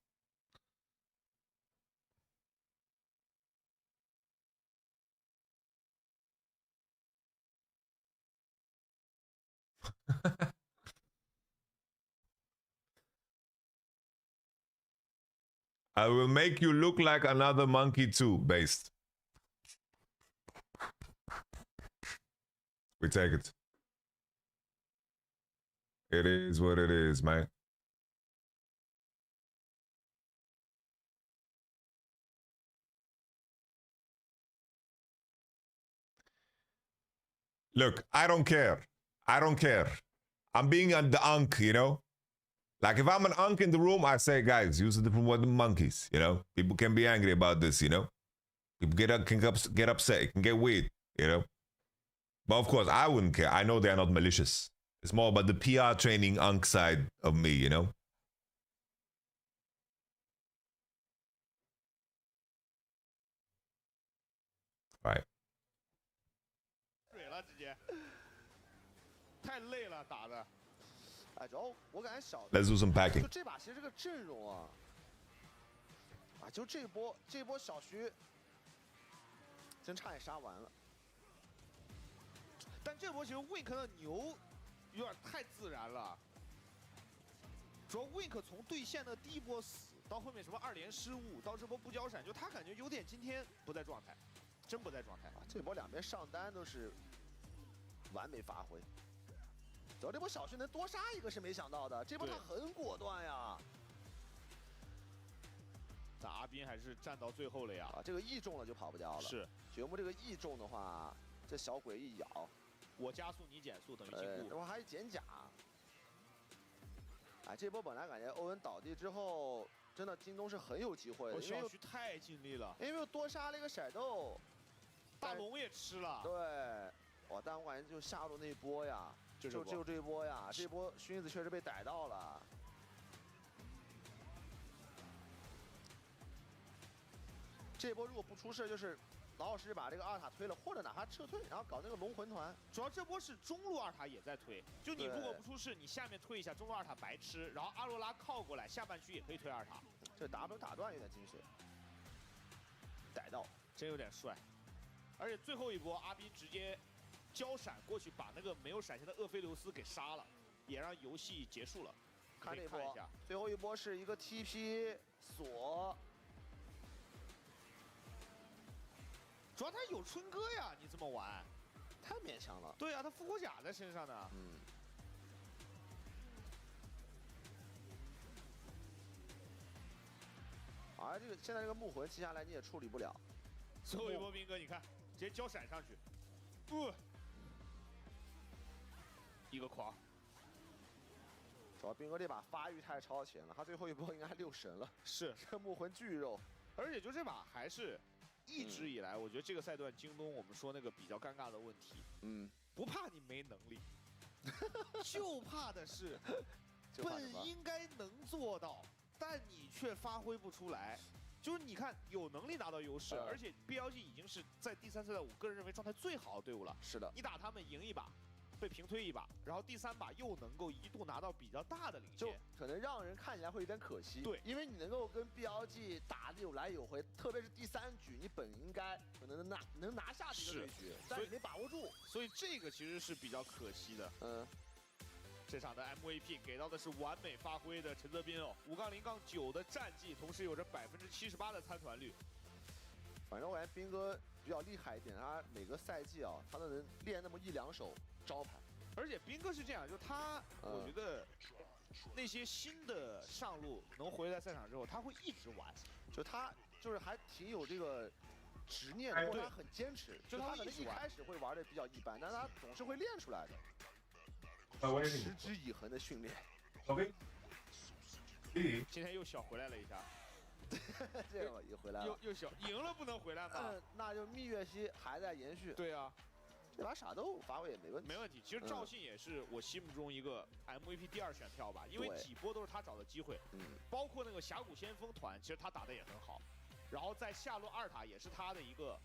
I will make you look like another monkey too, based. We take it. It is what it is, man. Look, I don't care. I don't care. I'm being the unk, you know? Like, if I'm an unk in the room, I say, guys, use a different word than monkeys, you know? People can be angry about this, you know? People get upset, can get weird, you know? But of course, I wouldn't care. I know they're not malicious. It's more about the PR training unk side of me, you know? Right. 水了，直接太累了打的。哎，主要我感觉小 Let's do some packing. 就这把其实这个阵容啊，就这波小徐真差点杀完了。但这波其实 Wink 的牛有点太自然了，主要 Wink 从对线的第一波死到后面什么2连失误，到这波不交闪，就他感觉有点今天不在状态，真不在状态。这波两边上单都是完美发挥。主要这波小徐能多杀一个是没想到的，这波他很果断呀。但阿斌还是站到最后了呀。这个 E 中了就跑不掉了。是。掘墓这个 E 中的话，这小鬼一咬，我加速你减速等于进步。我还减甲。哎，这波本来感觉欧文倒地之后，真的京东是很有机会的，因为小徐太尽力了，因为又多杀了一个骰豆，大龙也吃了。对，哇！但我感觉就下路那一波呀。就这一波呀，这波勋子确实被逮到了。这波如果不出事，就是老师把这个2塔推了，或者哪怕撤退，然后搞那个龙魂团。主要这波是中路2塔也在推，就你如果不出事，你下面推一下中路2塔白吃，然后阿罗拉靠过来，下半区也可以推2塔。这 W 打断有点精髓，逮到，真有点帅。而且最后一波阿斌直接交闪过去，把那个没有闪现的厄菲琉斯给杀了，也让游戏结束了。看这波，最后一波是一个 TP 锁，主要他有春哥呀，你这么玩，太勉强了。对啊，他复活甲在身上呢。而这个现在这个木魂接下来你也处理不了。最后一波兵哥，你看直接交闪上去，一个狂。主要兵哥这把发育太超前了，他最后一波应该6神了。是这木魂巨肉，而且就这把还是一直以来，我觉得这个赛段京东我们说那个比较尴尬的问题，不怕你没能力，就怕的是本应该能做到，但你却发挥不出来。就是你看有能力拿到优势，而且 BLG 已经是在第3赛段我个人认为状态最好的队伍了。是的，你打他们赢一把，被平推一把，然后第3把又能够一度拿到比较大的领先，就可能让人看起来会有点可惜。对，因为你能够跟 BLG 打的有来有回，特别是第3局，你本应该可能能拿下这个对局，但你没把握住，所以这个其实是比较可惜的。这场的 MVP 给到的是完美发挥的陈泽斌哦，5-0-9的战绩，同时有着78%的参团率，反正我感觉斌哥比较厉害一点，他每个赛季啊，他都能练那么1、2手招牌。而且斌哥是这样，就他，我觉得那些新的上路能回来赛场之后，他会一直玩，就他就是还挺有这个执念的，他很坚持，就他可能一开始会玩的比较一般，但他总是会练出来的。持之以恒的训练。今天又小回来了一下，这个也回来了，又小赢了不能回来吗？那就蜜月期还在延续。对啊，这把傻豆发挥也没问题。没问题，其实赵信也是我心目中一个 MVP 第2选票吧，因为几波都是他找的机会，包括那个峡谷先锋团，其实他打的也很好，然后在下路2塔也是他的一个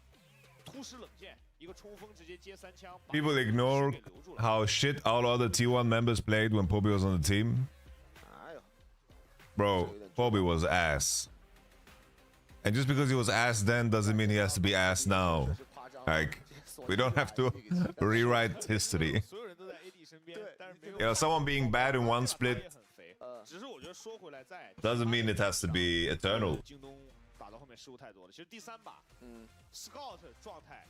突施冷箭，一个冲锋直接接3枪。People ignore how shit all other T1 members played when Poppy was on the team. Bro, Poppy was ass. And just because he was ass then doesn't mean he has to be ass now. Like, we don't have to rewrite history. You know, someone being bad in one split doesn't mean it has to be eternal. 打到后面失误太多了。其实第3把，Scout 状态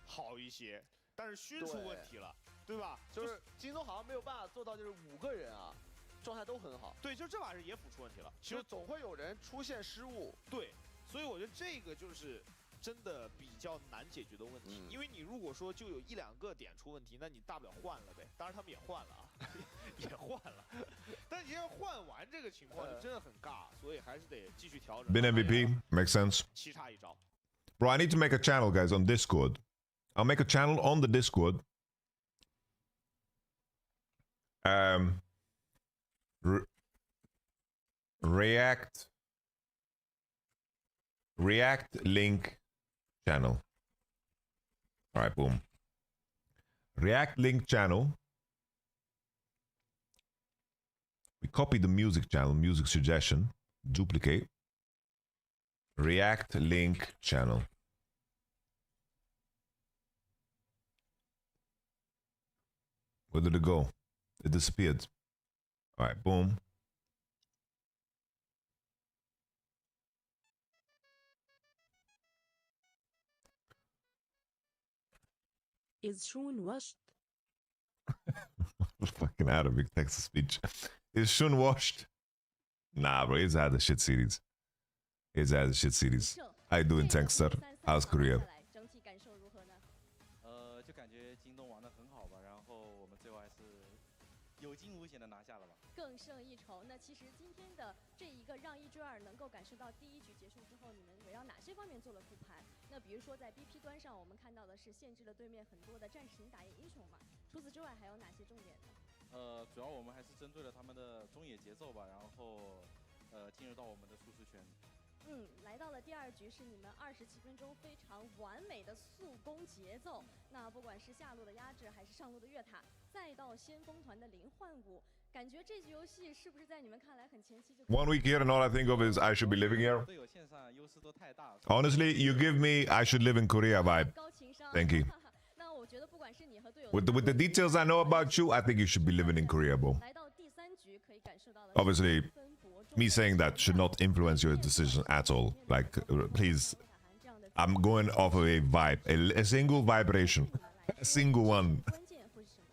好一些，但是熏出问题了，对吧？就是京东好像没有办法做到，就是5个人啊，状态都很好。对，就这把是野辅出问题了。其实总会有人出现失误。对，所以我觉得这个就是真的比较难解决的问题。因为你如果说就有1、2个点出问题，那你大不了换了呗。当然他们也换了啊，也换了。但你要换完这个情况就真的很尬，所以还是得继续调整。Been MVP, makes sense. 7差1招。Bro, I need to make a channel, guys, on Discord. I'll make a channel on the Discord. React link channel. All right, boom. React link channel. We copy the music channel, music suggestion, duplicate. React link channel. Where did it go? It disappeared. All right, boom. Is Shun washed? Fucking Arabic text to speech. Is Shun washed? Nah, bro, he's had the shit series. He's had the shit series. How you doing, Tankster? How's Korea? 就感觉京东玩得很好吧，然后我们最后还是有惊无险的拿下了吧。更胜一筹。那其实今天的这一个让1追2，能够感受到第1局结束之后，你们围绕哪些方面做了复盘？那比如说在 BP 端上，我们看到的是限制了对面很多的战士型打野英雄嘛。除此之外，还有哪些重点呢？主要我们还是针对了他们的中野节奏吧，然后进入到我们的舒适圈。来到了第2局，是你们27分钟非常完美的速攻节奏。那不管是下路的压制，还是上路的越塔，再到先锋团的零换五，感觉这局游戏是不是在你们看来很前期就？1 week here and all I think of is I should be living here. 队友线上优势都太大了。Honestly, you give me I should live in Korea vibe. Thank you. 那我觉得不管是你和队友 With the details I know about you, I think you should be living in Korea, bro. 来到第3局，可以感受到的 Obviously, me saying that should not influence your decision at all. Like, please, I'm going off of a vibe, a single vibration, a single one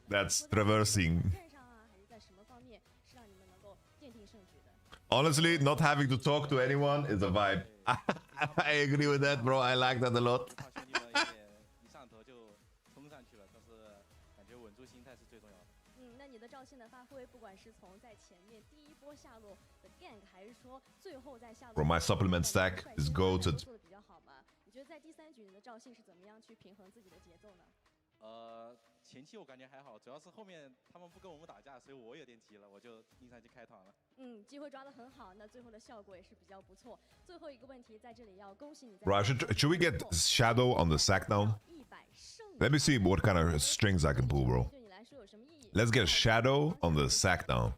that's traversing. Honestly, not having to talk to anyone is a vibe. I agree with that, bro. I like that a lot. 一上头就冲上去了，但是感觉稳住心态是最重要的。那你的赵信的发挥，不管是从在前面第1波下路的 gank， 还是说最后在下路 Bro, my supplement stack is goated. 做的比较好吗？你觉得在第3局你的赵信是怎么样去平衡自己的节奏呢？前期我感觉还好，主要是后面他们不跟我们打架，所以我有点急了，我就硬上去开团了。机会抓得很好，那最后的效果也是比较不错。最后一个问题在这里要恭喜你。Bro, should we get Shadow on the sack now? Let me see what kind of strings I can pull, bro. Let's get Shadow on the sack down.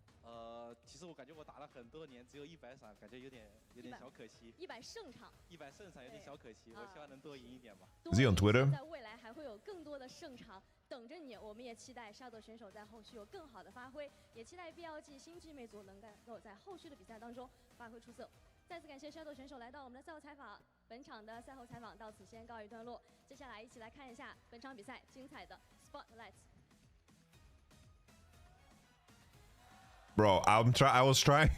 其实我感觉我打了很多年，只有100场，感觉有点小可惜。100胜场，100胜场有点小可惜，我希望能多赢一点吧。Is he on Twitter? 在未来还会有更多的胜场等着你，我们也期待沙斗选手在后续有更好的发挥，也期待 BLG 星际魅族能够在后续的比赛当中发挥出色。再次感谢 Shadow 选手来到我们的赛后采访，本场的赛后采访到此先告一段落。接下来一起来看一下本场比赛精彩的 Spotlight。Bro, I was trying.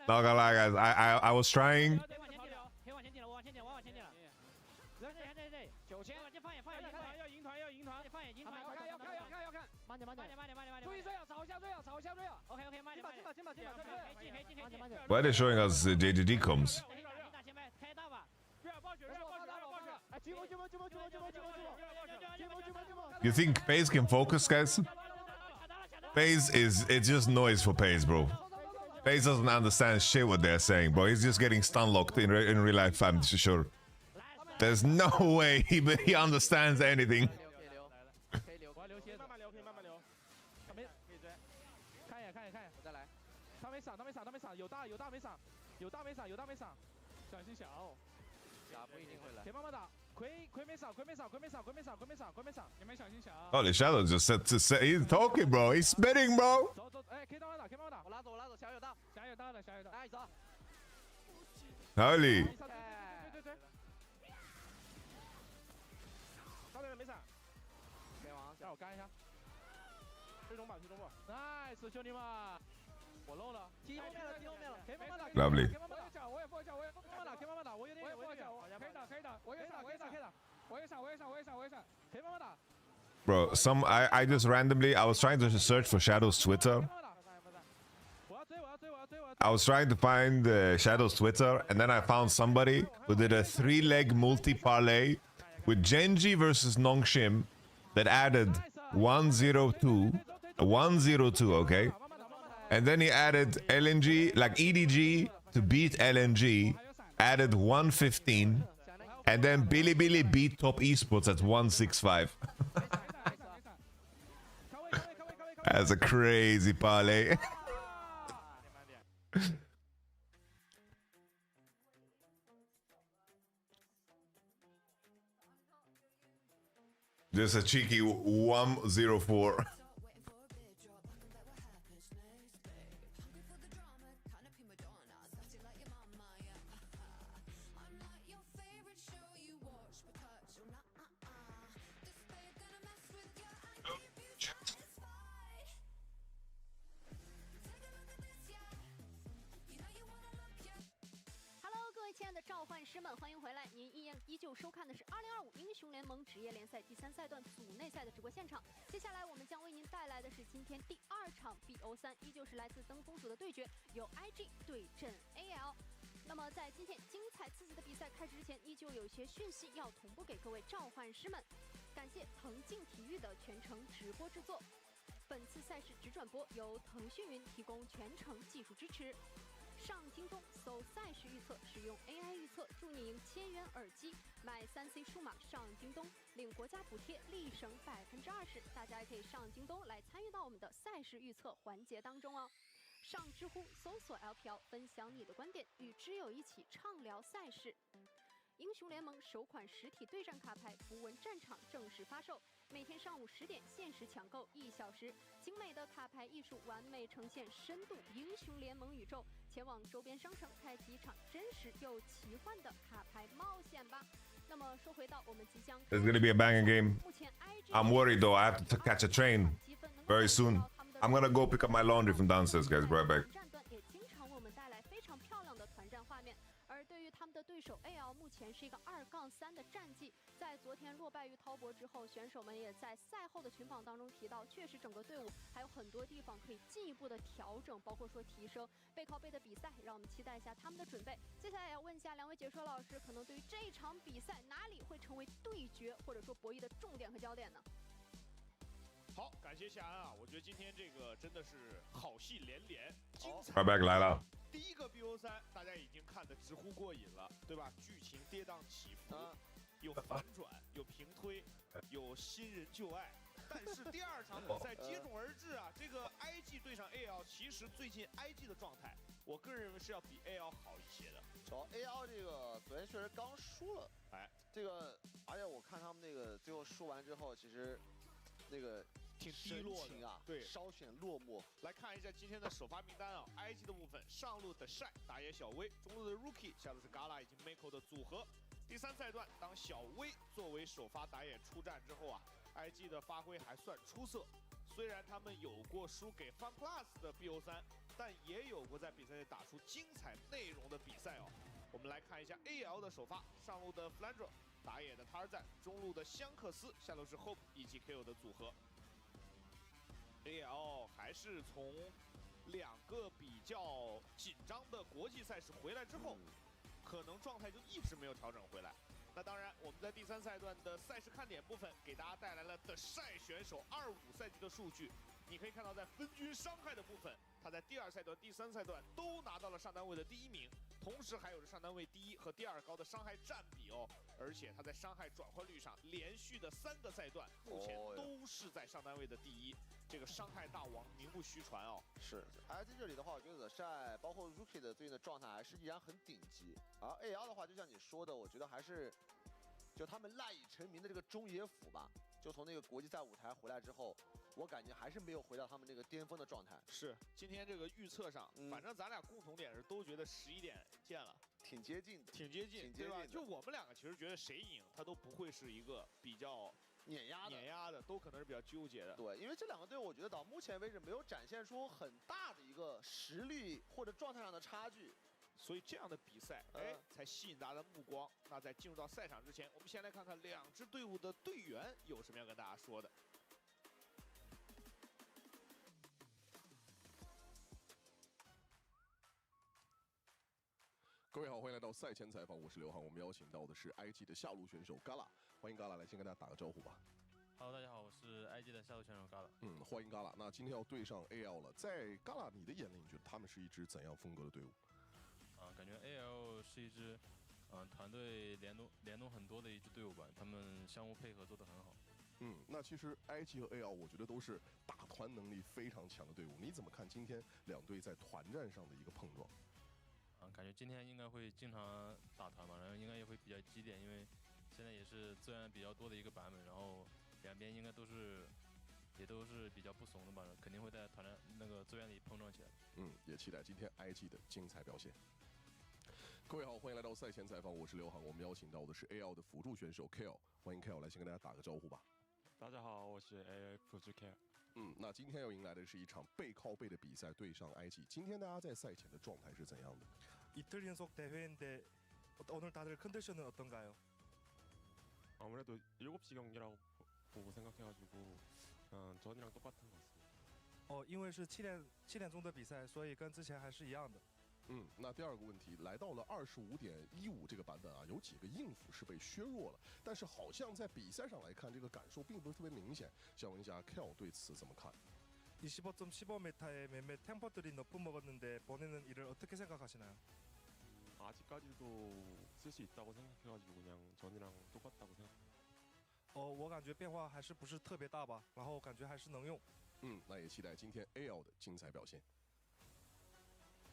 Not gonna lie, guys. I was trying. Why are they showing us JGG comms? You think FaZe can focus, guys? FaZe it's just noise for FaZe, bro. FaZe doesn't understand shit what they're saying, bro. He's just getting stun locked in real life, I'm sure. There's no way he understands anything. Holy Shadow just said to say he's talking, bro. He's spitting, bro. Holy. Lovely. Bro, I just randomly, I was trying to search for Shadow's Twitter. I was trying to find Shadow's Twitter, and then I found somebody who did a 3-leg multi-parlay with Genji versus Nongshim that added 102, okay? And then he added LNG, like EDG to beat LNG, added 115, and then Bilibili beat Top Esports at 165. That's a crazy parlay. Just a cheeky 104. Hello， 各位亲爱的召唤师们，欢迎回来！您依旧收看的是2025英雄联盟职业联赛第3赛段组内赛的直播现场。接下来我们将为您带来的是今天第2场 BO3， 依旧是来自登峰组的对决，由 IG 对阵 AL。那么在今天精彩刺激的比赛开始之前，依旧有一些讯息要同步给各位召唤师们。感谢腾劲体育的全程直播制作，本次赛事直转播由腾讯云提供全程技术支持。上京东搜赛事预测，使用 AI 预测，助你赢1000元耳机。买3C 数码上京东，领国家补贴，立省20%。大家也可以上京东来参与到我们的赛事预测环节当中哦。上知乎搜索 LPL， 分享你的观点，与知友一起畅聊赛事。英雄联盟首款实体对战卡牌符文战场正式发售，每天上午10点限时抢购1小时，精美的卡牌艺术完美呈现深度英雄联盟宇宙。前往周边商城开启一场真实又奇幻的卡牌冒险吧。那么说回到我们即将 It's gonna be a banging game. I'm worried though. I have to catch a train very soon. I'm gonna go pick up my laundry from downstairs, guys. Be right back. 战段也经常为我们带来非常漂亮的团战画面。而对于他们的对手 AL， 目前是一个2-3的战绩。在昨天落败于滔博之后，选手们也在赛后的群访当中提到，确实整个队伍还有很多地方可以进一步的调整，包括说提升。背靠背的比赛，让我们期待一下他们的准备。接下来要问一下两位解说老师，可能对于这一场比赛哪里会成为对决或者说博弈的重点和焦点呢？好，感谢夏安啊！我觉得今天这个真的是好戏连连，精彩。 Right back, 来了。第一个 BO3， 大家已经看得直呼过瘾了，对吧？剧情跌宕起伏，有反转，有平推，有新人旧爱。但是第2场比赛接踵而至啊！这个 IG 对上 AL， 其实最近 IG 的状态，我个人认为是要比 AL 好一些的。主要 AL 这个昨天确实刚输了，哎，这个而且我看他们那个最后输完之后，其实那个挺低落的啊，对，稍显落寞。来看一下今天的首发名单啊，IG 的部分，上路的晒打野小威，中路的 Rookie，下路是 Gala 以及 Miko 的组合。第3赛段，当小威作为首发打野出战之后啊 ，IG 的发挥还算出色。虽然他们有过输给 FunPlus 的 BO3，但也有过在比赛内打出精彩内容的比赛哦。我们来看一下 AL 的首发，上路的 Flandre， 打野的塔尔赞，中路的香克斯，下路是 Hope 以及 KO 的组合。AL 还是从2个比较紧张的国际赛事回来之后，可能状态就一直没有调整回来。那当然，我们在第3赛段的赛事看点部分，给大家带来了的晒选手25赛季的数据。你可以看到，在分均伤害的部分，他在第2赛段、第3赛段都拿到了上单位的第1名，同时还有着上单位第1和第2高的伤害占比哦。而且他在伤害转换率上，连续的3个赛段，目前都是在上单位的第1。这个伤害大王名不虚传哦。是 ，IG 这里的话，我觉得晒包括 Rookie 的最近的状态还是依然很顶级。而 AL 的话，就像你说的，我觉得还是就他们赖以成名的这个中野辅吧，就从那个国际赛舞台回来之后，我感觉还是没有回到他们那个巅峰的状态。是，今天这个预测上，反正咱俩共同点是都觉得11点见了，挺接近的，挺接近，对吧？就我们2个其实觉得谁赢，他都不会是一个比较碾压的，都可能是比较纠结的。对，因为这2个队，我觉得到目前为止没有展现出很大的一个实力或者状态上的差距。所以这样的比赛，才吸引大家的目光。那在进入到赛场之前，我们先来看看2支队伍的队员有什么要跟大家说的。各位好，欢迎来到赛前采访，我是刘航。我们邀请到的是 IG 的下路选手 Gala， 欢迎 Gala 来先跟大家打个招呼吧。Hello， 大家好，我是 IG 的下路选手 Gala。欢迎 Gala。那今天要对上 AL 了，在 Gala 你的眼里，你觉得他们是一支怎样风格的队伍？感觉 AL 是一支团队联动很多的一支队伍吧，他们相互配合做得很好。那其实 IG 和 AL 我觉得都是打团能力非常强的队伍，你怎么看今天2队在团战上的一个碰撞？感觉今天应该会经常打团吧，然后应该也会比较激烈，因为现在也是资源比较多的一个版本，然后两边应该都是比较不怂的吧，肯定会在团战那个资源里碰撞起来。也期待今天 IG 的精彩表现。各位好，欢迎来到赛前采访，我是刘航。我们邀请到的是 AL 的辅助选手 KL， 欢迎 KL 来先跟大家打个招呼吧。大家好，我是 AL 辅助 KL。那今天要迎来的是一场背靠背的比赛，对上 IG。今天大家在赛前的状态是怎样的？ 이틀 연속 대회인데 오늘 다들 컨디션은 어떤가요? 아무래도 7시 경기라고 보고 생각해가지고 전이랑 똑같은 것 같습니다. 因为是7点钟的比赛，所以跟之前还是一样的。那第2个问题，来到了25.15这个版本啊，有几个应付是被削弱了，但是好像在比赛上来看，这个感受并不是特别明显。想问一下 Kel 对此怎么看？ 25.15m의 몇몇 템포들이 높은 먹었는데 본인은 이를 어떻게 생각하시나요? 아직까지도 쓸 수 있다고 생각해가지고 그냥 전이랑 똑같다고 생각합니다. 我感觉变化还是不是特别大吧，然后感觉还是能用。那也期待今天 AL 的精彩表现。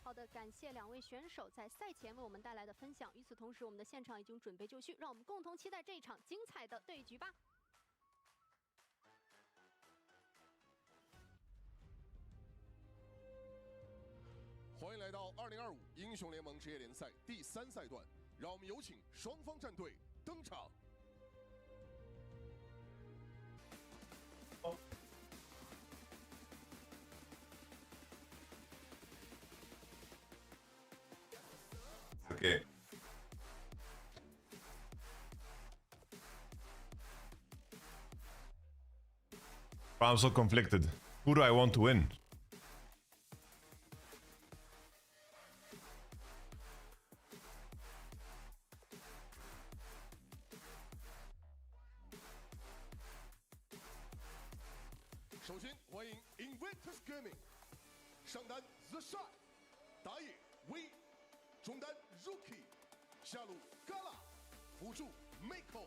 好的，感谢2位选手在赛前为我们带来的分享。与此同时，我们的现场已经准备就绪，让我们共同期待这一场精彩的对局吧。欢迎来到2025英雄联盟职业联赛第3赛段，让我们有请双方战队登场。Okay. I'm so conflicted. Who do I want to win? Invictus Gaming， 上单 The Shot， 打野 We， 中单 Rookie， 下路 Gala， 辅助 Miko。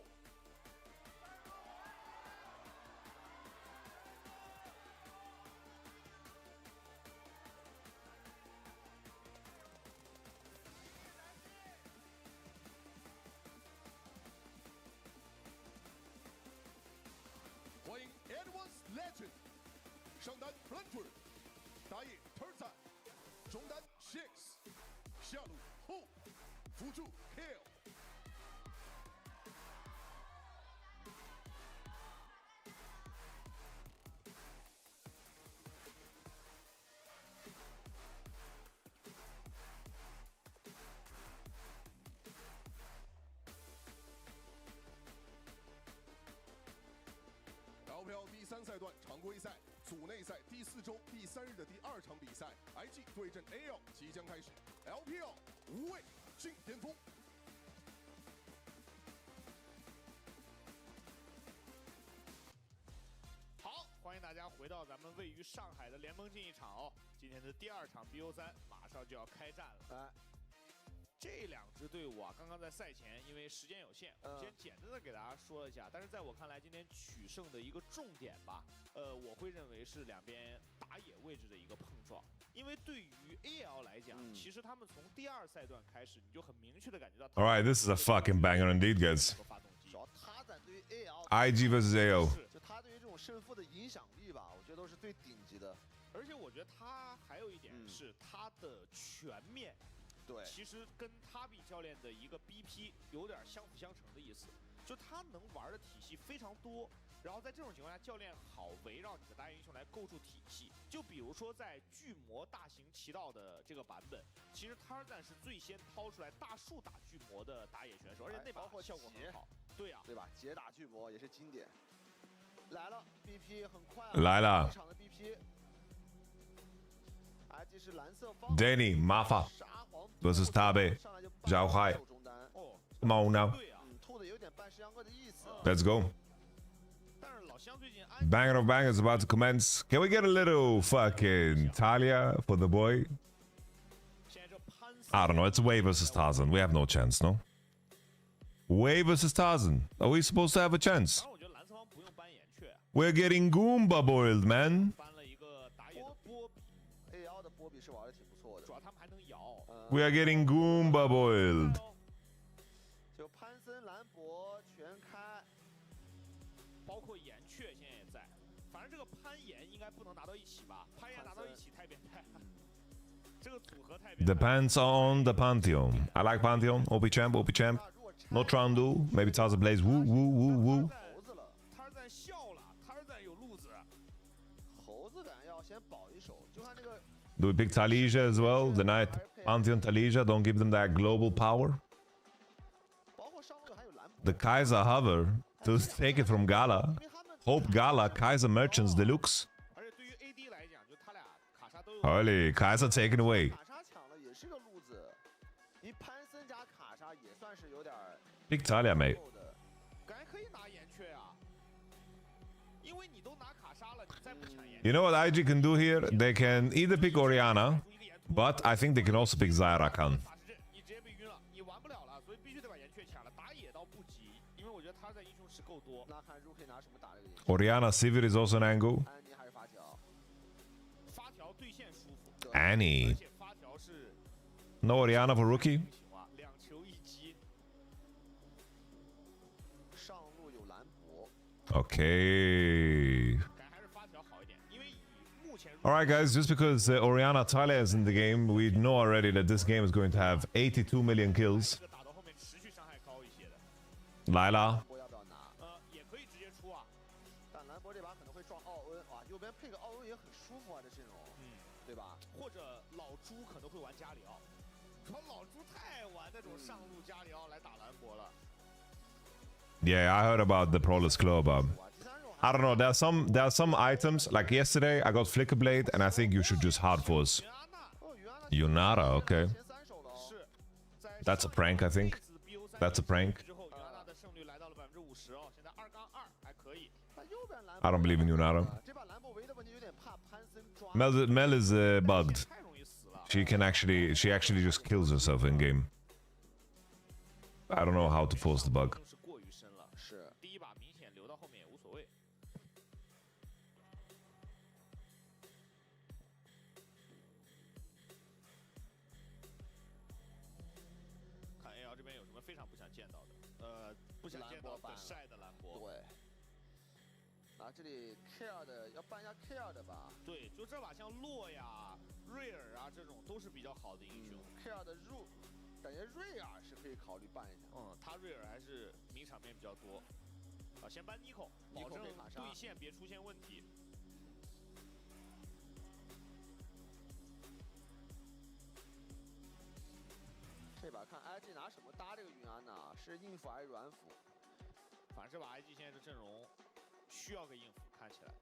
欢迎 Advanced Legend 上单 Planter， 打野 Turn 中单 Shix， 下路 Hope， 辅助 Kill。LPL 第3赛段常规赛组内赛第4周第3日的第2场比赛 ，IG 对阵 AL 即将开始 ，LPL 无畏进巅峰。好，欢迎大家回到咱们位于上海的联盟竞技场哦。今天的第2场 BO3马上就要开战了。这2支队伍啊，刚刚在赛前因为时间有限，我们先简单的给大家说一下。但是在我看来，今天取胜的一个重点吧，我会认为是两边打野位置的一个碰撞。因为对于 AL 来讲，其实他们从第2赛段开始，你就很明确的感觉到。All right, this is a fucking banger indeed, guys. 主要他在对于 AL IG versus AO。就他对于这种胜负的影响力吧，我觉得都是最顶级的。而且我觉得他还有一点是他的全面。对，其实跟他比教练的一个 BP 有点相辅相成的意思，就他能玩的体系非常多，然后在这种情况下，教练好围绕你的打野英雄来构筑体系。就比如说在巨魔大型骑道的这个版本，其实他赞是最先掏出来大树打巨魔的打野选手，而且那把效果很好。对呀，对吧？杰打巨魔也是经典。来了 ，BP 很快来了。场的 BP。IG 是蓝色 Danny Mafa versus Tabe Zhao Hai. Come on now. Let's go. Banger of bangers about to commence. Can we get a little fucking Talia for the boy? I don't know. It's Wave versus Tarzan. We have no chance, no? Wave versus Tarzan. Are we supposed to have a chance? We're getting Goomba boiled, man. We are getting Goomba boiled. 就潘森、兰博全开，包括岩雀现在也在。反正这个攀岩应该不能拿到一起吧？攀岩拿到一起太变态了，这个组合太变态。Depends on the Pantheon. I like Pantheon. OP champ, OP champ. No Trundu. Maybe Tarzan plays woo woo woo woo. 他在笑了，他在有路子。猴子感要先保一手，就看那个。Do we pick Taliyah as well? The Knight Pantheon Taliyah. Don't give them that global power. The Kaiser hover to take it from Gala. Hope Gala, Kaiser Merchants Deluxe. Holy, Kaiser taken away. Pick Talia, mate. You know what IG can do here? They can either pick Orianna, but I think they can also pick Zyra Khan. Orianna Sivir is also an angle. Annie. No Orianna for rookie. Okay. Alright guys, just because Orianna Talia is in the game, we know already that this game is going to have 82 million kills. LAILE. Yeah, I heard about the Prowler's Claw, but I don't know. There are some items like yesterday. I got Flicker Blade, and I think you should just hard force. Yunara, okay. That's a prank, I think. That's a prank. I don't believe in Yunara. Mel is bugged. She actually just kills herself in game. I don't know how to force the bug. 啊，这里 care 的要办一下 care 的吧？对，就这把像洛呀、瑞尔啊这种都是比较好的英雄。care 的入，感觉瑞尔是可以考虑办一下。他瑞尔还是名场面比较多。啊，先搬 Nico， 保证对线别出现问题。这把看 IG 拿什么搭这个云安呢？是硬辅还是软辅？反正这把 IG 现在的阵容需要个硬辅，看起来，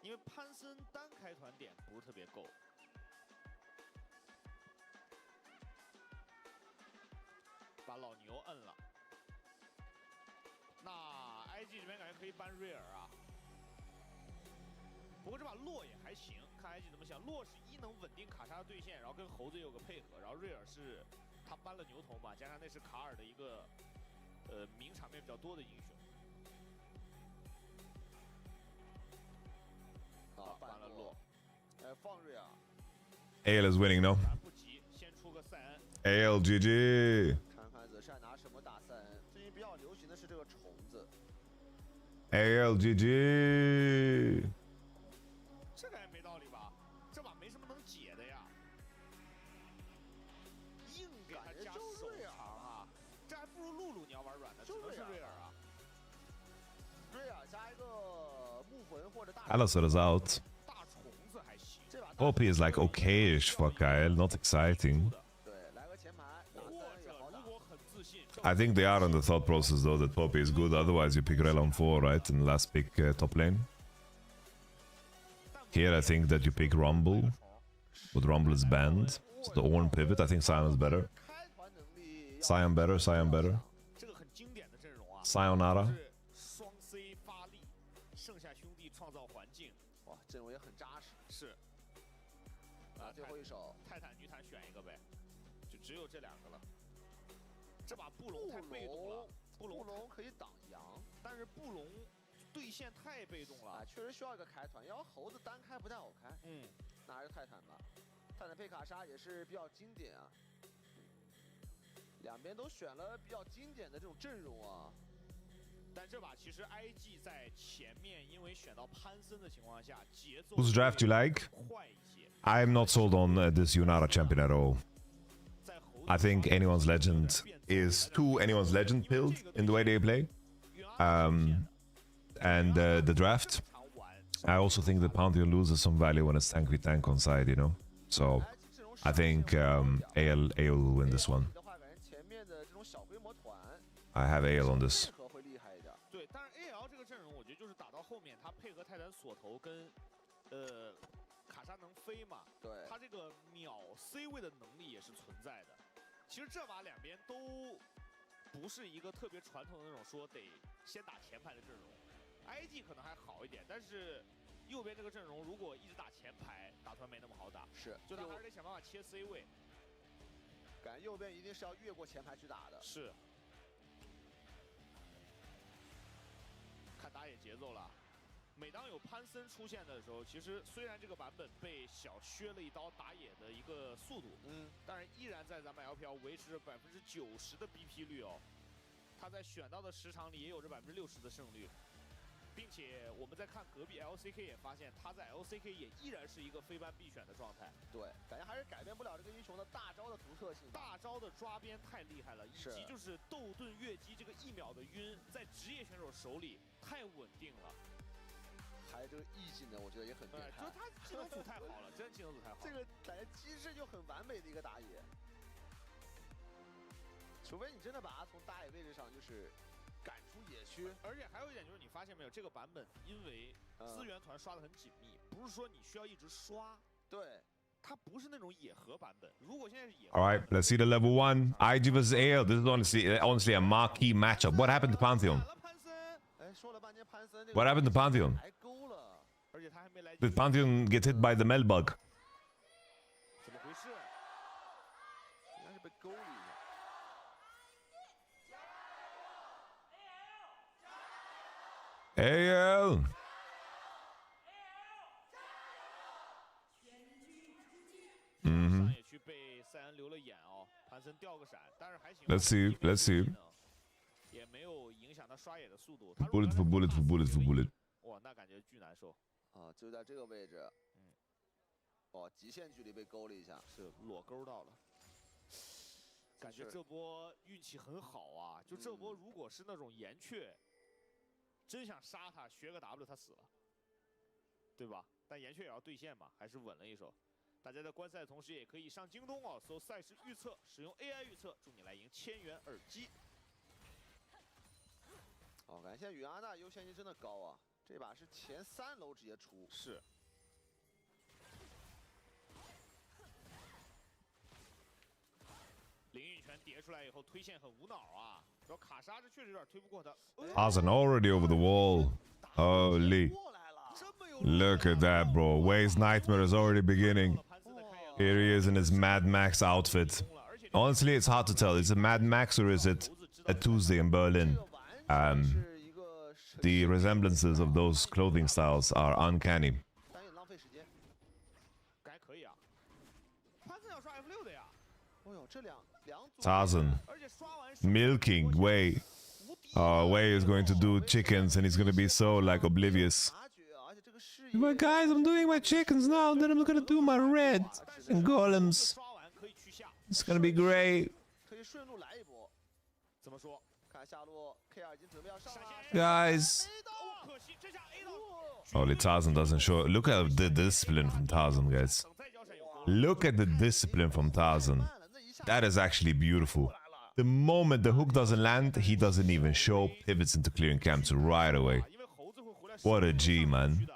因为潘森单开团点不是特别够。把老牛摁了，那 IG 这边感觉可以搬瑞尔啊。不过这把洛也还行，看 IG 怎么想。洛是能稳定卡莎的对线，然后跟猴子有个配合，然后瑞尔是他搬了牛头嘛，加上那是卡尔的一个名场面比较多的英雄。好，搬了洛，放瑞尔。AL is winning now. 不急，先出个塞恩。AL GG. 看看子善拿什么打塞恩？最近比较流行的是这个虫子。AL GG. 这个也没道理吧？这把没什么能解的呀。硬给他加手长啊，这还不如露露，你要玩软的，只能是瑞尔啊。瑞尔加一个木魂或者大。Alistar is out. 大虫子还行。 OP is like okayish for Kyle, not exciting. I think they are on the thought process though that Poppy is good, otherwise you pick Rel on 4, right? And last pick top lane. Here I think that you pick Rumble, but Rumble is banned. So the Ornn pivot, I think Sion is better. Sion better, Sion better. Sayonara. 双 C 发力，剩下兄弟创造环境。哇，阵容也很扎实。是。啊，最后一手，泰坦、女坦选一个呗，就只有这两个了。这把布隆太被动了，布隆可以挡羊，但是布隆对线太被动了，确实需要一个开团，要猴子单开不太好开。那还是泰坦吧，泰坦配卡莎也是比较经典啊。两边都选了比较经典的这种阵容啊。但这把其实 IG 在前面，因为选到潘森的情况下，节奏 Whose draft you like? I'm not sold on this Yunara champion at all. I think anyone's legend is too anyone's legend build in the way they play. And the draft, I also think that Pantheon loses some value when it's tank v tank on side, you know. So I think AL will win this one. I have AL on this. 对，但是 AL 这个阵容，我觉得就是打到后面，他配合泰坦锁头跟卡莎能飞嘛，对，他这个秒 C 位的能力也是存在的。其实这把两边都不是一个特别传统的那种说得先打前排的阵容 ，IG 可能还好一点，但是右边这个阵容如果一直打前排，打团没那么好打，是，就他还是得想办法切 C 位。感觉右边一定是要越过前排去打的。是。看打野节奏了。每当有潘森出现的时候，其实虽然这个版本被小削了一刀打野的一个速度，但是依然在咱们 LPL 维持着90%的 BP 率哦。他在选到的10场里也有着60%的胜率，并且我们在看隔壁 LCK 也发现，他在 LCK 也依然是一个非班必选的状态。对，感觉还是改变不了这个英雄的大招的独特性。大招的抓边太厉害了，以及就是斗盾越击这个1秒的晕，在职业选手手里太稳定了。还有这个 E 技能，我觉得也很变态。就是他技能组太好了，真技能组太好了。这个感觉机制就很完美的一个打野，除非你真的把他从打野位置上就是赶出野区。而且还有一点就是，你发现没有，这个版本因为资源团刷的很紧密，不是说你需要一直刷。对。它不是那种野合版本。如果现在是野合 All right, let's see the level 1. IG vs AL. This is honestly a marquee matchup. What happened to Pantheon? What happened to Pantheon? Did Pantheon get hit by the Mel bug? 怎么回事？应该是被勾了一下。AL. Let's see. Let's see. Bullet for bullet for bullet for bullet. 哇，那感觉巨难受啊！就在这个位置，哦，极限距离被勾了一下，是裸勾到了。感觉这波运气很好啊！就这波，如果是那种岩雀，真想杀他，学个 W 他死了，对吧？但岩雀也要兑现嘛，还是稳了一手。大家在观赛的同时，也可以上京东哦，搜赛事预测，使用 AI 预测，祝你来赢1000元耳机。哦，感觉现在雨安娜优先级真的高啊！这把是前3楼直接出，是。灵运拳叠出来以后，推线很无脑啊！主要卡莎这确实有点推不过他。Tarzan already over the wall. Holy. Look at that, bro. Way's nightmare is already beginning. Here he is in his Mad Max outfit. Honestly, it's hard to tell. Is it Mad Max or is it a Tuesday in Berlin? The resemblances of those clothing styles are uncanny. Tarzan milking Way. Way is going to do chickens and he's going to be so like oblivious. But guys, I'm doing my chickens now, then I'm gonna do my red and golems. It's gonna be great. Guys. Only Tarzan doesn't show. Look at the discipline from Tarzan, guys. Look at the discipline from Tarzan. That is actually beautiful. The moment the hook doesn't land, he doesn't even show, pivots into clearing camps right away. What a G, man.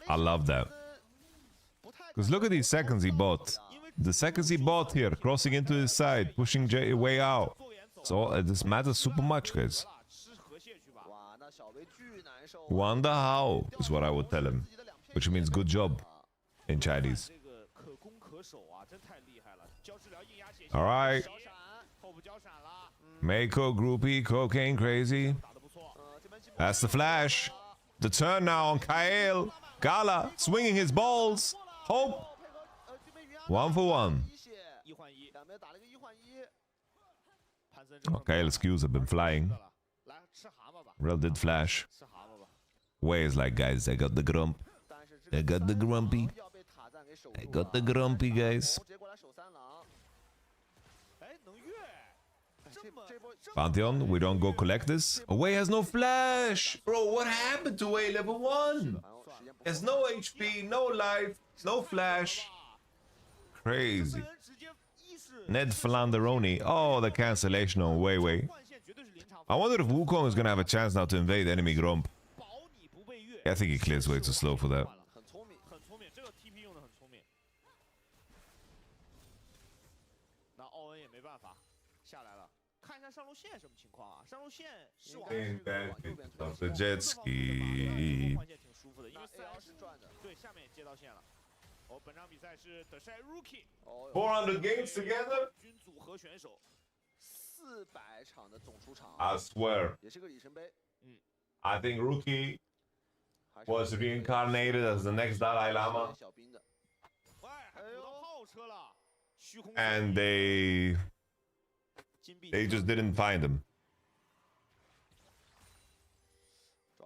I love that. Because look at these seconds he bought. The seconds he bought here, crossing into his side, pushing J way out. So this matters super much, guys. Wonder how is what I would tell him, which means good job in Chinese. Alright. Mako, groupie, cocaine crazy. That's the flash. The turn now on Kael. Gala swinging his balls. Hope. 1 for 1. Okay, let's Qs have been flying. Rel did flash. Way is like, guys, I got the grump. I got the grumpy. I got the grumpy, guys. Pantheon, we don't go collect this. Way has no flash. Bro, what happened to Way level 1? There's no HP, no life, no flash. Crazy. Ned Flanderoni. Oh, the cancellation on Way. I wonder if Wukong is going to have a chance now to invade enemy Grump. I think he clears way too slow for that. Of the jet ski. 400 games together? I swear. I think Rookie was reincarnated as the next Dalai Lama. And they just didn't find him.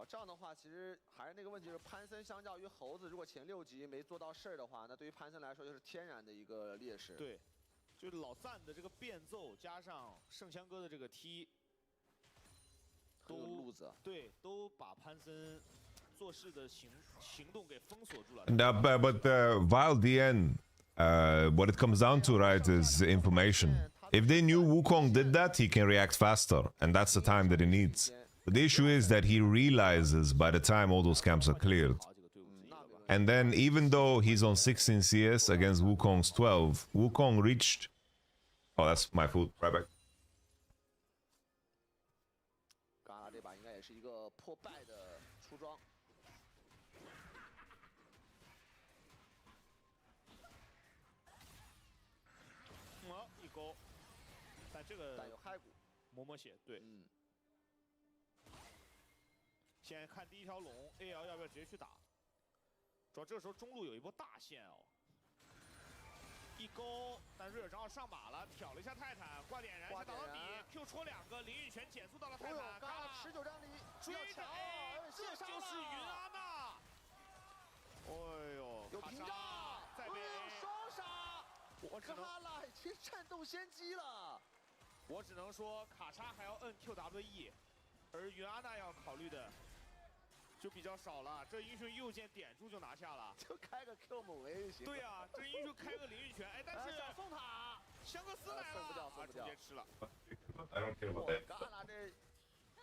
这样的话，其实还是那个问题，就是潘森相较于猴子，如果前6级没做到事儿的话，那对于潘森来说就是天然的一个劣势。对，就是老赞的这个变奏，加上圣枪哥的这个踢，对，都把潘森做事的行动给封锁住了。But while the end, what it comes down to, right, is information. If they knew Wukong did that, he can react faster, and that's the time that he needs. The issue is that he realizes by the time all those camps are cleared. And then even though he's on 16 CS against Wukong's 12, Wukong reached... Oh, that's my food. Right back. 刚刚这把应该也是一个破败的出装。一勾，但这个有骸骨，抹血，对。先看第一条龙 ，AL 要不要直接去打？主要这个时候中路有一波大线哦。一勾，但瑞尔正好上马了，挑了一下泰坦，挂点燃，先打到底 ，Q 戳2个，淋浴拳减速到了泰坦，嘎啦持久战力追着 A， 这就是云阿娜。哎呦，有屏障，再被双杀，嘎啦已经战斗先机了。我只能说卡莎还要摁 QWE， 而云阿娜要考虑的就比较少了。这英雄右键点住就拿下了，就开个 Q 猛 A 就行。对呀、这英雄开个淋浴拳，哎，但是想送塔，香克斯来了，送不掉，直接吃了。嘎啦这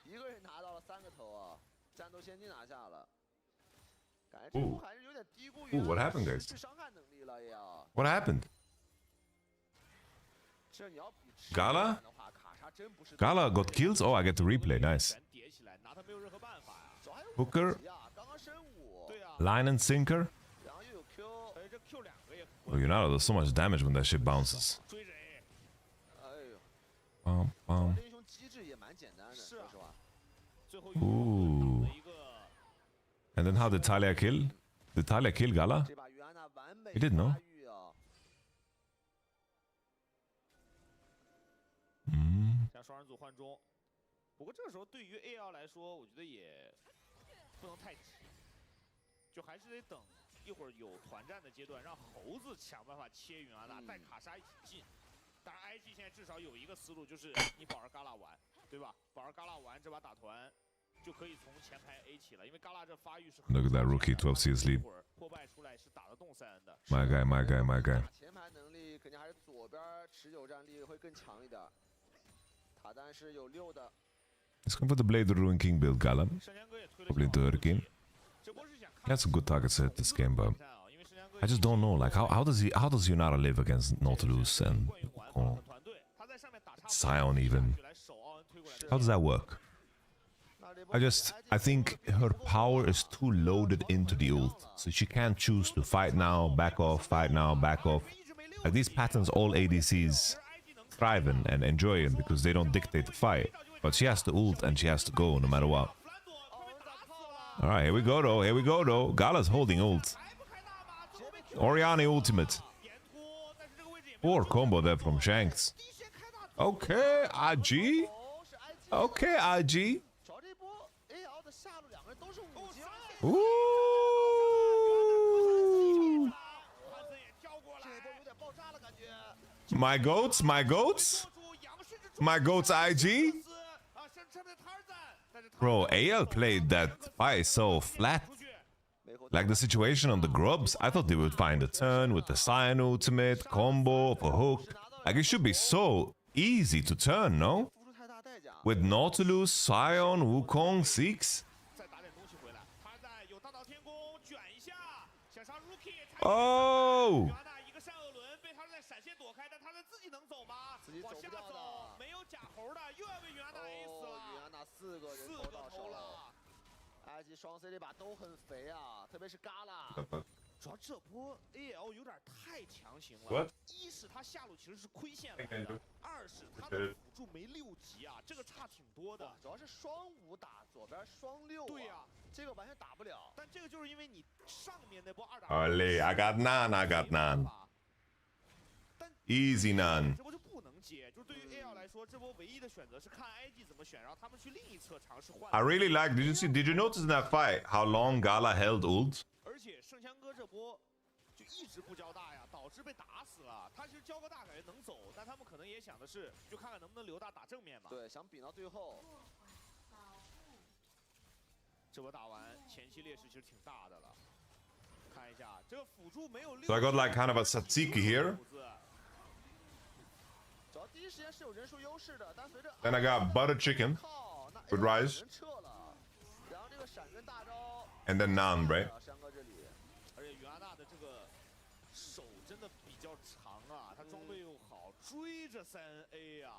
一个人拿到了3个头啊，战斗先机拿下了。感觉这波还是有点低估于 What happened, guys? 实质伤害能力了呀。 What happened? 这你要比 Gala? 的话，卡莎真不是 Gala got kills? Oh, I get to replay. Nice. 叠起来，拿他没有任何办法呀。 Hooker, 刚刚升5，对呀， line and sinker. 然后又有 Q， 哎，这 Q 2个也。 Oh, Yunara does so much damage when that shit bounces. 追着 A， 哎呦， Bum. 英雄机制也蛮简单的，是啊，说实话。最后 Ooh. And then how did Talia kill? Did Talia kill Gala? 这把云安娜完美 He did, no? 发育啊。 像双人组换中，不过这个时候对于 AL 来说，我觉得也不能太急，就还是得等一会儿有团战的阶段，让猴子想办法切云阿娜，带卡莎一起进。当然 IG 现在至少有一个思路，就是你保着嘎啦玩，对吧？保着嘎啦玩，这把打团就可以从前排 A 起了，因为嘎啦这发育是很。 Look at that rookie, 12 CS lead. 破败出来是打得动塞恩的。 My guy, my guy, my guy. 前排能力肯定还是左边持久战力会更强一点。塔丹是有6的。 He's going for the Blade Ruin King build, Gala. Probably third game. He had some good targets at this game, but I just don't know. Like, how does Yunara live against Nautilus and Scion even? How does that work? I think her power is too loaded into the ult, so she can't choose to fight now, back off, fight now, back off. Like these patterns, all ADCs thrive in and enjoy in because they don't dictate the fight. But she has to ult and she has to go no matter what. Alright, here we go though, here we go though. Gala's holding ult. Oriana ultimate. Poor combo there from Shanks. Okay, IG. Okay, IG. Ooh. My goats, my goats. My goats IG. Bro, AL played that fight so flat. Like the situation on the Grubs, I thought they would find a turn with the Scion ultimate, combo, for hook. Like it should be so easy to turn, no? With Nautilus, Scion, Wukong, 6. Oh! IG 双 C 这把都很肥啊，特别是嘎啦。主要这波 AL 有点太强行了。 What? 一是他下路其实是亏线来的，二是他的辅助没6级啊，这个差挺多的。主要是双5打左边双6。对呀，这个完全打不了。但这个就是因为你上面那波2打。Olé, I got none, I got none. Easy none. 这波就不能接，就是对于 AL 来说，这波唯一的选择是看 IG 怎么选，然后他们去另一侧尝试换。 I really like. Did you notice in that fight how long Gala held ult? 而且圣枪哥这波就一直不交大呀，导致被打死了。他其实交个大感觉能走，但他们可能也想的是，就看看能不能留大打正面嘛。对，想比到最后。这波打完前期劣势其实挺大的了。看一下这个辅助没有6。 So I got like kind of a Satsiki here. 主要第一时间是有人数优势的，但随着 Then I got butter chicken. Good rise. 然后这个闪跟大招。 And then none, right? 山哥这里，而且云阿娜的这个手真的比较长啊，他装备又好，追着3A 呀。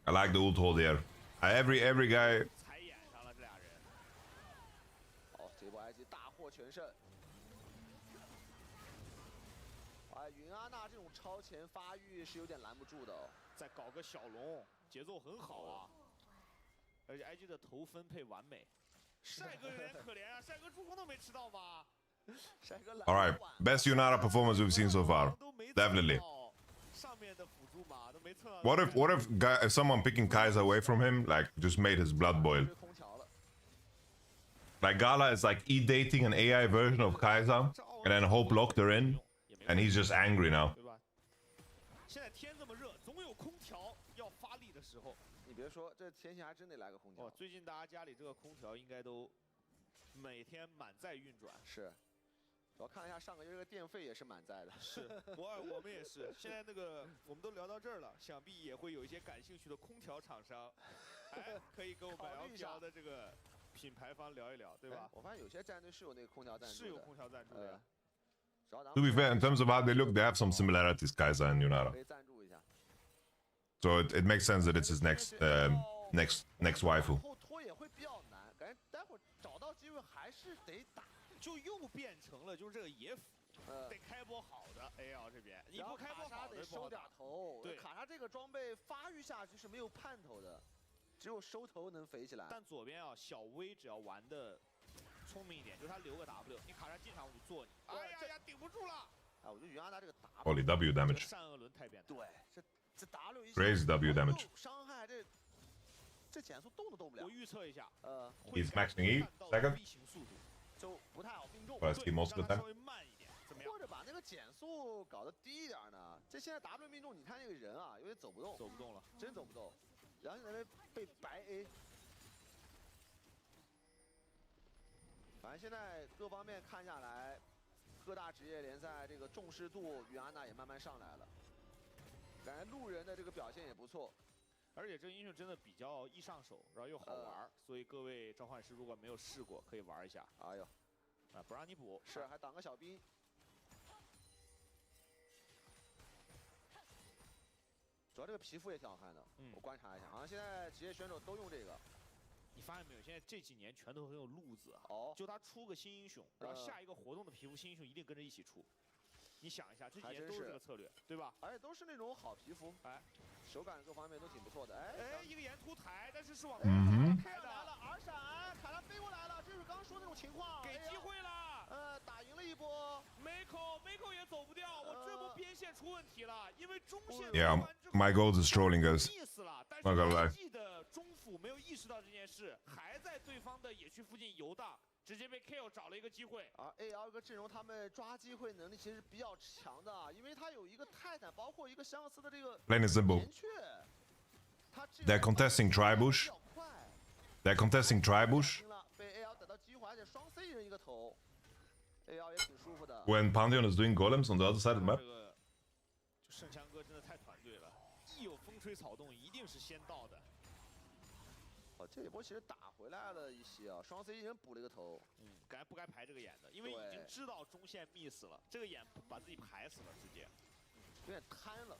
I like the ult hold here. Every guy. 踩眼上了这俩人。好，这波 IG 大获全胜。哎，云阿娜这种超前发育是有点拦不住的哦。再搞个小龙，节奏很好啊。而且 IG 的头分配完美。帅哥有点可怜啊，帅哥助攻都没吃到吧？ All right, best Yunara performance we've seen so far. Definitely. If someone picking Kaiser away from him, like, just made his blood boil? Like, Gala is like e-dating an AI version of Kaiser, and then Hope locked her in, and he's just angry now. 现在天这么热，总有空调要发力的时候。你别说，这天气还真得来个空调。最近大家家里这个空调应该都每天满载运转。是，主要看了一下上个月这个电费也是满载的。是，我们也是。现在那个我们都聊到这儿了，想必也会有一些感兴趣的空调厂商，哎，可以跟我们 LPL 的这个品牌方聊一聊，对吧？我发现有些战队是有那个空调赞助的。是有空调赞助的。To be fair, in terms of how they look, they have some similarities, Kaiser and Yunara. So it makes sense that it's his next waifu. 后拖也会比较难，感觉待会儿找到机会还是得打，就又变成了就是这个野辅，得开波好的 AL 这边，你不开波好得收点头。对，卡莎这个装备发育下去是没有盼头的，只有收头能肥起来。但左边啊，小威只要玩的聪明一点，就是他留个 W， 你卡莎进场我就做你。哎呀，顶不住了！哎，我觉得云阿达这个 Holy W damage. 善恶轮太变态。对，这 W 一 Crazy W damage. 伤害这减速动都动不了。我预测一下，He's maxing E second. 就不太好命中。 Let's keep most of the time. 稍微慢一点，怎么样？或者把那个减速搞得低一点呢？这现在 W 命中，你看那个人啊，有点走不动，走不动了，真走不动。然后现在被白 A。反正现在各方面看下来，各大职业联赛这个重视度，云安娜也慢慢上来了。感觉路人的这个表现也不错，而且这个英雄真的比较易上手，然后又好玩，所以各位召唤师如果没有试过，可以玩一下。哎呦，啊，不让你补，是还挡个小兵。主要这个皮肤也挺好看的，我观察一下，好像现在职业选手都用这个。 你发现没有？现在这几年全都很有路子啊！就他出个新英雄，然后下一个活动的皮肤新英雄一定跟着一起出。你想一下，这几年都是这个策略，对吧？而且都是那种好皮肤，哎，手感各方面都挺不错的。哎，一个沿突抬，但是是往开来了，R闪，卡拉飞过来了，这是刚刚说那种情况，给机会了，打赢了一波。Mako 也走不掉，我这波边线出问题了，因为中线 Yeah, my gold is trolling us. 意思了，但 Not gonna lie. 是的中辅没有意识到这件事，还在对方的野区附近游荡。 直接被 KO 找了一个机会啊 ！AL 这个阵容，他们抓机会能力其实比较强的，因为他有一个泰坦，包括一个香克斯的这个 Plain and simple. They're contesting Tribush. They're contesting Tribush. 被 AL 逮到机会，而且双 C 人一个头 ，AL 也挺舒服的。 When Pantheon is doing golems on the other side of the map. 圣枪哥真的太团队了，一有风吹草动，一定是先到的。 哦，这一波其实打回来了一些啊，双 C 一人补了一个头，该不该排这个眼的？因为已经知道中线 miss 了，这个眼把自己排死了，直接有点瘫了，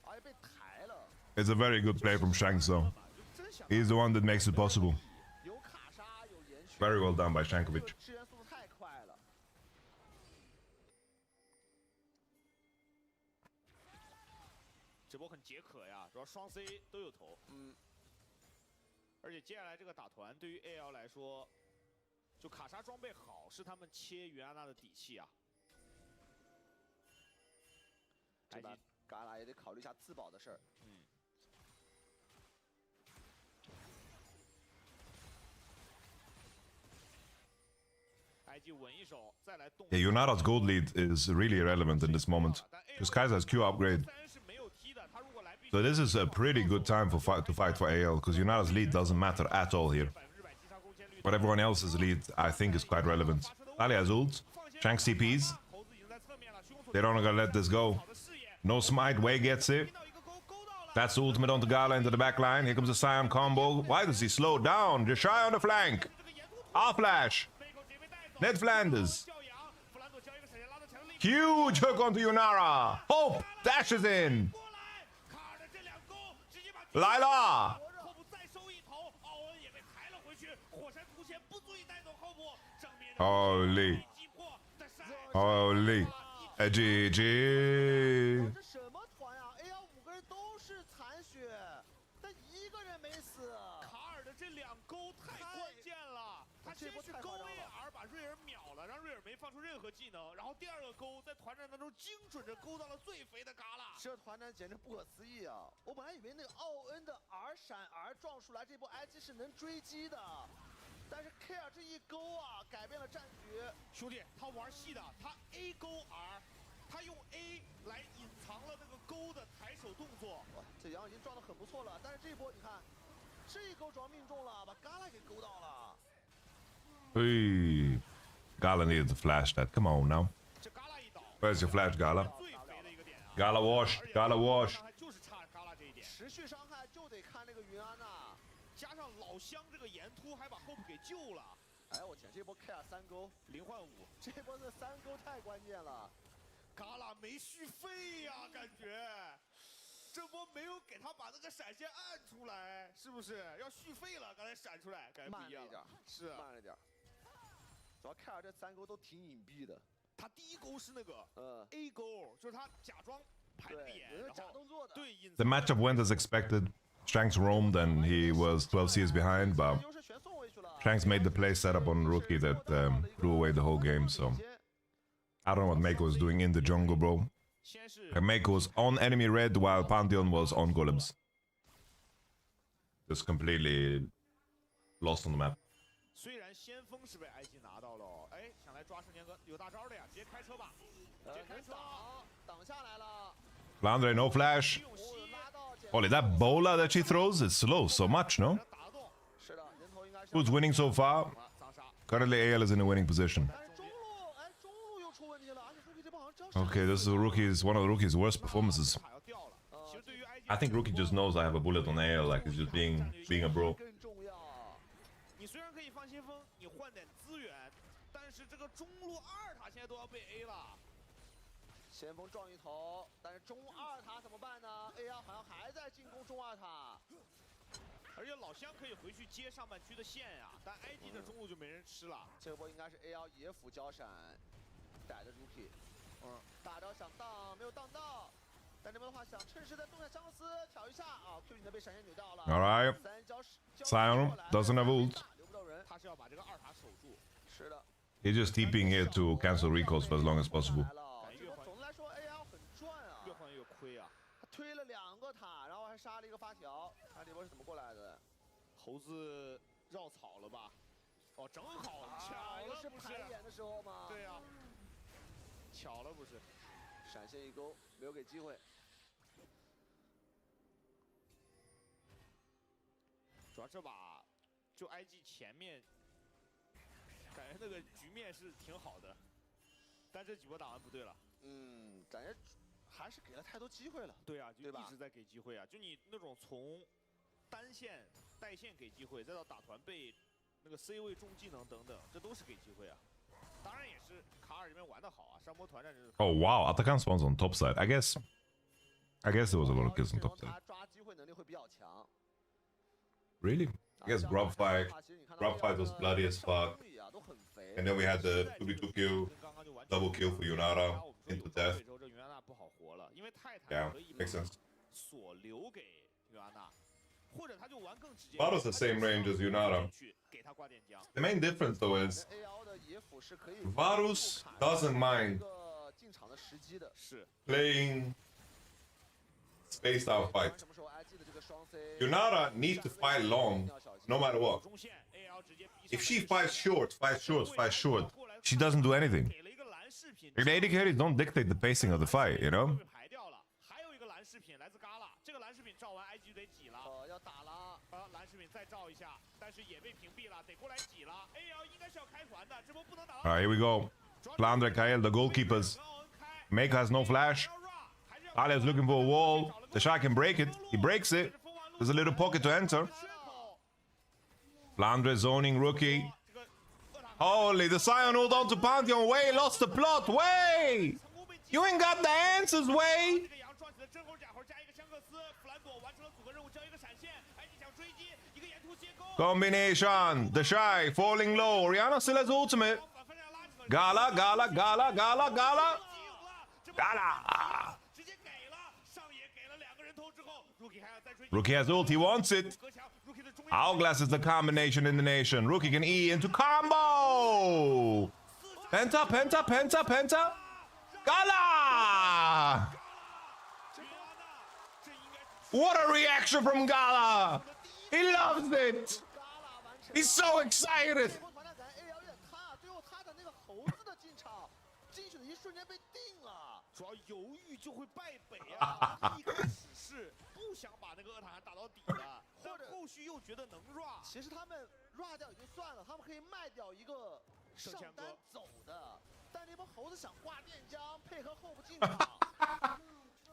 而且被抬了。 It's a very good play from Shanks though. He's the one that makes it possible. 有卡莎，有岩区 Very well done by Shankovic. 支援速度太快了。这波很解渴呀，主要双 C 都有头，而且接下来这个打团对于 AL 来说，就卡莎装备好是他们切云安娜的底气啊。这把嘎啦也得考虑一下自保的事儿。IG 稳一手，再来动。 Yeah, Yunara's gold lead is really irrelevant in this moment because Kaiser's Q upgrade. So this is a pretty good time to fight for AL because Yunara's lead doesn't matter at all here. But everyone else's lead, I think, is quite relevant. LAILE has ult, Shanks TPs. They're not gonna let this go. No smite, Wei gets it. That's the ultimate onto Gala into the back line. Here comes the Scion combo. Why does he slow down? Just shy on the flank. R-Flash. Ned Flanders. Huge hook onto Yunara. Hope dashes in. LAILE. Holy. Holy. GG. 这什么团啊 ？AL 5个人都是残血，但一个人没死。卡尔的这2勾太关键了，他先是勾 AR 把瑞尔秒了，让瑞尔没放出任何技能，然后第二个勾在团战当中精准着勾到了最肥的嘎啦。这团战简直不可思议啊！我本来以为那个奥恩的 R 闪 R 撞出来这波 IG 是能追击的，但是 Care 这一勾啊，改变了战局。兄弟，他玩细的，他 A 勾 R， 他用 A 来隐藏了那个勾的抬手动作。哇，这羊已经撞得很不错了，但是这一波你看，这一勾主要命中了，把嘎啦给勾到了。Hey, Gala needed to flash that. Come on now. Where's your flash, Gala? Gala wash. Gala wash. 就是差嘎啦这一点，持续伤害就得看这个云安娜，加上老乡这个沿突还把 Hope 给救了。哎我天，这波 Care 3勾0换5，这波的3勾太关键了。嘎啦没续费呀，感觉这波没有给他把那个闪现按出来，是不是要续费了？刚才闪出来，感觉不一样了，是慢了一点。主要 Care 这3勾都挺隐蔽的。他第一勾是那个A 勾，就是他假装排脸，有假动作的。对， The matchup went as expected. Shanks roamed and he was 12 CS behind, but Shanks made the play set up on Rookie that threw away the whole game, so I don't know what Mako was doing in the jungle, bro. Mako was on enemy red while Pantheon was on golems. Just completely lost on the map. 虽然先锋是被埃及拿到了，哎，想来抓圣年哥有大招的呀，直接开车吧，直接开车，挡下来了。 Flandre, no flash. Holy, that bola that she throws, it slows so much, no? Who's winning so far? Currently, AL is in a winning position. Okay, this is one of the Rookie's worst performances. I think Rookie just knows I have a bullet on AL, like he's just being a bro. 你虽然可以放先锋，你换点资源，但是这个中路2塔现在都要被 A 了。先锋撞一头，但是中2塔怎么办呢 ？AL 好像还在进攻中2塔，而且老乡可以回去接上半区的线呀，但 ID 的中路就没人吃了。这波应该是 AL 野辅交闪逮的 Rookie， 大招想荡没有荡到，但这边的话想趁势再动下相思挑一下啊 ，Q 技能被闪现扭掉了。All right, Sion doesn't have ult. 他是要把这个2塔守住。是的。 He's just TPing here to cancel recalls for as long as possible. 总的来说 AL 很赚啊，越换越亏啊。他推了2个塔，然后还杀了一个发条，看这波是怎么过来的。猴子绕草了吧？哦，正好巧了，是排演的时候吗？对呀，巧了不是？闪现一勾，没有给机会。主要这把就 IG 前面，感觉那个局面是挺好的，但这几波打完不对了。感觉还是给了太多机会了。对啊，就一直在给机会啊，就你那种从单线带线给机会，再到打团被那个 C 位重技能等等，这都是给机会啊。当然也是卡尔这边玩的好啊，上波团战就是。Oh wow, Atakan spawns on top side. I guess there was a lot of kills on top side. 他抓机会能力会比较强。 Really? I guess grub fight was bloody as fuck. And then we had the 2v2 kill, double kill for Yunara into death. Yeah, makes sense. Varo's the same range as Yunara. The main difference though is Varus doesn't mind playing spaced out fights. Yunara needs to fight long, no matter what. If she fights short, she doesn't do anything. The AD carries don't dictate the pacing of the fight, you know? 还有一个蓝饰品来自嘎啦，这个蓝饰品照完 IG 得挤了，要打了，蓝饰品再照一下，但是也被屏蔽了，得过来挤了。AL 应该是要开团的，这波不能打到。Alright, here we go. Flandre, Kael, the goalkeepers. Mako has no flash. Alia's looking for a wall. The Shy can break it. He breaks it. There's a little pocket to enter. Flandre zoning Rookie. Holy, the Sion hold on to Pantheon. Way lost the plot. Way! You ain't got the answers, Way! Combination. The Shy falling low. Orianna still has ultimate. Gala, Gala, Gala, Gala, Gala. Gala! Rookie has ult. He wants it. Hourglass is the combination in the nation. Rookie can E into combo. Penta, penta, penta, penta. Gala! What a reaction from Gala! He loves it! He's so excited! 主要犹豫就会败北啊！他一开始是不想把那个厄塔汗打到底的，但后续又觉得能 rua。其实他们 rua 掉也就算了，他们可以卖掉一个上单走的，但那帮猴子想挂电浆，配合后部进场。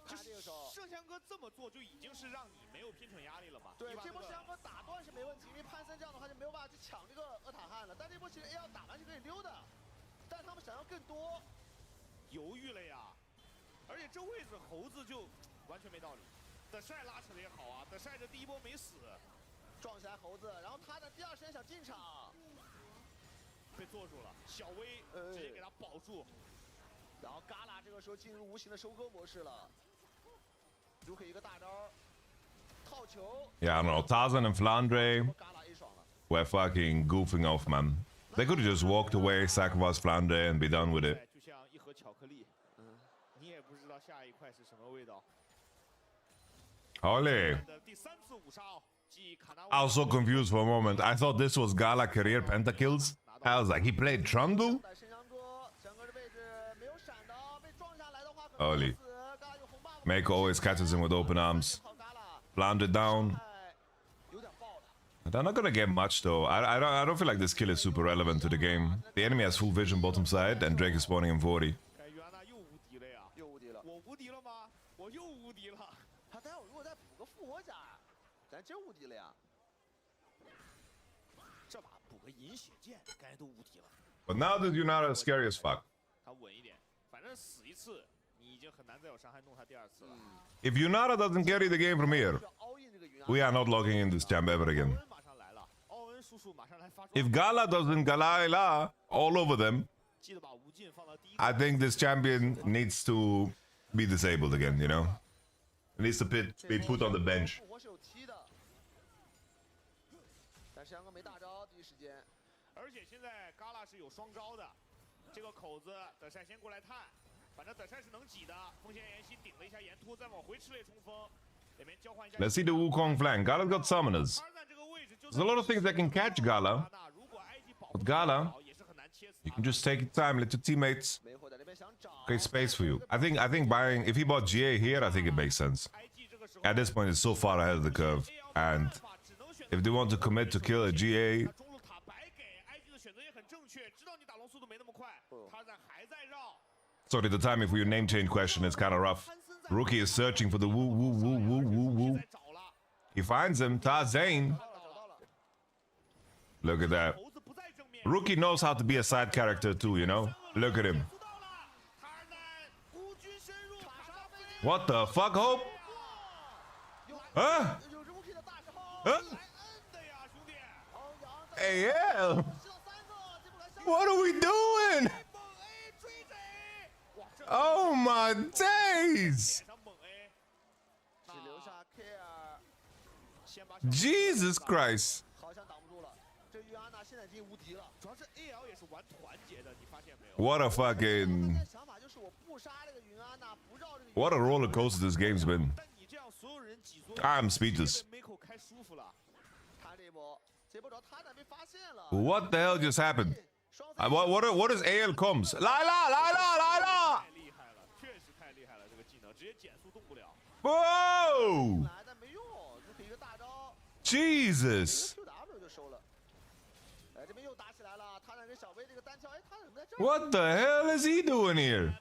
他这个时候，圣香哥这么做就已经是让你没有拼蠢压力了嘛？对，这波圣香哥打断是没问题，因为潘森这样的话就没有办法去抢这个厄塔汗了。但这波其实 A 要打完就可以溜的，但他们想要更多，犹豫了呀。 而且这位置猴子就完全没道理，德帅拉扯的也好啊，德帅这第一波没死，撞起来猴子，然后他的第二时间想进场，被坐住了，小威直接给他保住，然后嘎啦这个时候进入无形的收割模式了，如可一个大招，套球。Yeah, I don't know. Tarzan and Flandre were fucking goofing off, man. They could have just walked away, sacrificed Flandre, and be done with it. 就像一盒巧克力。 你也不知道下一块是什么味道。 Holy. I was so confused for a moment. I thought this was Gala career pentakills. I was like, he played Trundle? Holy. Mako always catches him with open arms. Landed down. They're not gonna get much though. I don't feel like this kill is super relevant to the game. The enemy has full vision bottom side and Drake is spawning in 40. 他待会儿如果再补个复活甲，咱真无敌了呀！这把补个饮血剑，该都无敌了。But now that you're not as scary as fuck. 他稳一点，反正死一次，你已经很难再有伤害弄他第二次了。If Yunara doesn't carry the game from here, we are not logging in this champ ever again. If Gala doesn't Galaila all over them, I think this champion needs to be disabled again, you know? It needs to be put on the bench. 但是杨哥没大招，第一时间。而且现在嘎啦是有双招的，这个口子德帅先过来探，反正德帅是能挤的，风险延袭顶了一下岩突，再往回吃类冲锋，里面交换一下。 Let's see the Wukong flank. Gala's got summoners. There's a lot of things that can catch Gala. But Gala, you can just take your time, let your teammates create space for you. I think buying, if he bought GA here, I think it makes sense. At this point, it's so far ahead of the curve. And if they want to commit to kill a GA, sorry, the timing for your name change question is kind of rough. Rookie is searching for the woo woo woo woo woo woo. He finds him, Tarzan. Look at that. Rookie knows how to be a side character too, you know? Look at him. What the fuck, Hope? Huh? Huh? Hey, yeah. What are we doing? Oh my days! Jesus Christ! What a fucking... What a roller coaster this game's been. I'm speechless. What the hell just happened? What is AL comms? LAILE! Whoa! Jesus! What the hell is he doing here?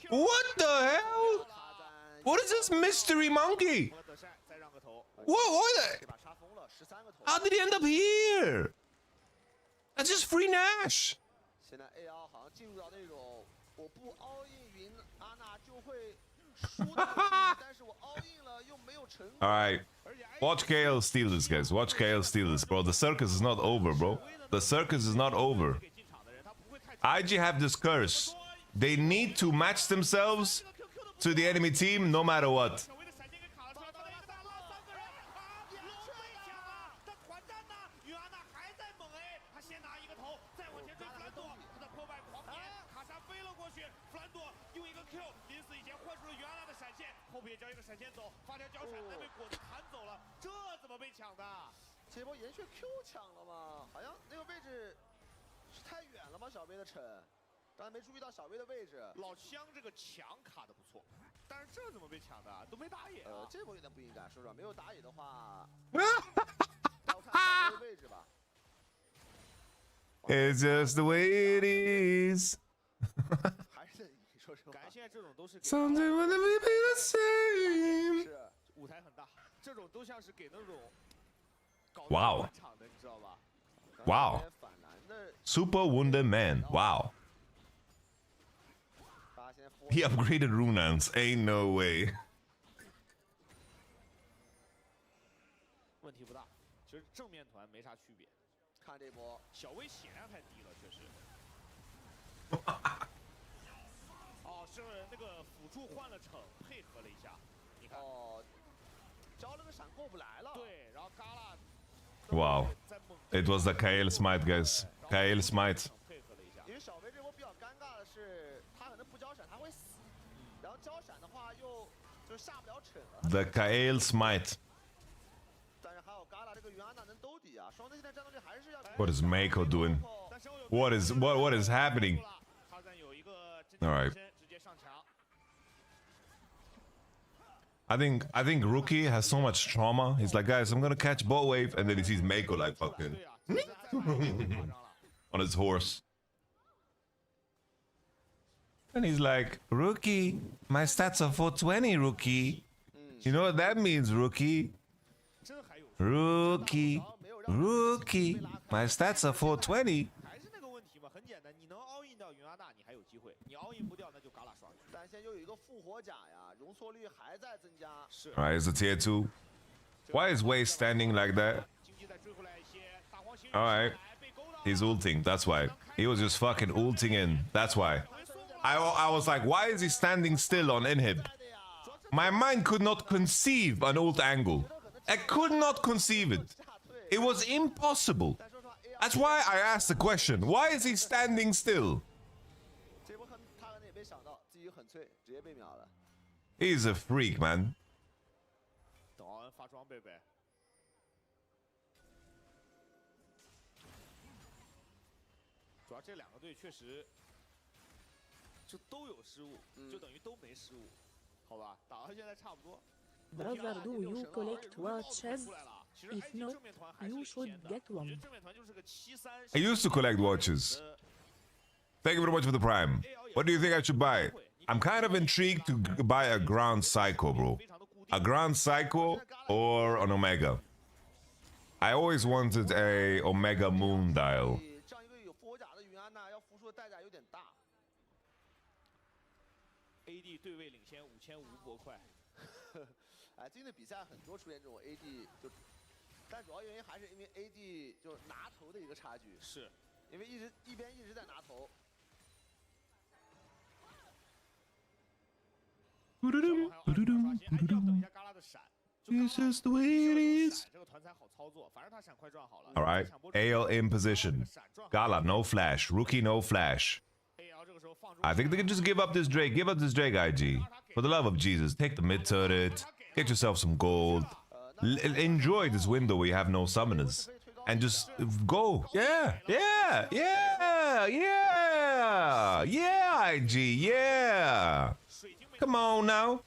What the hell? What is this mystery monkey? What? How did he end up here? That's just free Nash. Alright. Watch KL steal this, guys. Watch KL steal this, bro. The circus is not over, bro. The circus is not over. IG have this curse. They need to match themselves to the enemy team no matter what. 前对弗兰多，他的破坏狂点，卡莎飞了过去，弗兰多用一个 Q，临死以前换出了袁安娜的闪现，后边交一个闪现走，发条脚闪，但被果子弹走了，这怎么被抢的？这波延续 Q 抢了吗？好像那个位置是太远了吗？小威的铲，刚才没注意到小威的位置。老枪这个墙卡的不错，但是这怎么被抢的？都没打野啊！这波有点不应该，说实话，没有打野的话，我看小威的位置吧。It's just the way it is. 还是你说实话，感谢这种都是 Someday we'll never be the same. 是舞台很大，这种都像是给那种搞 Wow. 场的，你知道吧？ Wow. Super Wonder Man. Wow. He upgraded Runans. Ain't no way. 问题不大，其实正面团没啥区别。看这波，小威血量太低了，确实。哦，是那个辅助换了惩，配合了一下，你看。哦，交了个闪过不来了。对，然后嘎啦。Wow. It was the Kael Smite, guys. Kael Smite. 因为小威这波比较尴尬的是，他可能不交闪他会死，然后交闪的话又就下不了惩了。 The Kael Smite. 但是还有嘎啦这个袁安娜能兜底啊，双方现在战斗力还是要。What is Mako doing? What is happening? All right. I think Rookie has so much trauma. He's like, guys, I'm gonna catch bot wave, and then he sees Mako like fucking on his horse. And he's like, Rookie, my stats are 420, Rookie. You know what that means, Rookie? Rookie, Rookie, my stats are 420. 还是那个问题嘛，很简单，你能 all in 掉袁安娜，你还有机会；你 all in 不掉，那就嘎啦刷。但现在又有一个复活甲呀，容错率还在增加。是。All right, it's a tier 2. Why is Wei standing like that? All right, he's ulting. That's why. He was just fucking ulting in. That's why. I was like, why is he standing still on inhib? My mind could not conceive an ult angle. I could not conceive it. It was impossible. That's why I asked the question. Why is he standing still? He's a freak, man. 等奥恩发装备呗。主要这两个队确实就都有失误，就等于都没失误，好吧？打到现在差不多。 Brother, do you collect watches? If not, you should get one. I used to collect watches. Thank you very much for the prime. What do you think I should buy? I'm kind of intrigued to buy a Ground Psycho, bro. A Ground Psycho or an Omega. I always wanted a Omega Moon dial. 这样一个有复活甲的袁安娜要付出的代价有点大。AD 对位领先5500波块。哎，最近的比赛很多出现这种 AD 就，但主要原因还是因为 AD 就拿头的一个差距。是，因为一边一直在拿头。 It's just the way it is. All right, AL in position. Gala, no flash. Rookie, no flash. I think they can just give up this Drake. Give up this Drake, IG. For the love of Jesus, take the mid turret. Get yourself some gold. Enjoy this window where you have no summoners. And just go. Yeah, yeah, yeah, yeah. Yeah, IG, yeah. Come on now.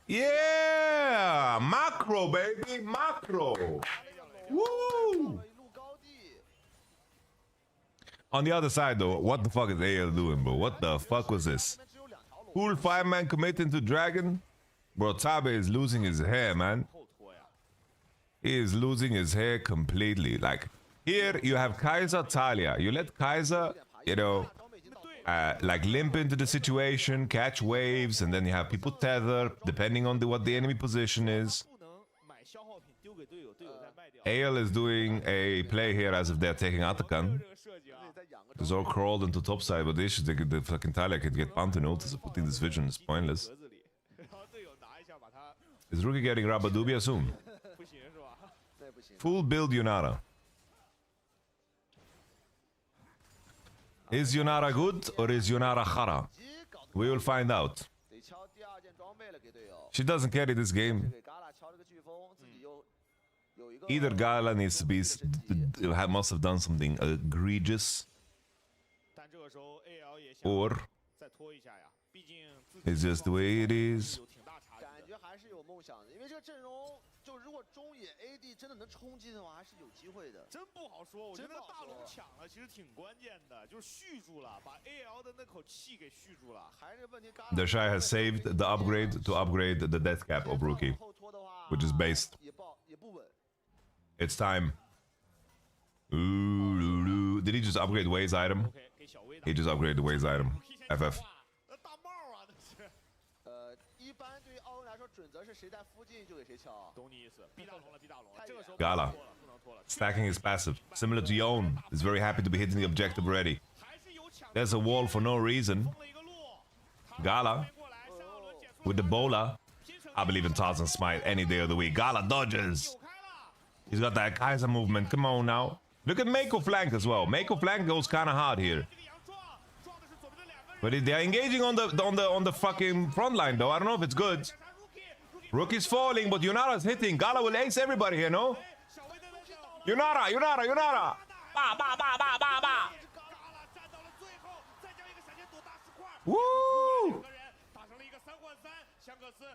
Yeah, macro, baby, macro. Woo! On the other side, though, what the fuck is AL doing, bro? What the fuck was this? Full 5-man commit into Dragon? Bro, Tabe is losing his hair, man. He is losing his hair completely. Like, here you have Kaiser Talia. You let Kaiser, you know, like limp into the situation, catch waves, and then you have people tether, depending on what the enemy position is. AL is doing a play here as if they're taking Atakan. He's all crawled into topside, but the issue is the fucking Talia can get pumped and ultis, so putting this vision is pointless. Is Rookie getting Rabadubia soon? Full build Yunara. Is Yunara good or is Yunara Khara? We will find out. She doesn't carry this game. Either Gala needs to be must have done something egregious, or it's just the way it is. 感觉还是有梦想的，因为这个阵容，就如果中野 AD 真的能冲击的话，还是有机会的。真不好说，我觉得大龙抢了，其实挺关键的，就是续住了，把 AL 的那口气给续住了。还是问题。The Shy has saved the upgrade to upgrade the death cap of Rookie, which is based. It's time. Ooh, did he just upgrade Way's item? He just upgraded Way's item. FF. 一般对于奥恩来说，准则是谁在附近就给谁敲。懂你意思。逼大龙了，逼大龙了。这个时候 Gala. Stacking his passive. Similar to Yon. Is very happy to be hitting the objective already. There's a wall for no reason. Gala. With the bowler. I believe in Tarzan Smite any day of the week. Gala dodges. He's got that Kaiser movement. Come on now. Look at Mako flank as well. Mako flank goes kind of hard here. But they're engaging on the fucking front line though. I don't know if it's good. Rookie's falling, but Yunara's hitting. Gala will ace everybody here, no? Yunara! Ba ba ba ba ba ba! Woo!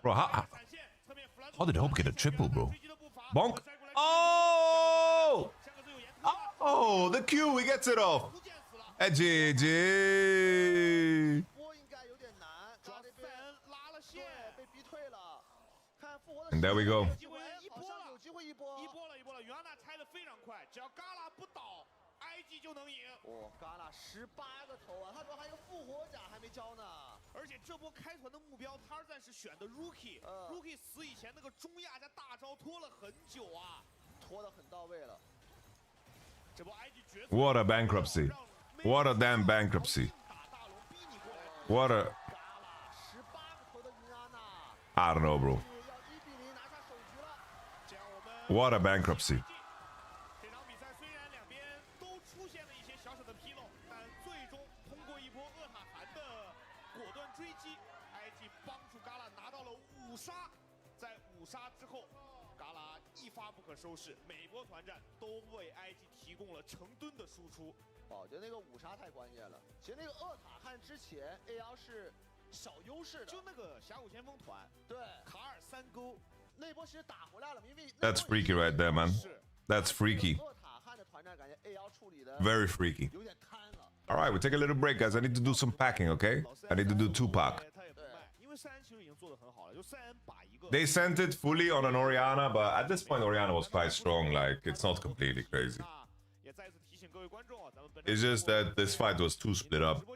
Bro, how did Hope get a triple, bro? Bonk! Oh! Oh, the Q, he gets it off. GG. And there we go. 一波了，袁安娜拆的非常快，只要嘎拉不倒 ，IG 就能赢。哦，嘎拉18个头啊，他说还有个复活甲还没交呢。而且这波开团的目标，他暂时选的 Rookie，Rookie 死以前那个中亚加大招拖了很久啊，拖得很到位了。这波 IG 决策 What a bankruptcy. What a damn bankruptcy. What a... I don't know, bro. What a bankruptcy. 这场比赛虽然两边都出现了一些小小的纰漏，但最终通过一波厄塔韩的果断追击 ，IG 帮助嘎拉拿到了5杀。在5杀之后，嘎拉一发不可收拾，每波团战都为 IG 提供了成吨的输出。我觉得那个5杀太关键了。其实那个厄塔汉之前 AL 是小优势的，就那个峡谷先锋团，对，卡尔3勾。 那波其实打回来了，因为 That's freaky right there, man. That's freaky. Very freaky. All right, we'll take a little break, guys. I need to do some packing, okay? I need to do 2-pack. They sent it fully on an Orianna, but at this point, Orianna was quite strong. Like, it's not completely crazy. It's just that this fight was too split up.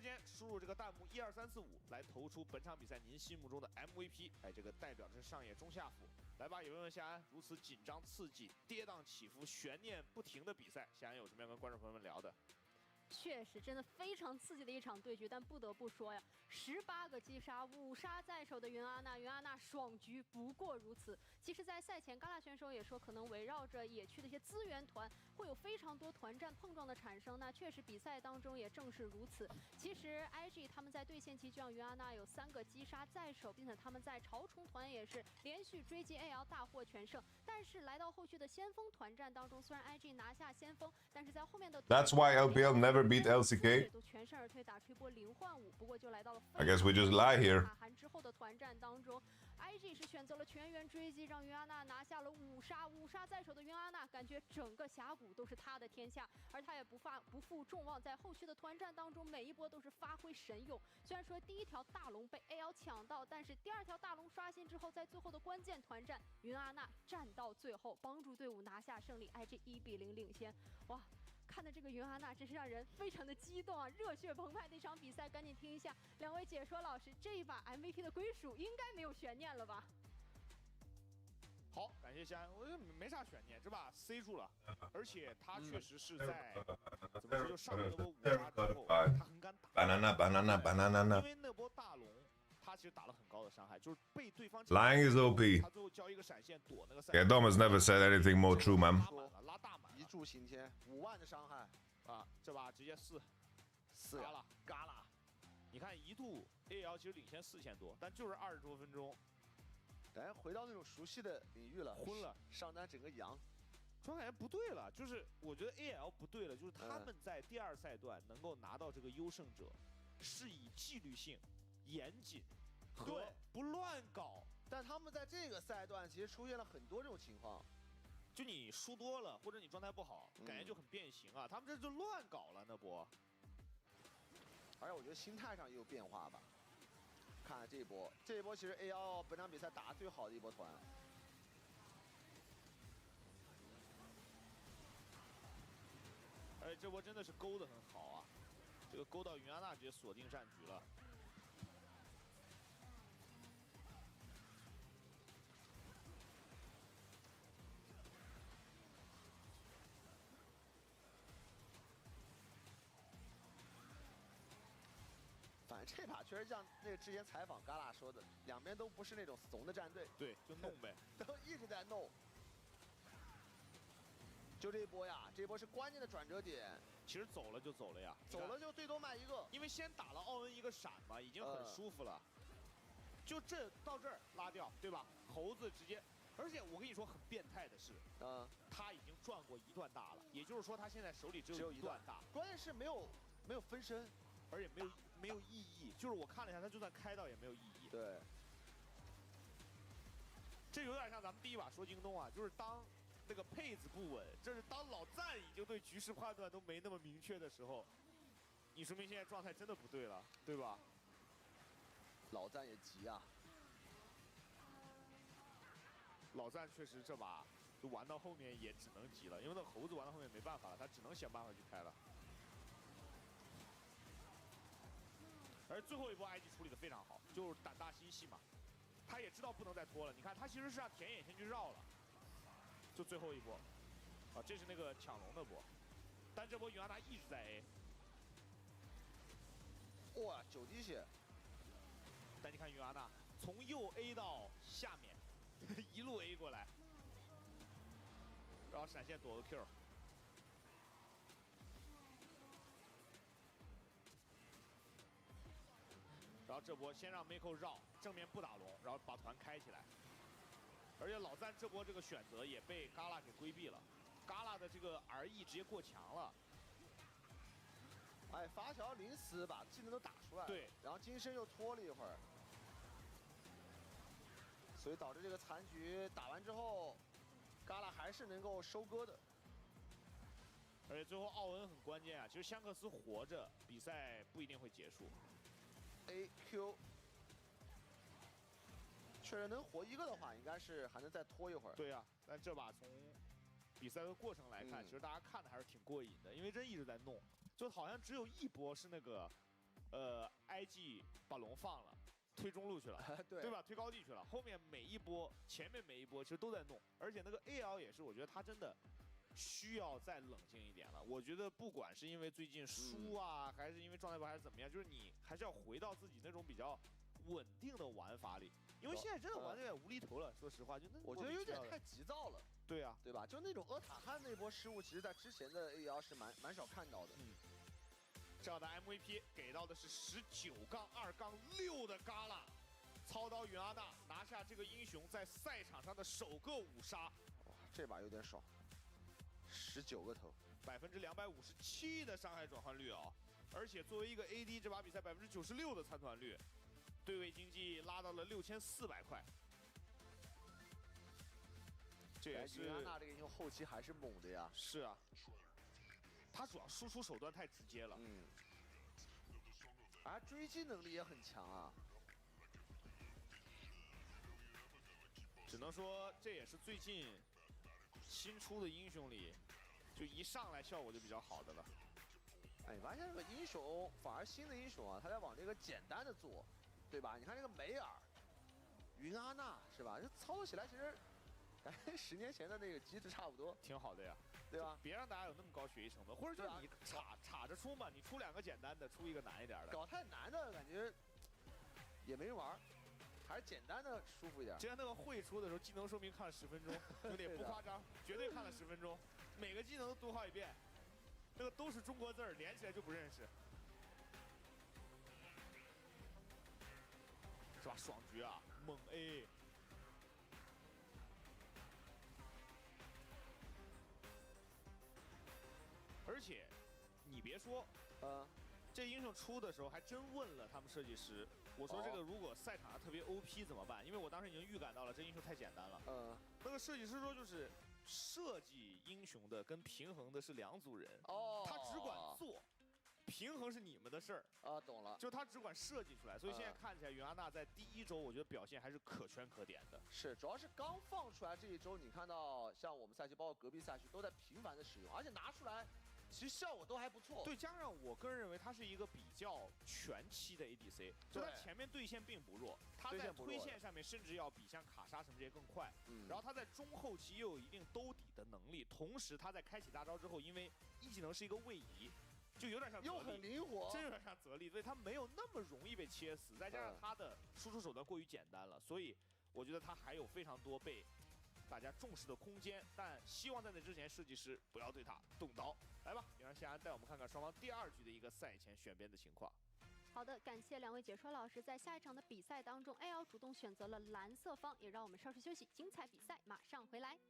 来投出本场比赛您心目中的 MVP， 哎，这个代表是上野中下辅。来吧，也问问夏安，如此紧张刺激、跌宕起伏、悬念不停的比赛，夏安有什么要跟观众朋友们聊的？确实，真的非常刺激的一场对决，但不得不说呀，18个击杀，5杀在手的云阿娜爽局不过如此。其实，在赛前，嘎拉选手也说，可能围绕着野区的一些资源团，会有非常多团战碰撞的产生。那确实，比赛当中也正是如此。其实 ，IG 他们在对线期就让云阿娜有3个击杀在手，并且他们在潮虫团也是连续追击 AL 大获全胜。但是来到后续的先锋团战当中，虽然 IG 拿下先锋，但是在后面的 That's why LPL never beat LCK. I guess we just lie here. IG 是选择了全员追击，让云阿娜拿下了5杀在手的云阿娜，感觉整个峡谷都是她的天下，而她也不负众望，在后续的团战当中，每一波都是发挥神勇。虽然说第一条大龙被 AL 抢到，但是第2条大龙刷新之后，在最后的关键团战，云阿娜战到最后，帮助队伍拿下胜利 ，IG 1比0领先，哇！ 看的这个云阿娜真是让人非常的激动啊，热血澎湃的一场比赛，赶紧听一下2位解说老师这一把 MVP 的归属应该没有悬念了吧？好，感谢夏安，我觉得没啥悬念，这把 C 住了，而且他确实是在怎么说，就上了那波5杀之后，他很敢打。Banana. 因为那波大龙。 他其实打了很高的伤害，就是被对方 Lying is OP. 他最后交一个闪现躲那个。Yeah, Dom has never said anything more true, man. 拉大满，一柱擎天，5万的伤害啊！这把直接4呀，嘎啦，你看一度 AL 其实领先4000多，但就是20多分钟，感觉回到那种熟悉的领域了，昏了，上单整个阳。突然感觉不对了，就是我觉得 AL 不对了，就是他们在第2赛段能够拿到这个优胜者，是以纪律性、严谨和不乱搞。但他们在这个赛段其实出现了很多这种情况，就你输多了或者你状态不好，感觉就很变形啊。他们这就乱搞了那波。而且我觉得心态上也有变化吧。看这一波，这一波其实 A1本场比赛打得最好的一波团。而且这波真的是勾得很好啊，这个勾到云安娜直接锁定战局了。反正这把确实像那个之前采访嘎啦说的，两边都不是那种怂的战队，对，就弄呗，都一直在弄。就这一波呀，这一波是关键的转折点。其实走了就走了呀，走了就最多卖一个，因为先打了奥恩一个闪嘛，已经很舒服了。就这到这儿拉掉，对吧？猴子直接，而且我跟你说很变态的是，他已经赚过1段大了，也就是说他现在手里只有1段大，关键是没有分身，而且没有意义。就是我看了一下，他就算开到也没有意义。对，这有点像咱们第一把说京东啊，就是当那个配子不稳，这是当老赞已经对局势判断都没那么明确的时候，你说明现在状态真的不对了，对吧？老赞也急啊，老赞确实这把就玩到后面也只能急了，因为那猴子玩到后面没办法了，他只能想办法去开了。而最后一波 IG 处理的非常好，就是胆大心细嘛，他也知道不能再拖了。你看他其实是让田野先去绕了，就最后一波，啊，这是那个抢龙的波，但这波云安娜一直在 A。哇，9滴血！但你看云安娜从右 A 到下面，一路 A 过来，然后闪现躲个 Q。然后这波先让 Miko 绕，正面不打龙，然后把团开起来。而且老赞这波这个选择也被嘎啦给规避了，嘎啦的这个 RE 直接过墙了。哎，发条临死把技能都打出来了，对，然后金身又拖了一会儿，所以导致这个残局打完之后，嘎啦还是能够收割的。而且最后奥恩很关键啊，其实香克斯活着，比赛不一定会结束。AQ 确实能活一个的话，应该是还能再拖一会儿。对呀，但这把从比赛的过程来看，其实大家看的还是挺过瘾的，因为真一直在弄，就好像只有一波是那个IG 把龙放了。推中路去了，对吧？推高地去了。后面每一波，前面每一波其实都在弄，而且那个 AL 也是，我觉得他真的需要再冷静一点了。我觉得不管是因为最近输啊，还是因为状态不好，还是怎么样，就是你还是要回到自己那种比较稳定的玩法里，因为现在真的玩的有点无厘头了。说实话，就那我觉得有点太急躁了。对啊，对吧？就那种阿塔汉那波失误，其实在之前的 AL 是蛮少看到的。这样的 MVP 给到的是19-2-6的嘎啦，操刀云阿娜拿下这个英雄在赛场上的首个5杀。哇，这把有点爽，19个头，257%的伤害转换率啊！而且作为一个 AD， 这把比赛96%的参团率，对位经济拉到了6400块。这也是云阿娜这个英雄后期还是猛的呀。是啊。他主要输出手段太直接了，而追击能力也很强啊。只能说这也是最近新出的英雄里，就一上来效果就比较好的了。哎，你发现这个英雄反而新的英雄啊，他在往这个简单的做，对吧？你看这个梅尔、云阿娜是吧？这操作起来其实感觉10年前的那个机制差不多，挺好的呀。对吧？别让大家有那么高学习成本，或者就是你插着出嘛，你出2个简单的，出1个难一点的。搞太难的感觉也没人玩，还是简单的舒服一点。之前那个会出的时候，技能说明看了10分钟，有点不夸张，绝对看了10分钟，每个技能都读好几遍，那个都是中国字儿，连起来就不认识。是吧？爽局啊，猛 A。而且，你别说，这英雄出的时候还真问了他们设计师，我说这个如果赛场上特别 OP 怎么办？因为我当时已经预感到了这英雄太简单了。那个设计师说就是设计英雄的跟平衡的是两组人，他只管做。平衡是你们的事儿啊，懂了。就他只管设计出来，所以现在看起来，云阿娜在第一周，我觉得表现还是可圈可点的。是，主要是刚放出来这一周，你看到像我们赛区，包括隔壁赛区都在频繁的使用，而且拿出来，其实效果都还不错。对，加上我个人认为他是一个比较全期的 ADC，就他前面对线并不弱，他在推线上面甚至要比像卡莎什么这些更快。然后他在中后期又有一定兜底的能力，同时他在开启大招之后，因为一技能是一个位移。就有点像又很灵活，真有点像泽力，所以他没有那么容易被切死，再加上他的输出手段过于简单了，所以我觉得他还有非常多被大家重视的空间。但希望在那之前，设计师不要对他动刀。来吧，也让谢安带我们看看双方第2局的一个赛前选边的情况。好的，感谢2位解说老师。在下一场的比赛当中 ，AL 主动选择了蓝色方，也让我们稍事休息，精彩比赛马上回来。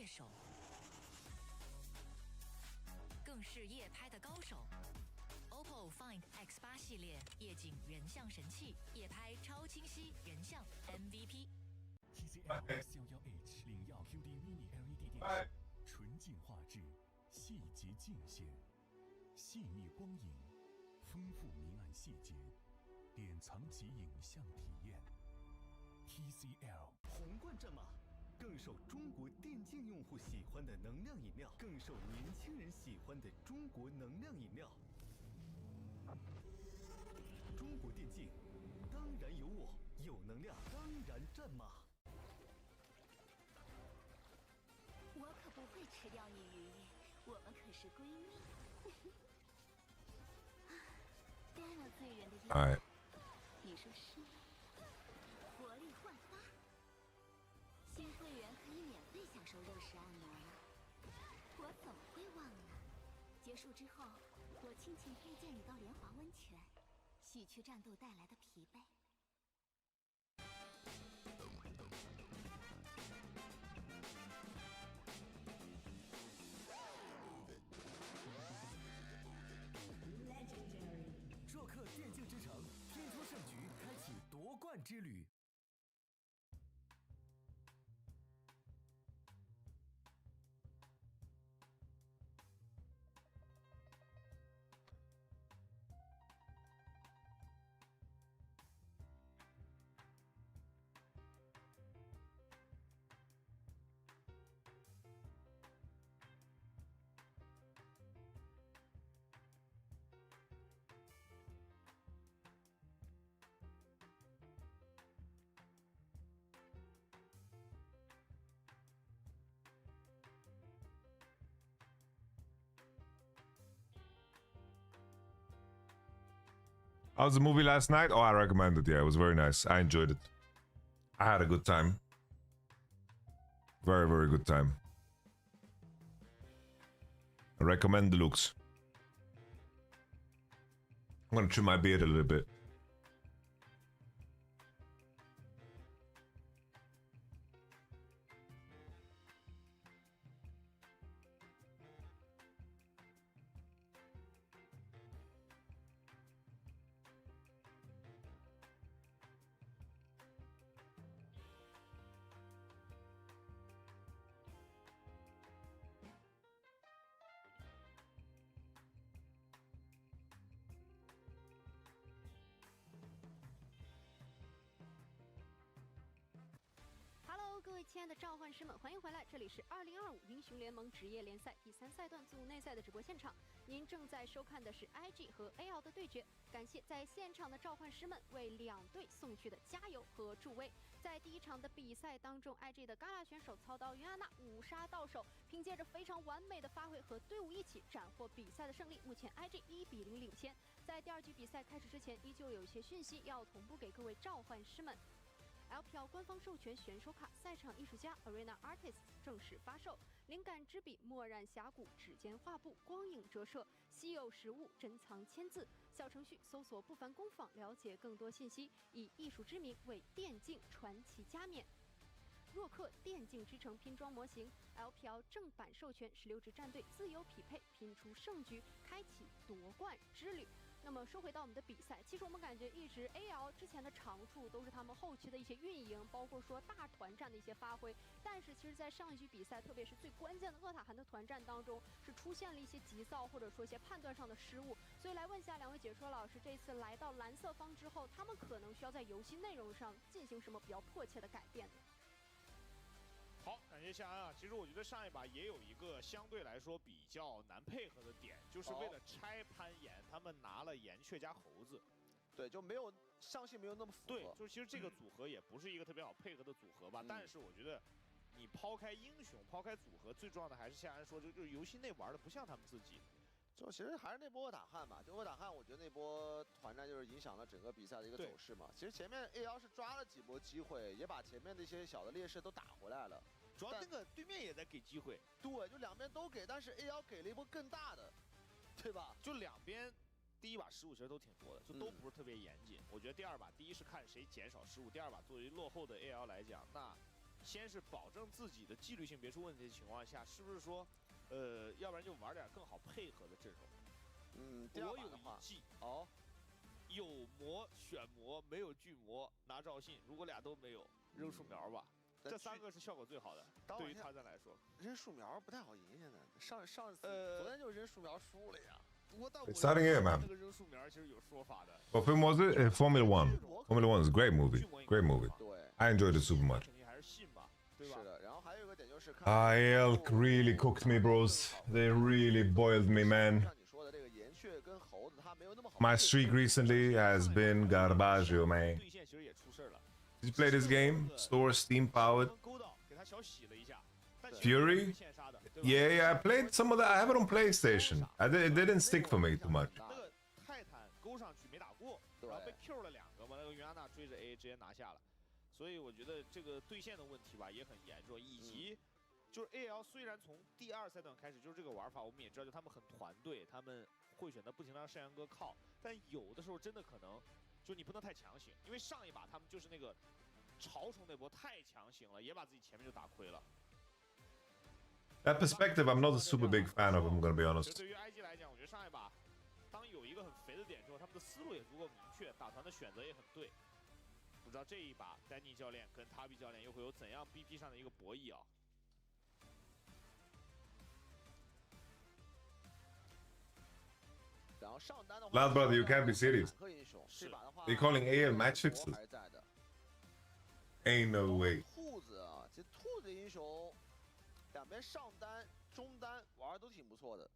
手，更是夜拍的高手。OPPO Find X8 系列夜景人像神器，夜拍超清晰人像 MVP。TCL X11H 领耀 QD Mini LED 电视，纯净画质，细节尽显，细腻光影，丰富明暗细节，典藏级影像体验。TCL 皇冠战马。更受中国电竞用户喜欢的能量饮料，更受年轻人喜欢的中国能量饮料。中国电竞，当然有我，有能量，当然战马。我可不会吃掉你，鱼鱼，我们可是闺蜜。Daniel 醉人的哎，你说是吗？活力焕发。新会员可以免费享受肉食按摩了，我怎么会忘呢？结束之后，我亲情推荐你到莲华温泉，洗去战斗带来的疲惫。做客电竞之城，拼出胜局，开启夺冠之旅。How's the movie last night? Oh, I recommend it. Yeah, it was very nice. I enjoyed it. I had a good time. Very, very good time. I recommend the looks. I'm gonna trim my beard a little bit. Hello， 各位亲爱的召唤师们，欢迎回来！这里是2025英雄联盟职业联赛第3赛段组内赛的直播现场。您正在收看的是 IG 和 AL 的对决，感谢在现场的召唤师们为两队送去的加油和助威。在第一场的比赛当中 ，IG 的Gala 选手操刀云安娜5杀到手，凭借着非常完美的发挥和队伍一起斩获比赛的胜利。目前 IG 1比0领先。在第二局比赛开始之前，依旧有一些讯息要同步给各位召唤师们。LPL 官方授权选手卡赛场艺术家 Arena Artists 正式发售，灵感之笔墨染峡谷，指尖画布，光影折射，稀有实物珍藏签字。小程序搜索不凡工坊了解更多信息，以艺术之名为电竞传奇加冕。若克电竞之城拼装模型 LPL 正版授权16支战队自由匹配，拼出胜局，开启夺冠之旅。那么说回到我们的比赛，其实我们感觉一直 AL 之前的长处都是他们后期的一些运营，包括说大团战的一些发挥。但是其实，在上一局比赛，特别是最关键的厄塔韩的团战当中，是出现了一些急躁或者说一些判断上的失误。所以来问一下两位解说老师，这次来到蓝色方之后，他们可能需要在游戏内容上进行什么比较迫切的改变呢？好，感谢夏安啊。其实我觉得上一把也有一个相对来说比较难配合的点，就是为了拆攀岩，他们拿了岩雀加猴子。对，就没有上性没有那么符合。对，就其实这个组合也不是一个特别好配合的组合吧。但是我觉得，你抛开英雄，抛开组合，最重要的还是夏安说，就是游戏内玩的不像他们自己。就其实还是那波厄塔汉吧，就厄塔汉，我觉得那波团战就是影响了整个比赛的一个走势嘛。其实前面 AL 是抓了几波机会，也把前面的一些小的劣势都打回来了。主要那个对面也在给机会，对，就两边都给，但是 AL 给了一波更大的，对吧？就两边第一把失误其实都挺多的，就都不是特别严谨。我觉得第二把，第一是看谁减少失误，第二把作为落后的 AL 来讲，那先是保证自己的纪律性别出问题的情况下，是不是说，要不然就玩点更好配合的阵容？我有一计哦，有魔选魔，没有巨魔拿赵信，如果俩都没有，扔树苗吧。这3个是效果最好的，对于他咱来说，扔树苗不太好赢。现在上次昨天就扔树苗输了呀。It's starting here, man. 这个扔树苗其实有说法的。What film was it? Formula One. Formula One is a great movie. Great movie. I enjoyed it super much. 肯定还是信吧，对吧？是的，然后还有一个点就是看。Elk really cooked me, bros. They really boiled me, man. 像你说的这个岩雀跟猴子，它没有那么好。My streak recently has been garbaggio, man. 对线其实也出事了。Did you play this game? Store Steam powered. Fury? Yeah, I played some of that. I have it on PlayStation. It didn't stick for me too much. 那个泰坦勾上去没打过，然后被 Q 了2个嘛，那个云安娜追着 A 直接拿下了。所以我觉得这个对线的问题吧也很严重，以及就是 AL 虽然从第2赛段开始就是这个玩法，我们也知道就他们很团队，他们会选择不停地让山羊哥靠，但有的时候真的可能就你不能太强行，因为上一把他们就是那个潮虫那波太强行了，也把自己前面就打亏了。That perspective, I'm not a super big fan of. I'm gonna be honest. 对于 IG 来讲，我觉得上一把当有一个很肥的点之后，他们的思路也足够明确，打团的选择也很对。不知道这一把丹尼教练跟塔比教练又会有怎样 BP 上的一个博弈啊？然后上单的话 Loud brother, you can't be serious. You're calling AL match fixes? Ain't no way. 兔子啊，其实兔子英雄两边上单、中单玩的都挺不错的。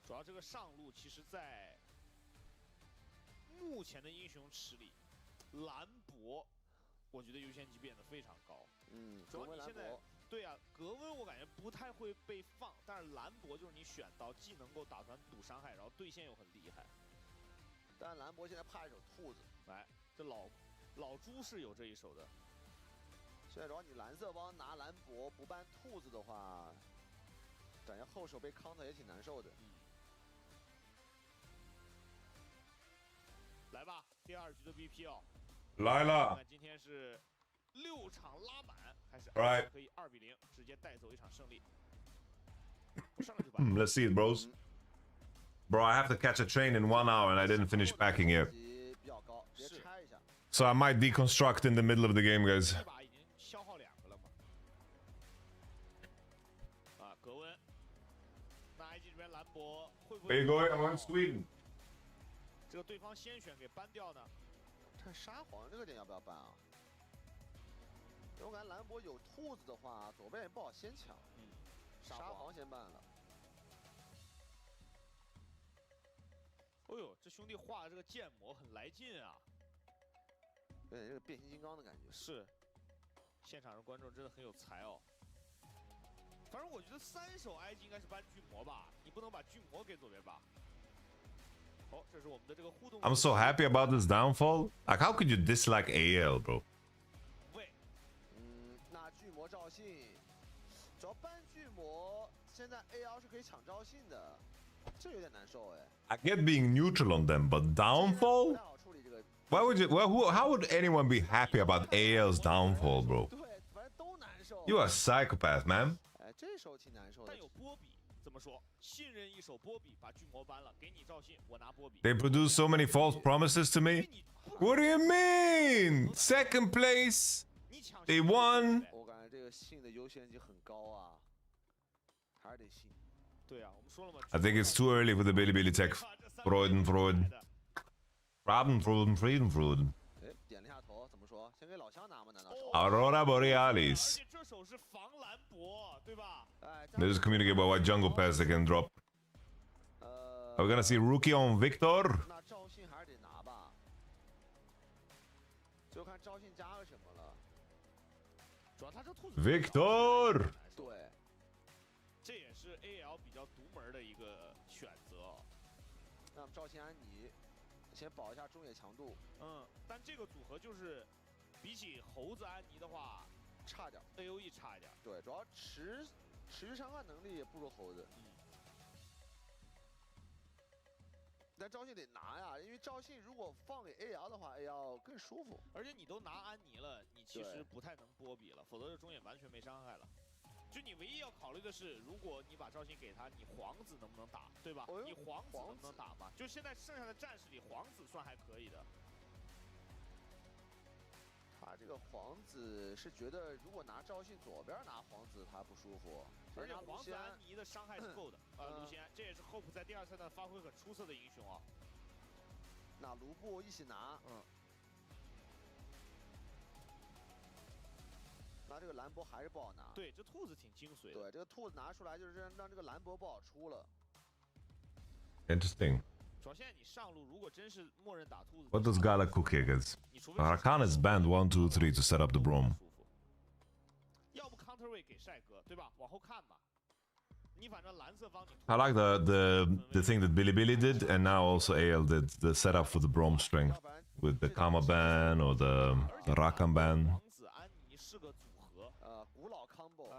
主要这个上路，其实在目前的英雄池里，兰博，我觉得优先级变得非常高。主要你现在对啊，格温我感觉不太会被放，但是兰博就是你选到既能够打团堵伤害，然后对线又很厉害。但是兰博现在怕一手兔子，来，这老朱是有这一手的。现在主要你蓝色帮拿兰博不办兔子的话，感觉后手被 counter 也挺难受的。来吧，第2局的 BP 哦，来了。今天是6场拉满，还是可以2比0直接带走一场胜利。Let's see it, bros. Bro, I have to catch a train in 1 hour and I didn't finish packing yet. So I might deconstruct in the middle of the game, guys. 这把已经消耗2个了嘛？啊，格温，那 IG 这边兰博会不会 Where you going? I'm going to Sweden. 这个对方先选给搬掉呢？看沙皇这个点要不要搬啊？我感觉兰博有兔子的话，左边也不好先抢。沙皇先办了。哦呦，这兄弟画的这个剑魔很来劲啊！有点这个变形金刚的感觉。是，现场的观众真的很有才哦。反正我觉得3手埃及应该是搬巨魔吧，你不能把巨魔给左边吧？好，这是我们的这个互动。 I'm so happy about this downfall. Like, how could you dislike AL, bro? 那巨魔赵信，主要搬巨魔，现在 AL 是可以抢赵信的，这有点难受哎。I get being neutral on them, but downfall? Why would you? Well, how would anyone be happy about AL's downfall, bro? You are a psychopath, man. 哎，这手挺难受的。但有波比，怎么说？信任一手波比，把巨魔搬了，给你赵信，我拿波比。 They produce so many false promises to me. What do you mean? Second place. They won. 我感觉这个信的优先级很高啊，还是得信。对啊，我们说了嘛。 I think it's too early for the Bilibili tech. Freuden.哎，点了一下头，怎么说？先给老乡拿吗？难道是？ Aurora Borealis. 这手是防兰博，对吧？ They just communicate about what jungle pass they can drop. Are we gonna see rookie on Victor? 那赵信还是得拿吧，就看赵信加个什么了。主要他这兔子。 Victor. 对，这也是 AL 比较独门的一个选择。那么赵信安妮先保一下中野强度。但这个组合就是比起猴子安妮的话，差点 ，AOE 差一点。对，主要持续伤害能力也不如猴子。但赵信得拿呀，因为赵信如果放给 AL 的话，AL 更舒服。而且你都拿安妮了，你其实不太能波比了，否则这中野完全没伤害了。就你唯一要考虑的是，如果你把赵信给他，你皇子能不能打，对吧？你皇子能不能打嘛？就现在剩下的战士里，皇子算还可以的。他这个皇子是觉得，如果拿赵信左边拿皇子，他不舒服。而且皇子安妮的伤害是够的，卢锡安，这也是 Hope 在第2赛段发挥很出色的英雄啊。那卢布一起拿，那这个兰博还是不好拿。对，这兔子挺精髓的。对，这个兔子拿出来就是让这个兰博不好出了。Interesting. 主要现在你上路，如果真是默认打兔子 What does Gala cook here, guys? Arcana is banned 1, 2, 3 to set up the Brom. 要不 counterweight 给帅哥，对吧？往后看嘛。你反正蓝色方你。 I like the thing that Bilibili did, and now also AL did the setup for the Brom strength with the Kama ban or the Rakan ban. 皇子安妮是个组合，古老 combo，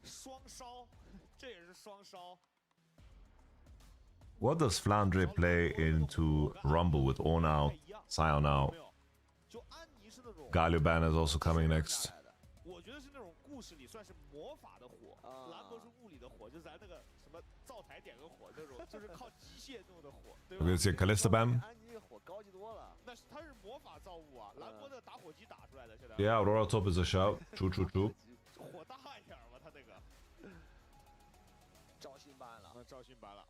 双烧，这也是双烧。 What does Flandre play into Rumble with Orn out, Sion out? Galio ban is also coming next. 我觉得是那种故事里算是魔法的火，兰博是物理的火，就是咱那个什么灶台点个火那种，就是靠机械弄的火，对吧？ We're gonna see Kalista ban. 安妮火高级多了。那是它是魔法造物啊，兰博的打火机打出来的，现在。Yeah, Aurora top is a shout. True. 火大一点嘛，他那个。赵信ban了，赵信ban了。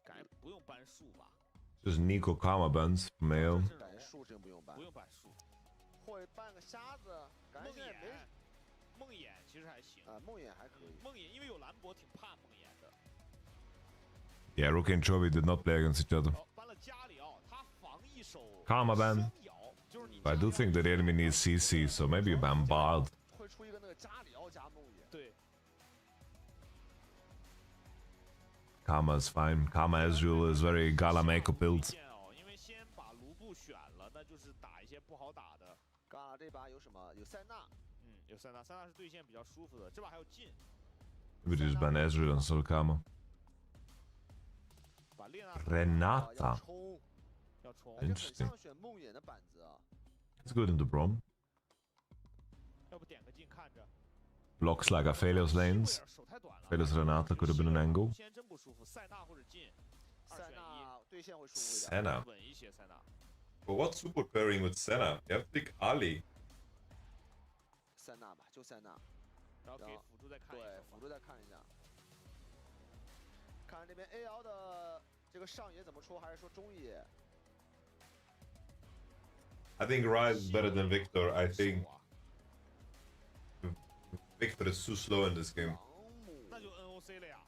感觉不用搬树吧？ Just Nico Kama bans from AL. 感觉树真不用搬，不用搬树，或者搬个瞎子，感觉现在没。梦魇其实还行梦魇还可以。梦魇因为有兰博，挺怕梦魇的。 Yeah, Rookie and Chovy did not play against each other. 搬了加里奥，他防一手。 Karma ban. But I do think that the enemy needs CC, so maybe you ban Bard. 会出一个那个加里奥加梦魇。对。 Karma is fine. Karma as usual is very Gala Mako build. 因为先把卢布选了，那就是打一些不好打的。Gala 这把有什么？有塞纳。有塞纳，塞纳是对线比较舒服的。这把还有劲。 Maybe just ban Ezreal instead of Karma. Renata. 要冲。 Interesting. 像选梦魇的板子啊。 It's good into Brom. 要不点个劲看着。 Blocks like Aphelios lanes. Aphelios Renata could have been an angle. 先真不舒服，塞纳或者劲。塞纳对线会舒服一点。 Senna. 稳一些，塞纳。 But what's super pairing with Senna? You have to pick Ali. 塞纳吧，就塞纳。然后给辅助再看一下。对，辅助再看一下。看这边 AL 的这个上野怎么出，还是说中野？ I think Rise is better than Victor. I think Victor is too slow in this game. 那就 NOC 了呀。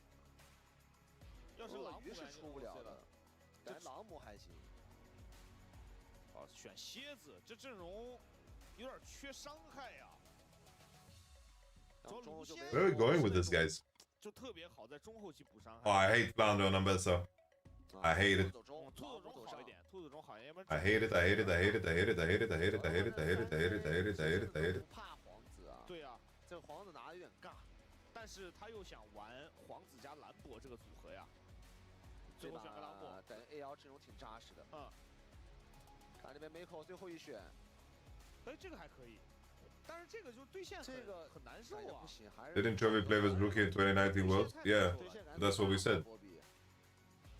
要是狼鱼是出不了的，但朗姆还行。啊，选蝎子，这阵容有点缺伤害呀。主要卢仙 Where are we going with this, guys? 就特别好在中后期补伤害。 Oh, I hate Flounder on Ambessa. I hate it. 兔子中好一点，兔子中好一点，要不然 I hate it. I hate it. I hate it. I hate it. I hate it. I hate it. I hate it. I hate it. I hate it. I hate it. I hate it. I hate it. 怕皇子啊。对呀，这个皇子拿的有点尬，但是他又想玩皇子加兰博这个组合呀。最后选个兰博，等 AL 阵容挺扎实的。嗯。看这边 Miko 最后一选，哎，这个还可以，但是这个就是对线很难受啊。不行，还是 Didn't Chovy play with Rookie in 2019 Worlds? Yeah, that's what we said.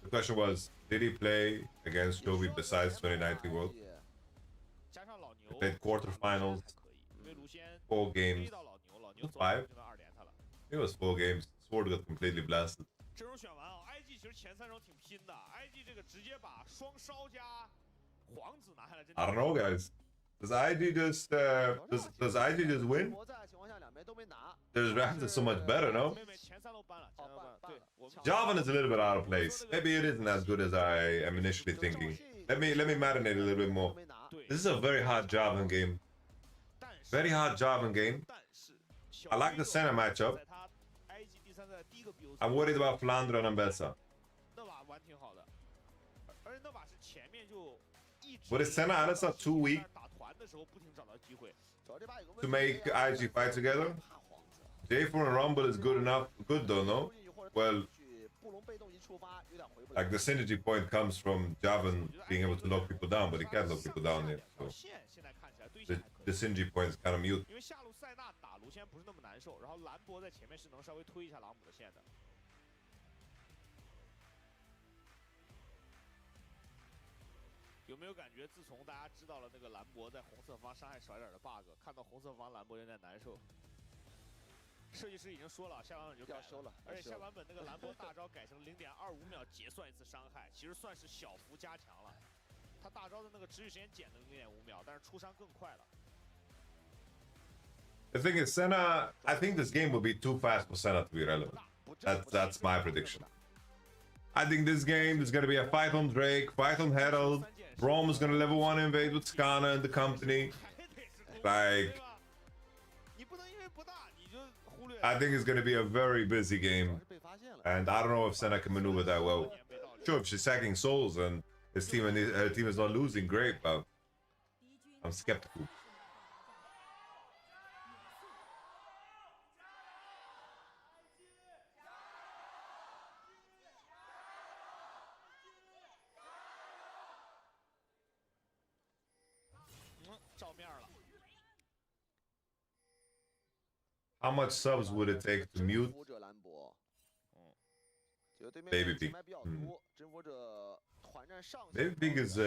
The question was, did he play against Chovy besides 2019 Worlds? He played quarterfinals, 4 games, 5? It was 4 games. Sword got completely blasted. 阵容选完啊 ，IG 其实前3周挺拼的 ，IG 这个直接把双烧加皇子拿下来，真的。 I don't know, guys. Does IG just does IG just win? There's Raptors so much better, no? Jarvan is a little bit out of place. Maybe it isn't as good as I am initially thinking. Let me marinate a little bit more. This is a very hard Jarvan game. Very hard Jarvan game. I like the center matchup. I'm worried about Flandre and Ambessa. 那把玩挺好的，而且那把是前面就一直。 But is Senna Alessa too weak 打团的时候不停找到机会。 to make IG fight together? J4 and Rumble is good enough. Good though, no? Well, like the synergy point comes from Jarvan being able to lock people down, but he can't lock people down yet. So the synergy point is kind of mute. 因为下路塞纳打卢仙不是那么难受，然后兰博在前面是能稍微推一下朗姆的线的。有没有感觉，自从大家知道了那个兰博在红色方伤害少一点的 bug， 看到红色方兰博有点难受。设计师已经说了，下版本就改了，而且下版本那个兰博大招改成0.25秒结算一次伤害，其实算是小幅加强了。他大招的那个持续时间减了0.5秒，但是出伤更快了。 The thing is, Senna, I think this game will be too fast for Senna to be relevant. That's my prediction. I think this game is going to be a fight on Drake, fight on Herald. Braum is going to level 1 invade with Skana and the company. Like, I think it's going to be a very busy game. And I don't know if Senna can maneuver that well. Sure, if she's sacking souls and his team and her team is not losing, great, but I'm skeptical. How much subs would it take to mute Baby Pig? Baby Pig is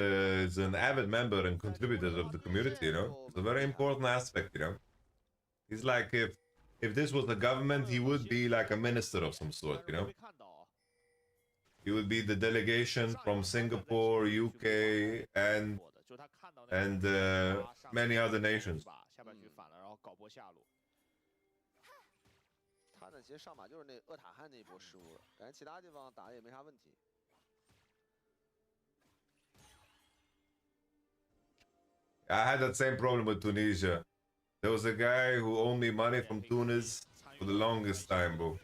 an avid member and contributor of the community, you know? It's a very important aspect, you know? He's like, if this was the government, he would be like a minister of some sort, you know? He would be the delegation from Singapore, UK, and many other nations. 他呢，其实上马就是那厄塔汉那一波失误了，感觉其他地方打的也没啥问题。I had that same problem with Tunisia. There was a guy who owed me money from Tunis for the longest time, bro.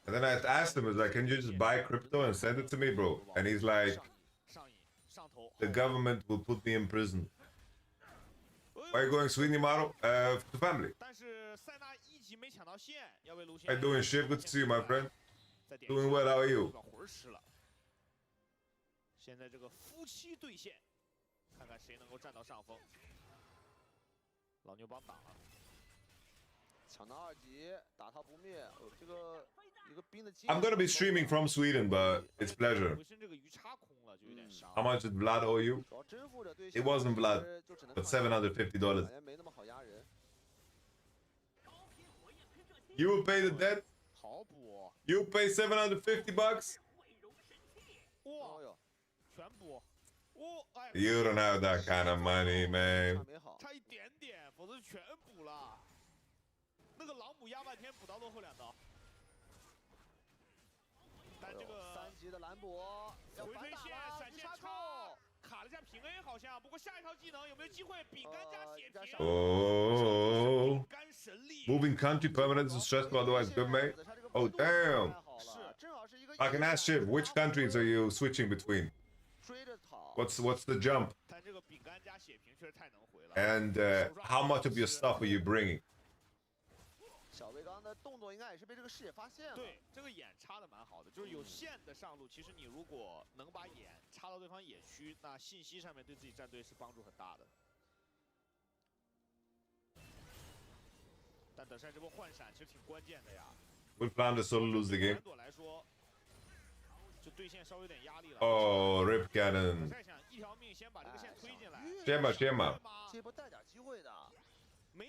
And then I asked him, I was like, can you just buy crypto and send it to me, bro? And he's like, the government will put me in prison. Why are you going Sweden, Maro? To family. How you doing, shit? Good to see you, my friend. Doing well, how are you? 现在这个夫妻对线，看看谁能够占到上风。老牛帮挡了，抢到2级，打他不灭。这个一个兵的。I'm gonna be streaming from Sweden, but it's pleasure. 回身这个鱼叉空了，就有点伤。 How much did Vlad owe you? It wasn't Vlad, but $750. You will pay the debt? You pay $750? 哇，全补。You don't have that kind of money, man. 差一点点，否则全补了。那个朗姆压半天补到落后2刀。但这个3级的兰博要回推线反打了，闪现杀中。卡了下平 A 好像，不过下一套技能有没有机会？饼干加血瓶。 Oh, moving country permanent is stressful, otherwise good, mate. Oh, damn. I can ask Shiv, which countries are you switching between? What's the jump? 但这个饼干加血瓶确实太能回了。 And how much of your stuff are you bringing? 小魏刚的动作应该也是被这个视野发现了。对，这个眼插的蛮好的，就是有线的上路，其实你如果能把眼插到对方野区，那信息上面对自己战队是帮助很大的。但德善这波换闪其实挺关键的呀。 Will Flounder solo lose the game? 来说，就对线稍微有点压力了。 Oh, Rip Cannon. 再想一条命先把这个线推进来。 Shema. 这波带点机会的。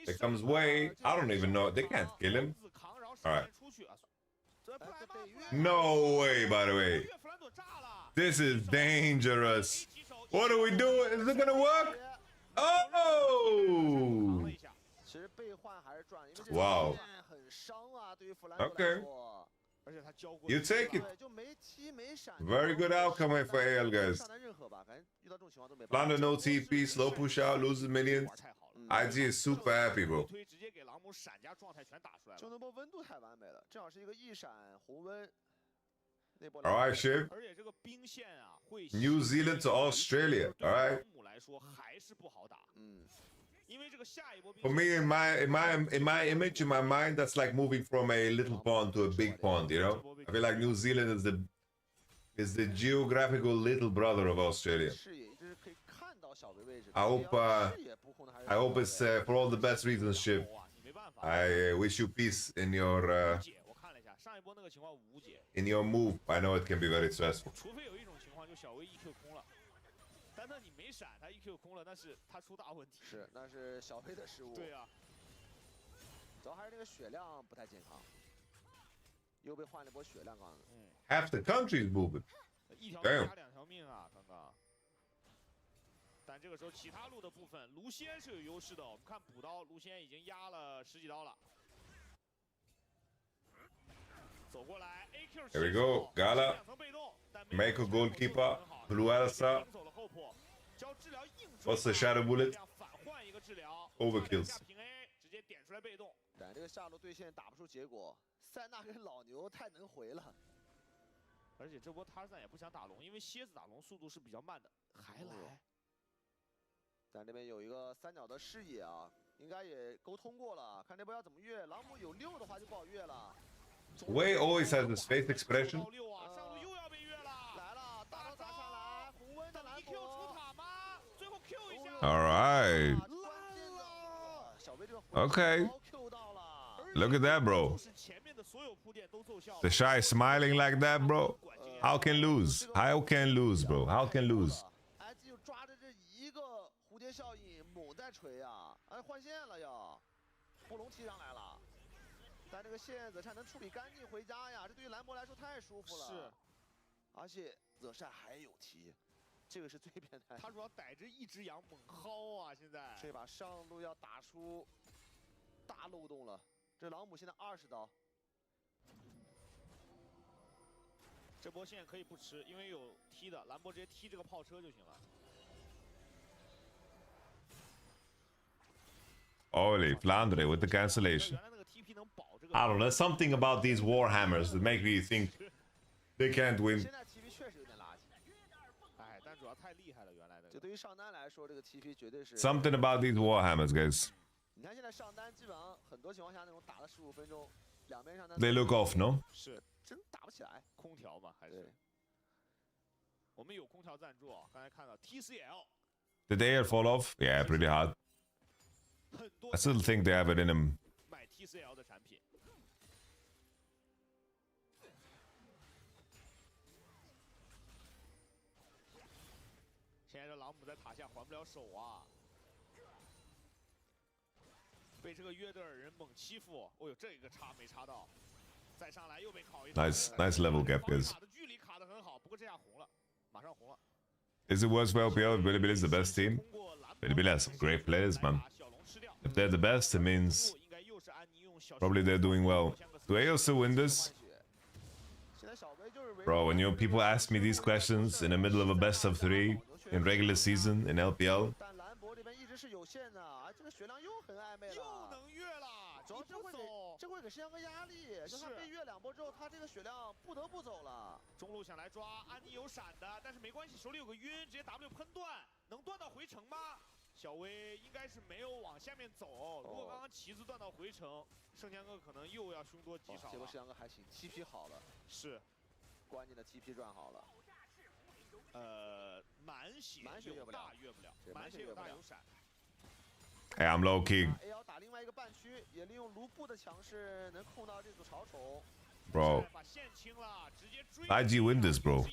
There comes Wei. I don't even know. They can't kill him. All right. No way, by the way. This is dangerous. What are we doing? Is it gonna work? Oh! Wow. Okay. You take it. Very good outcome for AL, guys. Flounder no TP, slow push out, loses minions. IG is super happy, bro. 直接给朗姆闪加状态全打出来了。就那波温度太完美了，正好是一个一闪红温。 All right, Shiv. 而且这个兵线啊，会 New Zealand to Australia. All right. 朗姆来说还是不好打。因为这个下一波。 For me, in my image, in my mind, that's like moving from a little pond to a big pond. You know, I feel like New Zealand is the geographical little brother of Australia. I hope it's for all the best reasons, Shiv. I wish you peace in your move. I know it can be very stressful. 除非有一种情况，就小威 EQ 空了，但那你没闪，他 EQ 空了，那是他出大问题。是，那是小威的失误。对啊，主要还是那个血量不太健康，又被换了一波血量刚。Half the country is moving. 一条命加2条命啊，刚刚。 但这个时候，其他路的部分，卢仙是有优势的。我们看补刀，卢仙已经压了10几刀了。走过来 ，AQ。 Here we go, Gala. Make a goalkeeper. Blue Elsa. What's the shadow bullet? Overkills. 直接点出来被动。但这个下路对线打不出结果，塞纳跟老牛太能回了。而且这波塔尔赞也不想打龙，因为蝎子打龙速度是比较慢的，还来。 但这边有一个3角的视野啊，应该也沟通过了，看这波要怎么越。朗姆有6的话就不好越了。Wei always has this face expression. 上路又要被越了，来了，大招砸上来，红温的蓝 Q 出塔吗？最后 Q 一下。 All right. Okay. Look at that, bro. The shy smiling like that, bro. How can lose? How can lose, bro? How can lose? 就抓着这一个蝴蝶效应猛在锤啊！哎，换线了要，布隆踢上来了，但这个线子善能处理干净回家呀，这对于兰博来说太舒服了。是，而且泽善还有踢，这个是最变态。他主要逮着一只羊猛薅啊！现在这把上路要打出大漏洞了。这朗姆现在20刀，这波线可以不吃，因为有踢的，兰博直接踢这个炮车就行了。 Holy Flandre with the cancellation. I don't know, there's something about these Warhammers that make me think they can't win. 现在 TP 确实有点垃圾。哎，但主要太厉害了，原来的。就对于上单来说，这个 TP 绝对是。 Something about these Warhammers, guys. 你看现在上单基本上很多情况下那种打了15分钟，两边上单。 They look off, no? 是，真打不起来。空调嘛，还是。我们有空调赞助啊，刚才看到 TCL。 Did they fall off? Yeah, pretty hard. I still think they have it in them. 买 TCL 的产品。现在这朗姆在塔下还不了手啊，被这个约德尔人猛欺负。哦呦，这个插没插到，再上来又被烤一刀。Nice level gap, guys. 卡的距离卡的很好，不过这下红了，马上红了。Is it worse for LPL if Bilibili is the best team? Bilibili has some great players, man. If they're the best, it means probably they're doing well. Do AO still win this? Bro, when people ask me these questions in the middle of a best of 3 in regular season in LPL, 但兰博这边一直是有限的，这个血量又很暧昧了，又能越了，主要这会给石阳哥压力，就他被越2波之后，他这个血量不得不走了。中路想来抓，安妮有闪的，但是没关系，手里有个晕，直接 W 喷断，能断到回城吗？小威应该是没有往下面走，如果刚刚旗子断到回城，圣强哥可能又要凶多吉少了。结果石阳哥还行，TP 好了，是，关键的 TP 转好了。满血有大越不了，满血有大有闪。Hey, I'm low key. AL 打另外一个半区，也利用卢布的强势能控到这组潮虫。Bro, IG win this, bro.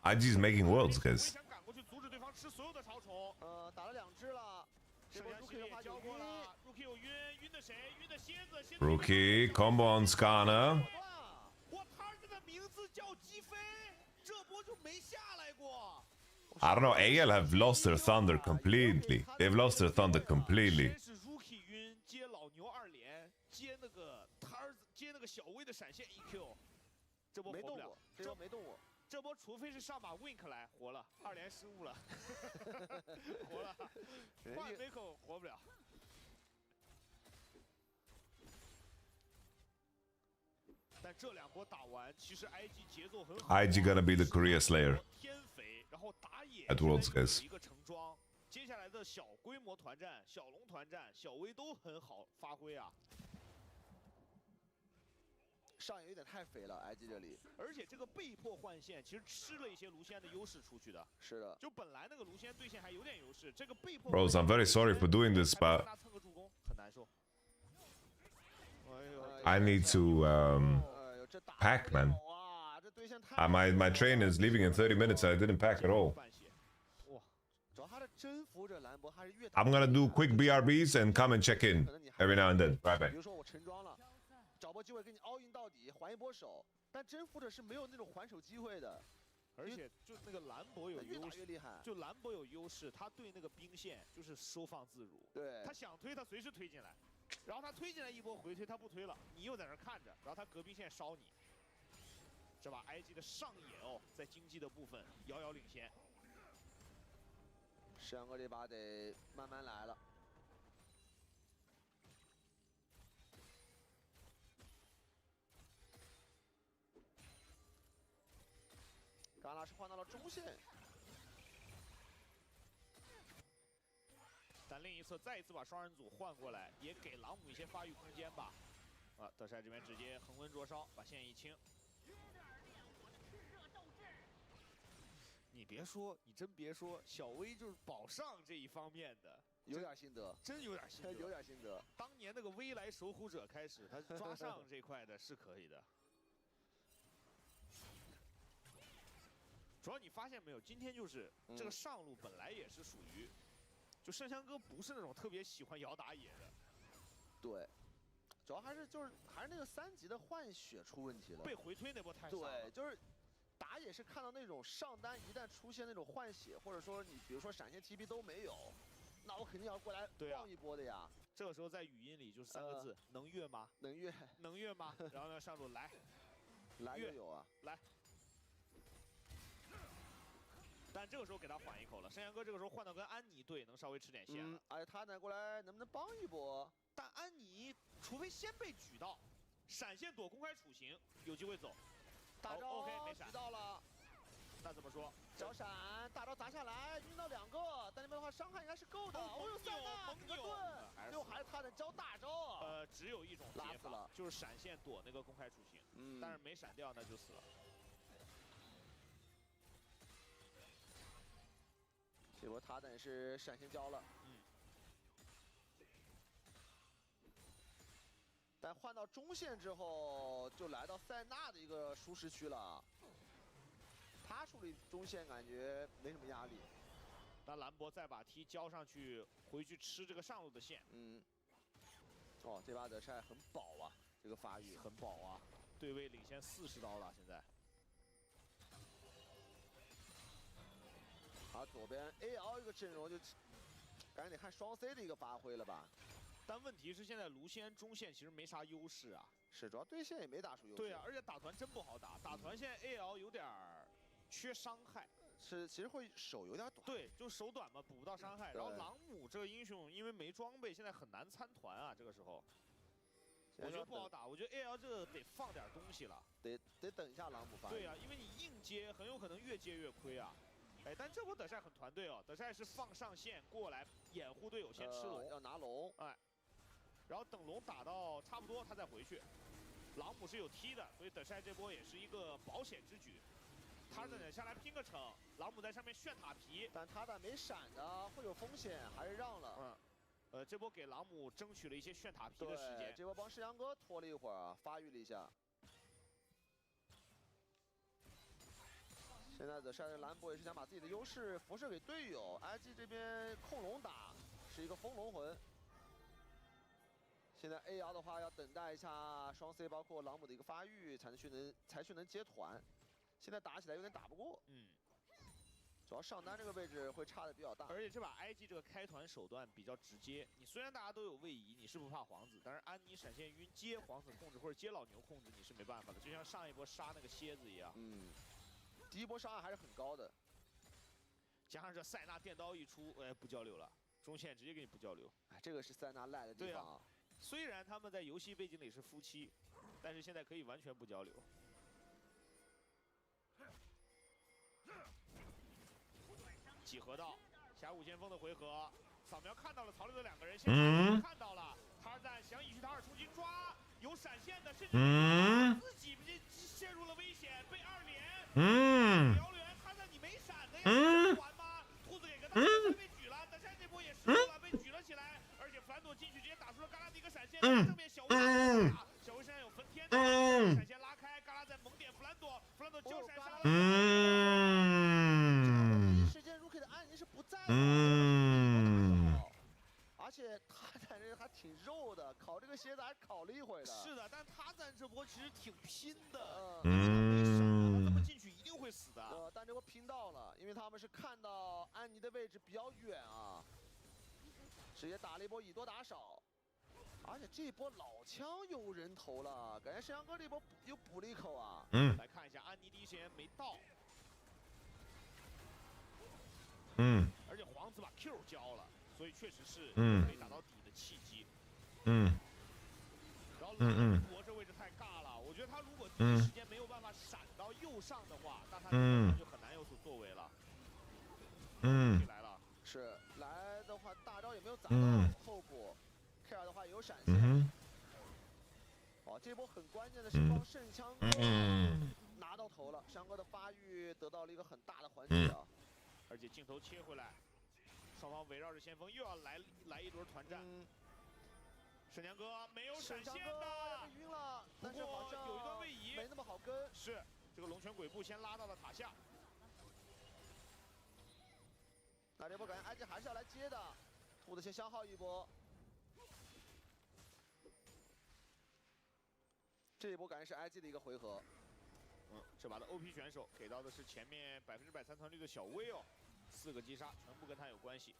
IG is making worlds, guys. 想赶过去阻止对方吃所有的潮虫。打了2只了。这波 Rookie 的话交过了 ，Rookie 有晕，晕的谁？晕的蝎子。 Rookie combo on Skarner. 我他儿子的名字叫击飞，这波就没下来过。 I don't know, AL have lost their thunder completely. They've lost their thunder completely. 先是 Rookie 晕，接老牛2连，接那个他儿子，接那个小威的闪现 EQ， 这波活不了，这波没动我。 这波除非是上把 Wink 来活了，2连失误了，活了，换梅口活不了。但这2波打完，其实 IG 节奏很好。IG gonna be the Korea Slayer 天肥，然后打野 at Worlds, guys. 一个成装，接下来的小规模团战、小龙团战、小威都很好发挥啊。 上野有点太肥了 ，IG 这里，而且这个被迫换线，其实吃了一些卢锡安的优势出去的。是的，就本来那个卢锡安对线还有点优势，这个被迫。Bros, I'm very sorry for doing this, but 很难受。 I need to pack, man. My train is leaving in 30 minutes. I didn't pack at all. I'm gonna do quick BRBs and come and check in every now and then. Bye bye. 比如说我沉装了，找波机会跟你 all in 到底，还一波手，但征服者是没有那种还手机会的。 而且就那个兰博有越打越厉害，就兰博有优势，他对那个兵线就是收放自如。对，他想推他随时推进来，然后他推进来一波回推，他不推了，你又在那看着，然后他隔兵线烧你。这把 IG 的上野哦，在经济的部分遥遥领先。石阳哥这把得慢慢来了。 嘎拉是换到了中线，但另一侧再一次把双人组换过来，也给朗姆一些发育空间吧。德帅这边直接恒温灼烧，把线一清。你别说，你真别说，小威就是保上这一方面的有点心得，真有点心得，有点心得。当年那个微来守护者开始，他抓上这块的是可以的。 主要你发现没有，今天就是这个上路本来也是属于，就圣香哥不是那种特别喜欢摇打野的，对，主要还是那个3级的换血出问题了，被回推那波太傻了。对，就是打野是看到那种上单一旦出现那种换血，或者说你比如说闪现 TP 都没有，那我肯定要过来晃一波的呀。这个时候在语音里就是3个字：能越吗？能越，能越吗？然后呢上路来就有啊，来。 但这个时候给他缓一口了，圣阳哥这个时候换到跟安妮对，能稍微吃点线了。而且他呢过来能不能帮一波？但安妮除非先被举到，闪现躲公开处刑，有机会走。大招 OK 没闪举到了，那怎么说？小闪大招砸下来，晕到2个，但这边的话伤害应该是够的。哦呦，塞纳猛盾，最后还是他的交大招啊。只有一种解法，就是闪现躲那个公开处刑，但是没闪掉那就死了。 这波塔等是闪现交了，但换到中线之后，就来到塞纳的一个舒适区了。他处理中线感觉没什么压力。那兰博再把 T 交上去，回去吃这个上路的线。哦，这把德帅很饱啊，这个发育很饱啊，对位领先40刀了，现在。而左边 AL 一个阵容就，感觉得看双 C 的一个发挥了吧。但问题是现在卢锡安中线其实没啥优势啊。是，主要对线也没打出优势。对啊，而且打团真不好打，打团现在 AL 有点缺伤害。是，其实会手有点短。对，就手短嘛，补不到伤害。然后朗姆这个英雄因为没装备，现在很难参团啊。这个时候，我觉得不好打。我觉得 AL 这个得放点东西了，得等一下朗姆发。对啊，因为你硬接很有可能越接越亏啊。哎，但这波德赛很团队哦，德赛是放上线过来掩护队友先吃龙，要拿龙，哎，然后等龙打到差不多他再回去。朗姆是有踢的，所以德赛这波也是一个保险之举。他等下来拼个城，朗姆在上面炫塔皮，但他的没闪的会有风险，还是让了。这波给朗姆争取了一些炫塔皮的时间。这波帮世阳哥拖了一会儿，发育了一下。现在的赛尔兰博也是想把自己的优势辐射给队友。IG 这边控龙打是一个风龙魂。现在 AR 的话要等待一下双 C 包括朗姆的一个发育，才能接团。现在打起来有点打不过，主要上单这个位置会差的比较大。而且这把 IG 这个开团手段比较直接，你虽然大家都有位移，你是不怕皇子，但是安妮闪现晕接皇子控制或者接老牛控制你是没办法的，就像上一波杀那个蝎子一样。第一波伤害还是很高的，加上这塞纳电刀一出，哎，不交流了，中线直接给你不交流。哎，这个是塞纳赖的地方啊。虽然他们在游戏背景里是夫妻，但是现在可以完全不交流。几何道，峡谷先锋的回合，扫描看到了曹六的两个人，现在看到了塔尔赞想以去塔尔重新抓，有闪现的，甚至自己陷入了危险，被二连。燎原，塔尔赞你没闪的呀，还吗？兔子给个大闪被举了，但是这波也失误了，被举了起来，而且弗兰朵进去直接打出了嘎拉的一个闪现，正面小威小威身上有焚天的，闪现拉开，嘎拉在猛点弗兰朵，弗兰朵交闪杀了。时间 Rookie 的安妮是不在的，而且他在这还挺肉的，烤这个蝎子还烤了一会儿的。是的，但他在这波其实挺拼的，没伤，这么进去一定会死的。但这波拼到了，因为他们是看到安妮的位置比较远啊，直接打了一波以多打少，而且这一波老枪有人投了，感觉沈阳哥这波又补了一口啊。来看一下安妮第一时间没到。而且皇子把 Q 交了，所以确实是可以打到底的契机。然后兰博这位置太尬了，我觉得他如果第一时间没有办法闪到右上的话，那他就很难有所作为了。来了，是来的话大招也没有砸到后补 ，Care 的话也有闪现。这波很关键的是帮圣枪哥拿到头了，圣枪哥的发育得到了一个很大的缓解啊。而且镜头切回来，双方围绕着先锋又要来一轮团战。沈阳哥没有闪现的，被晕了，不过有一段位移，没那么好跟。是这个龙泉鬼步先拉到了塔下。那这波感觉 IG 还是要来接的，兔子先消耗一波。这一波感觉是 IG 的一个回合。这把的 OP 选手给到的是前面100%参团率的小威哦，4个击杀全部跟他有关系。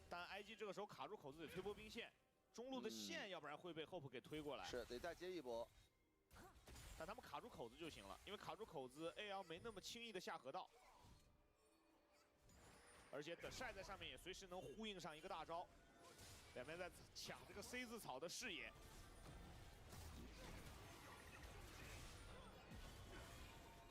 但 IG 这个时候卡住口子得推波兵线，中路的线要不然会被 Hope 给推过来。是得再接一波，但他们卡住口子就行了，因为卡住口子 AL 没那么轻易的下河道，而且的晒在上面也随时能呼应上一个大招。两边在抢这个 C 字草的视野。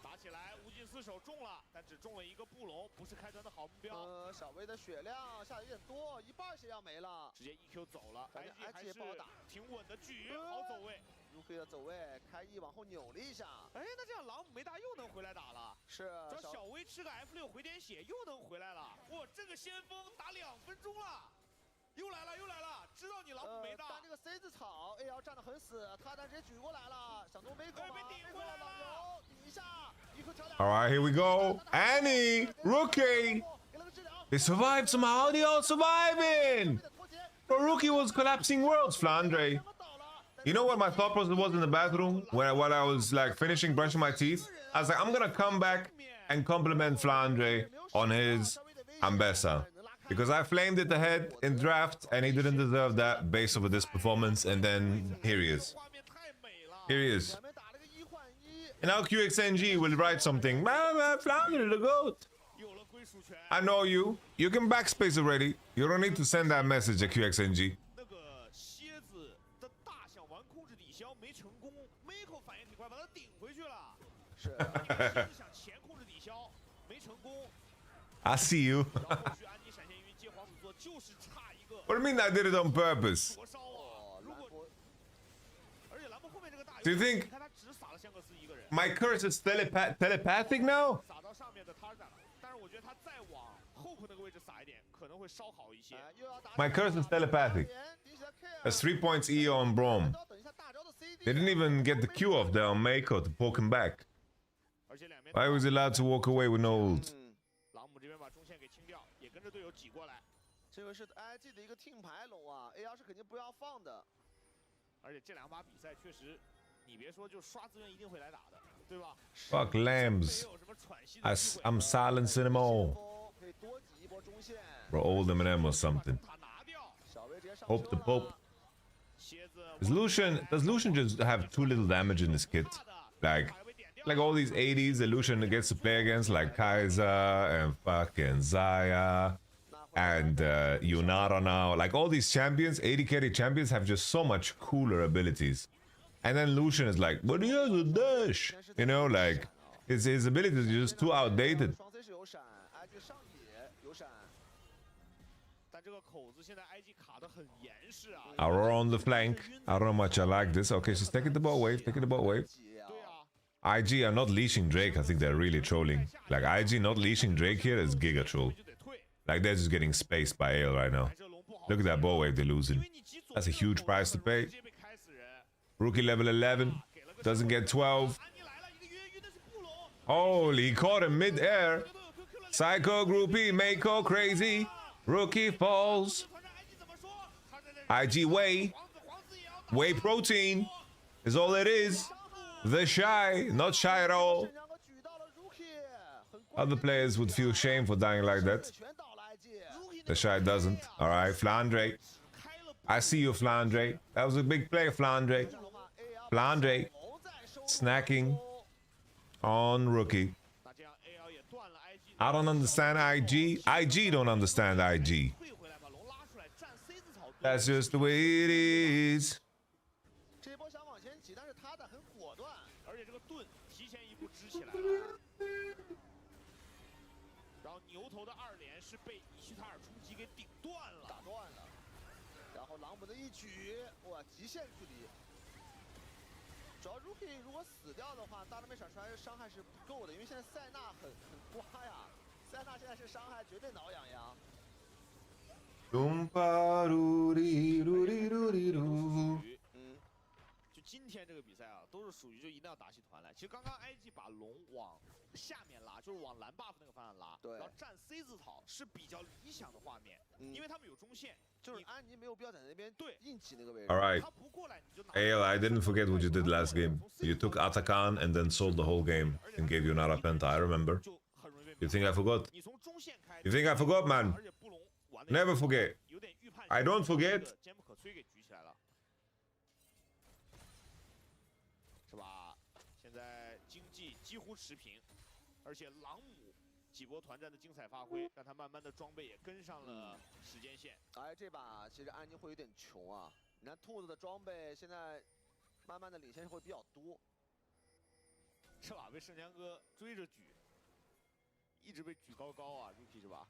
打起来，无尽厮守中了，但只中了一个布隆，不是开团的好目标。小威的血量下的有点多，一半血量没了，直接 EQ 走了。IG 还是不好打，挺稳的举，好走位。Rookie 的走位，开E往后扭了一下。哎，那这样朗姆没打又能回来打了。是，只要小威吃个 F6回点血又能回来了。哇，这个先锋打2分钟了。又来了，知道你朗姆没打。但这个 C 字草 AL 站得很死，他直接举过来了，想做微口吗？被顶回来了，顶一下，一口调两。All right, here we go. Annie, Rookie. They survived somehow. They all surviving. Bro, Rookie was collapsing worlds, Flandre. You know what my thought process was in the bathroom when I was like finishing brushing my teeth? I was like, I'm gonna come back and compliment Flandre on his Ambessa. Because I flamed it ahead in draft and he didn't deserve that based off of this performance, and then here he is. Here he is. And now QXNG will write something. Flandre the GOAT. I know you. You can backspace already. You don't need to send that message to QXNG. I see you. What do you mean I did it on purpose? Do you think my curse is telepathic now? My curse is telepathic. That's 3 points EO on Brom. They didn't even get the Q off there on Mako to poke him back. Why was he allowed to walk away with no ult? 这个是 IG 的一个听牌龙啊 ，AR 是肯定不要放的。而且这两把比赛确实，你别说，就刷资源一定会来打的，对吧？ Fuck lambs. I'm silencing them all. Bro, old Eminem or something. Hope the Pope. Does Lucian just have too little damage in his kit? Like all these 80s that Lucian gets to play against, like Kaiser and fucking Zaya and Yunara now. Like all these champions, 80 carry champions have just so much cooler abilities. And then Lucian is like, but he has a dash. You know, like his abilities are just too outdated. Aurora on the flank. I don't know much I like this. Okay, she's taking the bot wave, taking the bot wave. IG are not leashing Drake. I think they're really trolling. Like IG not leashing Drake here is giga troll. Like they're just getting spaced by Ale right now. Look at that ball wave they're losing. That's a huge price to pay. Rookie level 11. Doesn't get 12. Holy, he caught him mid-air. Psycho groupie, Mako crazy. Rookie falls. IG whey. Whey protein is all it is. The shy, not shy at all. Other players would feel shame for dying like that. The shy doesn't. Alright, Flandre. I see you, Flandre. That was a big play, Flandre. Flandre. Snacking on rookie. I don't understand IG. IG don't understand IG. That's just the way it is. 这一波想往前挤，但是他的很果断，而且这个盾提前一步支起来了。然后牛头的2连是被伊西塔尔冲击给顶断了，打断了。然后朗姆的一举，哇，极限距离。主要 Rookie 如果死掉的话，大蓝莓闪出来的伤害是不够的，因为现在塞纳很刮呀，塞纳现在是伤害绝对挠痒痒。 就今天这个比赛啊，都是属于就一定要打起团来。其实刚刚 IG 把龙往下面拉，就是往蓝 buff 那个方向拉，对，然后站 C 字草是比较理想的画面，因为他们有中线，就是安妮没有必要在那边对硬挤那个位置。 All right. AL, I didn't forget what you did last game. You took Atakan and then sold the whole game and gave you Nara Penta. I remember. You think I forgot? You think I forgot, man? Never forget. I don't forget. 坚不可摧给举起来了，是吧？现在经济几乎持平，而且朗姆几波团战的精彩发挥，让他慢慢的装备也跟上了时间线。哎，这把其实安妮会有点穷啊。你看兔子的装备现在慢慢的领先会比较多。这把被盛强哥追着举，一直被举高高啊 ，Rookie 是吧？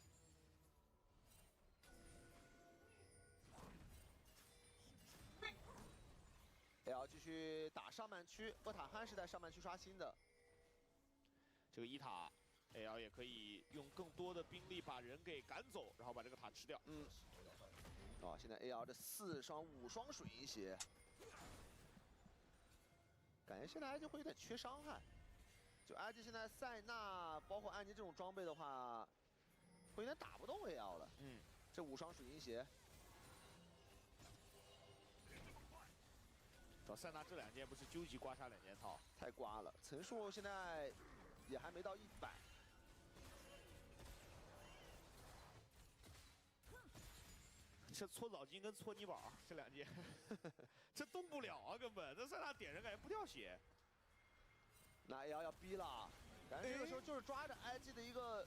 AL 继续打上半区，波塔憨是在上半区刷新的。这个一塔 AL 也可以用更多的兵力把人给赶走，然后把这个塔吃掉。嗯。哦，现在 AL 的4双5双水银鞋，感觉现在 IG 会有点缺伤害。就 IG 现在塞纳包括安妮这种装备的话，会有点打不动 AL 了。嗯。这5双水银鞋。 主要塞纳这2件不是究极刮痧2件套，太刮了。层数现在也还没到100，这搓澡巾跟搓泥宝这两件，这动不了啊，根本这塞纳点人感觉不掉血。那 AL 要逼了，感觉这个时候就是抓着 IG 的一个。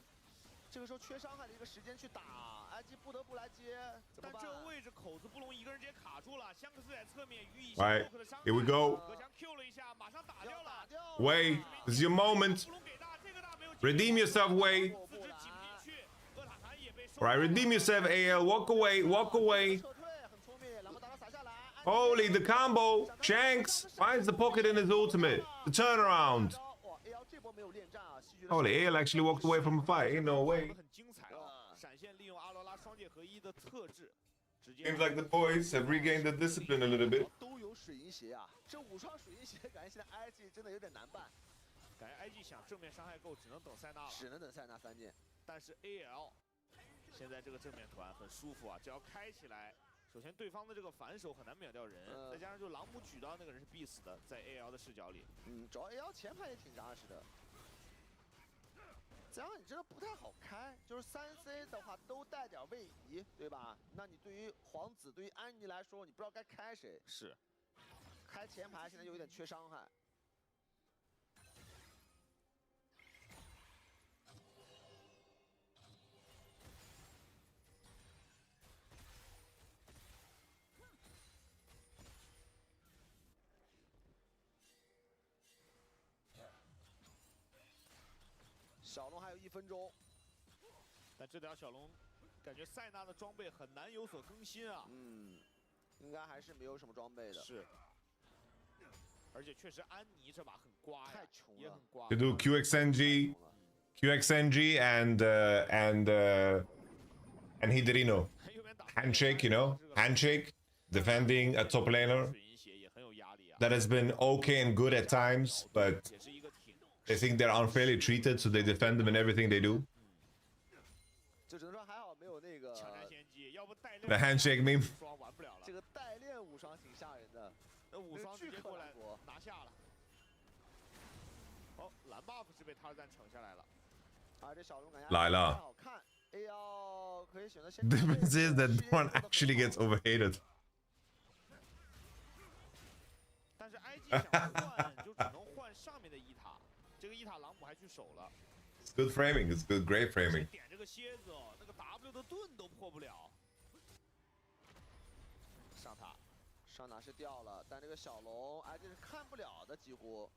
这个时候缺伤害的一个时间去打 ，IG 不得不来接，但这个位置口子布隆一个人直接卡住了，香克斯在侧面予以 Right, here we go. 隔墙 Q 了一下，马上打掉了。Wei, this is your moment. Redeem yourself, Wei. Right, redeem yourself, AL. Walk away, walk away. Holy, the combo. Shanks finds the pocket in his ultimate. The turnaround. Holy, AL actually walked away from a fight. Ain't no way. Seems like the boys have regained their discipline a little bit. 都有水银鞋啊，这5双水银鞋，感觉现在 IG 真的有点难办。感觉 IG 想正面伤害够，只能等塞纳了。只能等塞纳3件。但是 AL 现在这个正面团很舒服啊，只要开起来，首先对方的这个反手很难秒掉人，再加上就狼母举到那个人是必死的，在 AL 的视角里。主要 AL 前排也挺扎实的。 这样你真的不太好开，就是3C 的话都带点位移，对吧？那你对于皇子、对于安妮来说，你不知道该开谁。是，开前排现在有点缺伤害。小龙还有1分钟，但这条小龙感觉塞纳的装备很难有所更新啊。应该还是没有什么装备的。是，而且确实安妮这把很刮呀，太穷了，也很刮。 To do QXNG, and Hidrino. Handshake, you know, handshake, defending a top laner. That has been okay and good at times, but they think they're unfairly treated, so they defend them in everything they do. 就只能说还好没有那个 The handshake meme. 这个代练5双挺吓人的，那5双直接过来拿下了。哦，蓝 buff 是被塔尔赞惩下来了。啊，这小龙感觉来了。好看 ，AL 可以选择先。 Difference is that one actually gets overhated. 但是 IG 想换就只能换上面的一塔，这个一塔狼母还去守了。 It's good framing. It's good, great framing. 点这个蝎子哦，那个 W 的盾都破不了。上塔是掉了，但这个小龙 IG 是看不了的，几乎。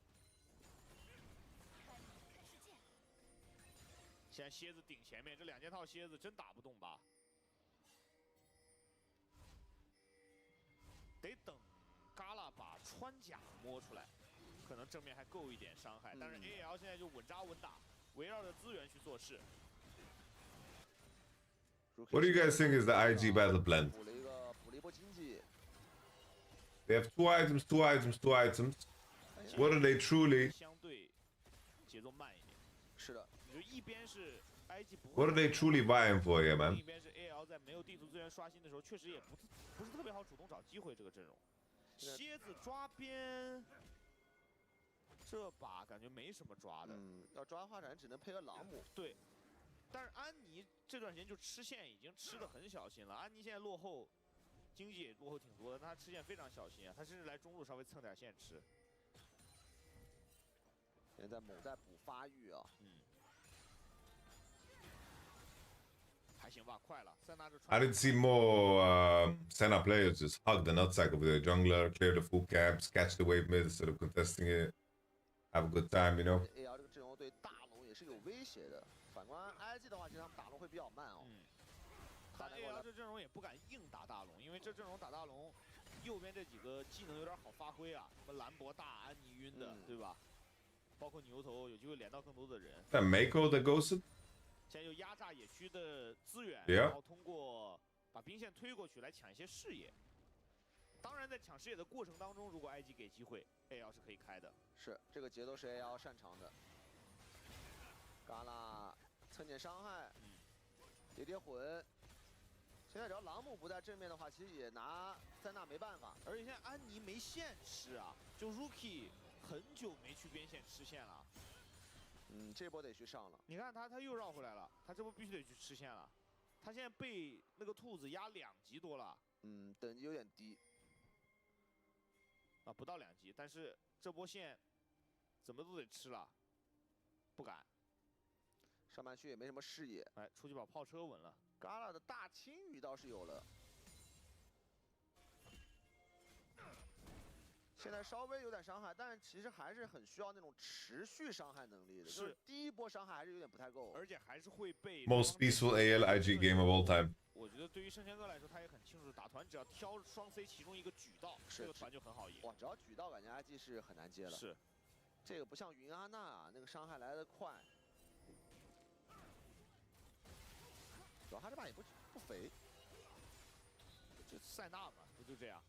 现在蝎子顶前面，这2件套蝎子真打不动吧？得等嘎啦把穿甲摸出来，可能正面还够一点伤害。但是 AL 现在就稳扎稳打，围绕着资源去做事。 What do you guys think is the IG battle plan? 补了一波经济。 They have 2 items, 2 items, 2 items. What are they truly? 相对节奏慢一点。是的。你就一边是 IG 不。 What are they truly vying for here, man? 另一边是 AL 在没有地图资源刷新的时候，确实也不是特别好主动找机会。这个阵容，蝎子抓边，这把感觉没什么抓的。要抓的话，感觉只能配合朗姆。对。 但是安妮这段时间就吃线已经吃的很小心了。安妮现在落后，经济也落后挺多的，她吃线非常小心啊。她甚至来中路稍微蹭点线吃。现在猛在补发育啊。还行吧，快了。塞纳这。I didn't see more Senna players just hug the nutsack of their jungler, clear the full camps, catch the wave mid instead of contesting it, have a good time, you know. AL 这个阵容对大龙也是有威胁的。 反观 IG 的话，其实他们打龙会比较慢哦。但 AL 这阵容也不敢硬打大龙，因为这阵容打大龙，右边这几个技能有点好发挥啊，什么兰博大、安妮晕的，对吧？包括牛头有机会连到更多的人。That Mako that ghosted? 现在就压榨野区的资源， 然后通过把兵线推过去来抢一些视野。当然，在抢视野的过程当中，如果 IG 给机会 ，AL 是可以开的。是，这个节奏是 AL 擅长的。嘎啦。 蹭点伤害，叠魂。现在只要朗姆不在正面的话，其实也拿塞纳没办法。而且现在安妮没线吃啊，就 Rookie 很久没去边线吃线了。这波得去上了。你看他又绕回来了，他这波必须得去吃线了。他现在被那个兔子压2级多了。等级有点低。啊，不到2级，但是这波线怎么都得吃了，不敢。上半区也没什么视野。哎，出去把炮车稳了。嘎啦的大青鱼倒是有了。 现在稍微有点伤害，但是其实还是很需要那种持续伤害能力的。就是第一波伤害还是有点不太够，而且还是会被 Most peaceful AL IG game of all time. 我觉得对于圣贤哥来说，他也很清楚，打团只要挑双 C 其中一个举到，这个团就很好赢。哇，只要举到，感觉 IG 是很难接的。是，这个不像云阿娜那个伤害来得快，主要他这把也不肥。这塞纳嘛，不就这样？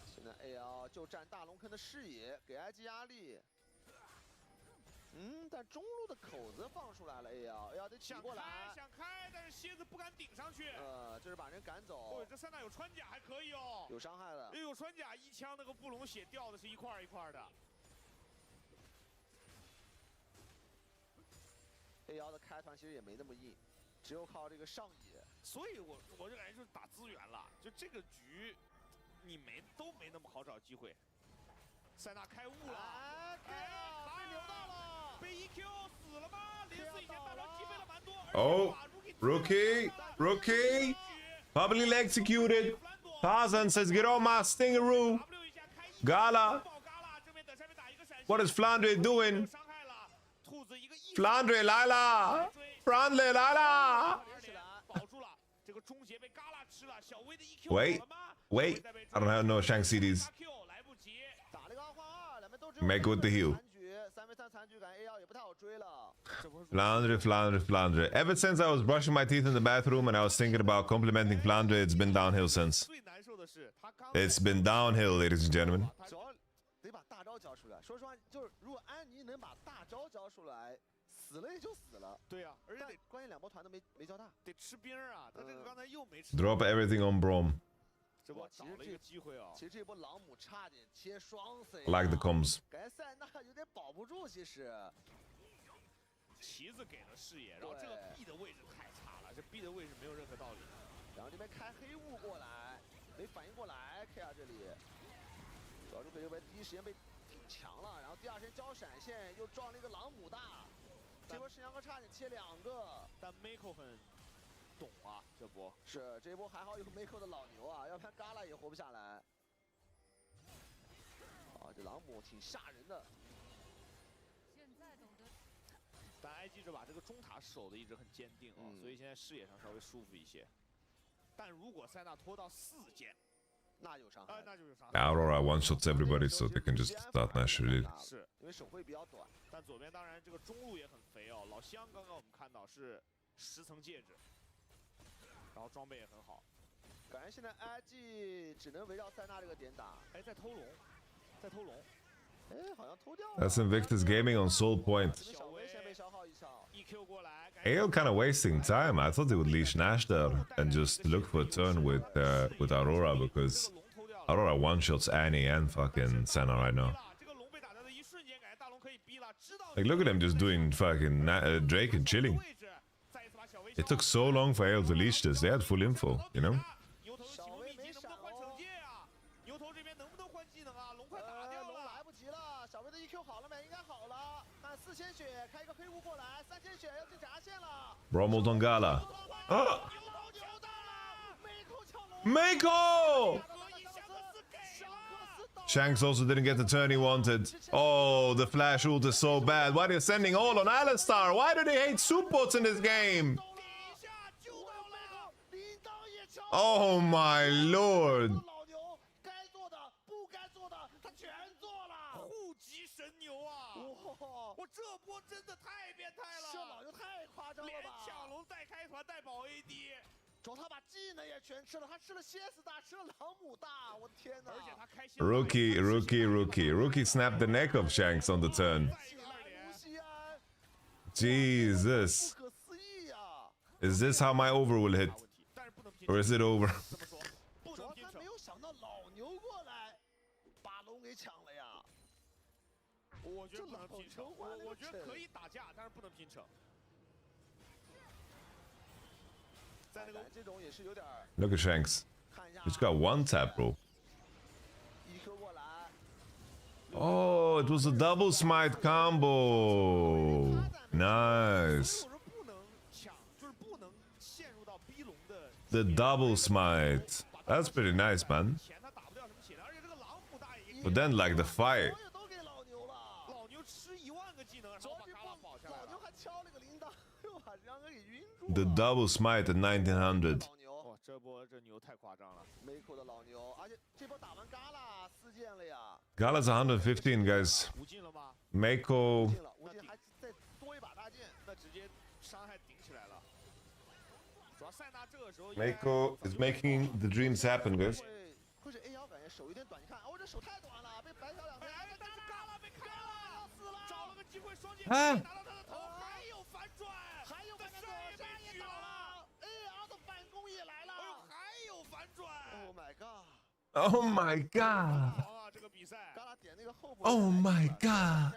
现在 AL 就占大龙坑的视野，给 IG 压力。但中路的口子放出来了 ，AL 得起过来，想开，但是蝎子不敢顶上去。这是把人赶走。哦，这塞纳有穿甲还可以哦，有伤害的。有穿甲，一枪那个布隆血掉的是一块一块的。AL 的开团其实也没那么硬，只有靠这个上野。所以我就感觉就是打资源了，就这个局。 你都没那么好找机会。塞纳开悟了，被留到了，被 EQ 死了吗？连4以前大招击飞了蛮多。Oh, rookie, publicly executed. Tarzan says, "Get on my stingaroo." Gala. What is Flandre doing? Flandre, Lila. Flandre, Lila. Wait. Wait, I don't have no Shank CDs. Make with the heal. Flandre. Ever since I was brushing my teeth in the bathroom and I was thinking about complimenting Flandre, it's been downhill since. It's been downhill, ladies and gentlemen. 得把大招交出来。说实话，就是如果安妮能把大招交出来，死了也就死了。对呀，而且关键2波团都没交大，得吃兵啊！他这个刚才又没吃。 Drop everything on Brom. 这波找了一个机会啊！其实这波朗姆差点切双 C。Like the comms. 感觉塞纳有点保不住，其实。旗子给了视野，然后这个 B 的位置太差了，这 B 的位置没有任何道理。然后这边开黑雾过来，没反应过来 ，KR 这里，主要是这边第一时间被挺强了，然后第2时间交闪现，又撞了一个朗姆大，这波圣阳哥差点切2个，但 Miko 很。 懂啊，这波是这波还好有 Miko 的老牛啊，要不然嘎啦也活不下来。这朗姆挺吓人的。但 IG 这把这个中塔守的一直很坚定啊，所以现在视野上稍微舒服一些。但如果塞纳拖到4件，那有伤害，那就有伤害。Aurora one-shots everybody so they can just start naturally. 是，因为手会比较短。但左边当然这个中路也很肥哦，老乡刚刚我们看到是10层戒指。 然后装备也很好，感觉现在 IG 只能围绕塞纳这个点打。哎，在偷龙，在偷龙，哎，好像偷掉了。That's Invictus Gaming on Soul Point. 小薇先被消耗一场 ，EQ 过来。Ale kind of wasting time. I thought they would leash Nash there and just look for a turn with Aurora because Aurora one-shots Annie and fucking Senna right now. Like look at them just doing fucking Drake and chilling. It took so long for Ale to leash this. They had full info, you know? 小薇没闪哦。牛头这边能不能换技能啊？龙快打掉了，龙来不及了。小薇的 EQ 好了没？应该好了。看4000血，开一个黑雾过来，3000血要进闸线了。Brom on Gala. Mako! Shanks also didn't get the turn he wanted. Oh, the flash ult is so bad. Why are they sending all on Alistar? Why do they hate supports in this game? Oh my lord. 护级神牛啊！我这波真的太变态了，这老牛太夸张了吧！连抢龙带开团带保 AD。 主要他把技能也全吃了，他吃了蝎子大，吃了朗姆大，我的天哪！ Rookie snapped the neck of Shanks on the turn. Jesus. Is this how my over will hit? Or is it over? 主要他没有想到老牛过来把龙给抢了呀！我觉得不能拼成，我觉得可以打架，但是不能拼成。Look at Shanks. He's got one tap, bro. Oh, it was a double smite combo. Nice. The double smite. That's pretty nice, man. But then, like, the fight. The double smite at 1900. Gala's 115, guys. Mako. Mako is making the dreams happen, guys. Ah! Oh my god! Oh my god!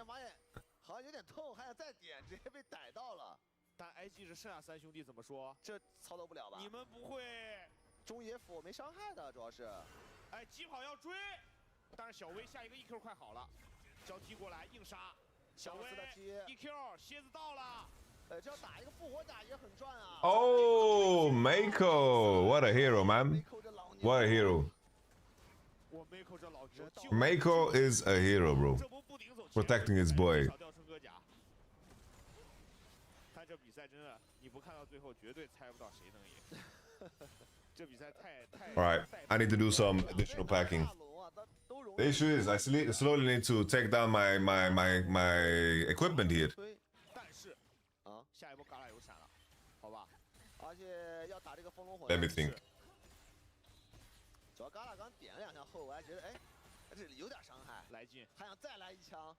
好像有点痛，还想再点，直接被逮到了。但 IG 这剩下3兄弟怎么说？这操作不了吧？你们不会中野辅没伤害的，主要是。哎，疾跑要追，但是小威下一个 EQ 快好了，交替过来硬杀。小威 EQ 蝎子到了，这要打一个复活甲也很赚啊。Oh, Mako! What a hero, man! What a hero! Mako is a hero, bro. Protecting his boy. Alright, I need to do some additional packing. The issue is I slowly need to take down my equipment here. Let me think. 主要嘎啦刚点了2枪后，我还觉得哎，这里有点伤害，来劲，还想再来1枪，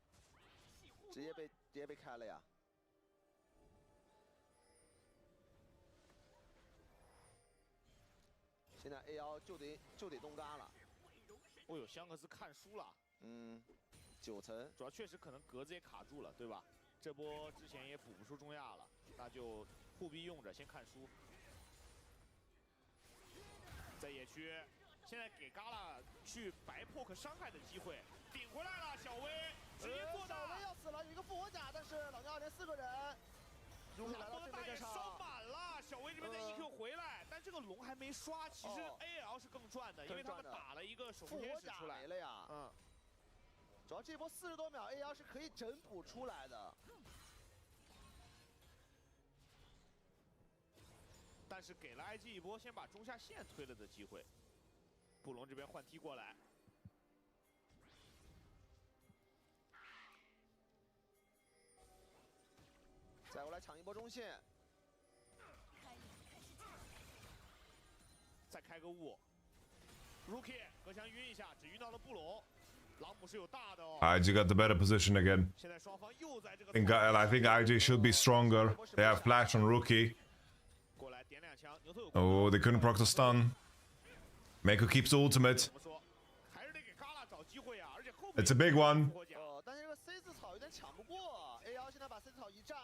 直接被开了呀。现在 A1就得动嘎了。哦呦，香克斯看书了。9层，主要确实可能格子也卡住了，对吧？这波之前也补不出中亚了，那就护臂用着先看书。在野区。 现在给嘎啦去白 poke 伤害的机会，顶回来了，小威直接做到。小威要死了，有一个复活甲，但是老娘2连4个人，龙来到对面战场，烧满了。小威这边在 EQ 回来，但这个龙还没刷，其实 AL 是更赚的，因为他们打了一个守护天使出来了呀。主要这波40多秒 AL 是可以整补出来的。 但是给了 IG 一波先把中下线推了的机会。 布隆这边换踢过来，再过来抢一波中线，再开个雾 ，Rookie 隔墙晕一下，只晕到了布隆，朗姆是有大的哦。IG got the better position again. 现在双方又在这个。I think IG should be stronger. They have flash on Rookie. 过来点2枪，牛头有。 Oh, they couldn't proc the stun. Mako keeps the ultimate. It's a big one. 但是这个 C 字草有点抢不过 ，AL 现在把 C 字草一站，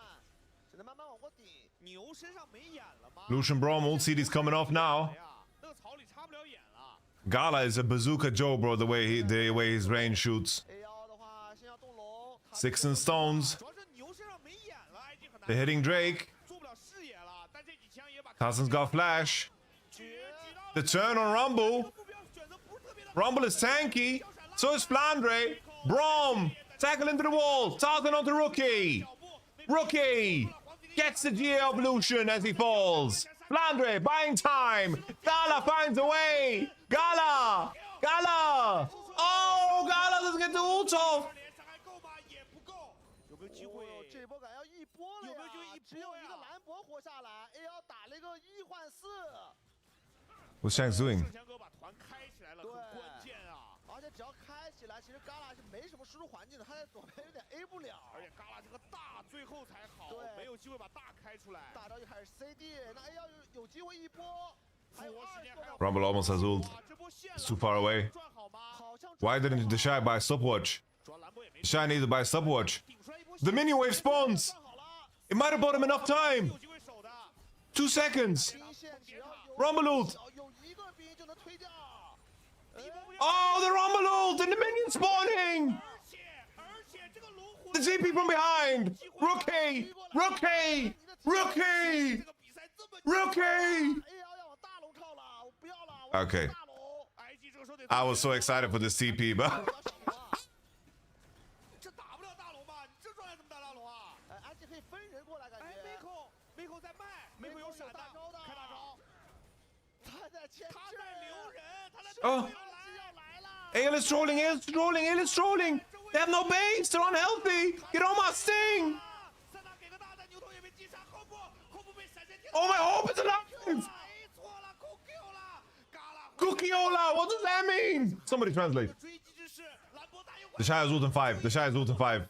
只能慢慢往过顶。牛身上没眼了吗 Lucian Braum ult CD's coming off now. 那个草里插不了眼了。Gala is a bazooka Joe, bro. The way his range shoots. ，AL 的话先要动龙。6 and stones. 主要是牛身上没眼了 ，IG 很难。 They're hitting Drake. 做不了视野了，但这几枪也把。 Cousins got flash. The turn on Rumble. Rumble is tanky. So is Flandre. Braum. Tackle into the wall. Tartan onto Rookie. Rookie gets the GA of Lucian as he falls. Flandre buying time. Gala finds a way. Gala. Gala. Oh, Gala doesn't get the ult off. 有没有机会？这波敢要一波了呀！有没有机会只有一个兰博活下来 ，AL 打了一个1换4。 What's Shanks doing? 圣强哥把团开起来了，很关键啊！而且只要开起来，其实嘎啦是没什么输出环境的，他在左边有点 A 不了。而且嘎啦这个大最后才好，没有机会把大开出来。大招一开始 CD， 那 AL 有机会一波。 Rumble almost has ult. It's too far away. Why didn't the Shy buy a stopwatch? The Shy needed to buy a stopwatch. The mini wave spawns! It might have bought him enough time! 2 seconds! Rumble ult! Oh, the Rumble ult and the minion spawning! The TP from behind! Rookie! Rookie! Rookie! Rookie! Okay. I was so excited for this TP, but... Oh! AL is trolling, AL is trolling, AL is trolling! They have no base, they're unhealthy! Get on my sting! Oh, my hope is alive! Cookiola, what does that mean? Somebody translate. The Shy has ult in 5. The Shy has ult in 5.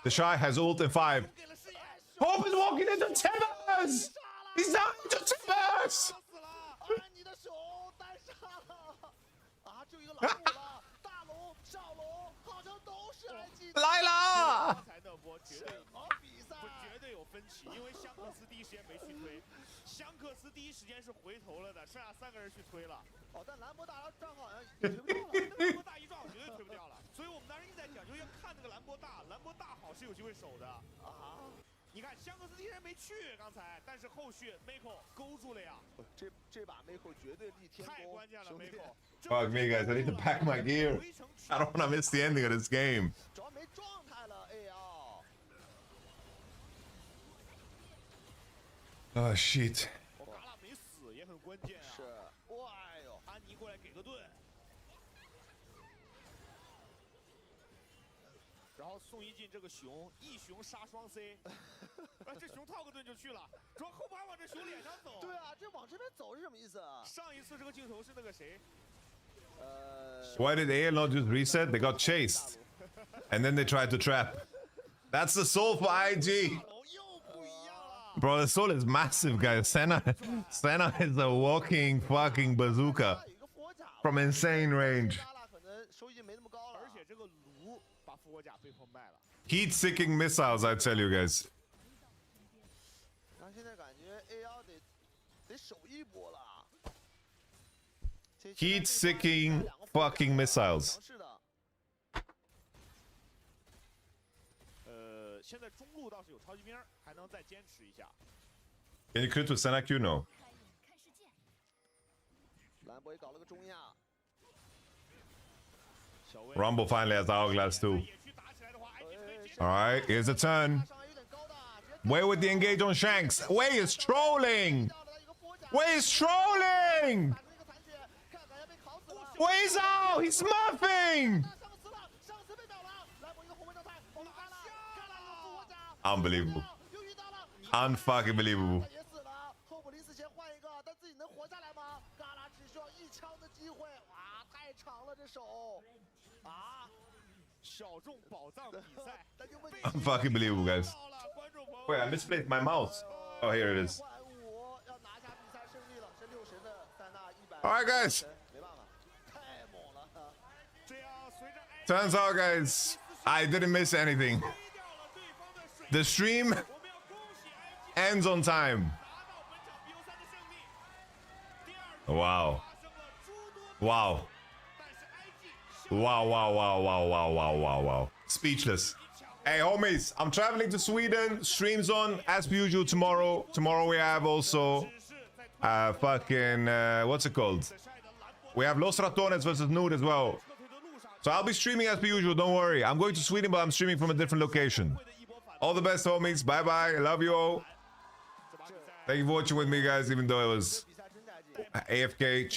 The Shy has ult in 5. Hope is walking into Timbers! He's down into Timbers! LAILE! 绝对有分歧，因为香克斯第一时间没去推，香克斯第一时间是回头了的，剩下3个人去推了。哦，但兰博大账号好像也推不掉了，兰博大一撞绝对推不掉了。所以我们当时一直在讲，就要看这个兰博大，兰博大好是有机会守的啊。你看香克斯第一时间没去刚才，但是后续 Miko 勾住了呀。这把 Miko 绝对逆天攻，太关键了 Miko。Fuck me, guys. I need to pack my gear. I don't want to miss the ending of this game. 主要没状态了 AL。 Oh, shit. 嘎拉没死也很关键啊。是，哇哟，安妮过来给个盾，然后送一进这个熊，一熊杀双 C， 这熊套个盾就去了，主要后排往这熊脸上走。对啊，这往这边走是什么意思啊？上一次这个镜头是那个谁Why did AL not just reset? They got chased. And then they tried to trap. That's the soul for IG. Bro, the soul is massive, guys. Senna is a walking fucking bazooka from insane range. Heat-seeking missiles, I tell you guys. Heat-seeking fucking missiles. 现在中路倒是有超级兵，还能再坚持一下。Can you crit with Senna Q? No. 兰博也搞了个中亚。 Rumble finally has Hourglass too. Alright, here's the turn. Way with the engage on Shanks. Way is trolling! Way is trolling! Way's out! He's smurfing! Unbelievable. Unfucking believable. 后普林斯前换一个，但自己能活下来吗？嘎拉只需要1枪的机会，哇，太长了这手，啊，小众宝藏比赛， Unfucking believable, guys. Wait, I misplaced my mouse. Oh, here it is. Alright, guys. Turns out, guys, I didn't miss anything. The stream ends on time. Wow. Wow. Wow. Speechless. Hey, homies, I'm traveling to Sweden. Streams on as per usual tomorrow. Tomorrow we have also what's it called? We have Los Ratones versus Nude as well. So I'll be streaming as per usual, don't worry. I'm going to Sweden, but I'm streaming from a different location. All the best, homies. Bye-bye. I love you all. Thank you for watching with me, guys, even though it was AFK.